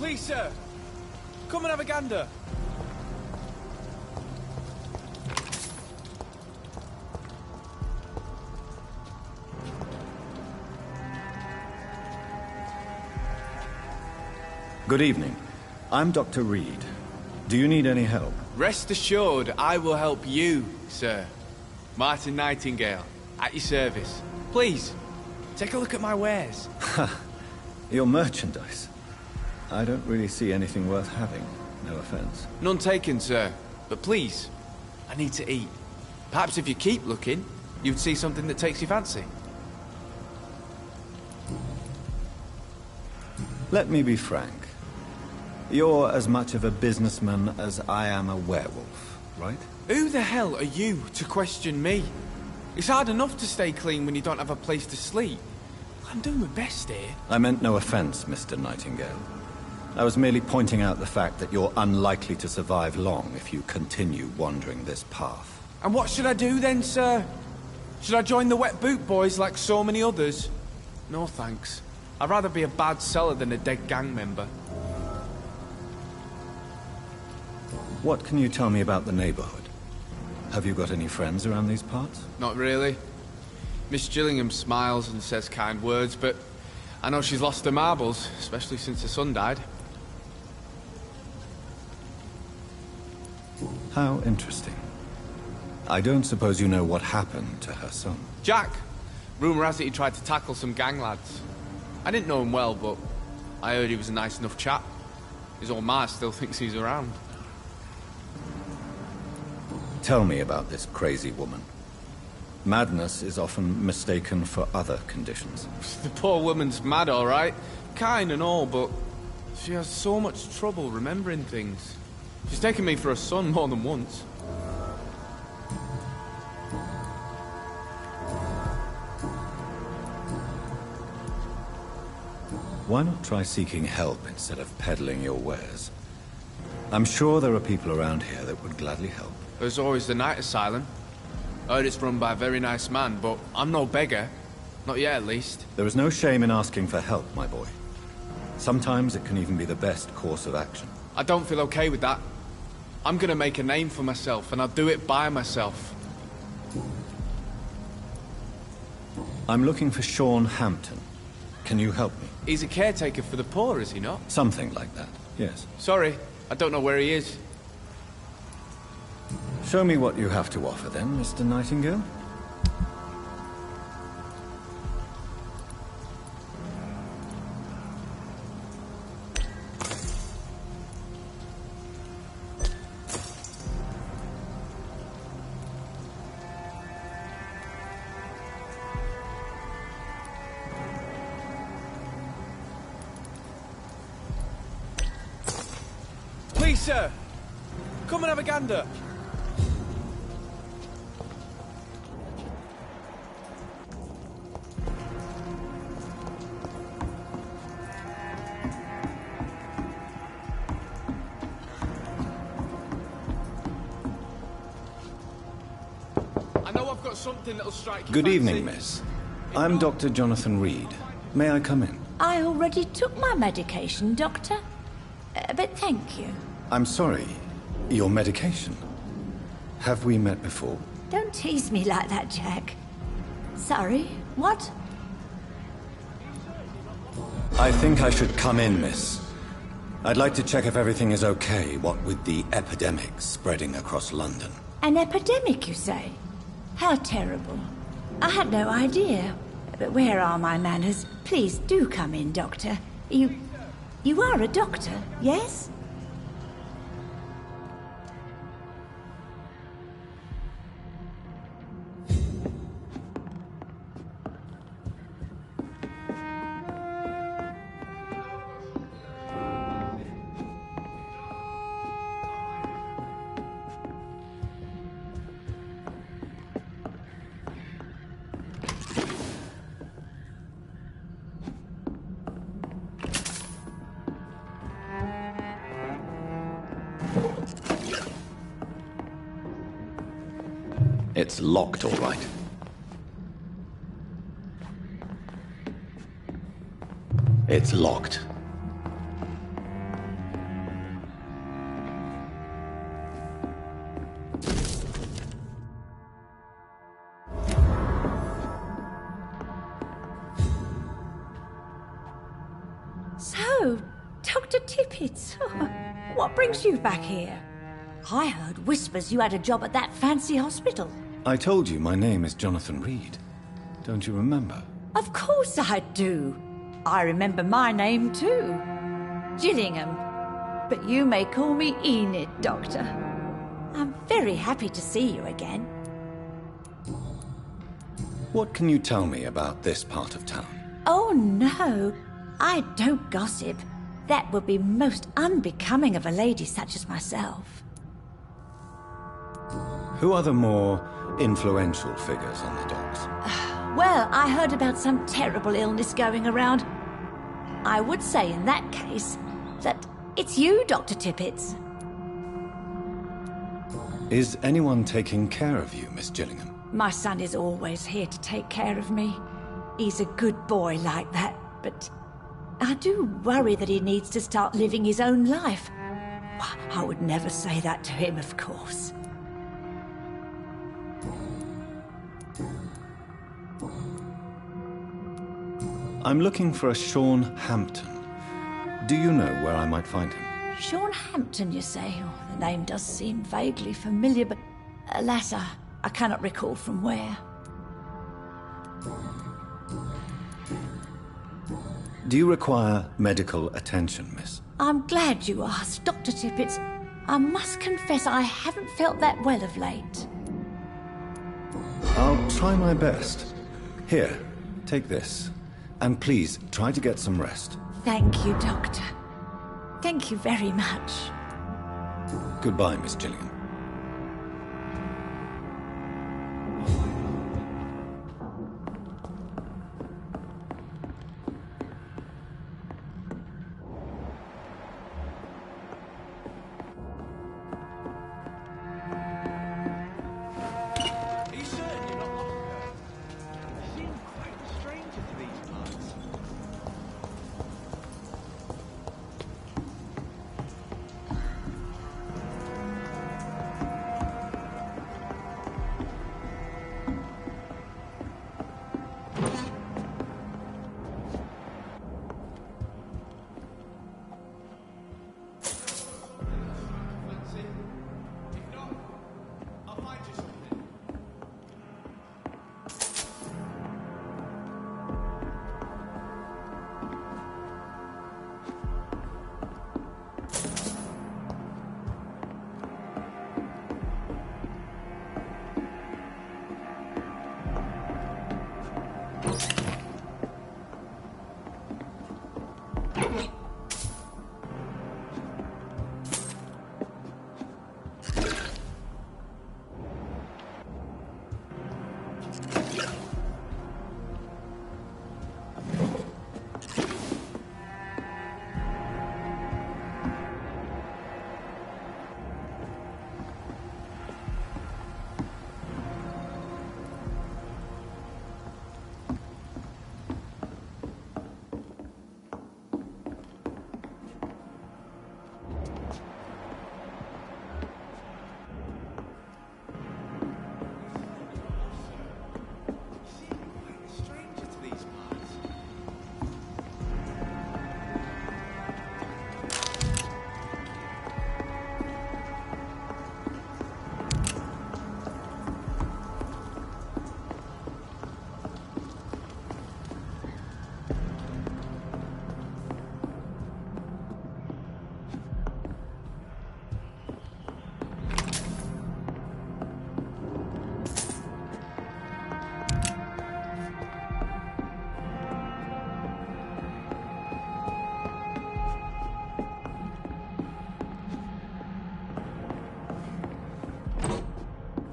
Please, sir. Come and have a gander. Good evening. I'm Dr. Reed. Do you need any help? Rest assured, I will help you, sir. Martin Nightingale, at your service. Please, take a look at my wares. Ha! Your merchandise. I don't really see anything worth having. No offense. None taken, sir. But please, I need to eat. Perhaps if you keep looking, you'd see something that takes your fancy. Let me be frank. You're as much of a businessman as I am a werewolf, right? Who the hell are you to question me? It's hard enough to stay clean when you don't have a place to sleep. I'm doing my best here. I meant no offense, Mr. Nightingale. I was merely pointing out the fact that you're unlikely to survive long if you continue wandering this path. And what should I do then, sir? Should I join the Wet Boot Boys like so many others? No thanks. I'd rather be a bad seller than a dead gang member. What can you tell me about the neighborhood? Have you got any friends around these parts? Not really. Miss Gillingham smiles and says kind words, but I know she's lost her marbles, especially since her son died. How interesting. I don't suppose you know what happened to her son. Jack! Rumour has it he tried to tackle some gang lads. I didn't know him well, but I heard he was a nice enough chap. His old ma still thinks he's around. Tell me about this crazy woman. Madness is often mistaken for other conditions. The poor woman's mad, all right. Kind and all, but she has so much trouble remembering things. She's taken me for a son more than once. Why not try seeking help instead of peddling your wares? I'm sure there are people around here that would gladly help. There's always the night asylum. I heard it's run by a very nice man, but I'm no beggar. Not yet, at least. There is no shame in asking for help, my boy. Sometimes it can even be the best course of action. I don't feel okay with that. I'm gonna make a name for myself, and I'll do it by myself. I'm looking for Sean Hampton. Can you help me? He's a caretaker for the poor, is he not? Something like that, yes. Sorry, I don't know where he is. Show me what you have to offer then, Mr. Nightingale. Please, sir! Come and have a gander! Something that'll strike you. Good evening, miss. I'm Dr. Jonathan Reed. May I come in? I already took my medication, Doctor. But thank you. I'm sorry. Your medication? Have we met before? Don't tease me like that, Jack. Sorry, what? I think I should come in, miss. I'd like to check if everything is okay, what with the epidemic spreading across London. An epidemic, you say? How terrible. I had no idea. But where are my manners? Please do come in, Doctor. You are a doctor, yes? It's locked, all right. It's locked. Oh, Dr. Tippett. Oh, what brings you back here? I heard whispers you had a job at that fancy hospital. I told you my name is Jonathan Reed. Don't you remember? Of course I do. I remember my name too. Gillingham. But you may call me Enid, Doctor. I'm very happy to see you again. What can you tell me about this part of town? Oh no, I don't gossip. That would be most unbecoming of a lady such as myself. Who are the more influential figures on the docks? Well, I heard about some terrible illness going around. I would say in that case that it's you, Dr. Tippett. Is anyone taking care of you, Miss Gillingham? My son is always here to take care of me. He's a good boy like that, but I do worry that he needs to start living his own life. I would never say that to him, of course. I'm looking for a Sean Hampton. Do you know where I might find him? Sean Hampton, you say? Oh, the name does seem vaguely familiar, but alas, I cannot recall from where. Do you require medical attention, miss? I'm glad you asked, Dr. Tippett. I must confess I haven't felt that well of late. I'll try my best. Here, take this. And please, try to get some rest. Thank you, Doctor. Thank you very much. Goodbye, Miss Gillingham.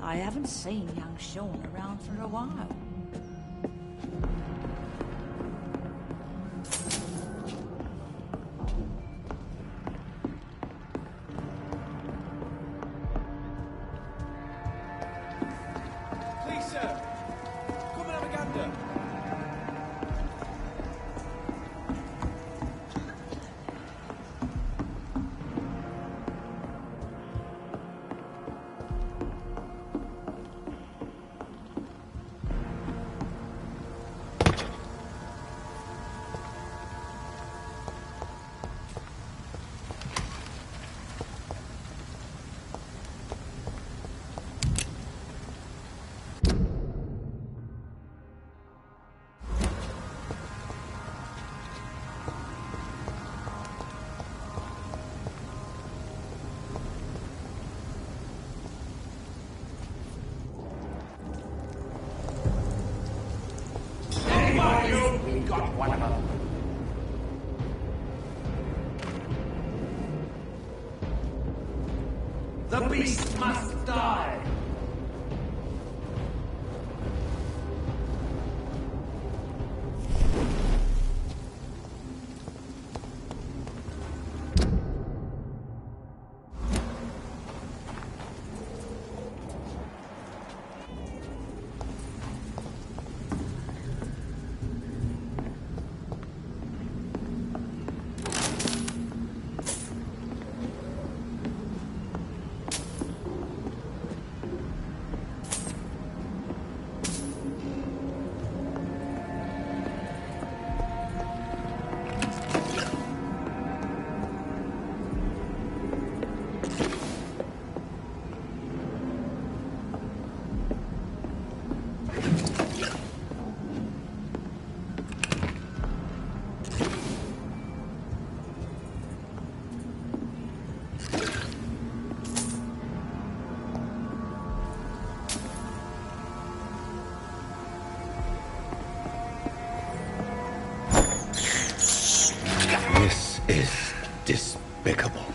I haven't seen young Sean around for a while. Please, sir. Come and have a gander. got one of them. The beast must die! This is despicable.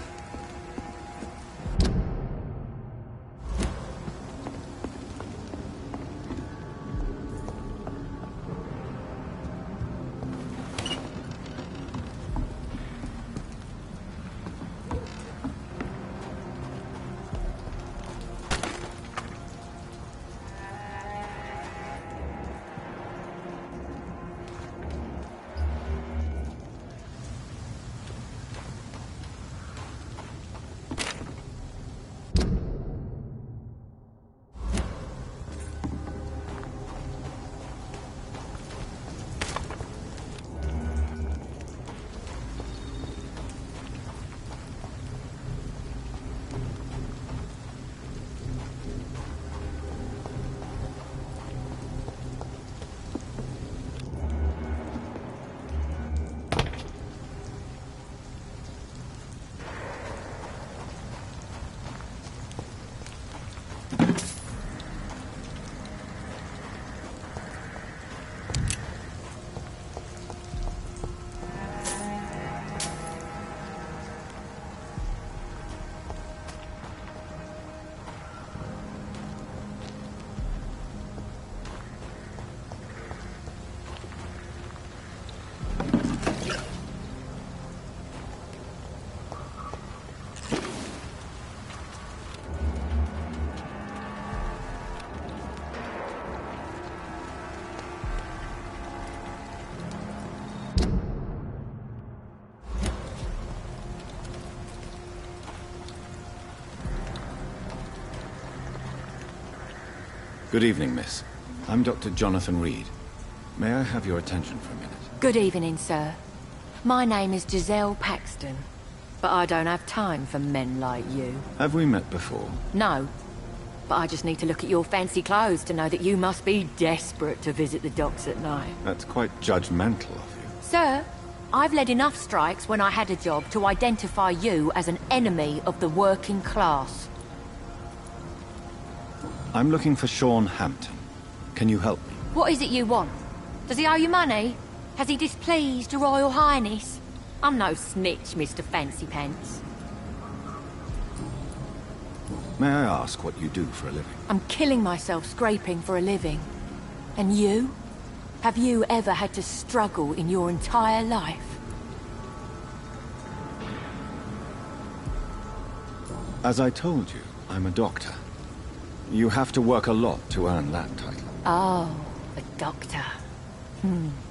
Good evening, miss. I'm Dr. Jonathan Reed. May I have your attention for a minute? Good evening, sir. My name is Giselle Paxton, but I don't have time for men like you. Have we met before? No, but I just need to look at your fancy clothes to know that you must be desperate to visit the docks at night. That's quite judgmental of you. Sir, I've led enough strikes when I had a job to identify you as an enemy of the working class. I'm looking for Sean Hampton. Can you help me? What is it you want? Does he owe you money? Has he displeased your Royal Highness? I'm no snitch, Mr. Fancy Pants. May I ask what you do for a living? I'm killing myself scraping for a living. And you? Have you ever had to struggle in your entire life? As I told you, I'm a doctor. You have to work a lot to earn that title. Oh, a doctor.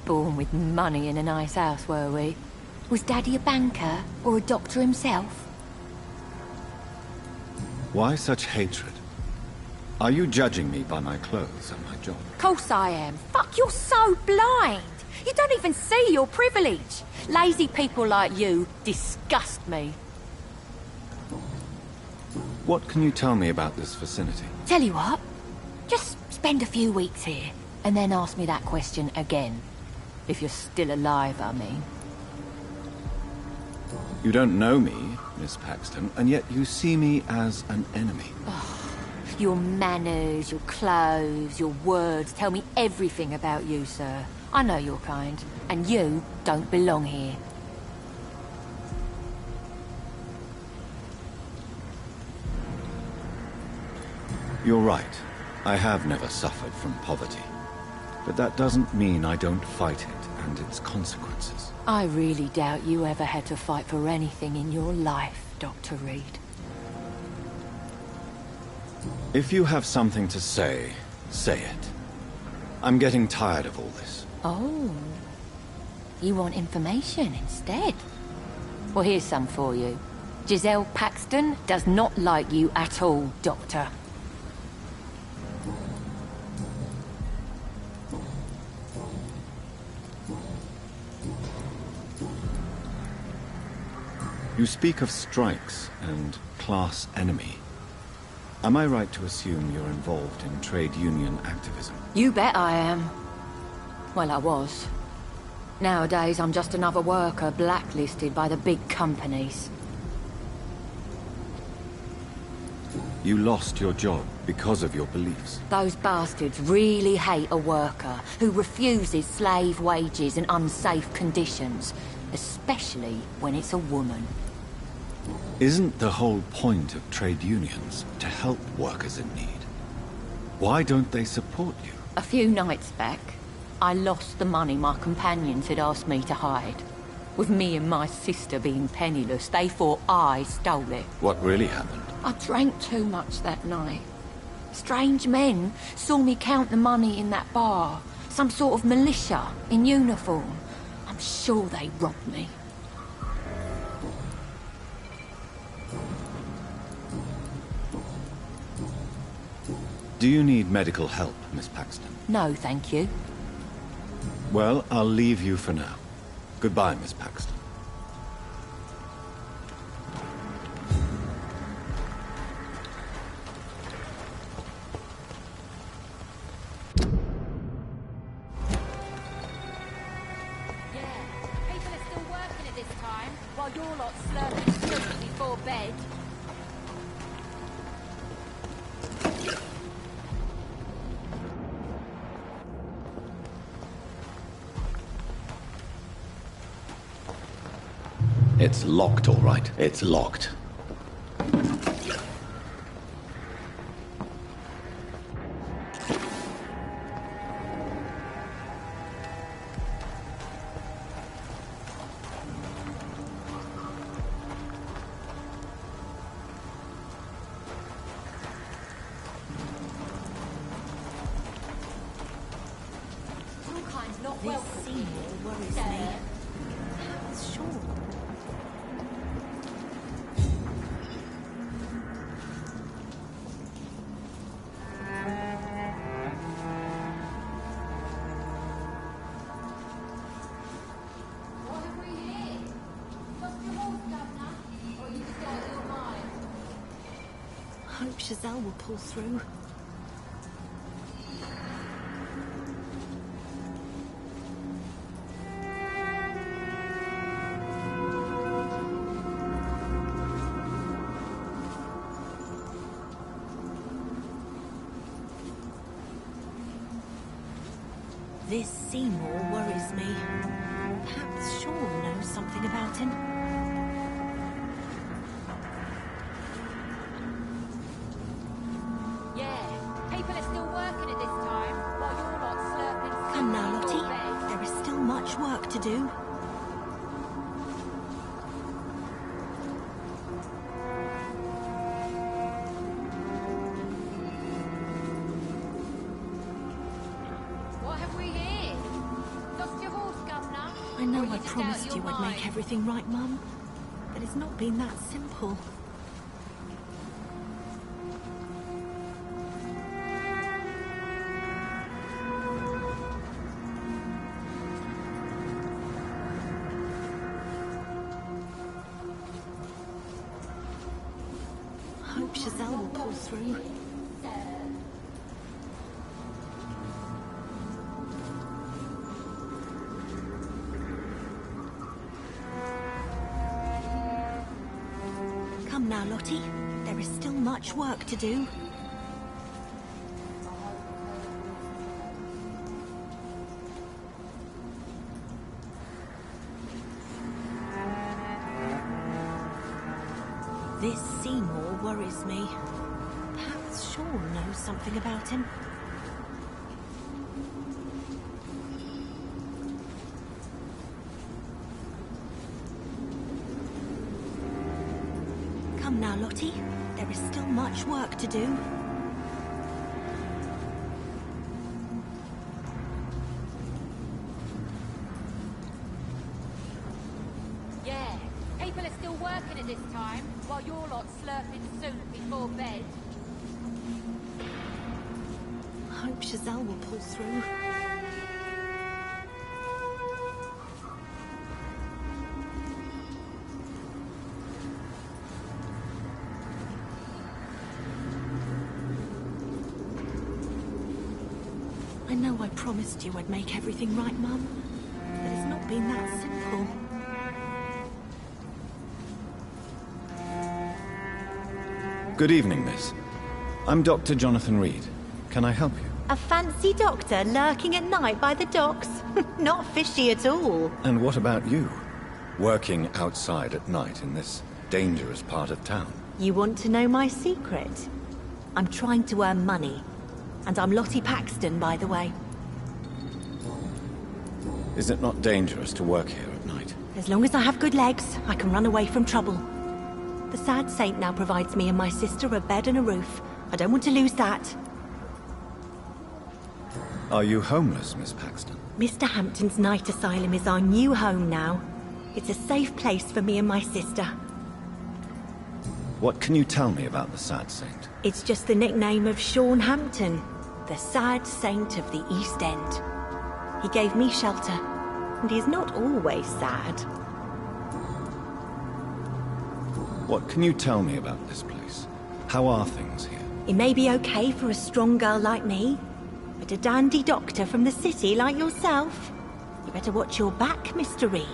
Born with money in a nice house, were we? Was Daddy a banker or a doctor himself? Why such hatred? Are you judging me by my clothes and my job? Of course I am. Fuck, you're so blind. You don't even see your privilege. Lazy people like you disgust me. What can you tell me about this vicinity? Tell you what, just spend a few weeks here, and then ask me that question again. If you're still alive, I mean. You don't know me, Miss Paxton, and yet you see me as an enemy. Oh, your manners, your clothes, your words tell me everything about you, sir. I know your kind, and you don't belong here. You're right. I have never suffered from poverty. But that doesn't mean I don't fight it and its consequences. I really doubt you ever had to fight for anything in your life, Dr. Reed. If you have something to say, say it. I'm getting tired of all this. Oh. You want information instead? Well, here's some for you. Giselle Paxton does not like you at all, Doctor. You speak of strikes and class enemy. Am I right to assume you're involved in trade union activism? You bet I am. Well, I was. Nowadays, I'm just another worker blacklisted by the big companies. You lost your job because of your beliefs. Those bastards really hate a worker who refuses slave wages and unsafe conditions, especially when it's a woman. Isn't the whole point of trade unions to help workers in need? Why don't they support you? A few nights back, I lost the money my companions had asked me to hide. With me and my sister being penniless, they thought I stole it. What really happened? I drank too much that night. Strange men saw me count the money in that bar. Some sort of militia in uniform. I'm sure they robbed me. Do you need medical help, Miss Paxton? No, thank you. Well, I'll leave you for now. Goodbye, Miss Paxton. People are still working at this time, while you're lot slurping soup before bed. It's locked, all right. It's locked. This Seymour worries me. Sure. Hope Giselle will pull through. This Seymour worries me. Perhaps Sean knows something about him. Yeah, people are still working at this time, while you're not slurping. Come now, Lottie. There is still much work to do. What have we here? Lost your horse, Governor? I know I promised you I'd make everything right, Mum. But it's not been that simple. Hope Giselle will pull through. Come now, Lottie. There is still much work to do. This Seymour worries me. Perhaps Sean knows something about him. Come now, Lottie. There is still much work to do. Yeah, people are still working at this time, while you're lot slurping soup before bed. I hope Giselle will pull through. I know I promised you I'd make everything right, Mum, but it's not been that simple. Good evening, miss. I'm Dr. Jonathan Reed. Can I help you? A fancy doctor lurking at night by the docks? Not fishy at all. And what about you? Working outside at night in this dangerous part of town? You want to know my secret? I'm trying to earn money. And I'm Lottie Paxton, by the way. Is it not dangerous to work here at night? As long as I have good legs, I can run away from trouble. The sad saint now provides me and my sister a bed and a roof. I don't want to lose that. Are you homeless, Miss Paxton? Mr. Hampton's night asylum is our new home now. It's a safe place for me and my sister. What can you tell me about the sad saint? It's just the nickname of Sean Hampton, the sad saint of the East End. He gave me shelter, and he's not always sad. What can you tell me about this place? How are things here? It may be okay for a strong girl like me, but a dandy doctor from the city like yourself, you better watch your back, Mr. Reed.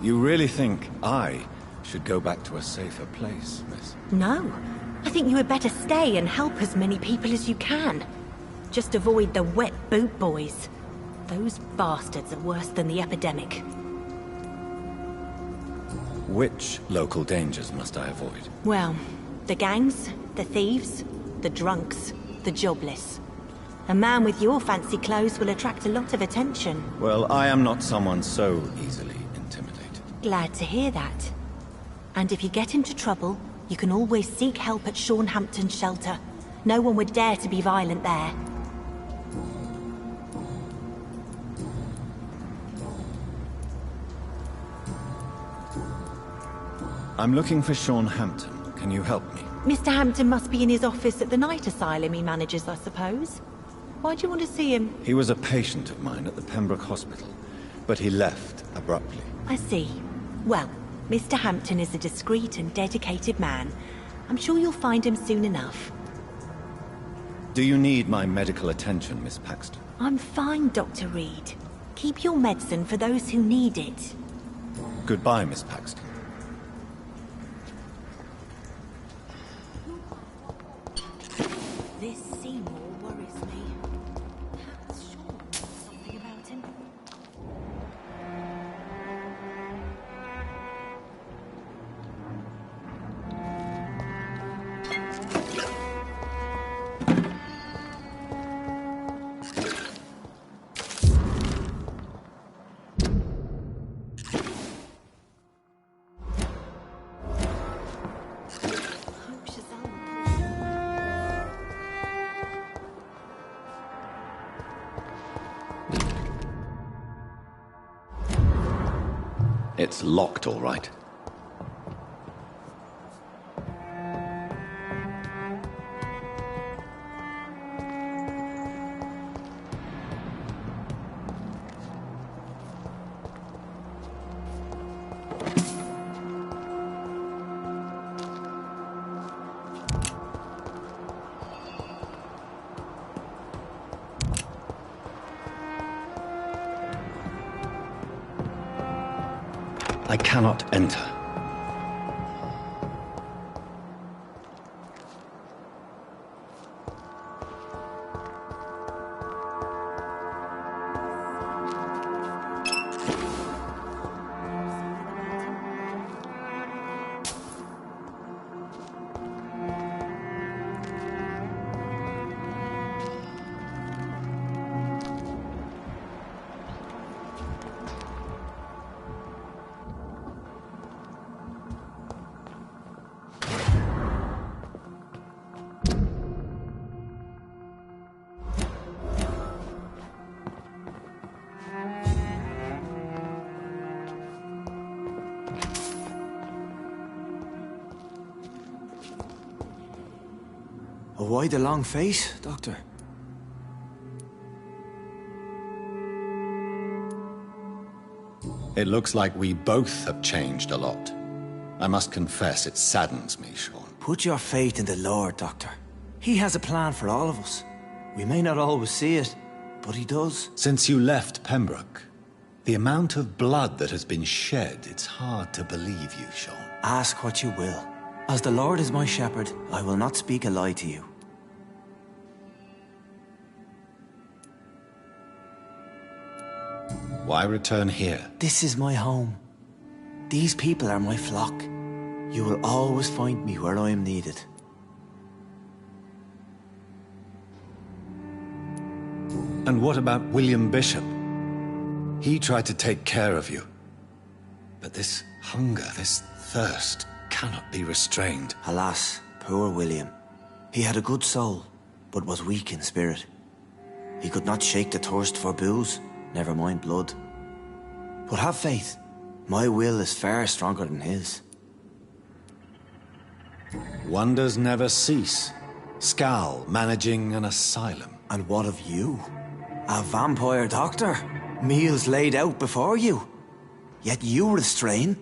You really think I should go back to a safer place, miss? No. I think you had better stay and help as many people as you can. Just avoid the wet boot boys. Those bastards are worse than the epidemic. Which local dangers must I avoid? Well, the gangs, the thieves, the drunks, the jobless. A man with your fancy clothes will attract a lot of attention. Well, I am not someone so easily intimidated. Glad to hear that. And if you get into trouble, you can always seek help at Sean Hampton's shelter. No one would dare to be violent there. I'm looking for Sean Hampton. Can you help me? Mr. Hampton must be in his office at the night asylum he manages, I suppose. Why do you want to see him? He was a patient of mine at the Pembroke Hospital, but he left abruptly. I see. Well, Mr. Hampton is a discreet and dedicated man. I'm sure you'll find him soon enough. Do you need my medical attention, Miss Paxton? I'm fine, Dr. Reed. Keep your medicine for those who need it. Goodbye, Miss Paxton. This Seymour worries me. Perhaps Sean knows something about him. It's locked, all right. I cannot enter. But why the long face, Doctor? It looks like we both have changed a lot. I must confess, it saddens me, Sean. Put your faith in the Lord, Doctor. He has a plan for all of us. We may not always see it, but he does. Since you left Pembroke, the amount of blood that has been shed, it's hard to believe you, Sean. Ask what you will. As the Lord is my shepherd, I will not speak a lie to you. Why return here? This is my home. These people are my flock. You will always find me where I am needed. And what about William Bishop? He tried to take care of you. But this hunger, this thirst, cannot be restrained. Alas, poor William. He had a good soul, but was weak in spirit. He could not shake the thirst for booze, never mind blood. But have faith. My will is far stronger than his. Wonders never cease. Skal managing an asylum. And what of you? A vampire doctor? Meals laid out before you. Yet you restrain?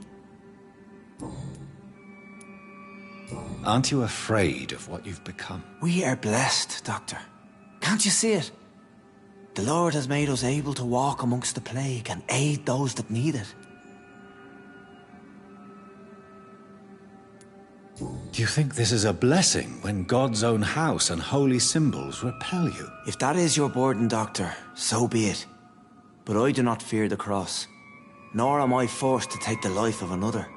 Aren't you afraid of what you've become? We are blessed, Doctor. Can't you see it? The Lord has made us able to walk amongst the plague and aid those that need it. Do you think this is a blessing when God's own house and holy symbols repel you? If that is your burden, Doctor, so be it. But I do not fear the cross, nor am I forced to take the life of another.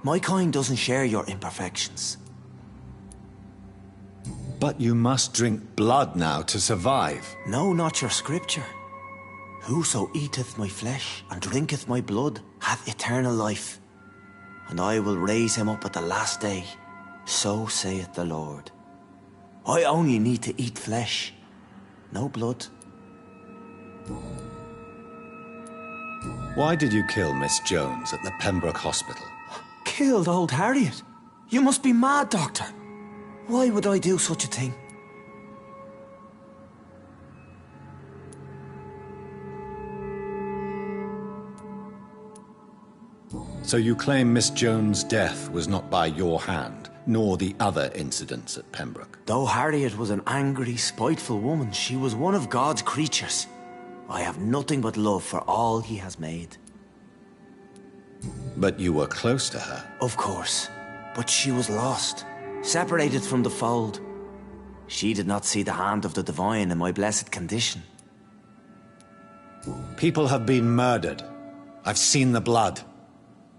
My kind doesn't share your imperfections. But you must drink blood now to survive. No, not your scripture. Whoso eateth my flesh and drinketh my blood hath eternal life, and I will raise him up at the last day. So saith the Lord. I only need to eat flesh, no blood. Why did you kill Miss Jones at the Pembroke Hospital? Killed old Harriet? You must be mad, Doctor. Why would I do such a thing? So you claim Miss Jones' death was not by your hand, nor the other incidents at Pembroke? Though Harriet was an angry, spiteful woman, she was one of God's creatures. I have nothing but love for all he has made. But you were close to her. Of course. But she was lost, separated from the fold. She did not see the hand of the divine in my blessed condition. People have been murdered. I've seen the blood.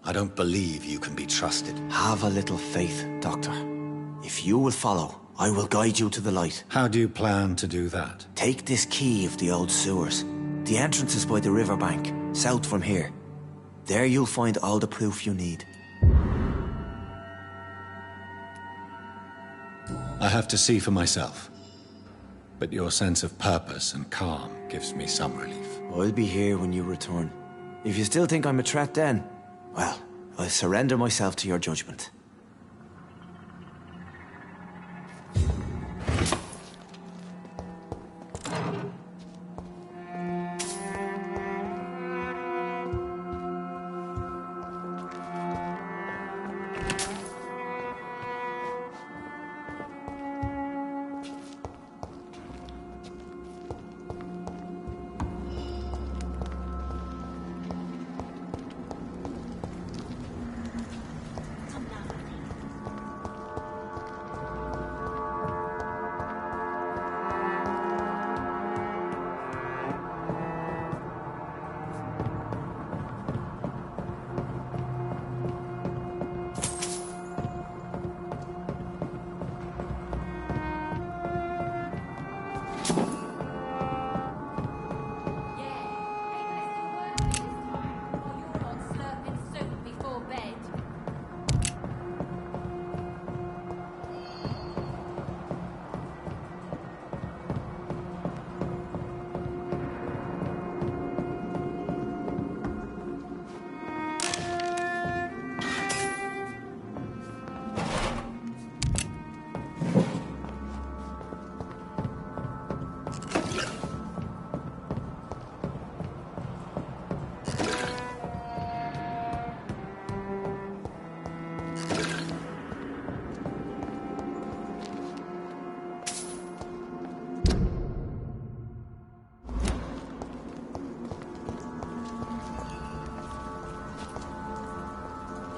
I don't believe you can be trusted. Have a little faith, Doctor. If you will follow, I will guide you to the light. How do you plan to do that? Take this key of the old sewers. The entrance is by the riverbank, south from here. There you'll find all the proof you need. I have to see for myself. But your sense of purpose and calm gives me some relief. I'll be here when you return. If you still think I'm a threat then, well, I'll surrender myself to your judgment.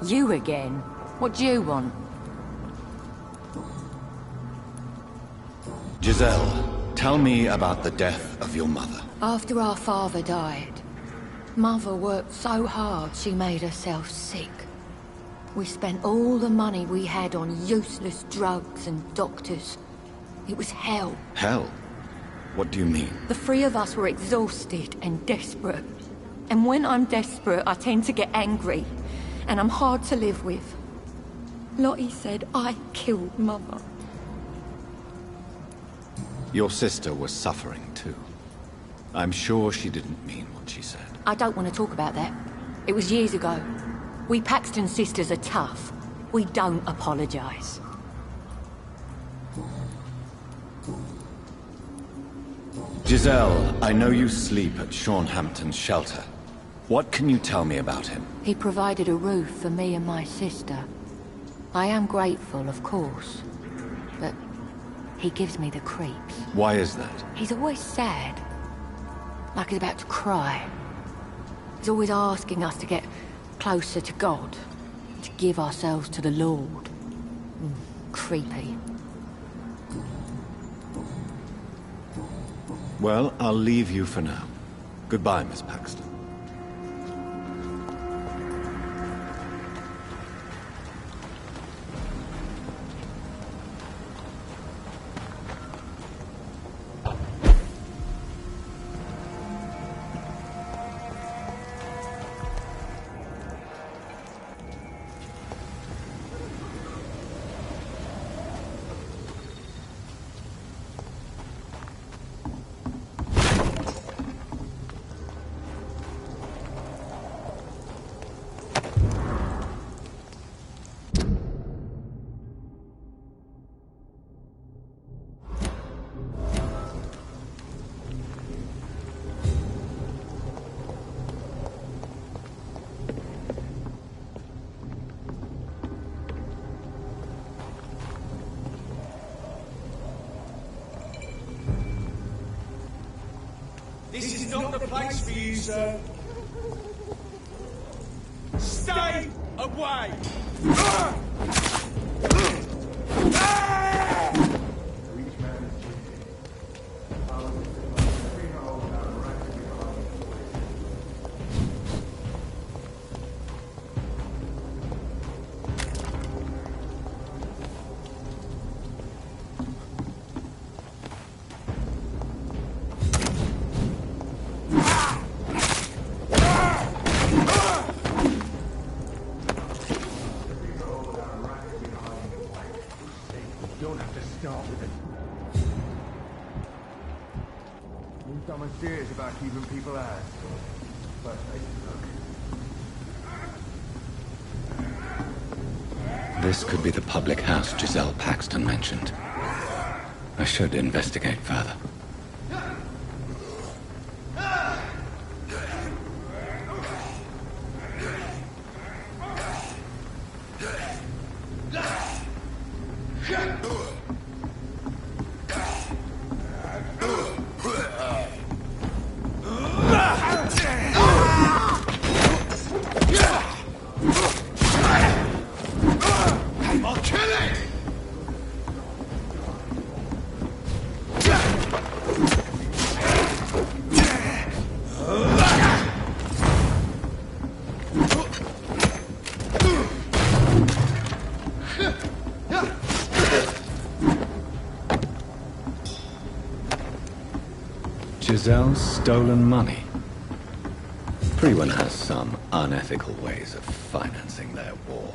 You again? What do you want? Giselle, tell me about the death of your mother. After our father died, Mother worked so hard she made herself sick. We spent all the money we had on useless drugs and doctors. It was hell. Hell? What do you mean? The three of us were exhausted and desperate. And when I'm desperate, I tend to get angry. And I'm hard to live with. Lottie said I killed Mother. Your sister was suffering too. I'm sure she didn't mean what she said. I don't want to talk about that. It was years ago. We Paxton sisters are tough. We don't apologize. Giselle, I know you sleep at Hampton's shelter. What can you tell me about him? He provided a roof for me and my sister. I am grateful, of course. But he gives me the creeps. Why is that? He's always sad. Like he's about to cry. He's always asking us to get closer to God. To give ourselves to the Lord. Creepy. Well, I'll leave you for now. Goodbye, Miss Paxton. This is not the place for you, sir. Stay away! Someone serious about keeping people out. But This could be the public house Giselle Paxton mentioned. I should investigate further. Giselle's stolen money. Everyone has some unethical ways of financing their war.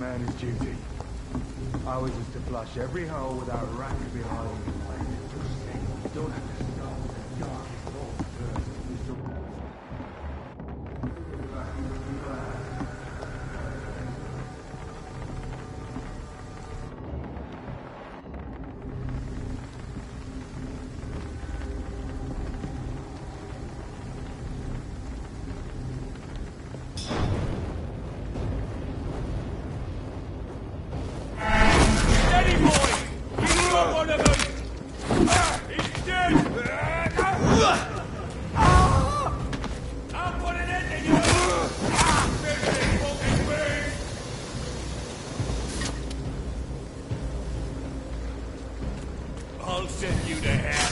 man his duty. Ours is to flush every hole without rank behind me. You don't have to stop the darkest hole first. It's the... I'll send you to hell.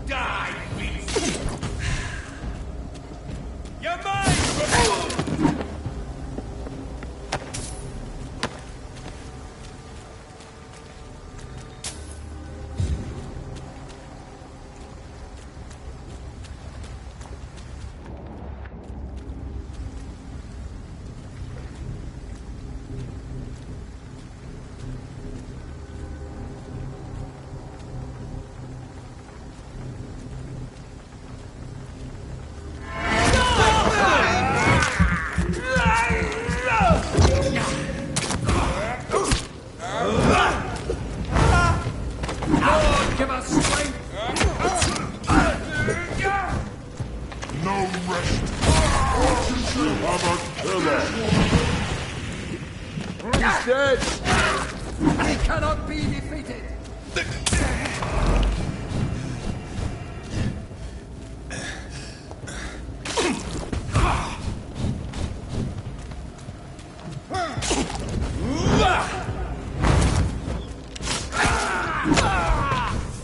Die, beast! You're mine! He's dead! He cannot be defeated!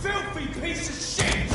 Filthy piece of shit!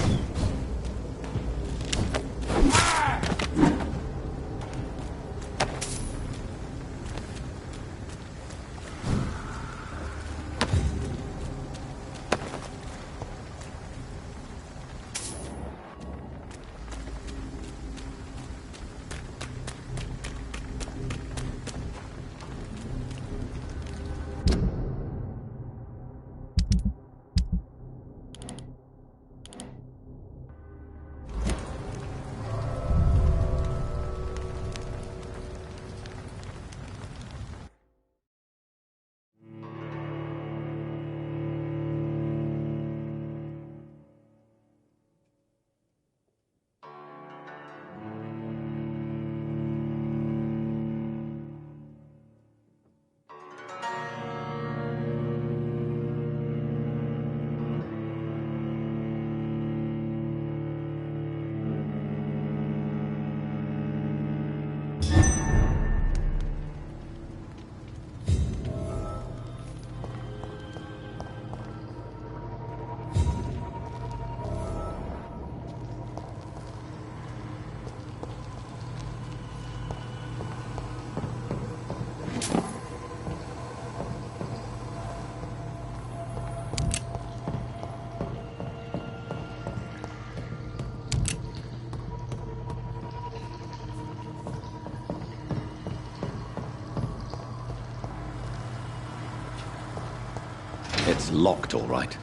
It's locked, all right.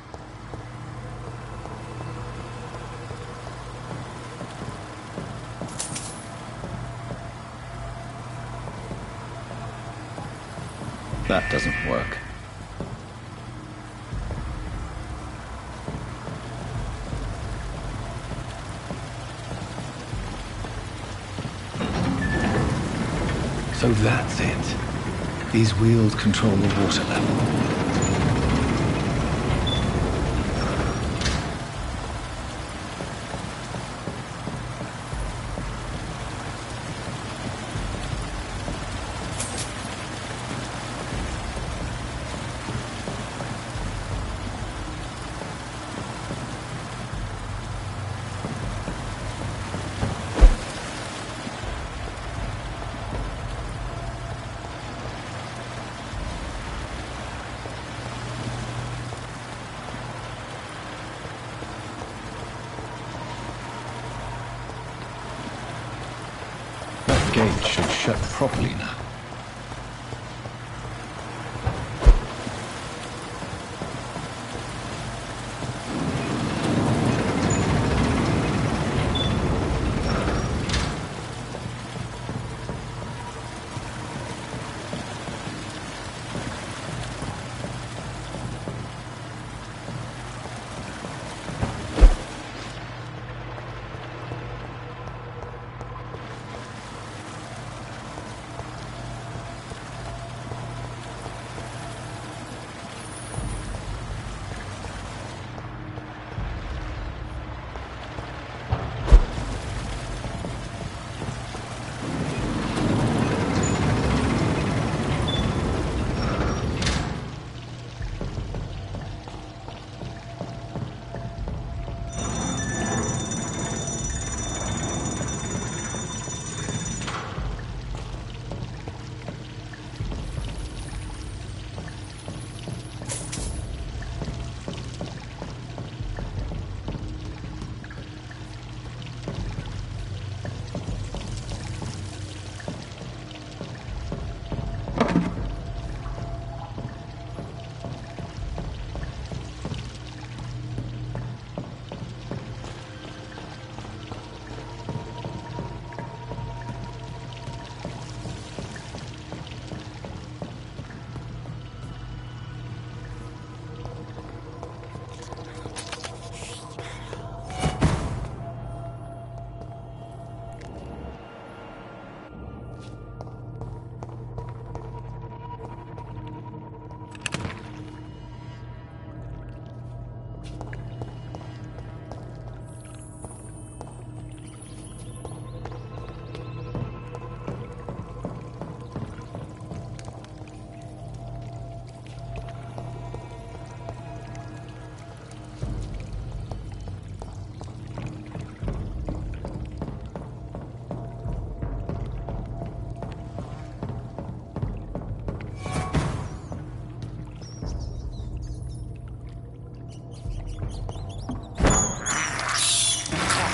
That doesn't work. So that's it. These wheels control the water level. gate should shut properly now.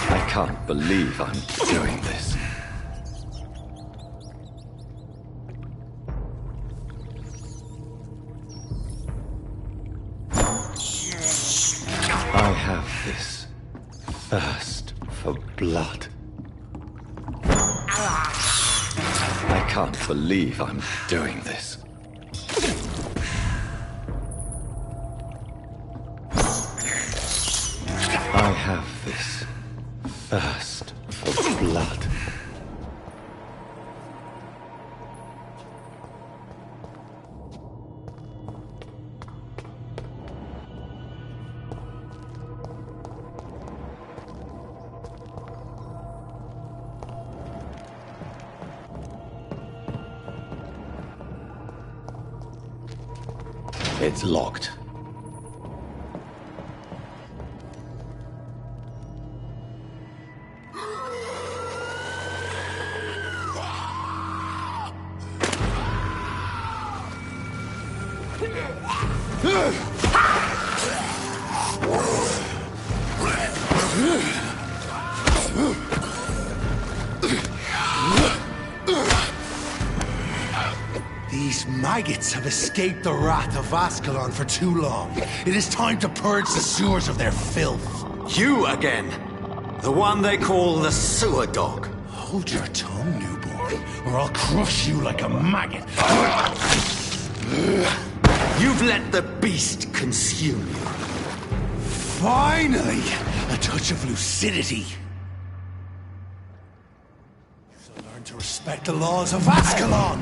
I can't believe I'm doing this. I have this thirst for blood. I can't believe I'm doing this. I have this thirst for blood. It's locked. These maggots have escaped the wrath of Ascalon for too long. It is time to purge the sewers of their filth. You again! The one they call the sewer dog. Hold your tongue, newborn, or I'll crush you like a maggot. You've let the beast consume you. Finally! A touch of lucidity. So learn to respect the laws of Ascalon!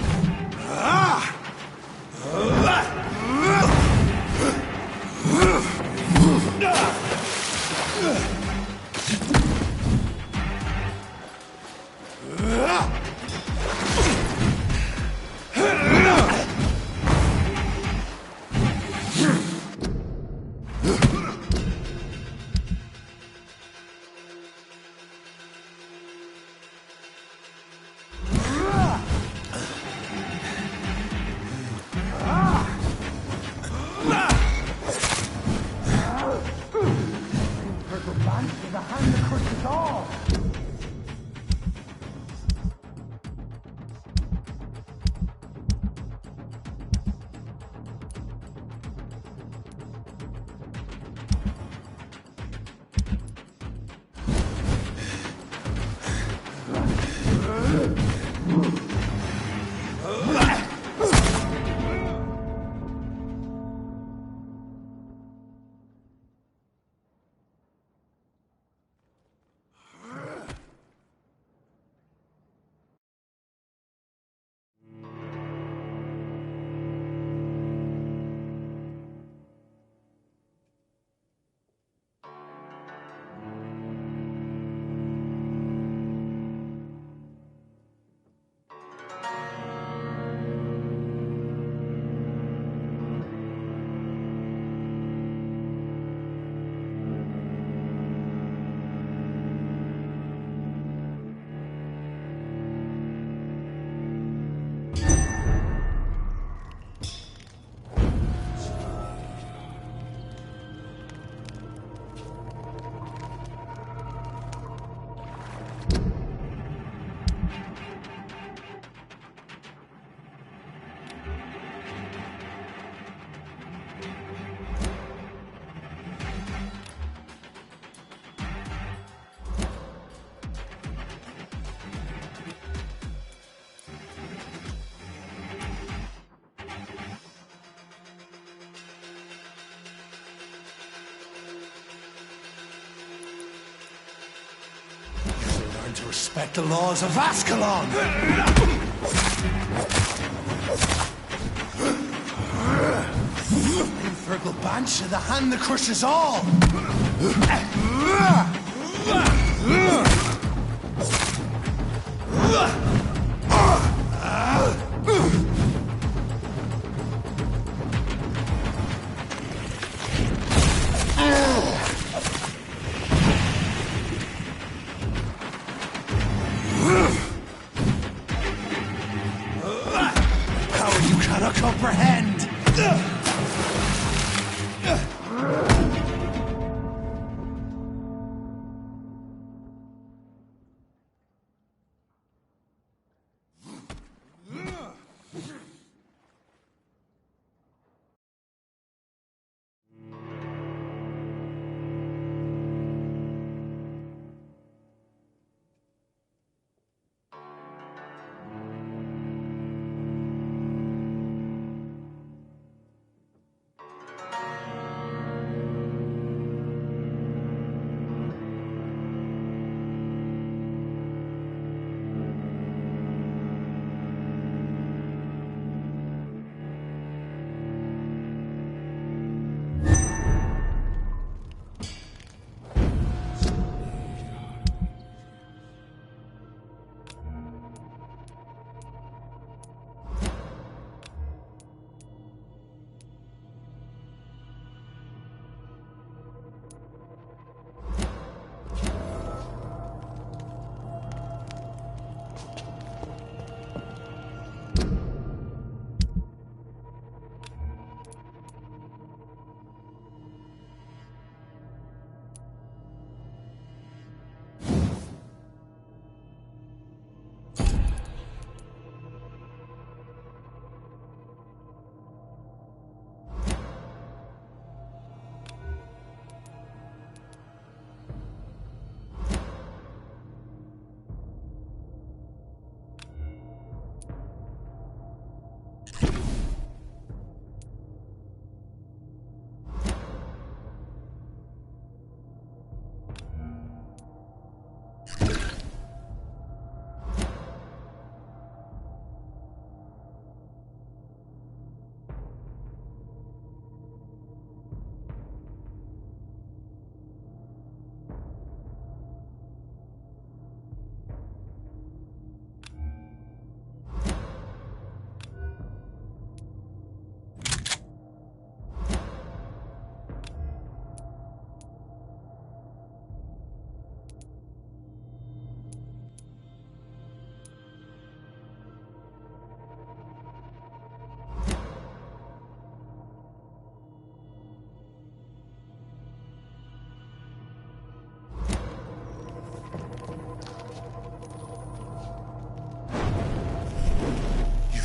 learn to respect the laws of Ascalon! Infernal Banshee, the hand that crushes all! Power you cannot comprehend!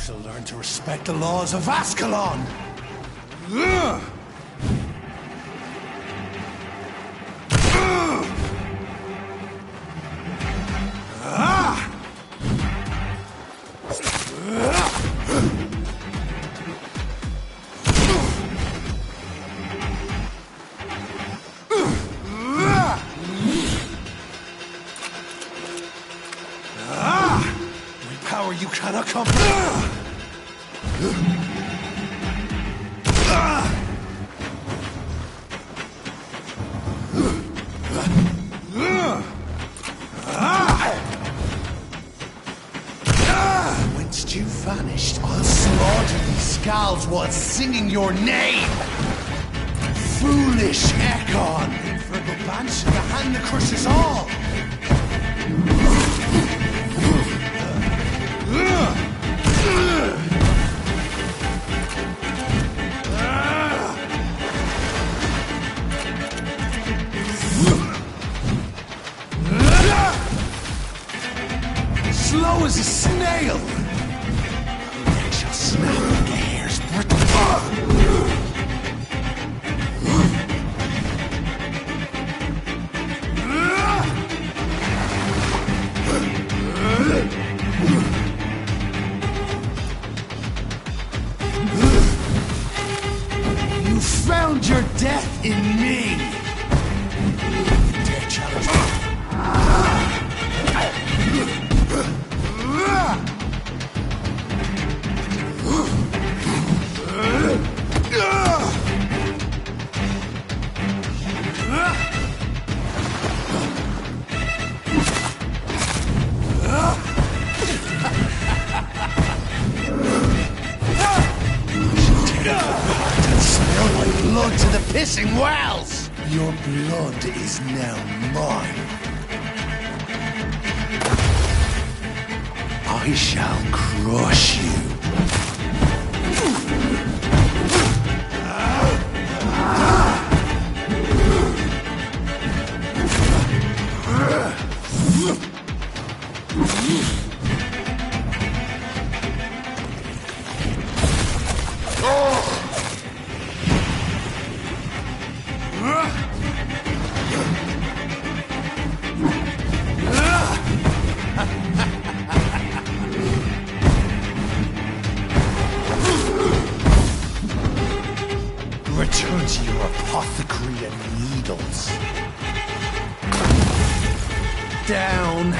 To learn to respect the laws of Ascalon! With power you cannot comprehend! Whence you vanished, I'll slaughter these skulls while singing your name! Foolish Ekon! Infernal Banshee, the hand that crushes all! Slow as a snail! Your neck shall snap like a hare's breadth. You found your death in me! Dare challenge me? down to the pissing wells! Your blood is now mine. I shall crush you. Return to your apothecary and needles. Down.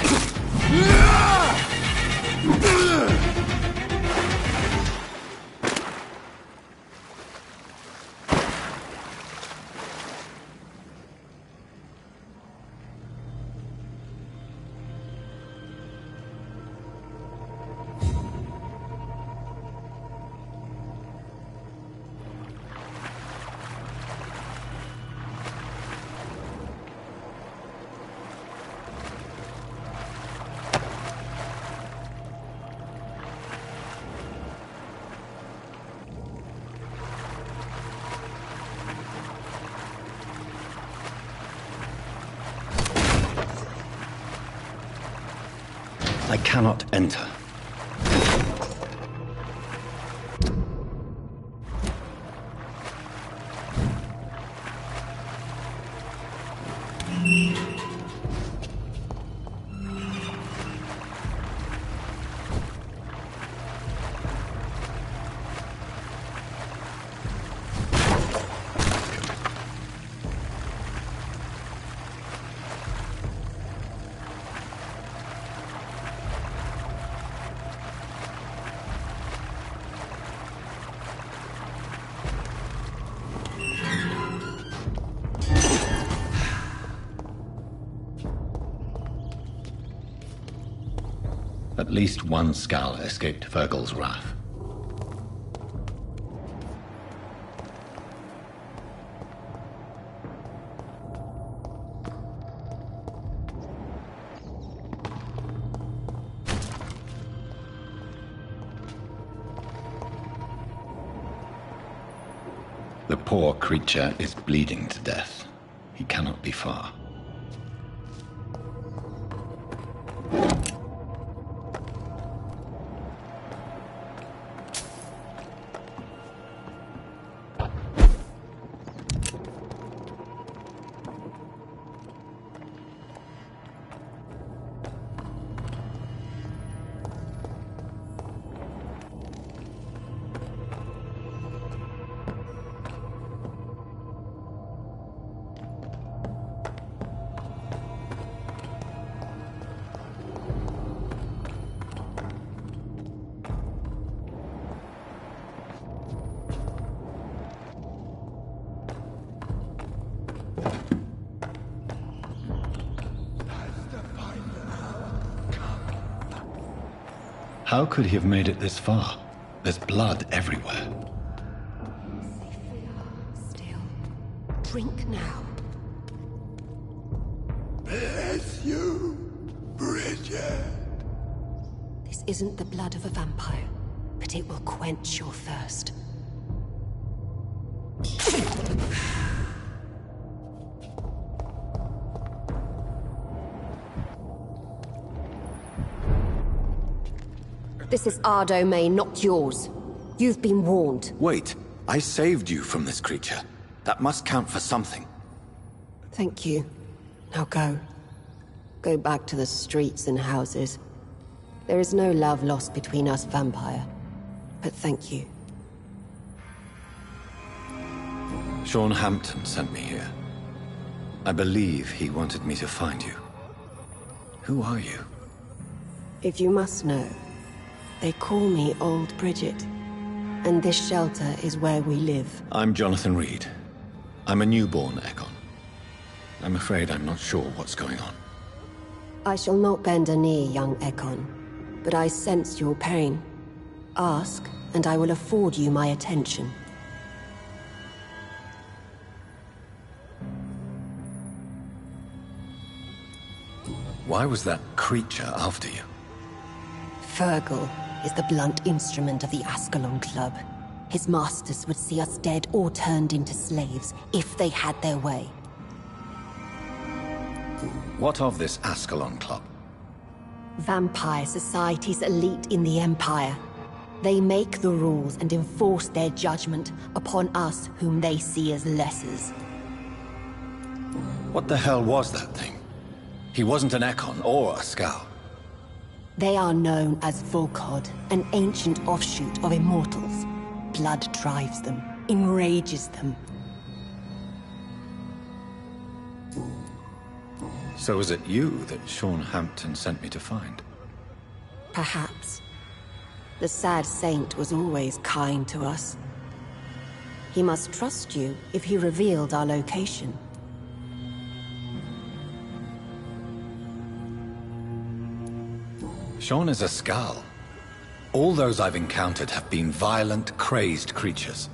I cannot enter. At least one Skal escaped Fergal's wrath. The poor creature is bleeding to death. He cannot be far. How could he have made it this far? There's blood everywhere. Drink now. Bless you, Bridget. This isn't the blood of a vampire, but it will quench your thirst. This is our domain, not yours. You've been warned. Wait, I saved you from this creature. That must count for something. Thank you. Now go. Go back to the streets and houses. There is no love lost between us, Vampire. But thank you. Sean Hampton sent me here. I believe he wanted me to find you. Who are you? If you must know, they call me Old Bridget. And this shelter is where we live. I'm Jonathan Reed. I'm a newborn Ekon. I'm afraid I'm not sure what's going on. I shall not bend a knee, young Ekon. But I sense your pain. Ask, and I will afford you my attention. Why was that creature after you? Fergal is the blunt instrument of the Ascalon Club. His masters would see us dead or turned into slaves if they had their way. What of this Ascalon Club? Vampire Society's elite in the Empire. They make the rules and enforce their judgment upon us whom they see as lessers. What the hell was that thing? He wasn't an Ekon or a Scowl. They are known as Volkod, an ancient offshoot of Immortals. Blood drives them, enrages them. So was it you that Sean Hampton sent me to find? Perhaps. The sad saint was always kind to us. He must trust you if he revealed our location. Sean is a Scowl. All those I've encountered have been violent, crazed creatures.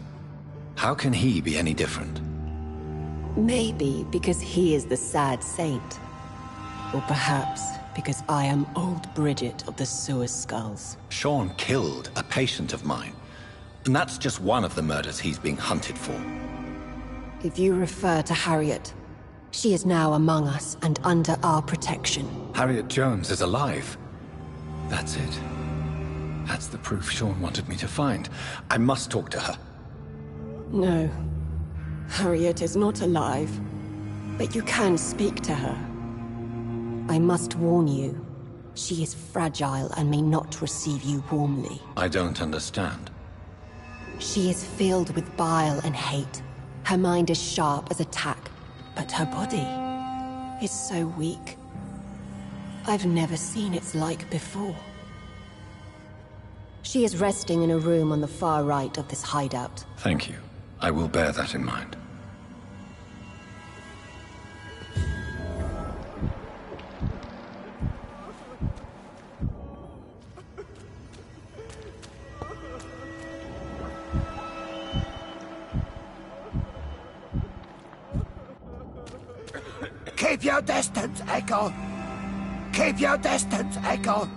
How can he be any different? Maybe because he is the sad saint. Or perhaps because I am old Bridget of the Sewer Skulls. Sean killed a patient of mine. And that's just one of the murders he's being hunted for. If you refer to Harriet, she is now among us and under our protection. Harriet Jones is alive. That's it. That's the proof Sean wanted me to find. I must talk to her. No. Harriet is not alive. But you can speak to her. I must warn you. She is fragile and may not receive you warmly. I don't understand. She is filled with bile and hate. Her mind is sharp as a tack, but her body is so weak. I've never seen its like before. She is resting in a room on the far right of this hideout. Thank you. I will bear that in mind. Keep your distance, Echo! Keep your distance, Echo!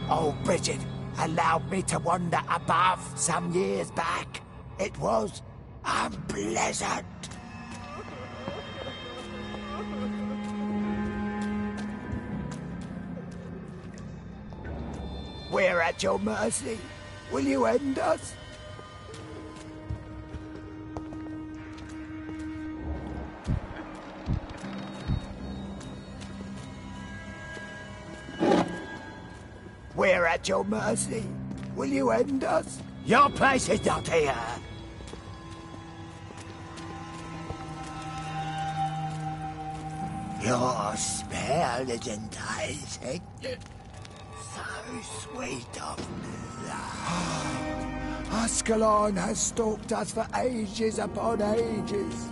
Oh, Bridget allowed me to wander above some years back. It was unpleasant. We're at your mercy. Will you end us? We're at your mercy. Will you end us? Your place is not here. Your spell is enticing. So sweet of love. Ascalon has stalked us for ages upon ages.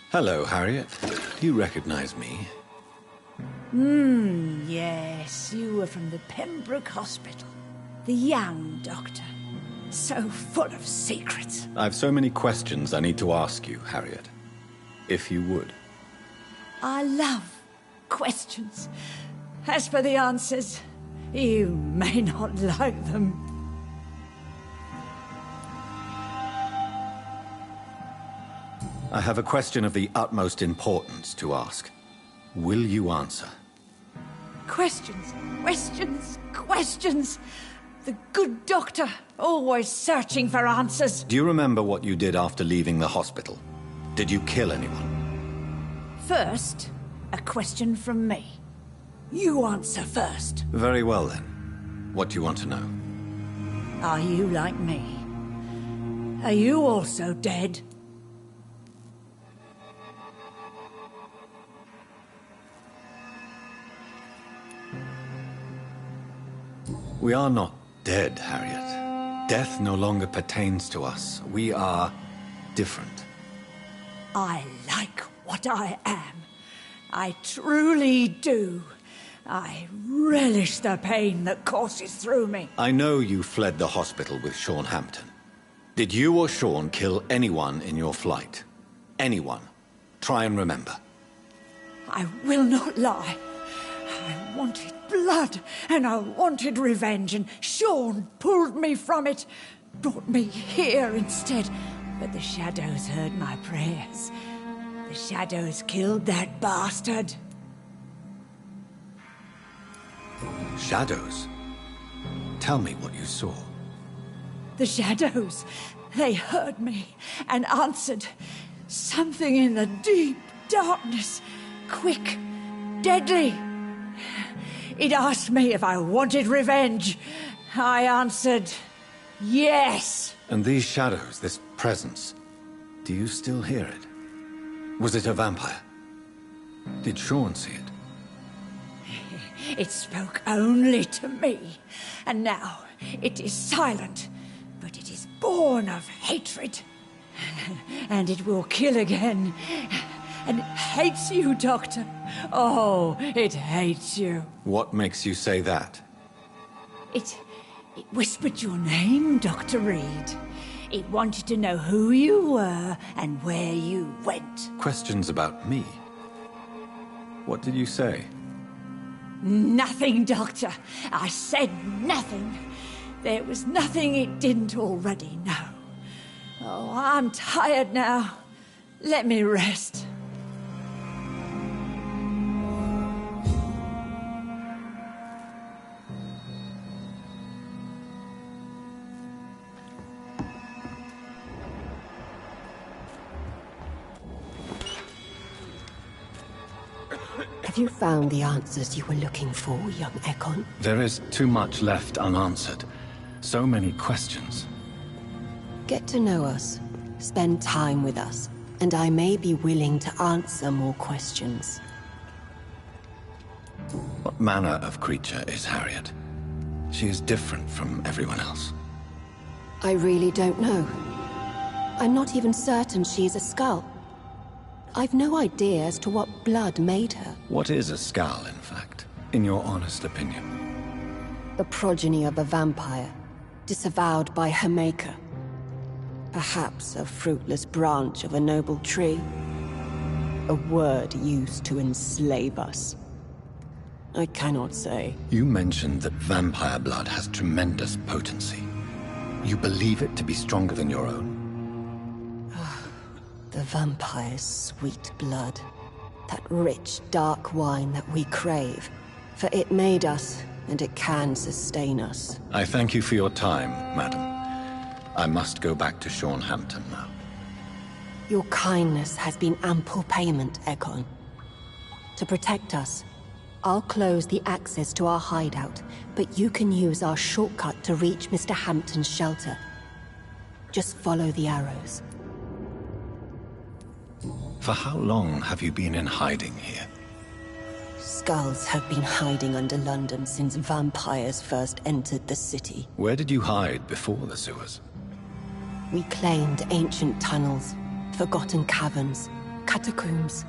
Hello, Harriet. Do you recognize me? Yes, you were from the Pembroke Hospital. The young doctor. So full of secrets. I have so many questions I need to ask you, Harriet. If you would. I love questions. As for the answers, you may not like them. I have a question of the utmost importance to ask. Will you answer? Questions, questions, questions. The good doctor, always searching for answers. Do you remember what you did after leaving the hospital? Did you kill anyone? First, a question from me. You answer first. Very well then. What do you want to know? Are you like me? Are you also dead? We are not dead, Harriet. Death no longer pertains to us. We are different. I like what I am. I truly do. I relish the pain that courses through me. I know you fled the hospital with Sean Hampton. Did you or Sean kill anyone in your flight? Anyone? Try and remember. I will not lie. I wanted blood, and I wanted revenge, and Sean pulled me from it, brought me here instead. But the shadows heard my prayers. The shadows killed that bastard. Shadows? Tell me what you saw. The shadows, they heard me and answered. Something in the deep darkness, quick, deadly. It asked me if I wanted revenge. I answered, yes. And these shadows, this presence, do you still hear it? Was it a vampire? Did Sean see it? It spoke only to me, and now it is silent, but it is born of hatred. And it will kill again. And it hates you, Doctor. Oh, it hates you. What makes you say that? It whispered your name, Dr. Reed. It wanted to know who you were and where you went. Questions about me? What did you say? Nothing, Doctor. I said nothing. There was nothing it didn't already know. Oh, I'm tired now. Let me rest. Have you found the answers you were looking for, young Ekon? There is too much left unanswered. So many questions. Get to know us, spend time with us, and I may be willing to answer more questions. What manner of creature is Harriet? She is different from everyone else. I really don't know. I'm not even certain she is a skull. I've no idea as to what blood made her. What is a skull, in fact, in your honest opinion? The progeny of a vampire, disavowed by her maker. Perhaps a fruitless branch of a noble tree. A word used to enslave us. I cannot say. You mentioned that vampire blood has tremendous potency. You believe it to be stronger than your own? The vampire's sweet blood. That rich, dark wine that we crave. For it made us, and it can sustain us. I thank you for your time, madam. I must go back to Sean Hampton now. Your kindness has been ample payment, Ekon. To protect us, I'll close the access to our hideout, but you can use our shortcut to reach Mr. Hampton's shelter. Just follow the arrows. For how long have you been in hiding here? Skulls have been hiding under London since vampires first entered the city. Where did you hide before the sewers? We claimed ancient tunnels, forgotten caverns, catacombs.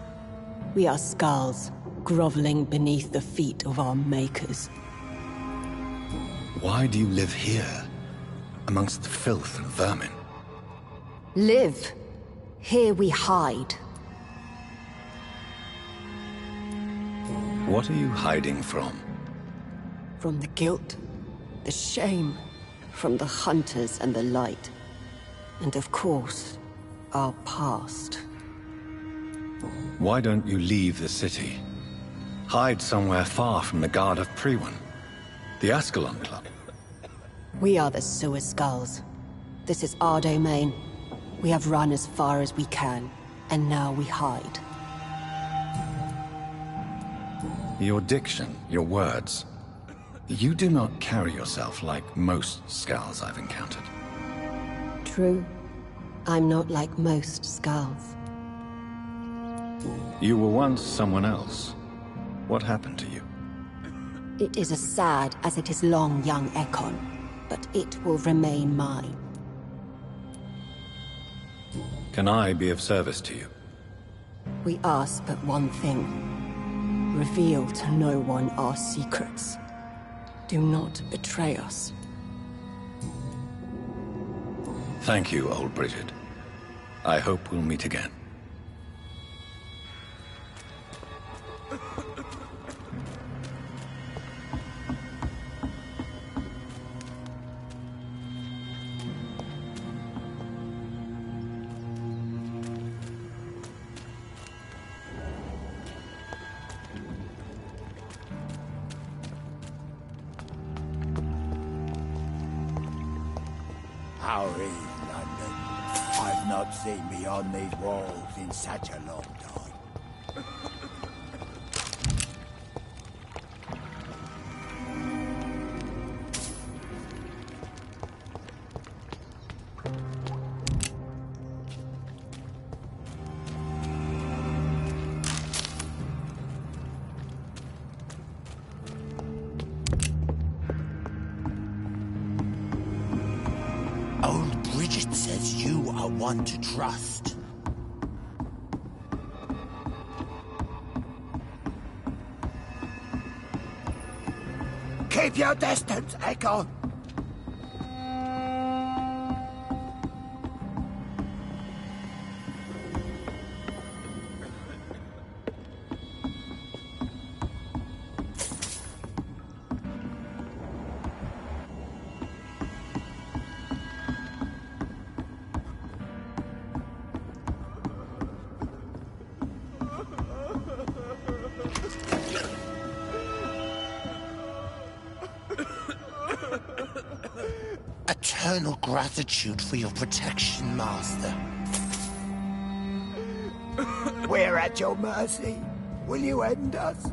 We are skulls, groveling beneath the feet of our makers. Why do you live here, amongst the filth and vermin? Live. Here we hide. What are you hiding from? From the guilt, the shame, from the hunters and the light. And of course, our past. Why don't you leave the city? Hide somewhere far from the Guard of Priwen, the Ascalon Club. We are the sewer skulls. This is our domain. We have run as far as we can, and now we hide. Your diction, your words. You do not carry yourself like most skulls I've encountered. True. I'm not like most Skulls. You were once someone else. What happened to you? It is as sad as it is long, young Ekon, but it will remain mine. Can I be of service to you? We ask but one thing. Reveal to no one our secrets. Do not betray us. Thank you, old Bridget. I hope we'll meet again. How is London? I've not seen beyond these walls in such a long time. Old Bridget says you are one to trust. Keep your distance, Echo. Eternal gratitude for your protection, Master. We're at your mercy. Will you end us?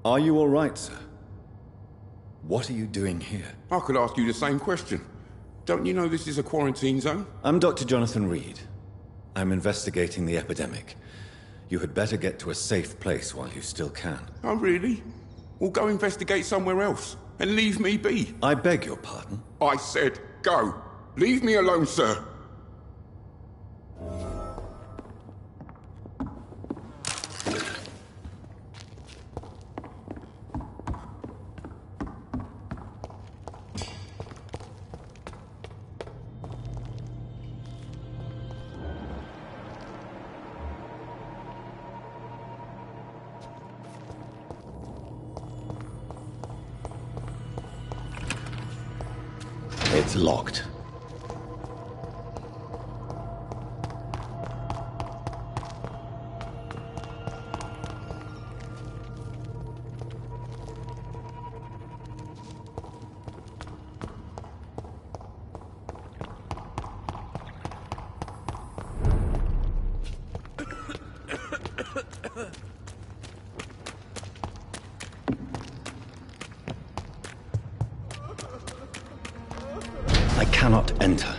Are you all right, sir? What are you doing here? I could ask you the same question. Don't you know this is a quarantine zone? I'm Dr. Jonathan Reed. I'm investigating the epidemic. You had better get to a safe place while you still can. Oh, really? Well, go investigate somewhere else and leave me be. I beg your pardon? I said go. Leave me alone, sir. It's locked. I cannot enter.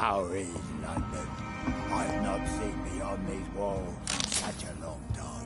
How is London? I've not seen beyond these walls in such a long time.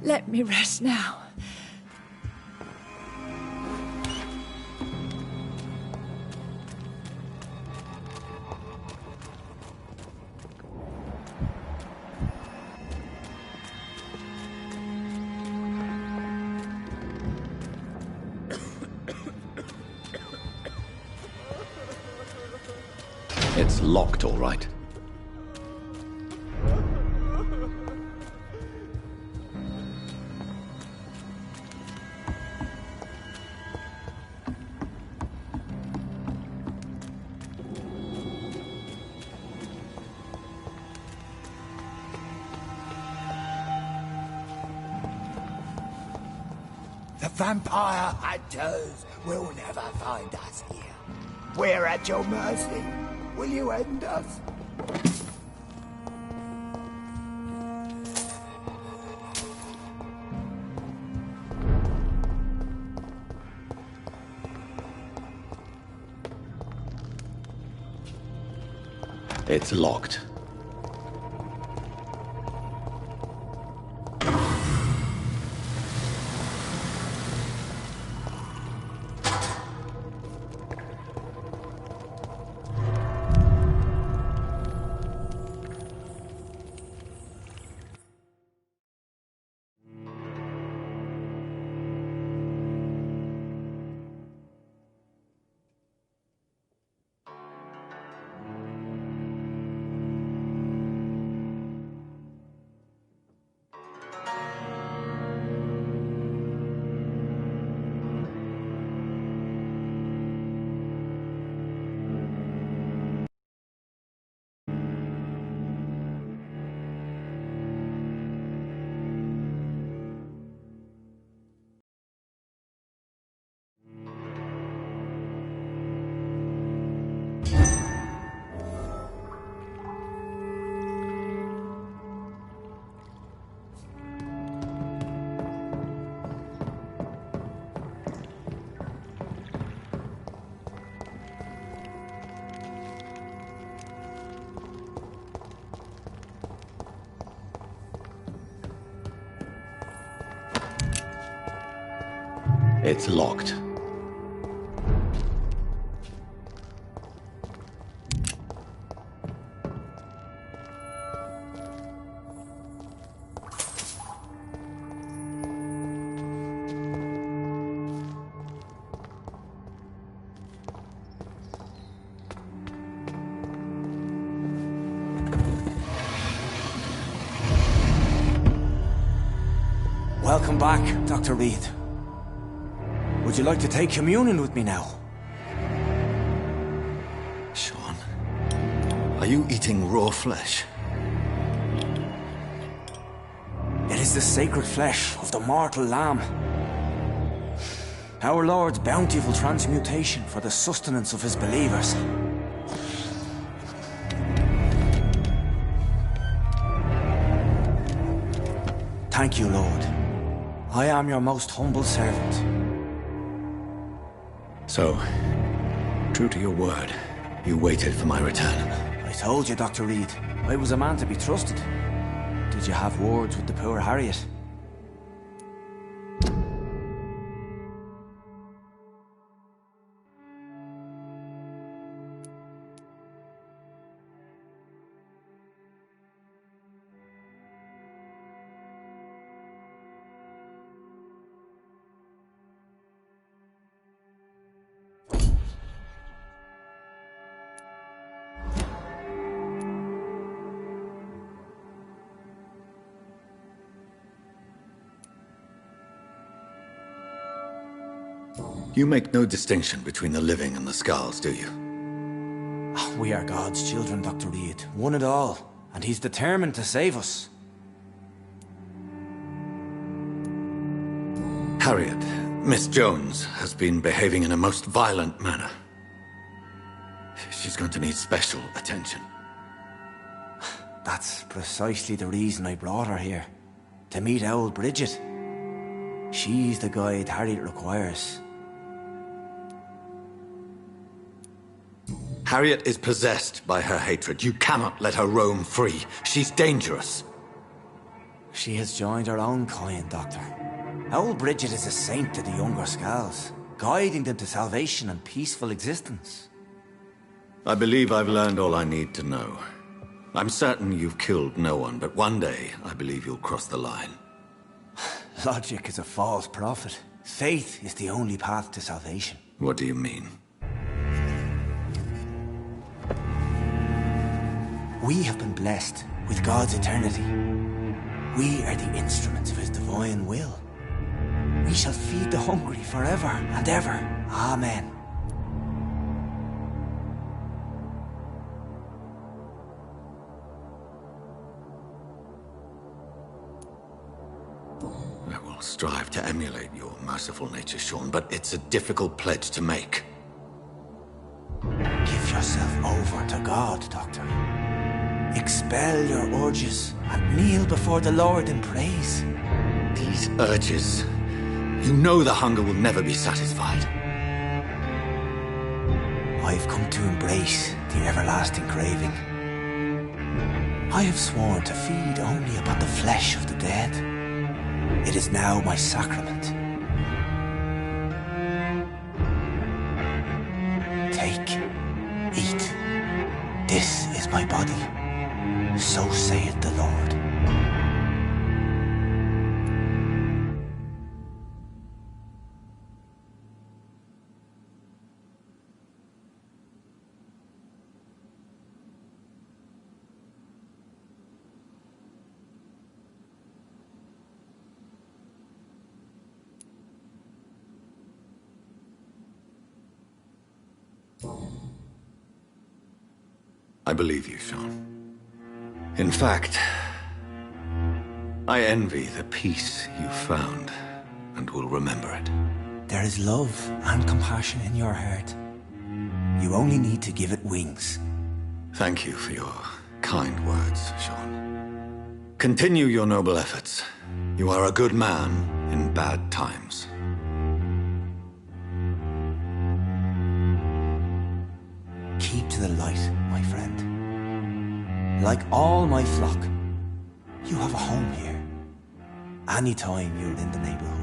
Let me rest now. It's locked, all right. The vampire hunters will never find us here. We're at your mercy. Will you end us? It's locked. It's locked. Welcome back, Dr. Reed. Would you like to take communion with me now? Sean, are you eating raw flesh? It is the sacred flesh of the mortal lamb. Our Lord's bountiful transmutation for the sustenance of his believers. Thank you, Lord. I am your most humble servant. So, true to your word, you waited for my return. I told you, Dr. Reed, I was a man to be trusted. Did you have words with the poor Harriet? You make no distinction between the living and the Skulls, do you? We are God's children, Dr. Reed. One and all. And he's determined to save us. Harriet, Miss Jones, has been behaving in a most violent manner. She's going to need special attention. That's precisely the reason I brought her here. To meet old Bridget. She's the guide Harriet requires. Harriet is possessed by her hatred. You cannot let her roam free. She's dangerous. She has joined her own kind, Doctor. Old Bridget is a saint to the younger Scows, guiding them to salvation and peaceful existence. I believe I've learned all I need to know. I'm certain you've killed no one, but one day I believe you'll cross the line. Logic is a false prophet. Faith is the only path to salvation. What do you mean? We have been blessed with God's eternity. We are the instruments of His divine will. We shall feed the hungry forever and ever. Amen. I will strive to emulate your merciful nature, Sean, but it's a difficult pledge to make. Give yourself over to God, Doctor. Expel your urges and kneel before the Lord in praise. These urges. You know the hunger will never be satisfied. I've come to embrace the everlasting craving. I have sworn to feed only upon the flesh of the dead. It is now my sacrament. Take, eat. This is my body. So saith the Lord. I believe you, Sean. In fact, I envy the peace you found, and will remember it. There is love and compassion in your heart. You only need to give it wings. Thank you for your kind words, Sean. Continue your noble efforts. You are a good man in bad times. Keep to the light, my friend. Like all my flock, you have a home here. Anytime you're in the neighborhood.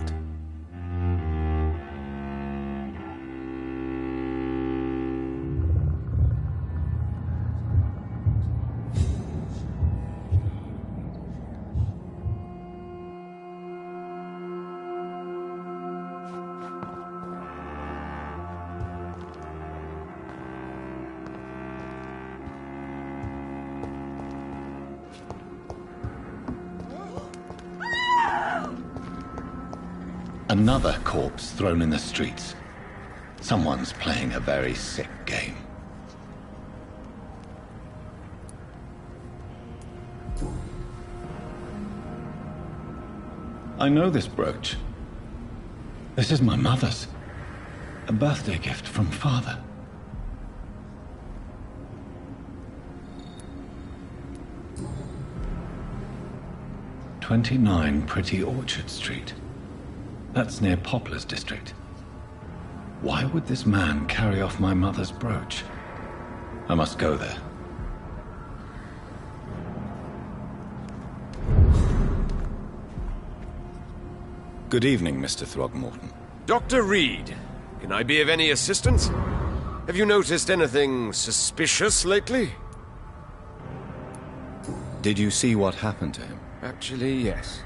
Another corpse thrown in the streets. Someone's playing a very sick game. I know this brooch. This is my mother's. A birthday gift from father. "29 Pretty Orchard Street." That's near Poplar's district. Why would this man carry off my mother's brooch? I must go there. Good evening, Mr. Throgmorton. Dr. Reed, can I be of any assistance? Have you noticed anything suspicious lately? Did you see what happened to him? Actually, yes.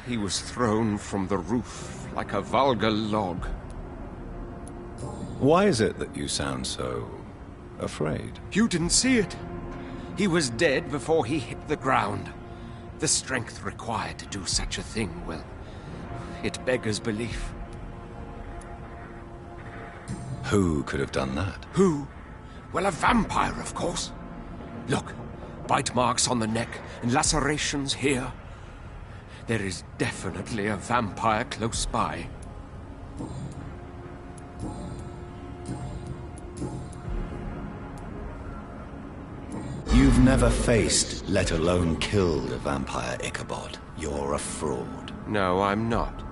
He was thrown from the roof like a vulgar log. Why is it that you sound so afraid? You didn't see it. He was dead before he hit the ground. The strength required to do such a thing, well, it beggars belief. Who could have done that? Who? Well, a vampire, of course. Look, bite marks on the neck and lacerations here. There is definitely a vampire close by. You've never faced, let alone killed, a vampire, Ichabod. You're a fraud. No, I'm not.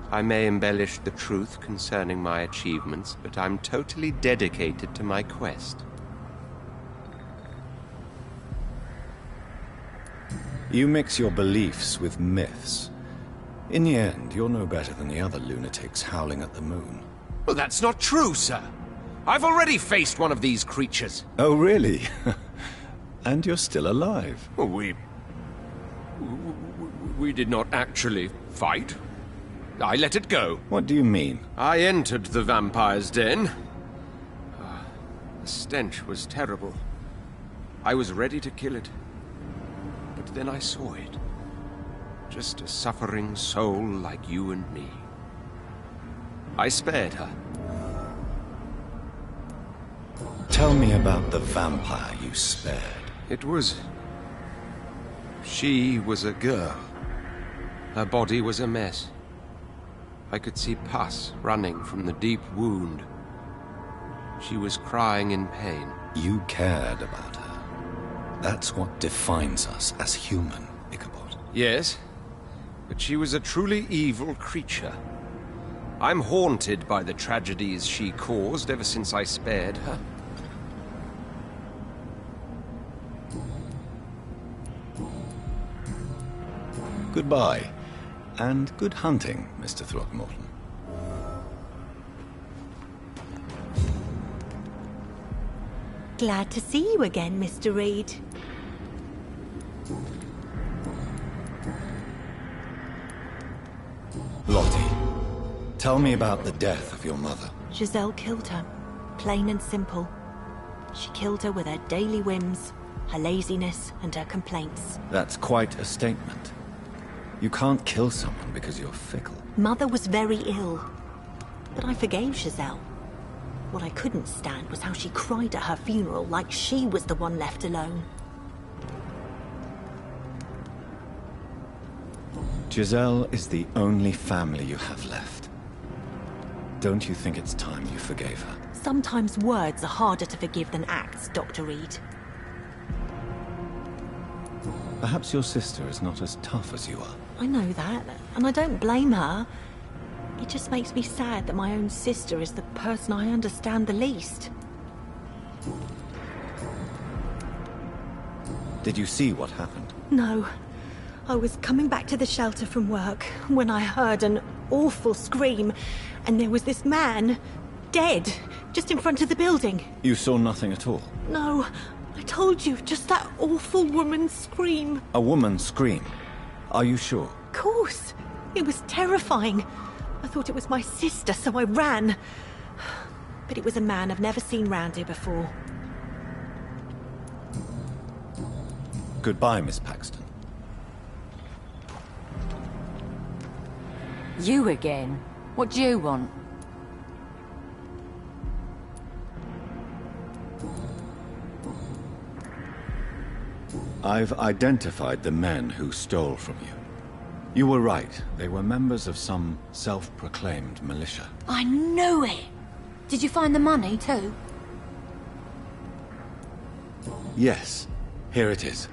I may embellish the truth concerning my achievements, but I'm totally dedicated to my quest. You mix your beliefs with myths. In the end, you're no better than the other lunatics howling at the moon. Well, that's not true, sir. I've already faced one of these creatures. Oh, really? And you're still alive? Well, we did not actually fight. I let it go. What do you mean? I entered the vampire's den. The stench was terrible. I was ready to kill it. But then I saw it. Just a suffering soul like you and me. I spared her. Tell me about the vampire you spared. It was... She was a girl. Her body was a mess. I could see pus running from the deep wound. She was crying in pain. You cared about her. That's what defines us as human, Ichabod. Yes, but she was a truly evil creature. I'm haunted by the tragedies she caused ever since I spared her. Goodbye, and good hunting, Mr. Throckmorton. Glad to see you again, Mr. Reed. Lottie, tell me about the death of your mother. Giselle killed her. Plain and simple. She killed her with her daily whims, her laziness, and her complaints. That's quite a statement. You can't kill someone because you're fickle. Mother was very ill, but I forgave Giselle. What I couldn't stand was how she cried at her funeral like she was the one left alone. Giselle is the only family you have left. Don't you think it's time you forgave her? Sometimes words are harder to forgive than acts, Dr. Reed. Perhaps your sister is not as tough as you are. I know that, and I don't blame her. It just makes me sad that my own sister is the person I understand the least. Did you see what happened? No. I was coming back to the shelter from work when I heard an awful scream, and there was this man, dead, just in front of the building. You saw nothing at all? No, I told you, just that awful woman's scream. A woman's scream? Are you sure? Of course. It was terrifying. I thought it was my sister, so I ran. But it was a man I've never seen round here before. Goodbye, Miss Paxton. You again? What do you want? I've identified the men who stole from you. You were right. They were members of some self-proclaimed militia. I knew it! Did you find the money, too? Yes. Here it is.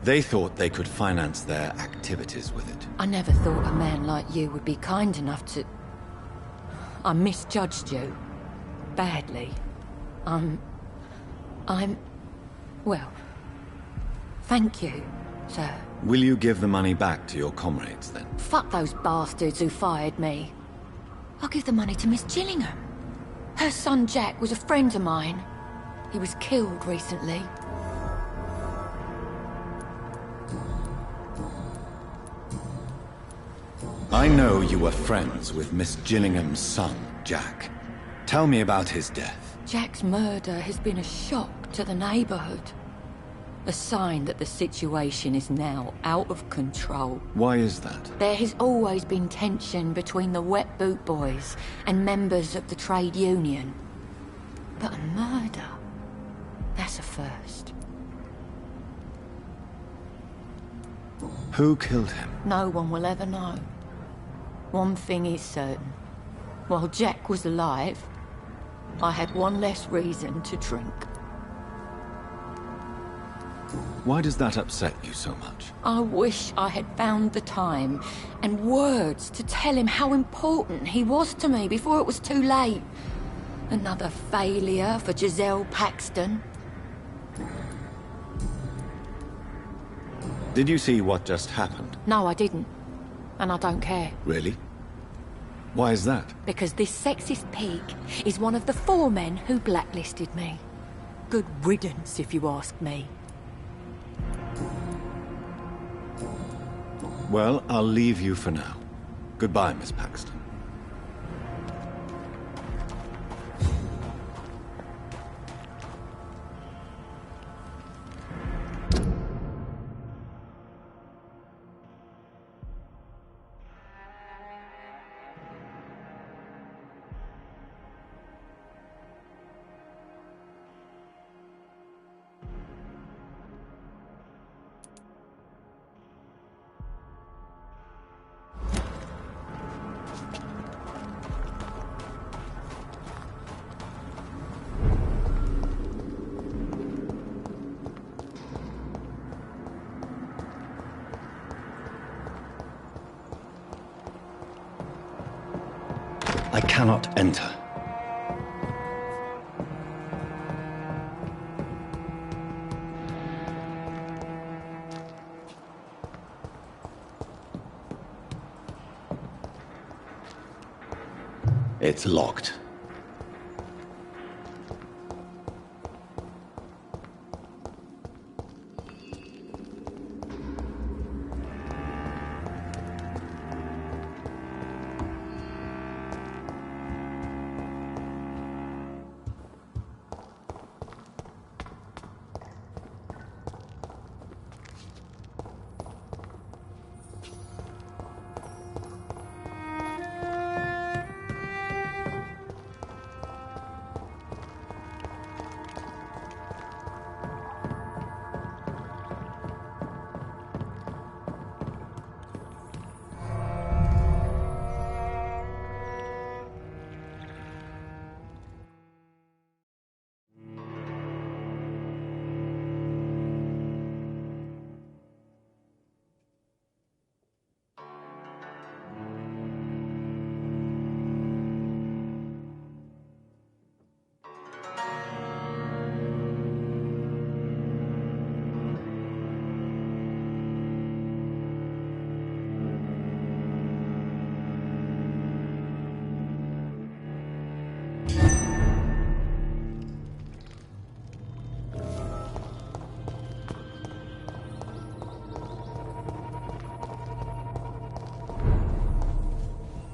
They thought they could finance their activities with it. I never thought a man like you would be kind enough to... I misjudged you. Badly. Well... Thank you, sir. Will you give the money back to your comrades, then? Fuck those bastards who fired me. I'll give the money to Miss Gillingham. Her son Jack was a friend of mine. He was killed recently. I know you were friends with Miss Gillingham's son, Jack. Tell me about his death. Jack's murder has been a shock to the neighborhood. A sign that the situation is now out of control. Why is that? There has always been tension between the Wet Boot Boys and members of the trade union. But a murder? That's a first. Who killed him? No one will ever know. One thing is certain. While Jack was alive, I had one less reason to drink. Why does that upset you so much? I wish I had found the time and words to tell him how important he was to me before it was too late. Another failure for Giselle Paxton. Did you see what just happened? No, I didn't. And I don't care. Really? Why is that? Because this sexist pig is one of the 4 men who blacklisted me. Good riddance, if you ask me. Well, I'll leave you for now. Goodbye, Miss Paxton. I cannot enter. It's locked.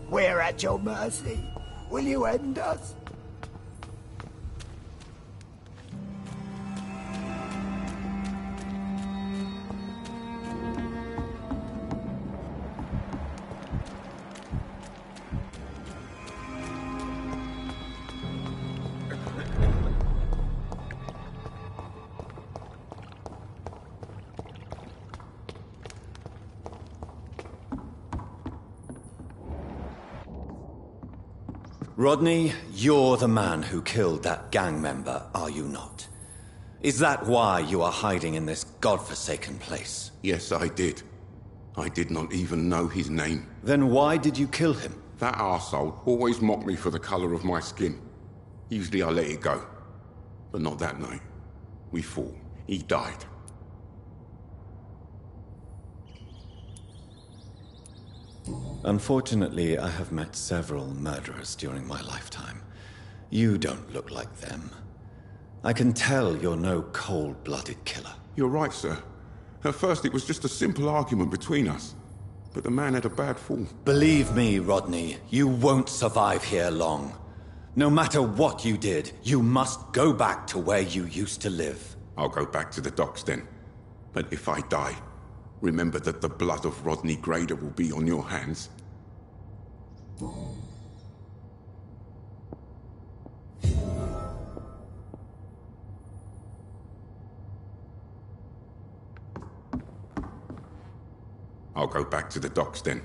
We're at your mercy. Will you end us? Rodney, you're the man who killed that gang member, are you not? Is that why you are hiding in this godforsaken place? Yes, I did. I did not even know his name. Then why did you kill him? That arsehole always mocked me for the colour of my skin. Usually I let it go. But not that night. We fought. He died. Unfortunately, I have met several murderers during my lifetime. You don't look like them. I can tell you're no cold-blooded killer. You're right, sir. At first it was just a simple argument between us. But the man had a bad fall. Believe me, Rodney, you won't survive here long. No matter what you did, you must go back to where you used to live. I'll go back to the docks then. But if I die, remember that the blood of Rodney Grader will be on your hands. I'll go back to the docks then.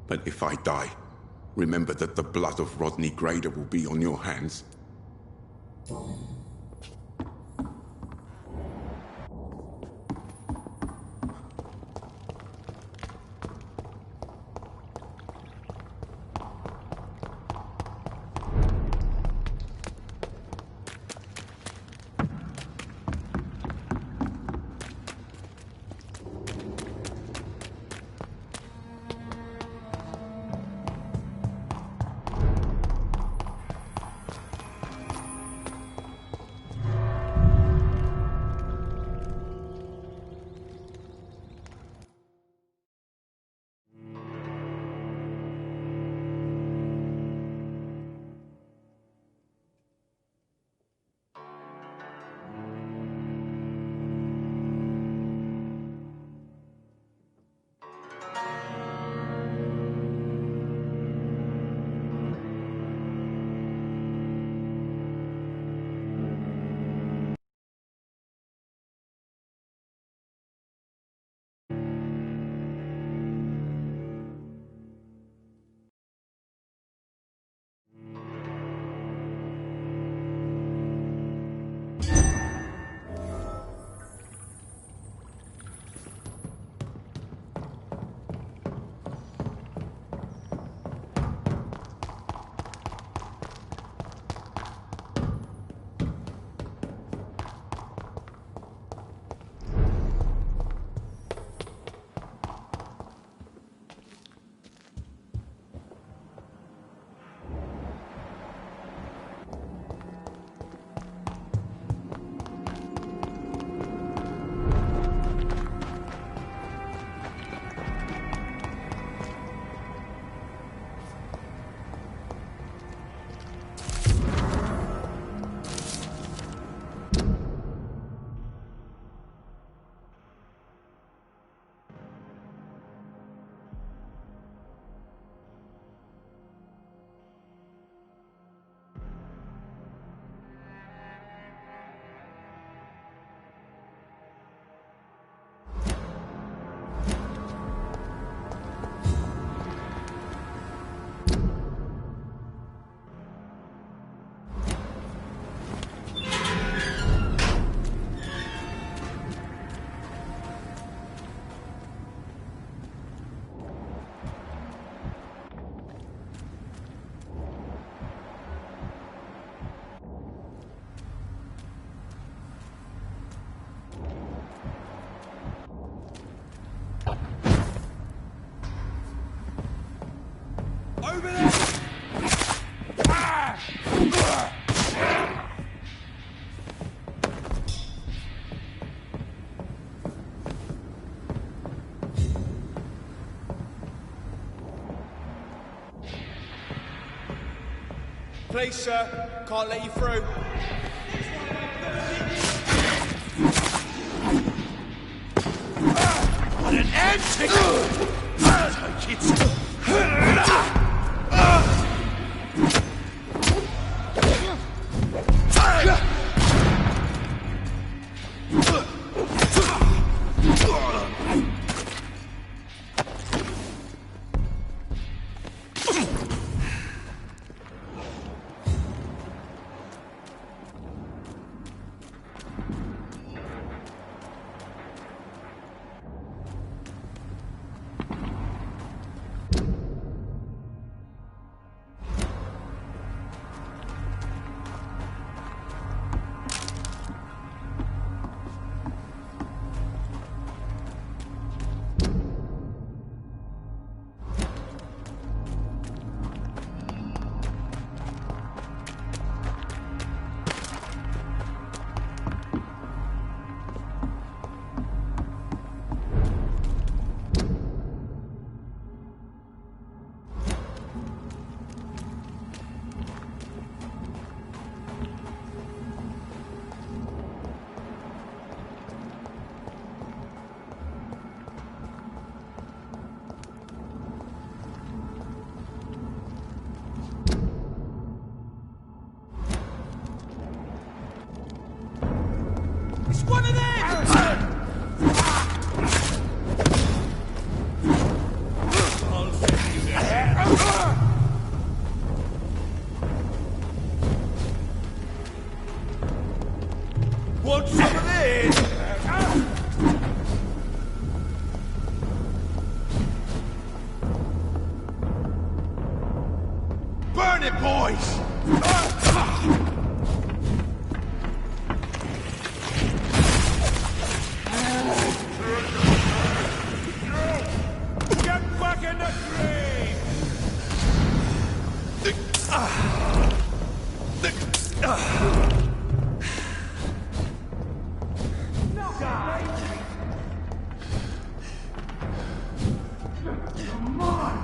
But if I die, remember that the blood of Rodney Grader will be on your hands. Please, sir. Can't let you through. What an antic! Take it! It's one of them! I'll send you there. Want some of this? Burn it, boys! Get back in the grave! Come on!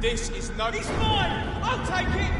This is no... It's mine! I'll take it!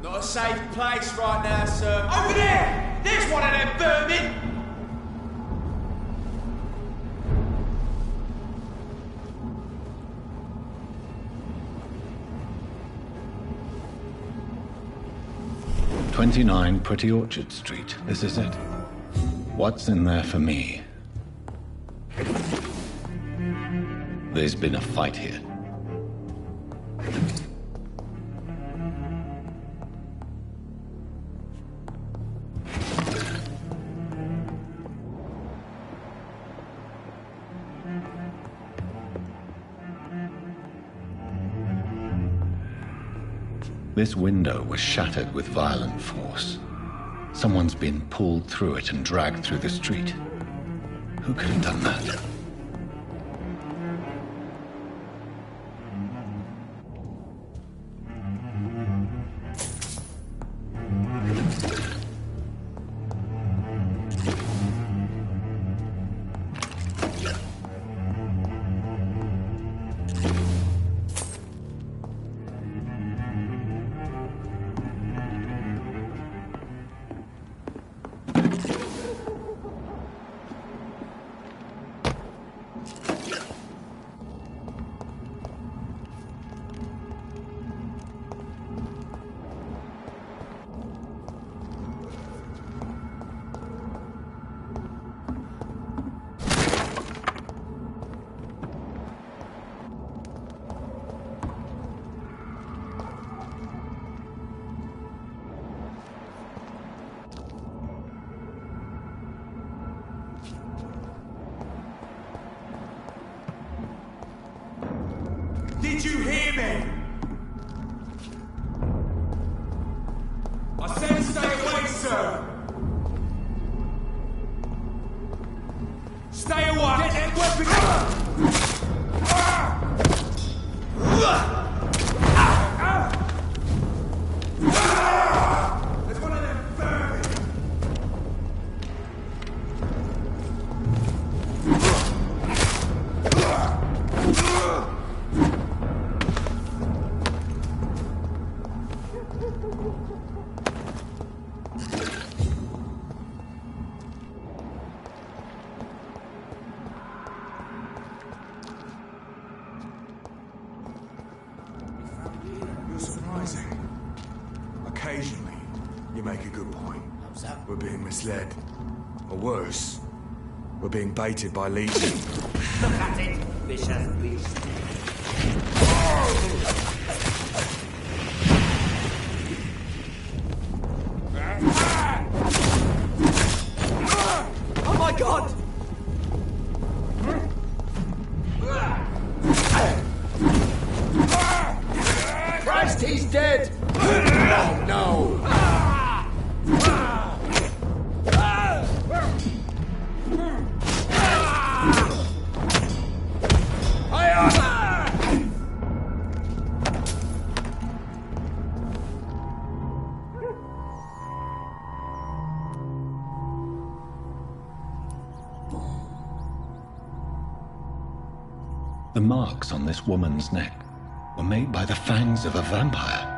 Not a safe place right now, sir. Over there! There's one of them vermin! "29 Pretty Orchard Street. This is it. What's in there for me?" There's been a fight here. This window was shattered with violent force. Someone's been pulled through it and dragged through the street. Who could have done that? Did you hear me? I said stay away, sir! Stay away! Get that weapon! There's one of them vermin! You're surprising. Occasionally, you make a good point. We're being misled. Or worse, we're being baited by Legion. Look at it, vicious beast. Oh my god! Christ, he's dead! Oh no! The marks on this woman's neck were made by the fangs of a vampire.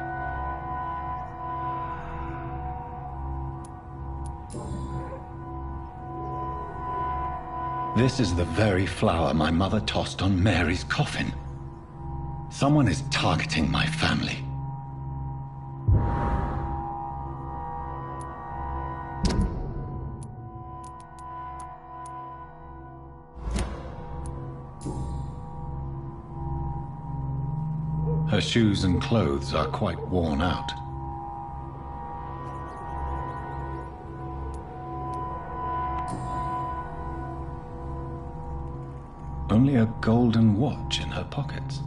This is the very flower my mother tossed on Mary's coffin. Someone is targeting my family. Her shoes and clothes are quite worn out. Only a golden watch in her pockets.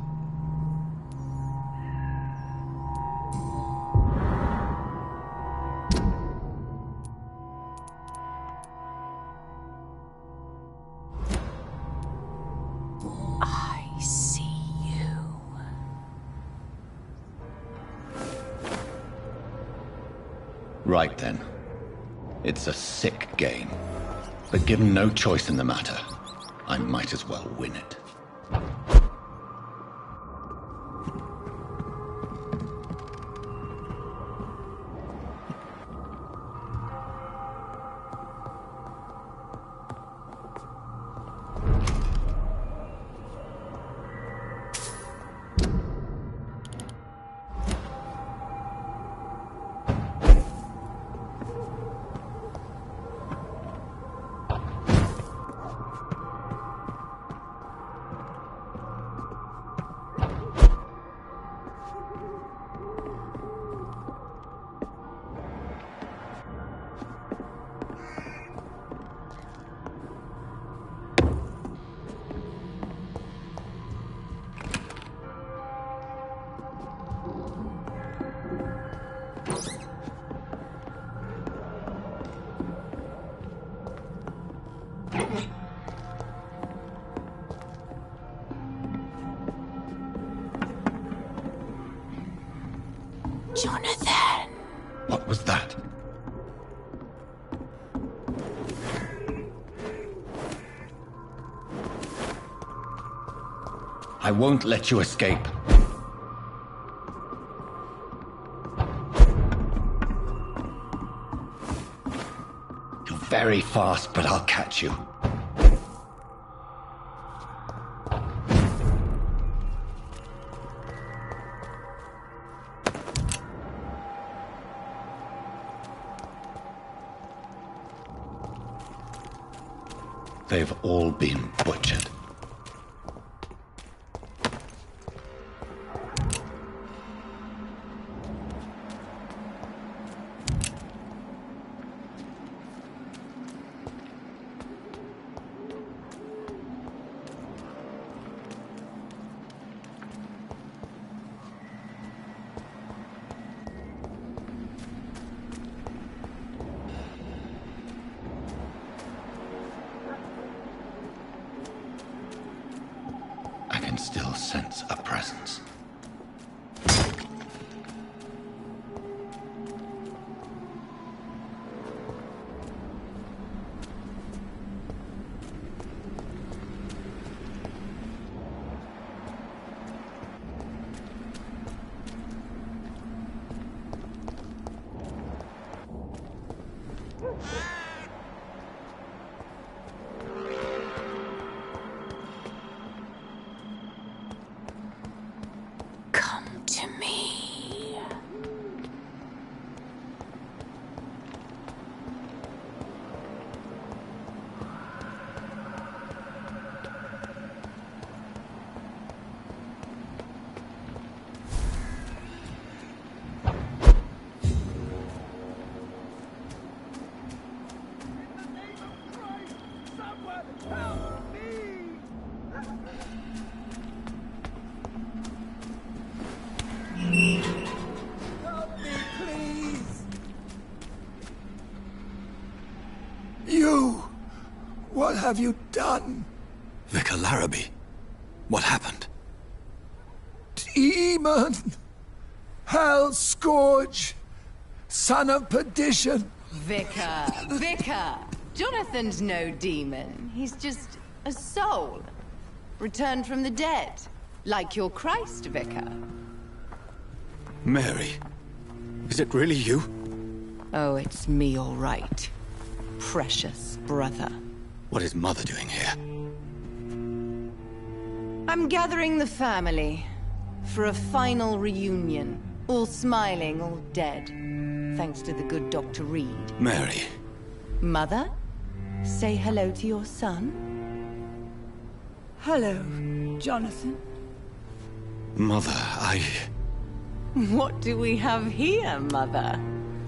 I see you. Right then. It's a sick game. But given no choice in the matter, I might as well win it. Jonathan! What was that? I won't let you escape. You're very fast, but I'll catch you. They've all been butchered. I can still sense a presence. Come to me. You! What have you done? Vicar Larrabee, what happened? Demon! Hell Scourge! Son of perdition! Vicar! Jonathan's no demon. He's just a soul. Returned from the dead. Like your Christ, Vicar. Mary, is it really you? Oh, it's me, all right. Precious brother. What is Mother doing here? I'm gathering the family for a final reunion. All smiling, all dead. Thanks to the good Dr. Reed. Mary. Mother, say hello to your son. Hello, Jonathan. Mother, What do we have here, Mother?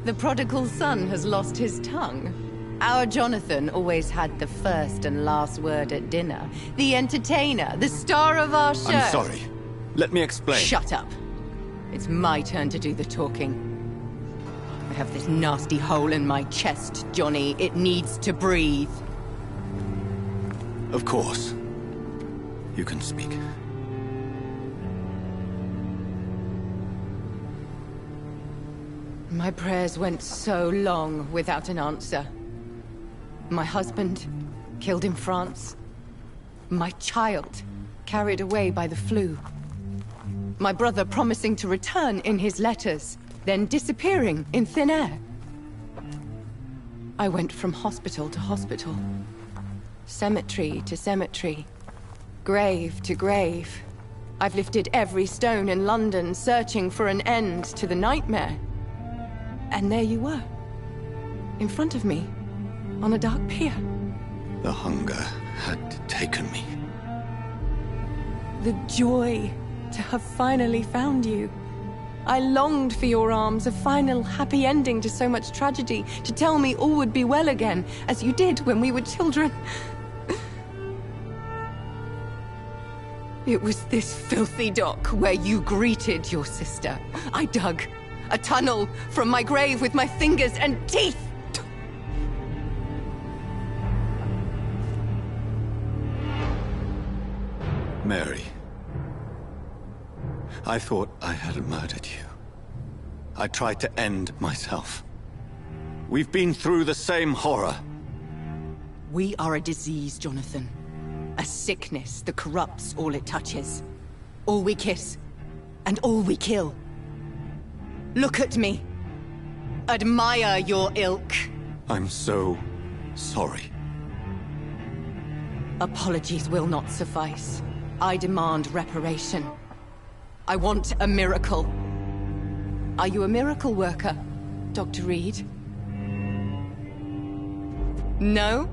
The prodigal son has lost his tongue. Our Jonathan always had the first and last word at dinner. The entertainer, the star of our show. I'm sorry. Let me explain. Shut up. It's my turn to do the talking. I have this nasty hole in my chest, Johnny. It needs to breathe. Of course. You can speak. My prayers went so long without an answer. My husband, killed in France. My child, carried away by the flu. My brother promising to return in his letters, then disappearing in thin air. I went from hospital to hospital. Cemetery to cemetery. Grave to grave. I've lifted every stone in London, searching for an end to the nightmare. And there you were. In front of me. On a dark pier. The hunger had taken me. The joy to have finally found you. I longed for your arms, a final happy ending to so much tragedy, to tell me all would be well again, as you did when we were children. It was this filthy dock where you greeted your sister. I dug a tunnel from my grave with my fingers and teeth. Mary, I thought I had murdered you. I tried to end myself. We've been through the same horror. We are a disease, Jonathan. A sickness that corrupts all it touches. All we kiss, and all we kill. Look at me. Admire your ilk. I'm so sorry. Apologies will not suffice. I demand reparation. I want a miracle. Are you a miracle worker, Dr. Reed? No?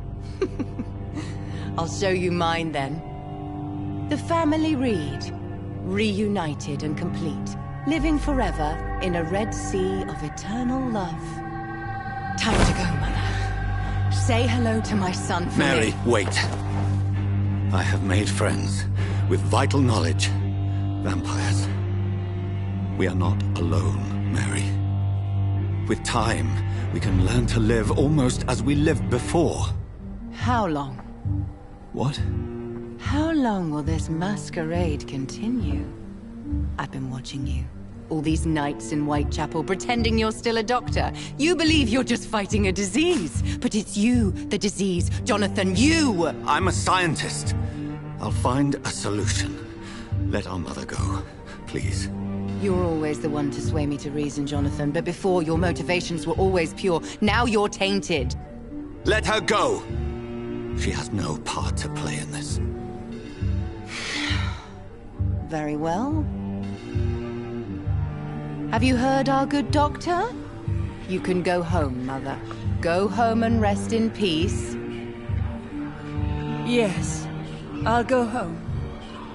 I'll show you mine then. The family Reed, reunited and complete, living forever in a red sea of eternal love. Time to go, Mother. Say hello to my son for Mary, me. wait. I have made friends with vital knowledge. Vampires. We are not alone, Mary. With time, we can learn to live almost as we lived before. How long? What? How long will this masquerade continue? I've been watching you. All these nights in Whitechapel, pretending you're still a doctor. You believe you're just fighting a disease. But it's you, the disease. Jonathan, you! I'm a scientist. I'll find a solution. Let our mother go, please. You're always the one to sway me to reason, Jonathan. But before, your motivations were always pure. Now you're tainted. Let her go! She has no part to play in this. Very well. Have you heard our good doctor? You can go home, Mother. Go home and rest in peace. Yes, I'll go home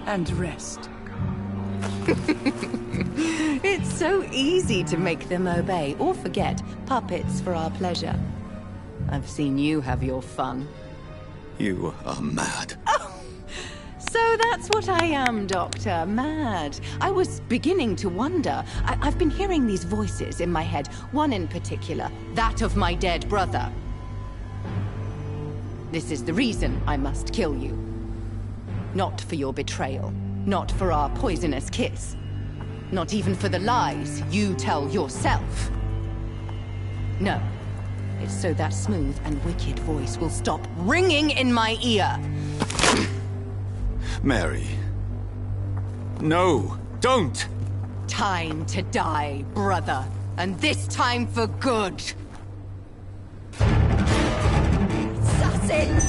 and rest. It's so easy to make them obey or forget. Puppets for our pleasure. I've seen you have your fun. You are mad. So that's what I am, Doctor. Mad. I was beginning to wonder. I've been hearing these voices in my head. One in particular. That of my dead brother. This is the reason I must kill you. Not for your betrayal. Not for our poisonous kiss. Not even for the lies you tell yourself. No. It's so that smooth and wicked voice will stop ringing in my ear. Mary. No, don't! Time to die, brother. And this time for good. Assassin!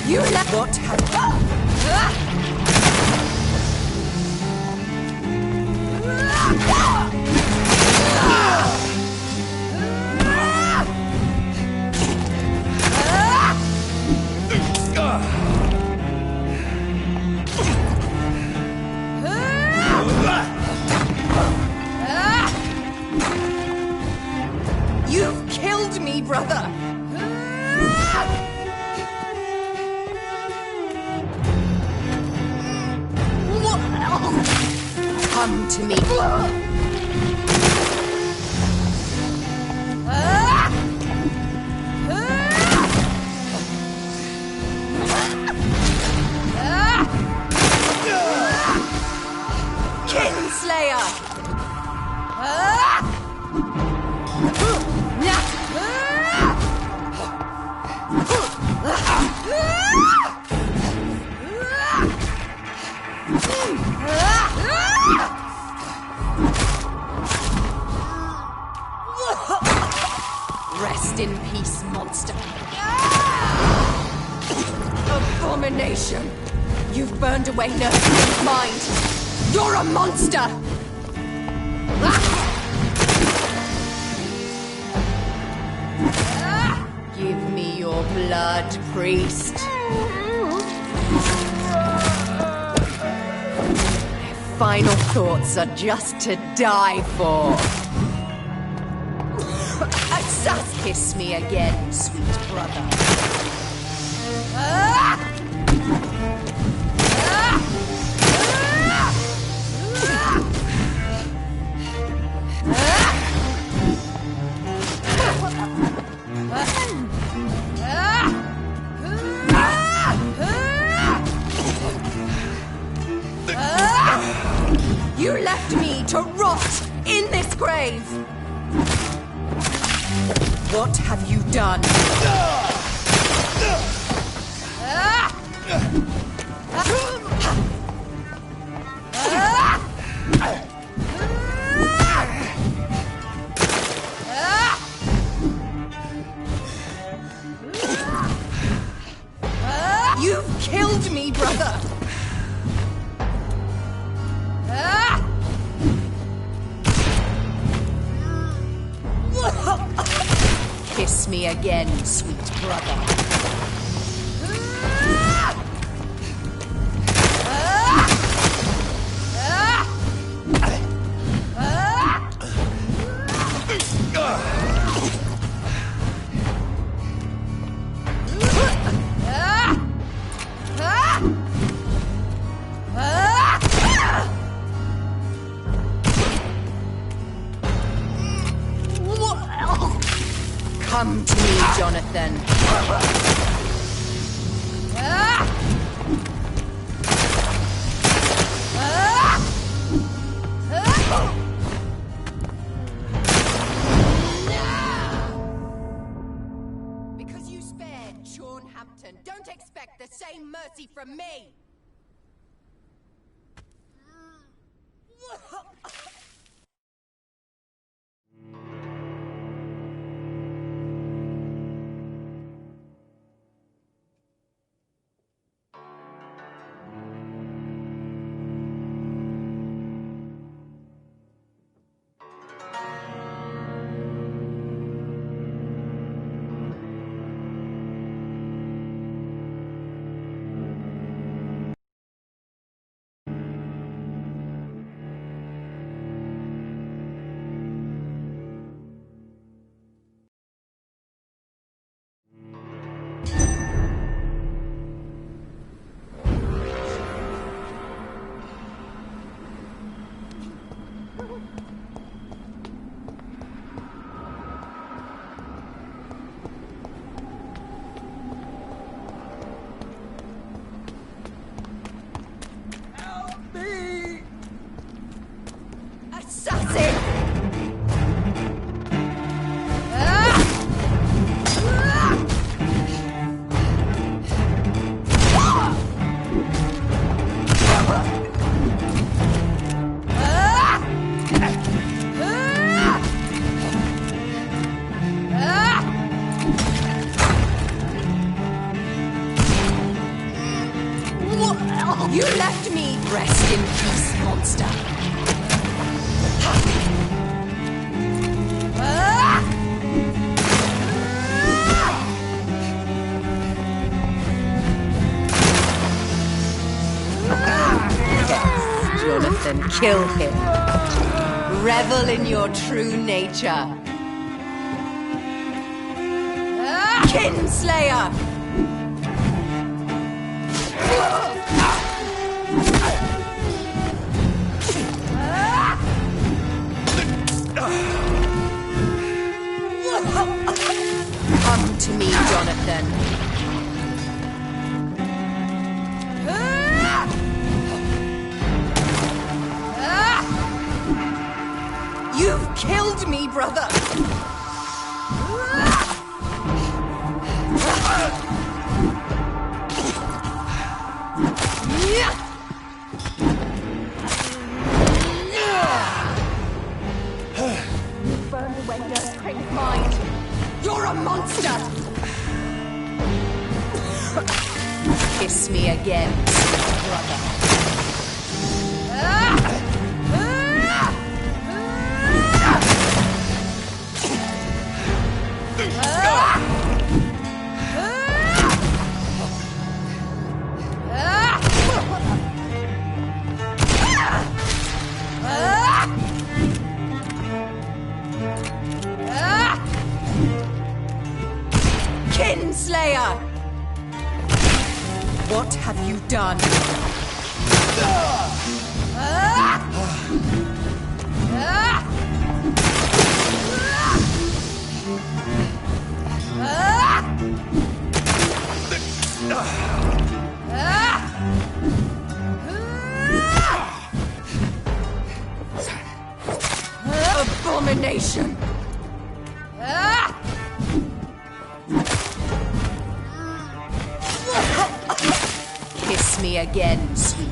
You let what You've killed me, brother! Come to me. Kinslayer! Rest in peace, monster. Abomination! You've burned away Nurse's mind. You're a monster! Give me your blood, priest. My final thoughts are just to die for. Kiss me again, sweet brother. to rot in this grave! What have you done? You've killed me, brother! Kiss me again, sweet brother. Come to me, Jonathan. Because you spared Hampton, don't expect the same mercy from me. You left me. Rest in peace, monster. Yes, Jonathan, kill him. Revel in your true nature. Kinslayer! Come to me, Jonathan. You've killed me, brother. Burn away your crazy mind. You're a monster! Kiss me again, brother. Kinslayer! What have you done? abomination! Kiss me again, sweet.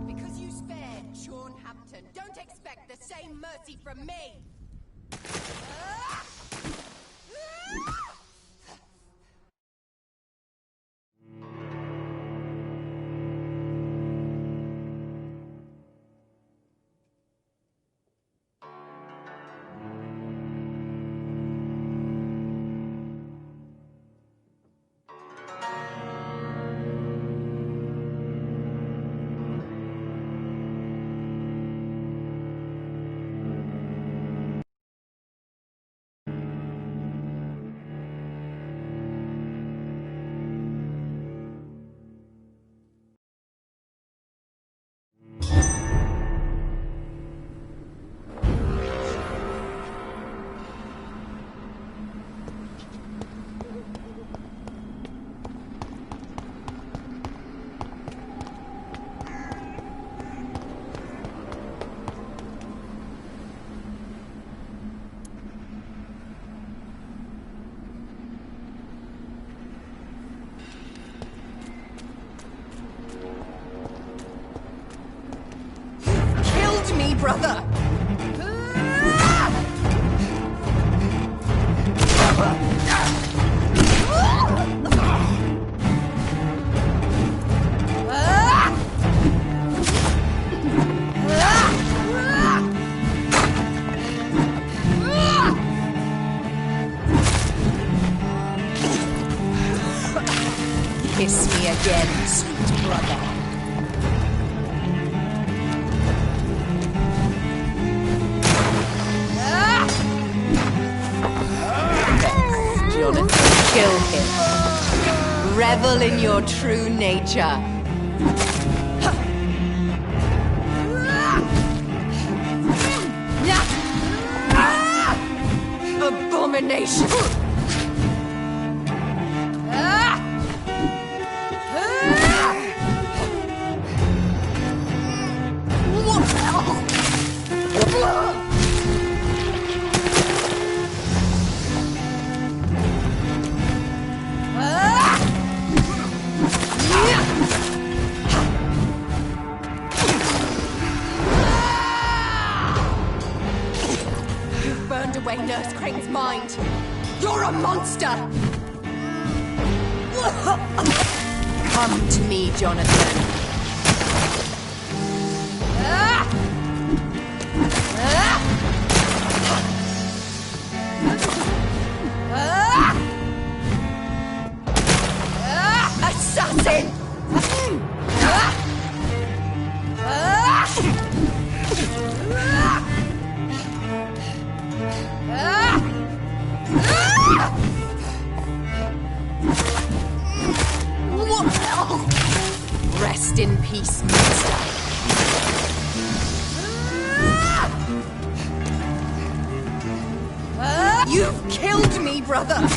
Because you spared Shornhampton, don't expect the same mercy from me! Brother! Kiss me again, sweet brother. Kill him. Revel in your true nature. Abomination! Nurse Crane's mind. You're a monster! Come to me, Jonathan. Assassin! Rest in peace, monster. You've killed me, brother.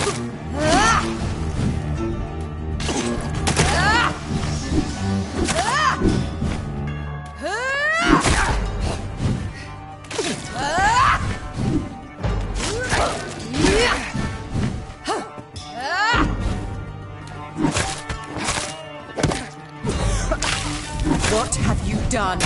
What have you done?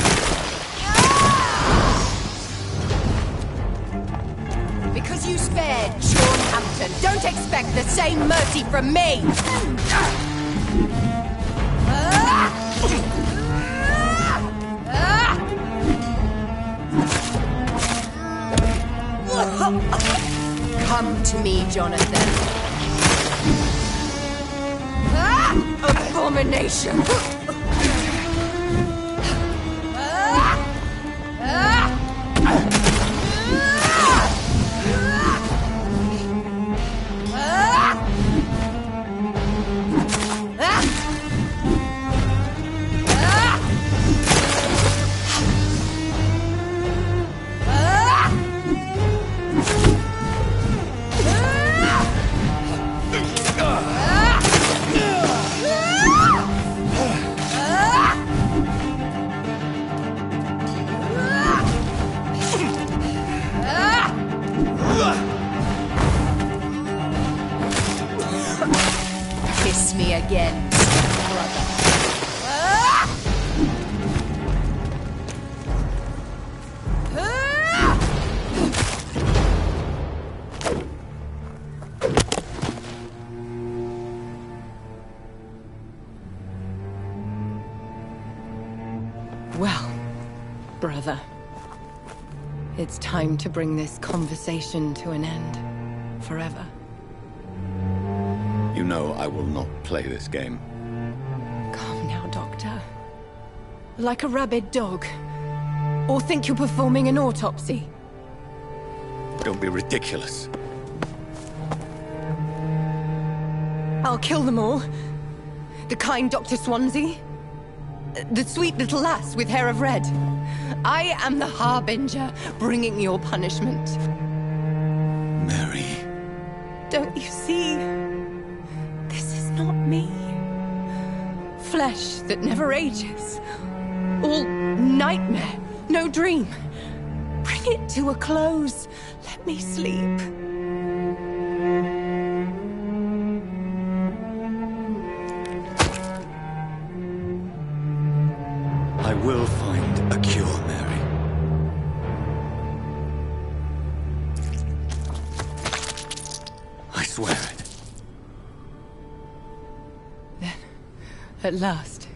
Because you spared Shornhampton, don't expect the same mercy from me! Come to me, Jonathan. Abomination! again, brother. Well, brother, it's time to bring this conversation to an end. Forever. You know I will not play this game. Calm now, Doctor. Like a rabid dog. Or think you're performing an autopsy. Don't be ridiculous. I'll kill them all. The kind Dr. Swansea. The sweet little lass with hair of red. I am the Harbinger, bringing your punishment. Mary. Don't you see? This is not me. Flesh that never ages. All nightmare, no dream. Bring it to a close. Let me sleep. I will find a cure, Mary. I swear it. Then, at last,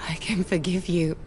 I can forgive you.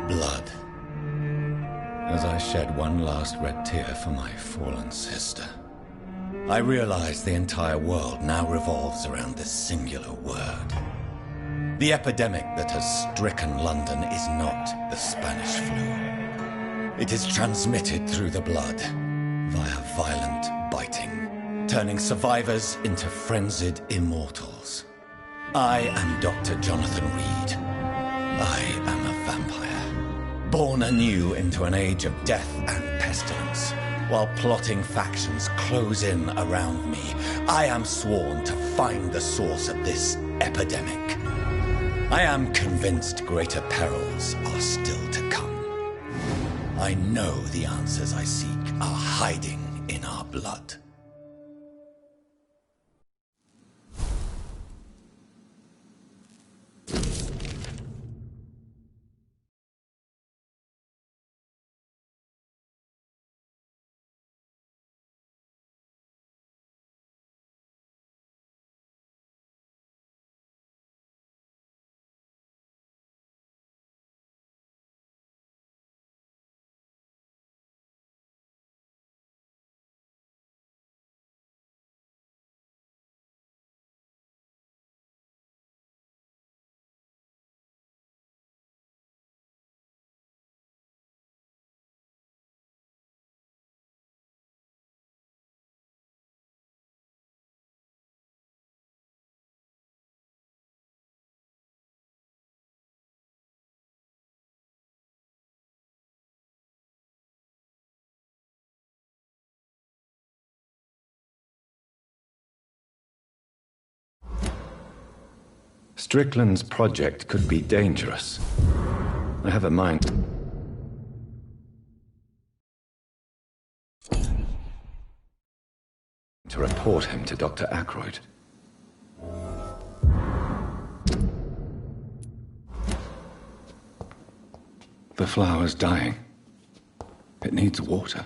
Blood. As I shed one last red tear for my fallen sister, I realize the entire world now revolves around this singular word. The epidemic that has stricken London is not the Spanish flu. It is transmitted through the blood, via violent biting, turning survivors into frenzied immortals. I am Dr. Jonathan Reed. I am a vampire, born anew into an age of death and pestilence. While plotting factions close in around me, I am sworn to find the source of this epidemic. I am convinced greater perils are still to come. I know the answers I seek are hiding in our blood. Strickland's project could be dangerous. I have a mind to report him to Dr. Ackroyd. The flower's dying. It needs water.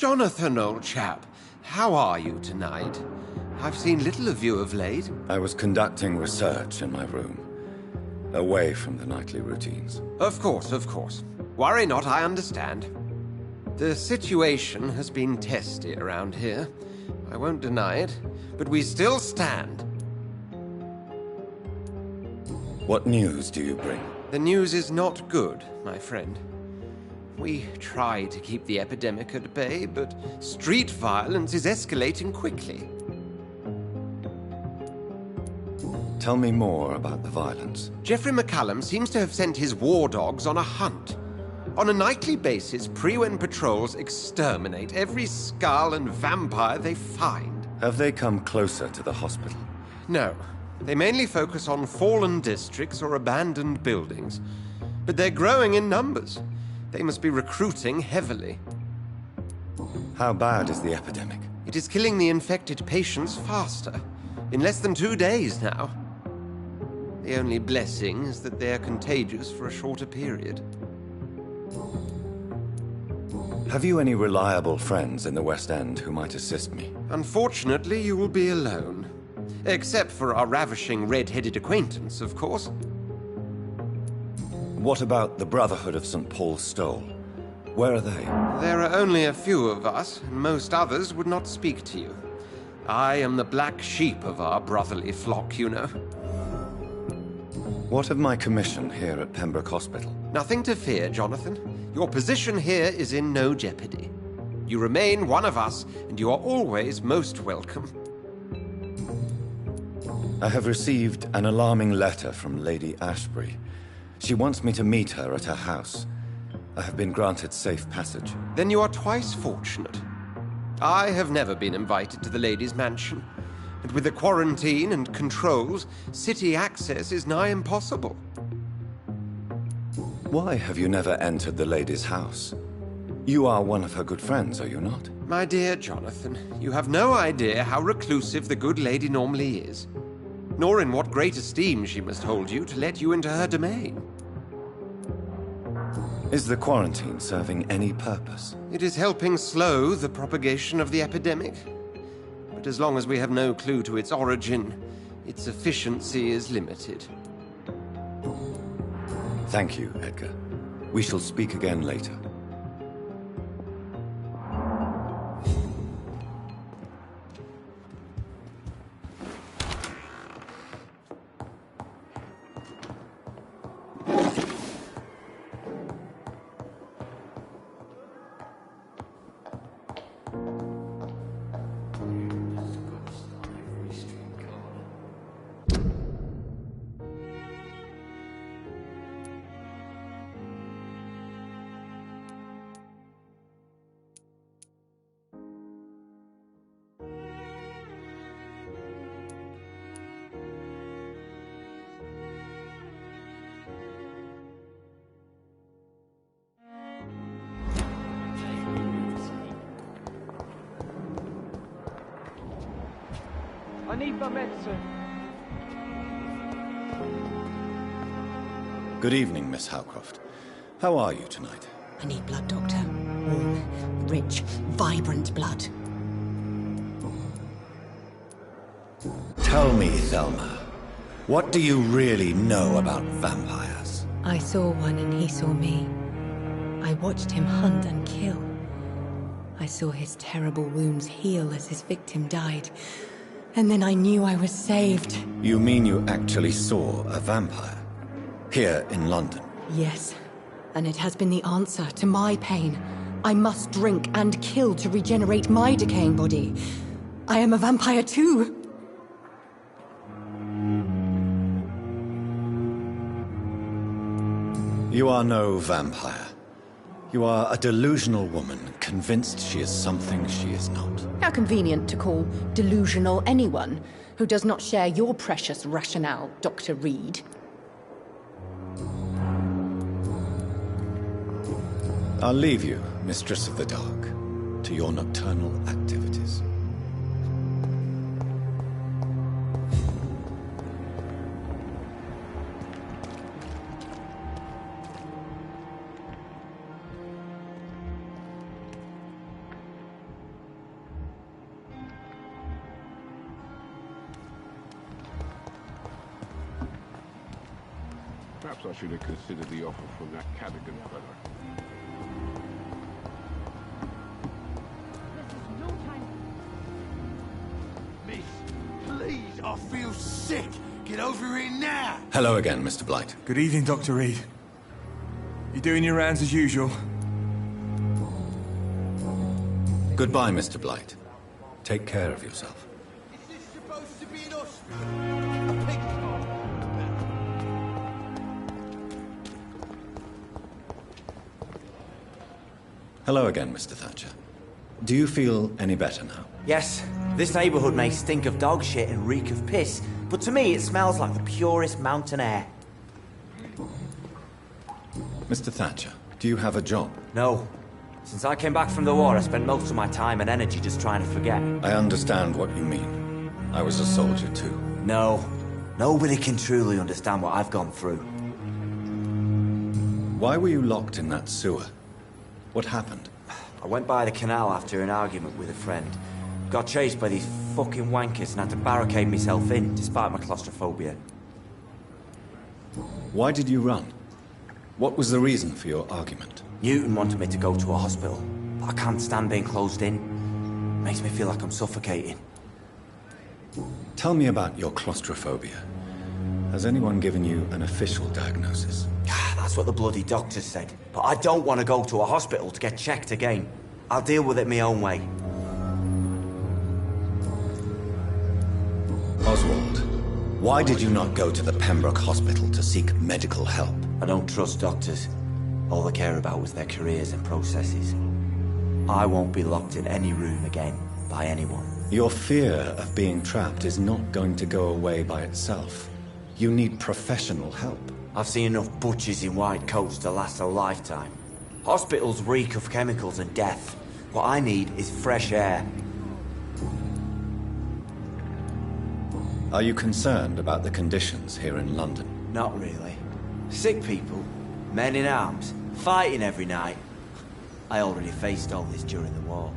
Jonathan, old chap. How are you tonight? I've seen little of you of late. I was conducting research in my room, away from the nightly routines. Of course, of course. Worry not, I understand. The situation has been testy around here. I won't deny it, but we still stand. What news do you bring? The news is not good, my friend. We try to keep the epidemic at bay, but street violence is escalating quickly. Tell me more about the violence. Geoffrey McCallum seems to have sent his war dogs on a hunt. On a nightly basis, Prewen patrols exterminate every skull and vampire they find. Have they come closer to the hospital? No. They mainly focus on fallen districts or abandoned buildings. But they're growing in numbers. They must be recruiting heavily. How bad is the epidemic? It is killing the infected patients faster. In less than 2 days now. The only blessing is that they are contagious for a shorter period. Have you any reliable friends in the West End who might assist me? Unfortunately, you will be alone. Except for our ravishing red-headed acquaintance, of course. What about the Brotherhood of St. Paul's Stole? Where are they? There are only a few of us, and most others would not speak to you. I am the black sheep of our brotherly flock, you know. What of my commission here at Pembroke Hospital? Nothing to fear, Jonathan. Your position here is in no jeopardy. You remain one of us, and you are always most welcome. I have received an alarming letter from Lady Ashbury. She wants me to meet her at her house. I have been granted safe passage. Then you are twice fortunate. I have never been invited to the lady's mansion. And with the quarantine and controls, city access is nigh impossible. Why have you never entered the lady's house? You are one of her good friends, are you not? My dear Jonathan, you have no idea how reclusive the good lady normally is. Nor in what great esteem she must hold you to let you into her domain. Is the quarantine serving any purpose? It is helping slow the propagation of the epidemic. But as long as we have no clue to its origin, its efficiency is limited. Thank you, Edgar. We shall speak again later. I need my medicine. Good evening, Miss Howcroft. How are you tonight? I need blood, Doctor. Warm, rich, vibrant blood. Tell me, Thelma, what do you really know about vampires? I saw one and he saw me. I watched him hunt and kill. I saw his terrible wounds heal as his victim died. And then I knew I was saved. You mean you actually saw a vampire? Here in London? Yes. And it has been the answer to my pain. I must drink and kill to regenerate my decaying body. I am a vampire too. You are no vampire. You are a delusional woman, convinced she is something she is not. How convenient to call delusional anyone who does not share your precious rationale, Dr. Reed. I'll leave you, Mistress of the Dark, to your nocturnal activities. Perhaps I should have considered the offer from that Cadogan fella. Please, I feel sick. Get over here now. Hello again, Mr. Blight. Good evening, Dr. Reed. You doing your rounds as usual? Goodbye, Mr. Blight. Take care of yourself. Is this supposed to be an hospital? A pig farm? Hello again, Mr. Thatcher. Do you feel any better now? Yes, this neighborhood may stink of dog shit and reek of piss, but to me it smells like the purest mountain air. Mr. Thatcher, do you have a job? No. Since I came back from the war, I spent most of my time and energy just trying to forget. I understand what you mean. I was a soldier too. No. Nobody can truly understand what I've gone through. Why were you locked in that sewer? What happened? I went by the canal after an argument with a friend. Got chased by these fucking wankers and had to barricade myself in, despite my claustrophobia. Why did you run? What was the reason for your argument? Newton wanted me to go to a hospital, but I can't stand being closed in. Makes me feel like I'm suffocating. Tell me about your claustrophobia. Has anyone given you an official diagnosis? That's what the bloody doctors said. But I don't want to go to a hospital to get checked again. I'll deal with it my own way. Oswald, why did you not go to the Pembroke Hospital to seek medical help? I don't trust doctors. All they care about was their careers and processes. I won't be locked in any room again by anyone. Your fear of being trapped is not going to go away by itself. You need professional help. I've seen enough butchers in white coats to last a lifetime. Hospitals reek of chemicals and death. What I need is fresh air. Are you concerned about the conditions here in London? Not really. Sick people, men in arms, fighting every night. I already faced all this during the war.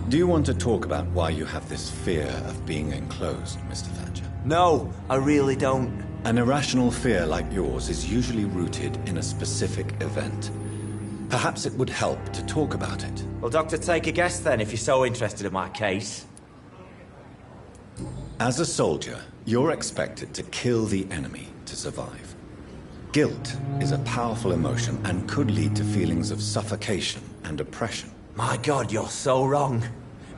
Do you want to talk about why you have this fear of being enclosed, Mr. Thatcher? No, I really don't. An irrational fear like yours is usually rooted in a specific event. Perhaps it would help to talk about it. Well, Doctor, take a guess then, if you're so interested in my case. As a soldier, you're expected to kill the enemy to survive. Guilt is a powerful emotion and could lead to feelings of suffocation and oppression. My God, you're so wrong.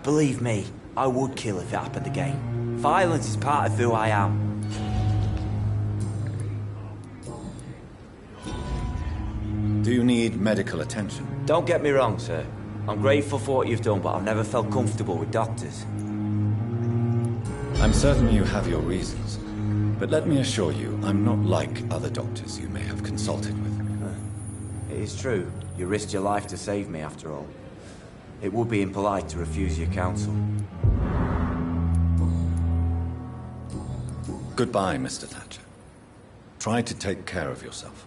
Believe me, I would kill if it happened again. Violence is part of who I am. Do you need medical attention? Don't get me wrong, sir. I'm grateful for what you've done, but I've never felt comfortable with doctors. I'm certain you have your reasons. But let me assure you, I'm not like other doctors you may have consulted with. It is true. You risked your life to save me, after all. It would be impolite to refuse your counsel. Goodbye, Mr. Thatcher. Try to take care of yourself.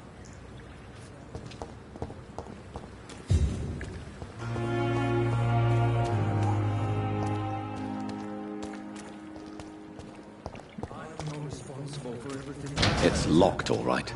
It's locked, all right.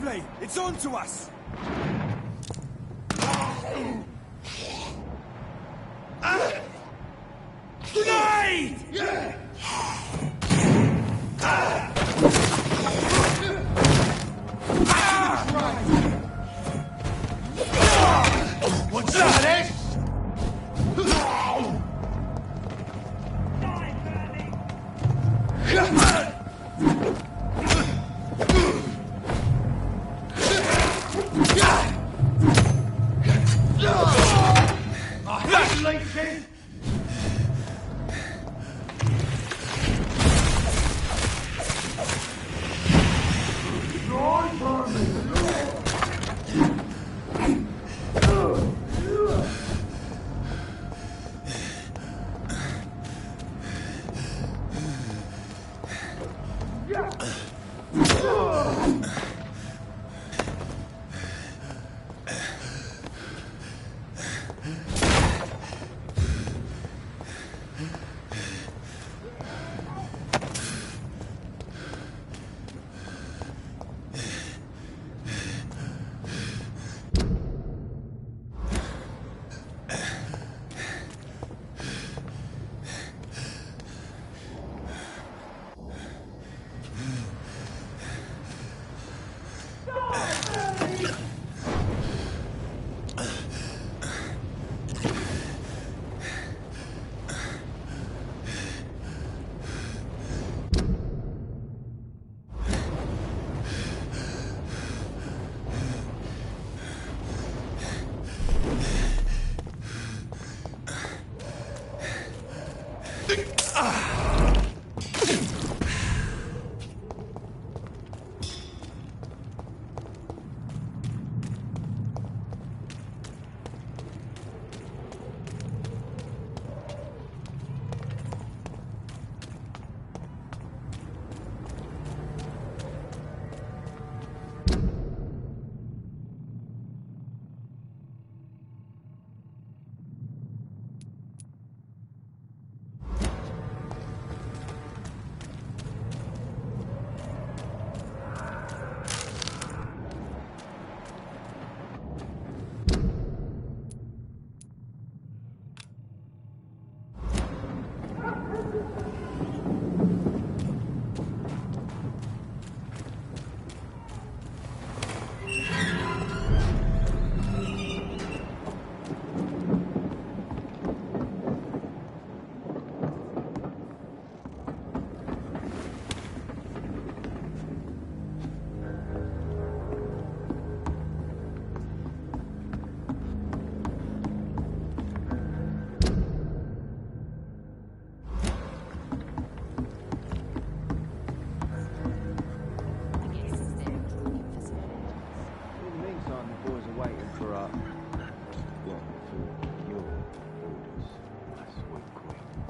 Lively! It's on to us! Grenade! What's that?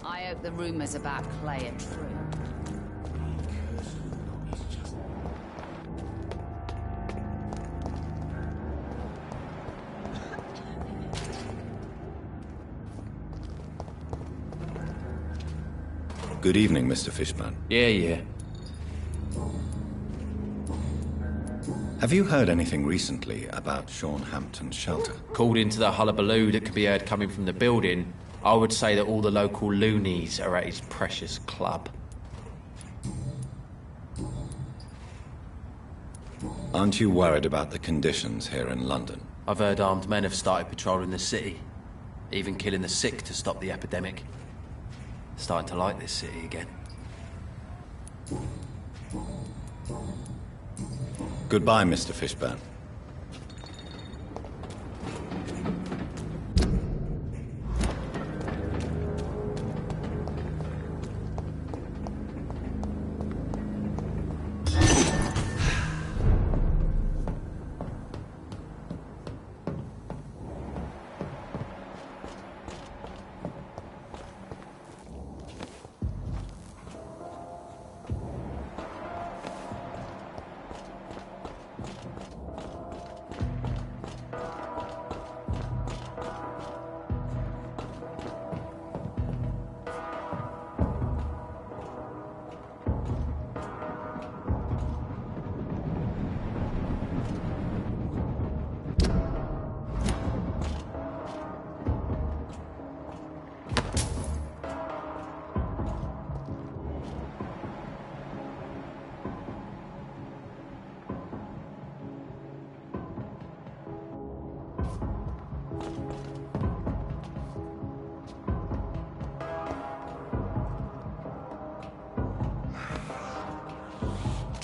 I hope the rumors about Clay are true. Good evening, Mr. Fishburne. Yeah. Have you heard anything recently about Sean Hampton's shelter? Called into the hullabaloo that can be heard coming from the building, I would say that all the local loonies are at his precious club. Aren't you worried about the conditions here in London? I've heard armed men have started patrolling the city, even killing the sick to stop the epidemic. Starting to like this city again. Goodbye, Mr. Fishburne.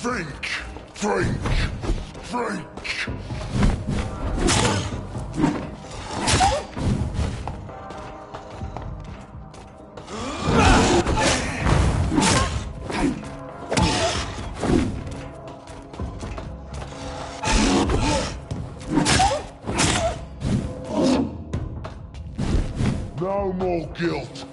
Think! Think! Think! No more guilt.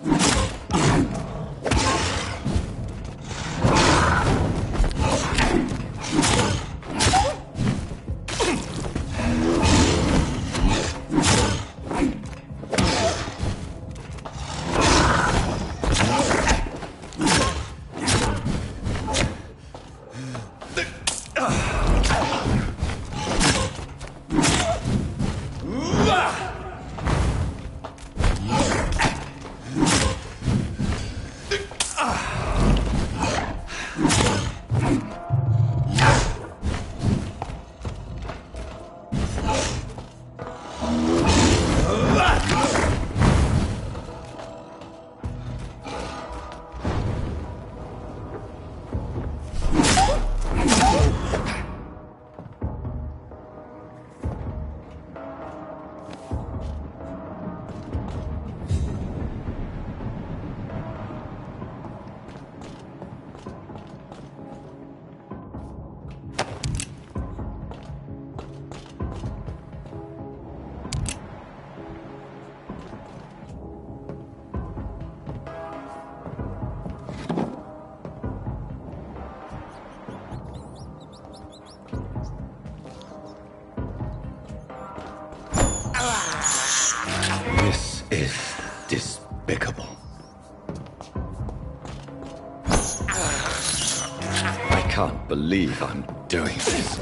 This is despicable. I can't believe I'm doing this.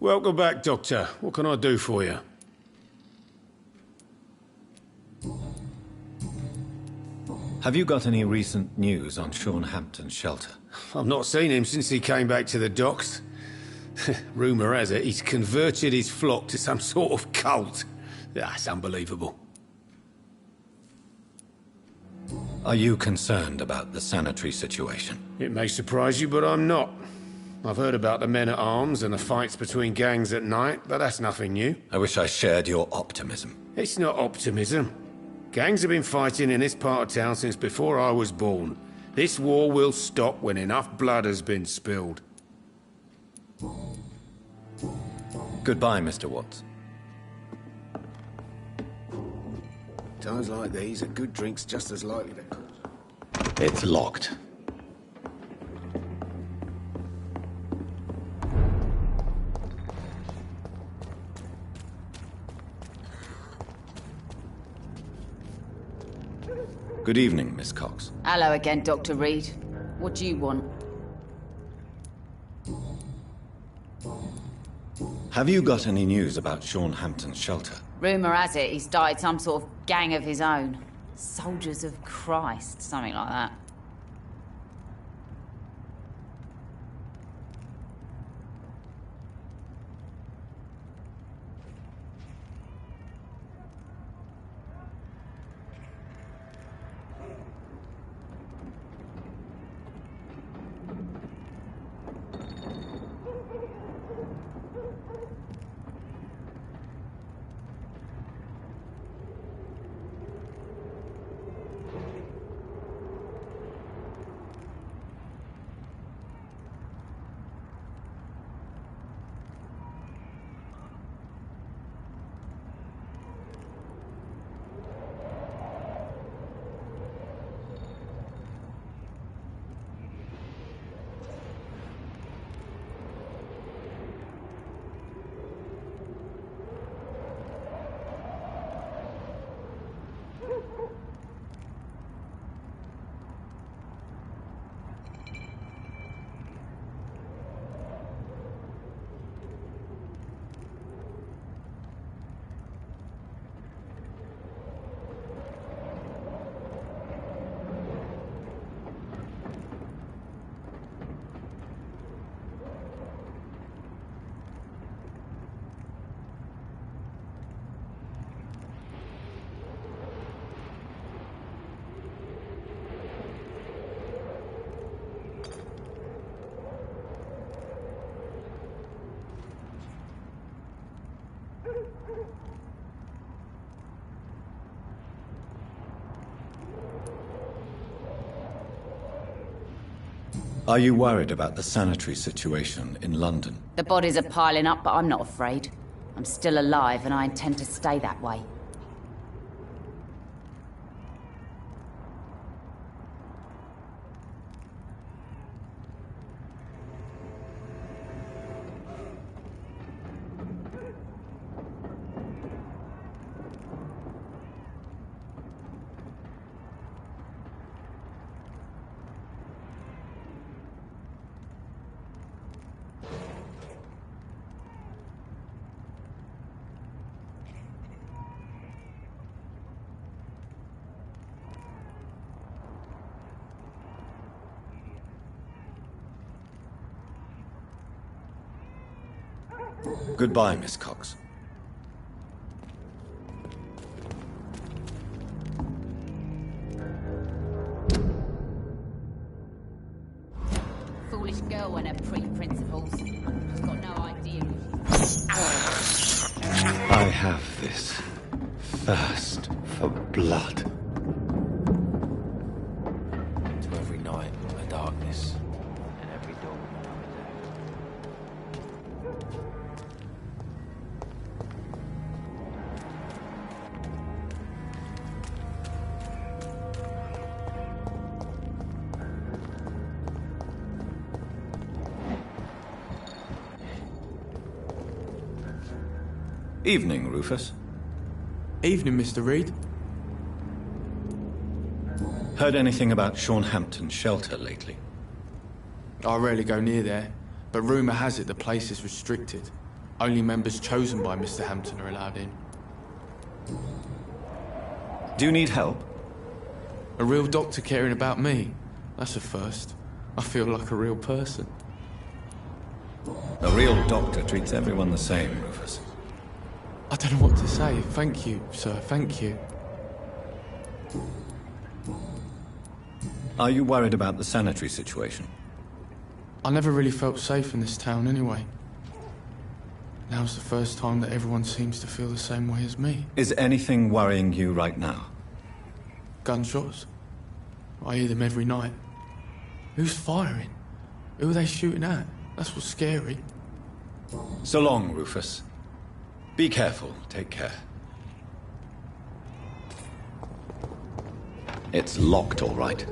Welcome back, Doctor. What can I do for you? Have you got any recent news on Sean Hampton's shelter? I've not seen him since he came back to the docks. Rumour has it he's converted his flock to some sort of cult. That's unbelievable. Are you concerned about the sanitary situation? It may surprise you, but I'm not. I've heard about the men-at-arms and the fights between gangs at night, but that's nothing new. I wish I shared your optimism. It's not optimism. Gangs have been fighting in this part of town since before I was born. This war will stop when enough blood has been spilled. Goodbye, Mr. Watts. Times like these, a good drink's just as likely to cause. It's locked. Good evening, Miss Cox. Hello again, Dr. Reed. What do you want? Have you got any news about Sean Hampton's shelter? Rumour has it he's started some sort of gang of his own. Soldiers of Christ, something like that. Are you worried about the sanitary situation in London? The bodies are piling up, but I'm not afraid. I'm still alive, and I intend to stay that way. Goodbye, Miss Cox. Foolish girl and her pre-principles. She's got no idea. I have this thirst for blood. To every night, a darkness, and every dawn. Evening, Rufus. Evening, Mr. Reed. Heard anything about Sean Hampton's shelter lately? I rarely go near there, but rumour has it the place is restricted. Only members chosen by Mr. Hampton are allowed in. Do you need help? A real doctor caring about me? That's a first. I feel like a real person. A real doctor treats everyone the same, Rufus. I don't know what to say. Thank you, sir. Thank you. Are you worried about the sanitary situation? I never really felt safe in this town anyway. Now's the first time that everyone seems to feel the same way as me. Is anything worrying you right now? Gunshots. I hear them every night. Who's firing? Who are they shooting at? That's what's scary. So long, Rufus. Be careful. Take care. It's locked, all right.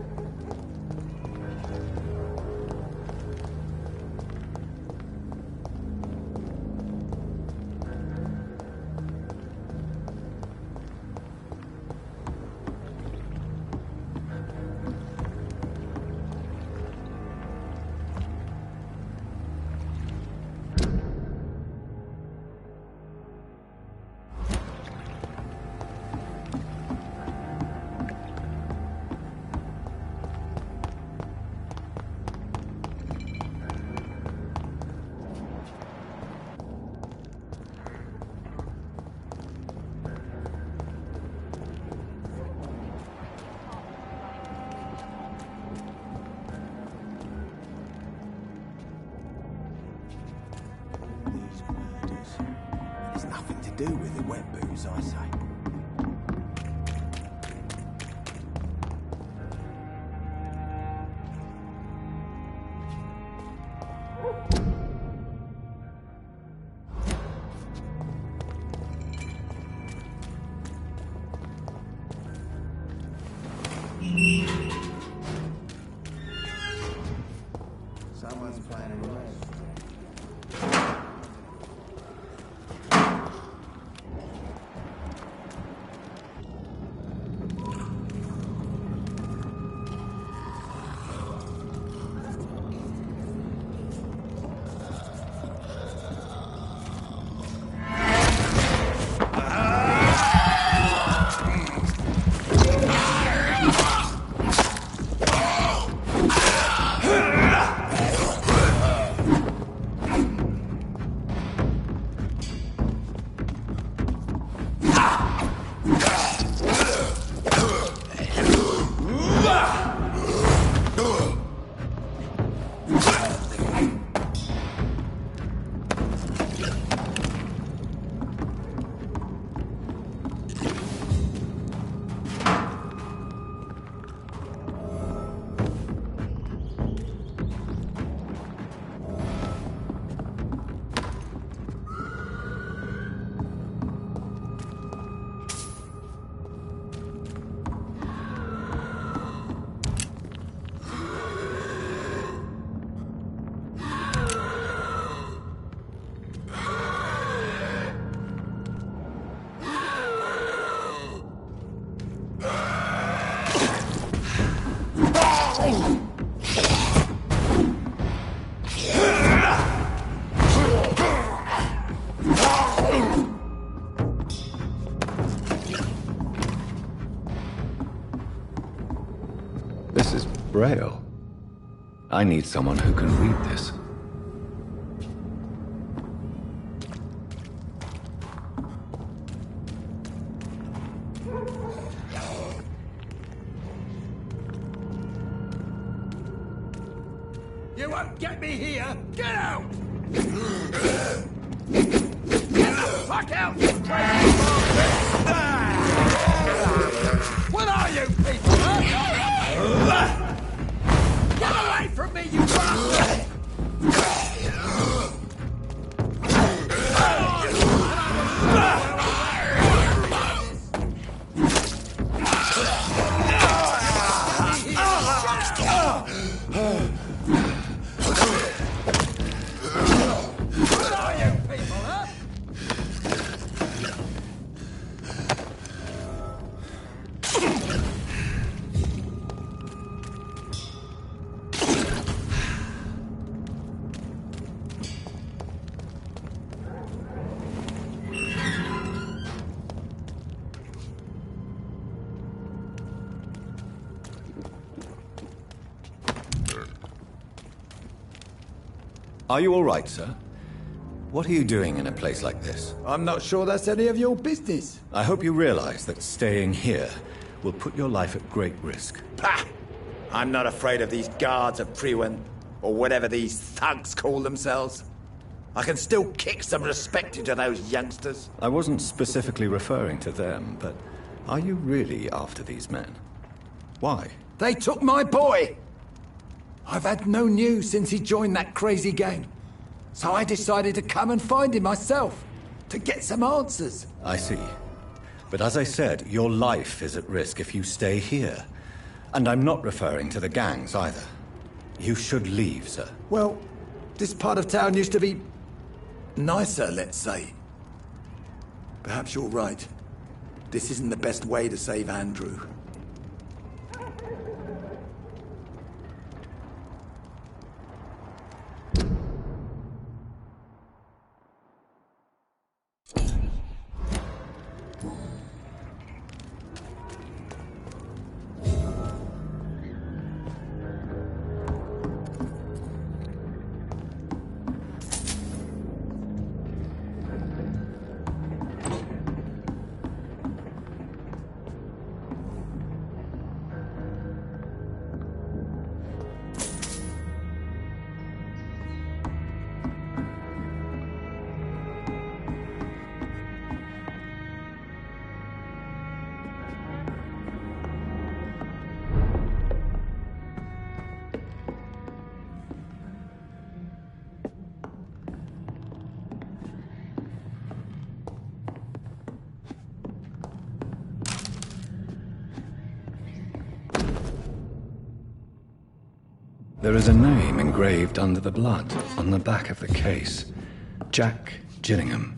There's nothing to do with the wet booze, I say. Someone's playing a role. This is Braille. I need someone who can read this. You won't get me here! Get out! Fuck out, you crazy bastard! What are you people, huh? Get away from me, you bastard! Are you all right, sir? What are you doing in a place like this? I'm not sure that's any of your business. I hope you realize that staying here will put your life at great risk. Pah! I'm not afraid of these guards of Priwen, or whatever these thugs call themselves. I can still kick some respect into those youngsters. I wasn't specifically referring to them, but are you really after these men? Why? They took my boy! I've had no news since he joined that crazy gang. So I decided to come and find him myself, to get some answers. I see. But as I said, your life is at risk if you stay here. And I'm not referring to the gangs either. You should leave, sir. Well, this part of town used to be nicer, let's say. Perhaps you're right. This isn't the best way to save Andrew. There is a name engraved under the blood on the back of the case. Jack Gillingham.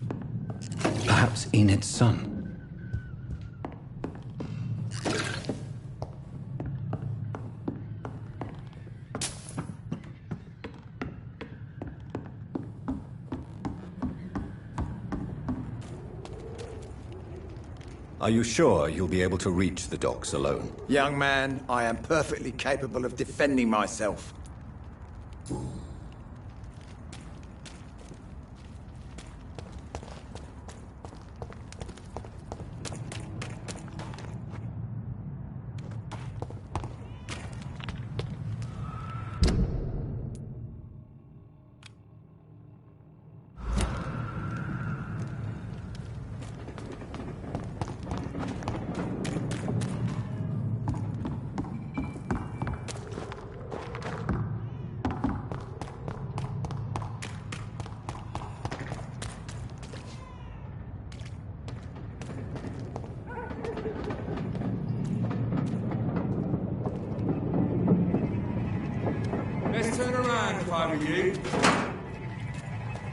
Perhaps Enid's son. Are you sure you'll be able to reach the docks alone? Young man, I am perfectly capable of defending myself. Turn around if I were you.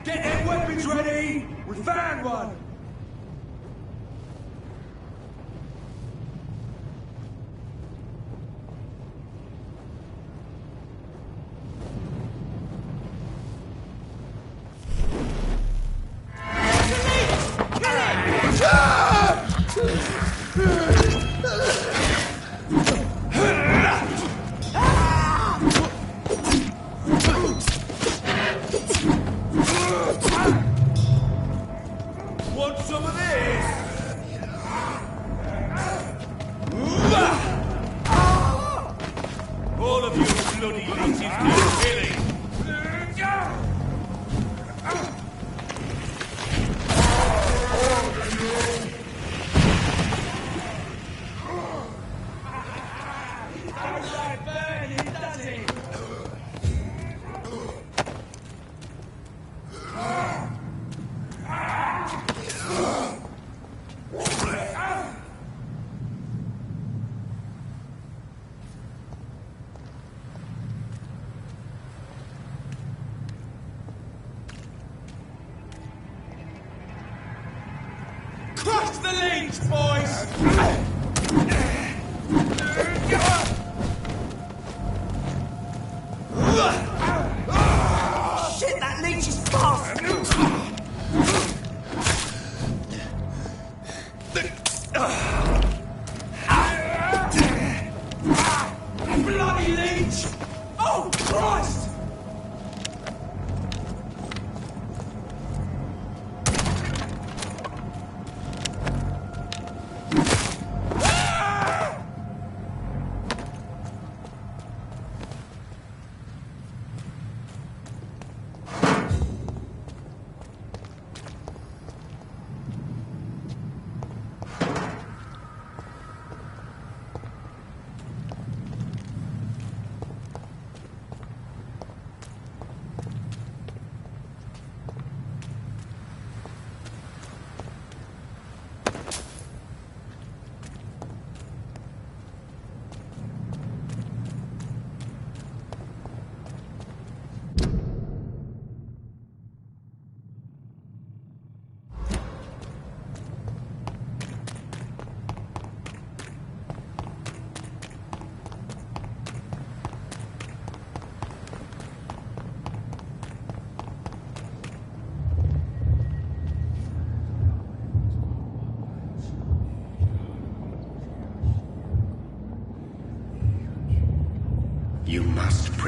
Get them weapons ready! We found one! Want some of this? All of you bloody leeches get killing! Crush the leech, boys! Shit, that leech is fast! Bloody leech! Oh, Christ!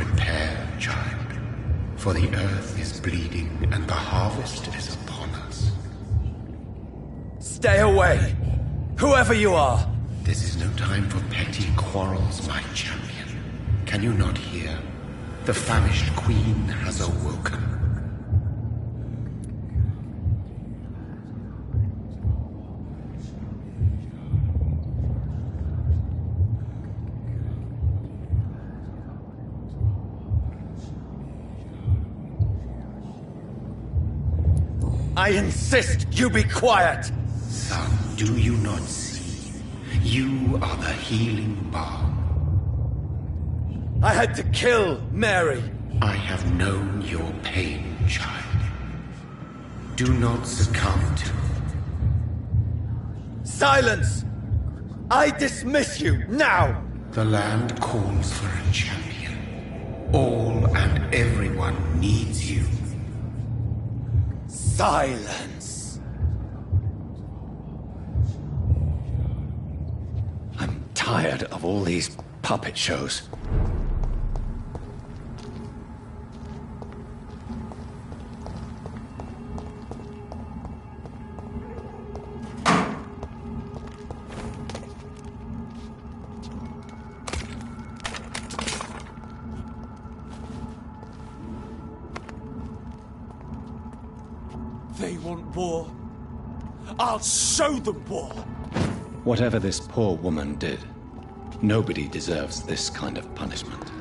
Prepare, child, for the earth is bleeding and the harvest is upon us. Stay away! Whoever you are! This is no time for petty quarrels, my champion. Can you not hear? The famished queen has awoken. I insist you be quiet! Son, do you not see? You are the healing balm. I had to kill Mary. I have known your pain, child. Do not succumb to it. Silence! I dismiss you, now! The land calls for a champion. All and everyone needs you. Silence! I'm tired of all these puppet shows. They want war. I'll show them war. Whatever this poor woman did, nobody deserves this kind of punishment.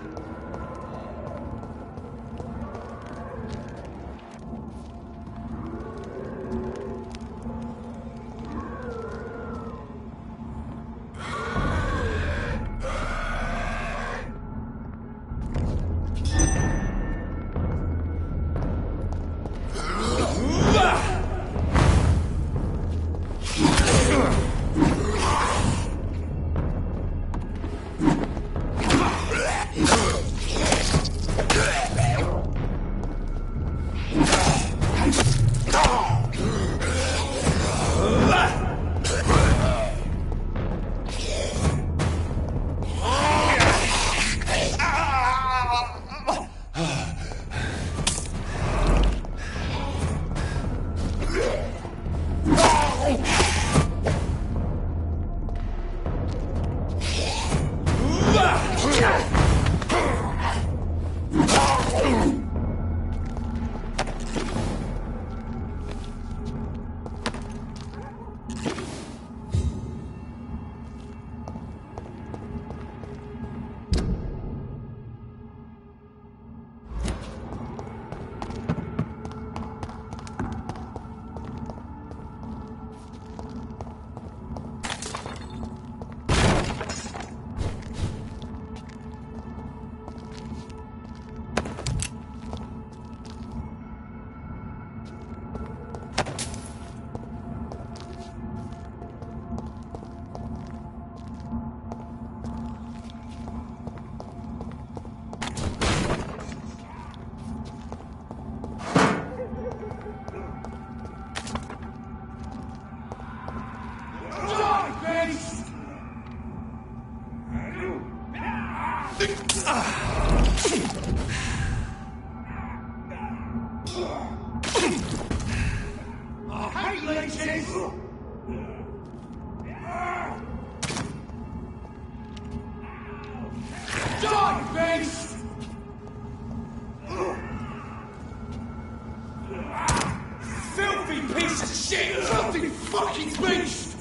Filthy piece of shit! Filthy fucking beast!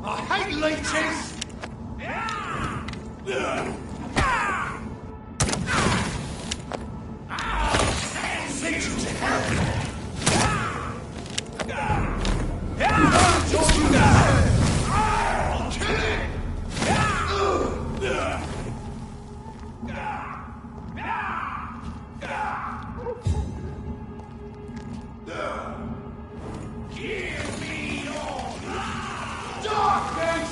I hate leeches! Send you to hell! I'll kill it! Give me your darkness!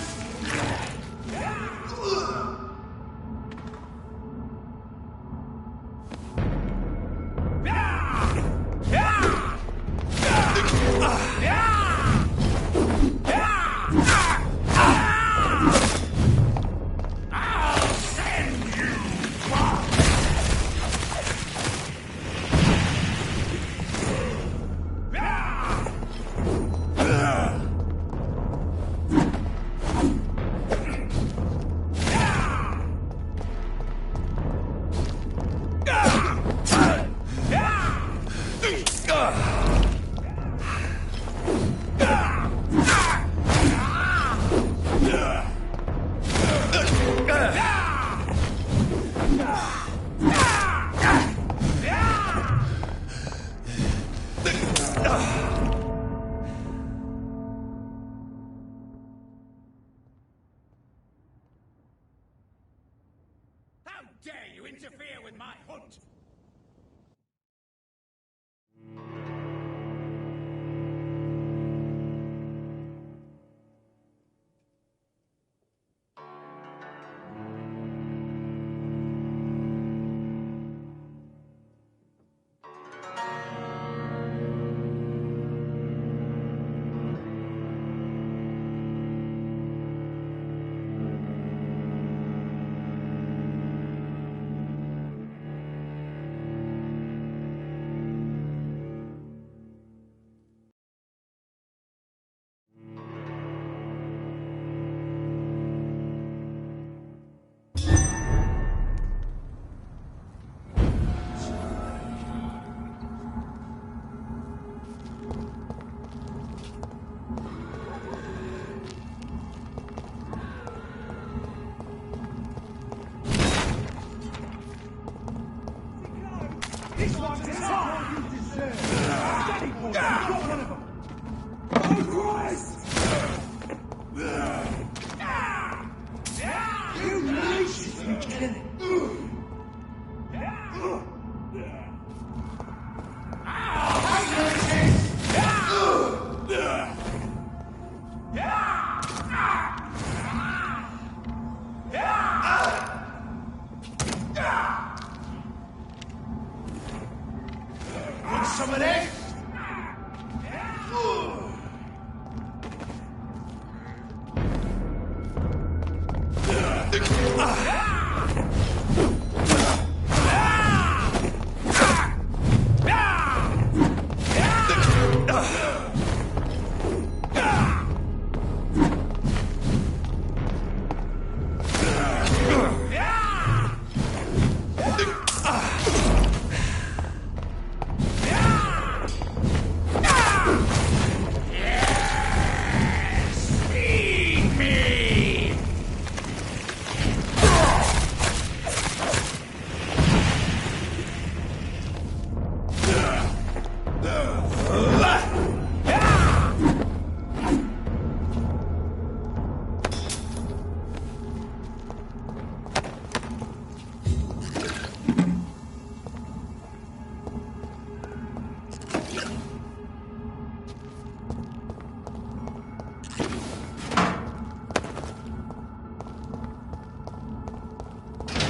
I'll send you far. interfere with my hunt!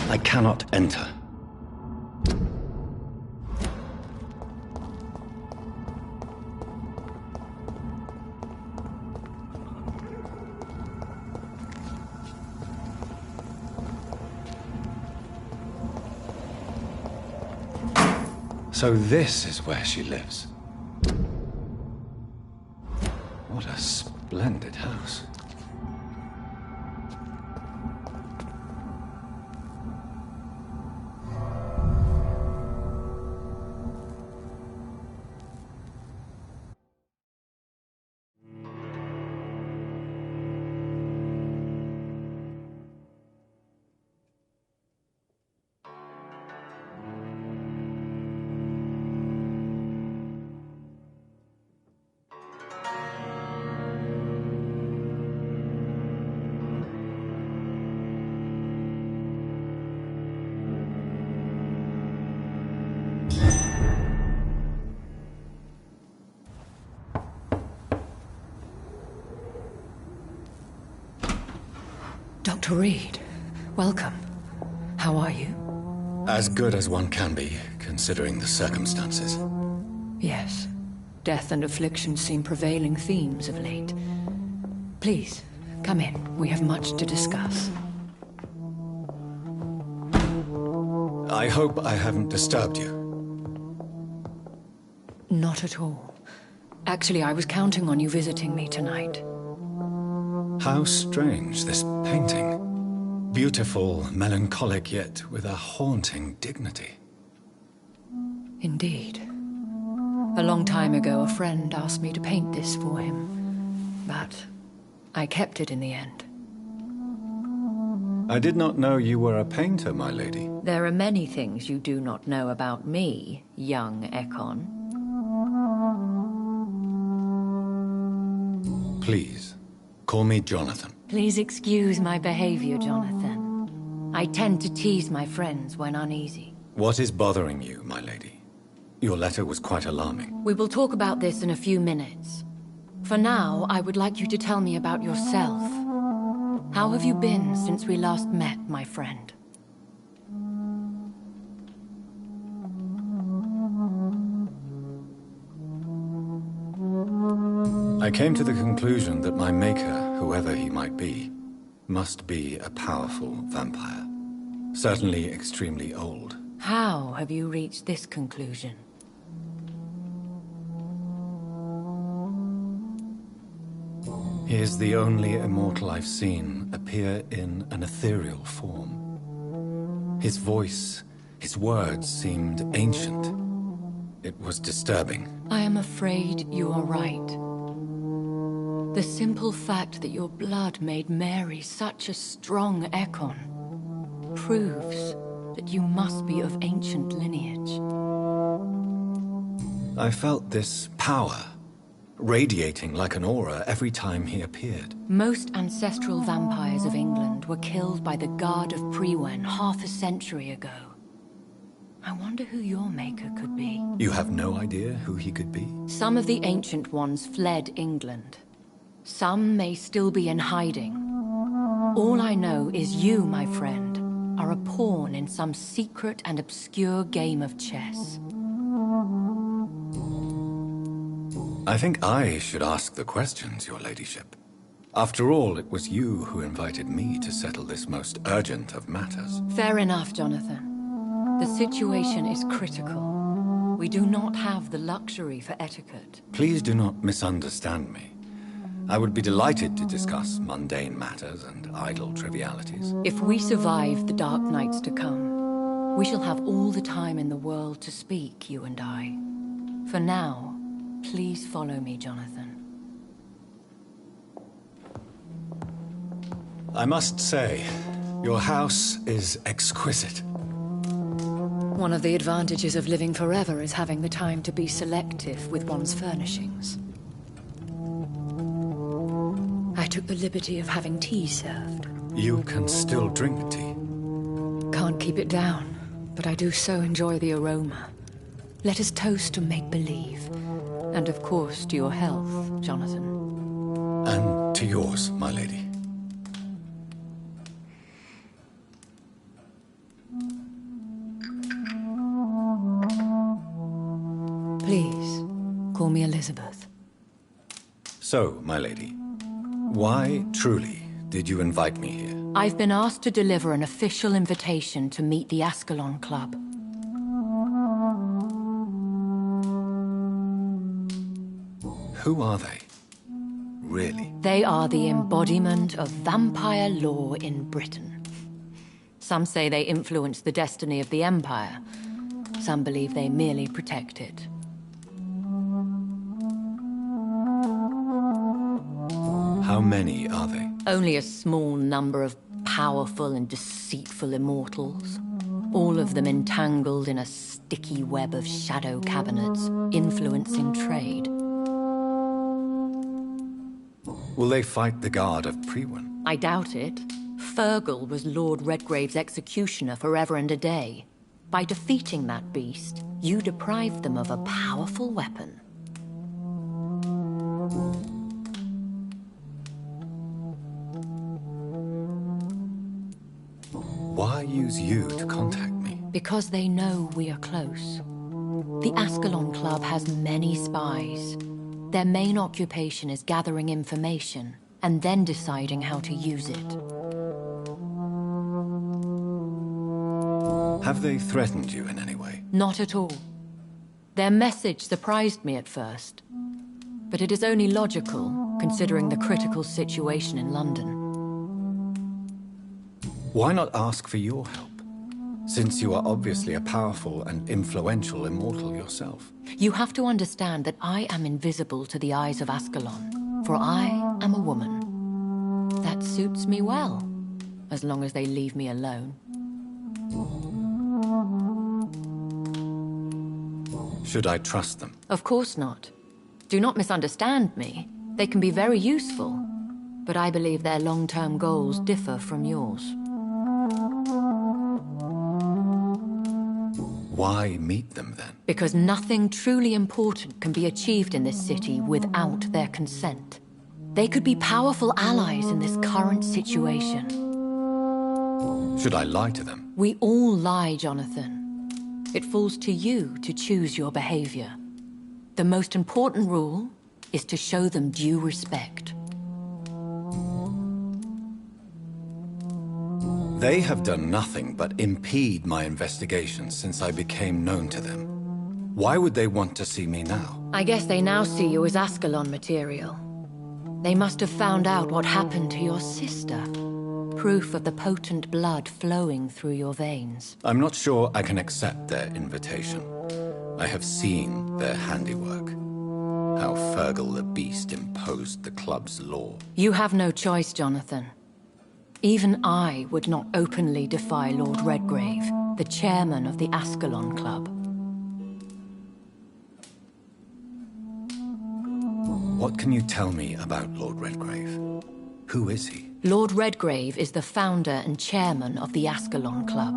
I cannot enter. So this is where she lives. What a splendid house. Dr. Reed, welcome. How are you? As good as one can be, considering the circumstances. Yes. Death and affliction seem prevailing themes of late. Please, come in. We have much to discuss. I hope I haven't disturbed you. Not at all. Actually, I was counting on you visiting me tonight. How strange, this painting. Beautiful, melancholic, yet with a haunting dignity. Indeed. A long time ago, a friend asked me to paint this for him. But I kept it in the end. I did not know you were a painter, my lady. There are many things you do not know about me, young Ekon. Please, call me Jonathan. Please excuse my behavior, Jonathan. I tend to tease my friends when uneasy. What is bothering you, my lady? Your letter was quite alarming. We will talk about this in a few minutes. For now, I would like you to tell me about yourself. How have you been since we last met, my friend? I came to the conclusion that my maker, whoever he might be, must be a powerful vampire. Certainly extremely old. How have you reached this conclusion? He is the only immortal I've seen appear in an ethereal form. His voice, his words seemed ancient. It was disturbing. I am afraid you are right. The simple fact that your blood made Mary such a strong Ekon proves that you must be of ancient lineage. I felt this power radiating like an aura every time he appeared. Most ancestral vampires of England were killed by the Guard of Priwen half a century ago. I wonder who your maker could be. You have no idea who he could be? Some of the ancient ones fled England. Some may still be in hiding. All I know is you, my friend, are a pawn in some secret and obscure game of chess. I think I should ask the questions, your ladyship. After all, it was you who invited me to settle this most urgent of matters. Fair enough, Jonathan. The situation is critical. We do not have the luxury for etiquette. Please do not misunderstand me. I would be delighted to discuss mundane matters and idle trivialities. If we survive the dark nights to come, we shall have all the time in the world to speak, you and I. For now, please follow me, Jonathan. I must say, your house is exquisite. One of the advantages of living forever is having the time to be selective with one's furnishings. I took the liberty of having tea served. You can still drink tea. Can't keep it down, but I do so enjoy the aroma. Let us toast to make-believe. And of course, to your health, Jonathan. And to yours, my lady. Please, call me Elizabeth. So, my lady, why, truly, did you invite me here? I've been asked to deliver an official invitation to meet the Ascalon Club. Who are they? Really? They are the embodiment of vampire law in Britain. Some say they influence the destiny of the Empire. Some believe they merely protect it. How many are they? Only a small number of powerful and deceitful immortals. All of them entangled in a sticky web of shadow cabinets, influencing trade. Will they fight the Guard of Priwen? I doubt it. Fergal was Lord Redgrave's executioner forever and a day. By defeating that beast, you deprived them of a powerful weapon. Why use you to contact me? Because they know we are close. The Ascalon Club has many spies. Their main occupation is gathering information and then deciding how to use it. Have they threatened you in any way? Not at all. Their message surprised me at first, but it is only logical, considering the critical situation in London. Why not ask for your help, since you are obviously a powerful and influential immortal yourself? You have to understand that I am invisible to the eyes of Ascalon, for I am a woman. That suits me well, as long as they leave me alone. Should I trust them? Of course not. Do not misunderstand me. They can be very useful, but I believe their long-term goals differ from yours. Why meet them then? Because nothing truly important can be achieved in this city without their consent. They could be powerful allies in this current situation. Should I lie to them? We all lie, Jonathan. It falls to you to choose your behavior. The most important rule is to show them due respect. They have done nothing but impede my investigation since I became known to them. Why would they want to see me now? I guess they now see you as Ascalon material. They must have found out what happened to your sister. Proof of the potent blood flowing through your veins. I'm not sure I can accept their invitation. I have seen their handiwork. How Fergal the Beast imposed the club's law. You have no choice, Jonathan. Even I would not openly defy Lord Redgrave, the chairman of the Ascalon Club. What can you tell me about Lord Redgrave? Who is he? Lord Redgrave is the founder and chairman of the Ascalon Club.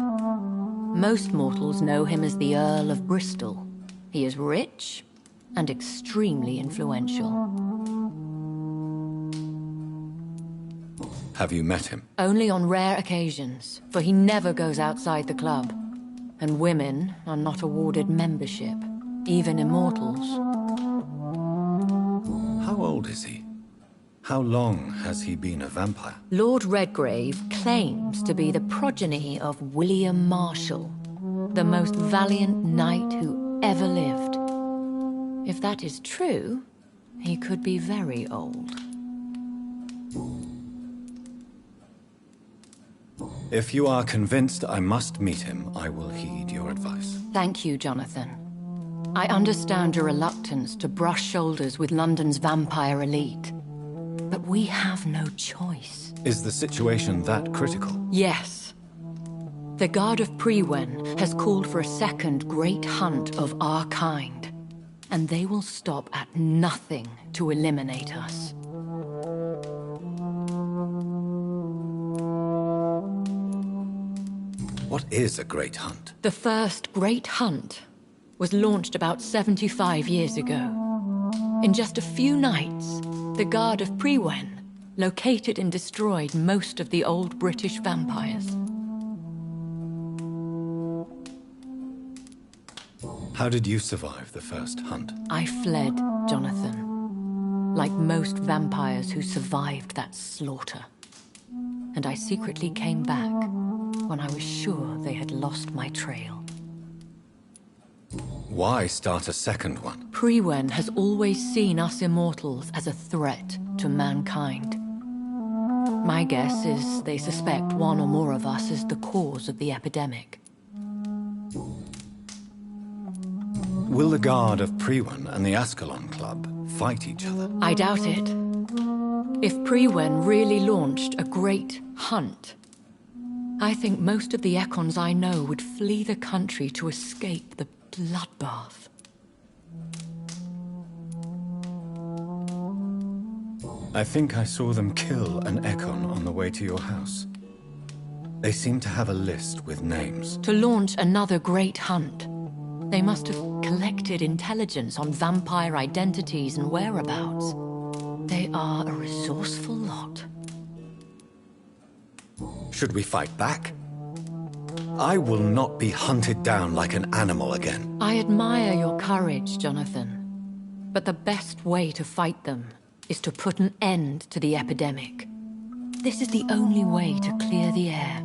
Most mortals know him as the Earl of Bristol. He is rich and extremely influential. Have you met him? Only on rare occasions, for he never goes outside the club. And women are not awarded membership, even immortals. How old is he? How long has he been a vampire? Lord Redgrave claims to be the progeny of William Marshall, the most valiant knight who ever lived. If that is true, he could be very old. If you are convinced I must meet him, I will heed your advice. Thank you, Jonathan. I understand your reluctance to brush shoulders with London's vampire elite. But we have no choice. Is the situation that critical? Yes. The Guard of Prewen has called for a second great hunt of our kind. And they will stop at nothing to eliminate us. What is a great hunt? The first great hunt was launched about 75 years ago. In just a few nights, the Guard of Prewen located and destroyed most of the old British vampires. How did you survive the first hunt? I fled, Jonathan. Like most vampires who survived that slaughter. And I secretly came back when I was sure they had lost my trail. Why start a second one? Prewen has always seen us immortals as a threat to mankind. My guess is they suspect one or more of us is the cause of the epidemic. Will the Guard of Prewen and the Ascalon Club fight each other? I doubt it. If Prewen really launched a great hunt, I think most of the Ekons I know would flee the country to escape the bloodbath. I think I saw them kill an Ekon on the way to your house. They seem to have a list with names. To launch another great hunt, they must have collected intelligence on vampire identities and whereabouts. They are a resourceful lot. Should we fight back? I will not be hunted down like an animal again. I admire your courage, Jonathan. But the best way to fight them is to put an end to the epidemic. This is the only way to clear the air.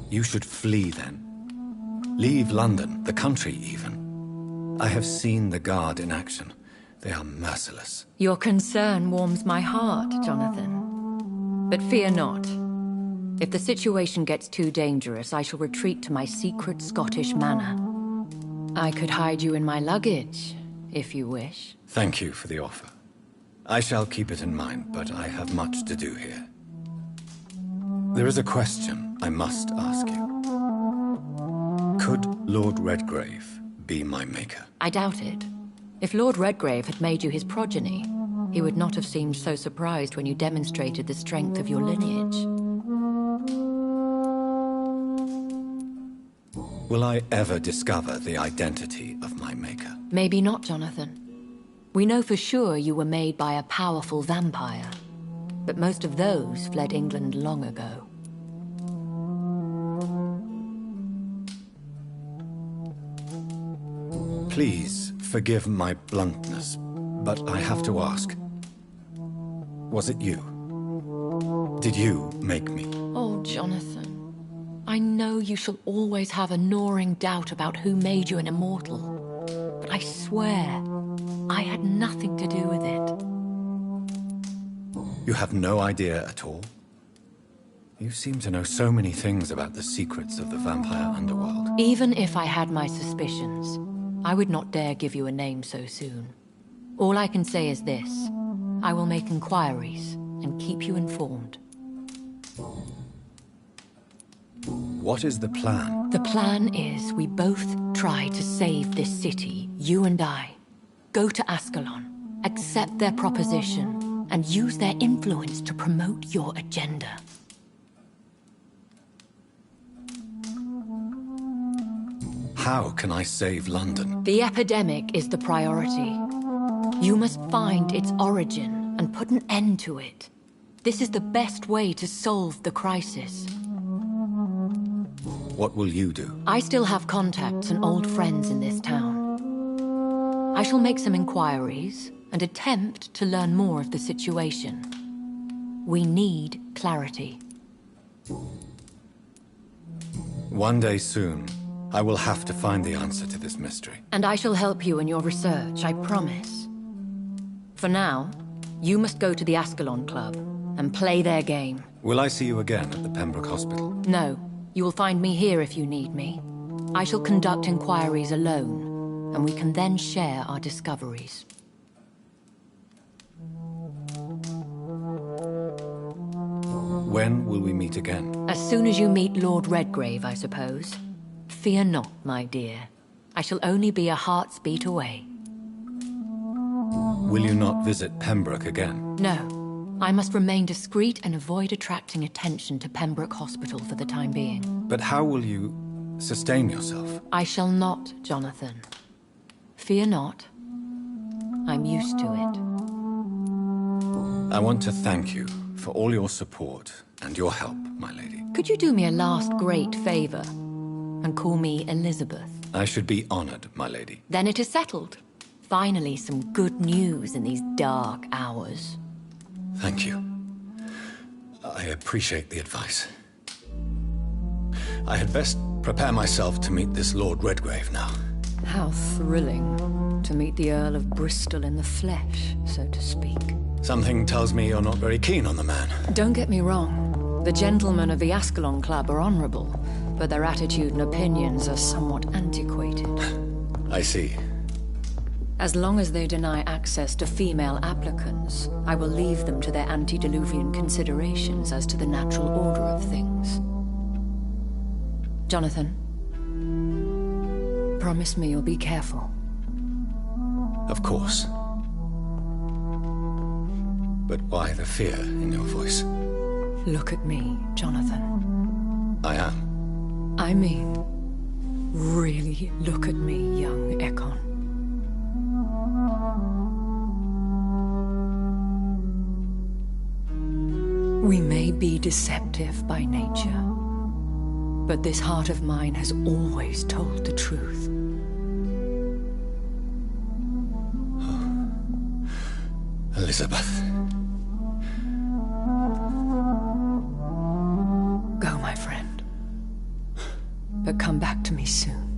You should flee then. Leave London, the country even. I have seen the Guard in action. They are merciless. Your concern warms my heart, Jonathan. But fear not. If the situation gets too dangerous, I shall retreat to my secret Scottish manor. I could hide you in my luggage, if you wish. Thank you for the offer. I shall keep it in mind, but I have much to do here. There is a question I must ask you. Could Lord Redgrave be my maker? I doubt it. If Lord Redgrave had made you his progeny, he would not have seemed so surprised when you demonstrated the strength of your lineage. Will I ever discover the identity of my maker? Maybe not, Jonathan. We know for sure you were made by a powerful vampire, but most of those fled England long ago. Please forgive my bluntness, but I have to ask. Was it you? Did you make me? Oh, Jonathan. I know you shall always have a gnawing doubt about who made you an immortal, but I swear, I had nothing to do with it. You have no idea at all? You seem to know so many things about the secrets of the vampire underworld. Even if I had my suspicions, I would not dare give you a name so soon. All I can say is this. I will make inquiries and keep you informed. What is the plan? The plan is we both try to save this city, you and I. Go to Ascalon, accept their proposition, and use their influence to promote your agenda. How can I save London? The epidemic is the priority. You must find its origin and put an end to it. This is the best way to solve the crisis. What will you do? I still have contacts and old friends in this town. I shall make some inquiries and attempt to learn more of the situation. We need clarity. One day soon, I will have to find the answer to this mystery. And I shall help you in your research, I promise. For now, you must go to the Ascalon Club and play their game. Will I see you again at the Pembroke Hospital? No. You will find me here if you need me. I shall conduct inquiries alone, and we can then share our discoveries. When will we meet again? As soon as you meet Lord Redgrave, I suppose. Fear not, my dear. I shall only be a heart's beat away. Will you not visit Pembroke again? No. I must remain discreet and avoid attracting attention to Pembroke Hospital for the time being. But how will you sustain yourself? I shall not, Jonathan. Fear not. I'm used to it. I want to thank you for all your support and your help, my lady. Could you do me a last great favor and call me Elizabeth? I should be honored, my lady. Then it is settled. Finally, some good news in these dark hours. Thank you. I appreciate the advice. I had best prepare myself to meet this Lord Redgrave now. How thrilling to meet the Earl of Bristol in the flesh, so to speak. Something tells me you're not very keen on the man. Don't get me wrong. The gentlemen of the Ascalon Club are honorable, but their attitude and opinions are somewhat antiquated. I see. As long as they deny access to female applicants, I will leave them to their antediluvian considerations as to the natural order of things. Jonathan, promise me you'll be careful. Of course. But why the fear in your voice? Look at me, Jonathan. I am. I mean, really look at me, young Ekon. We may be deceptive by nature, but this heart of mine has always told the truth. Oh. Elizabeth. Go, my friend. But come back to me soon.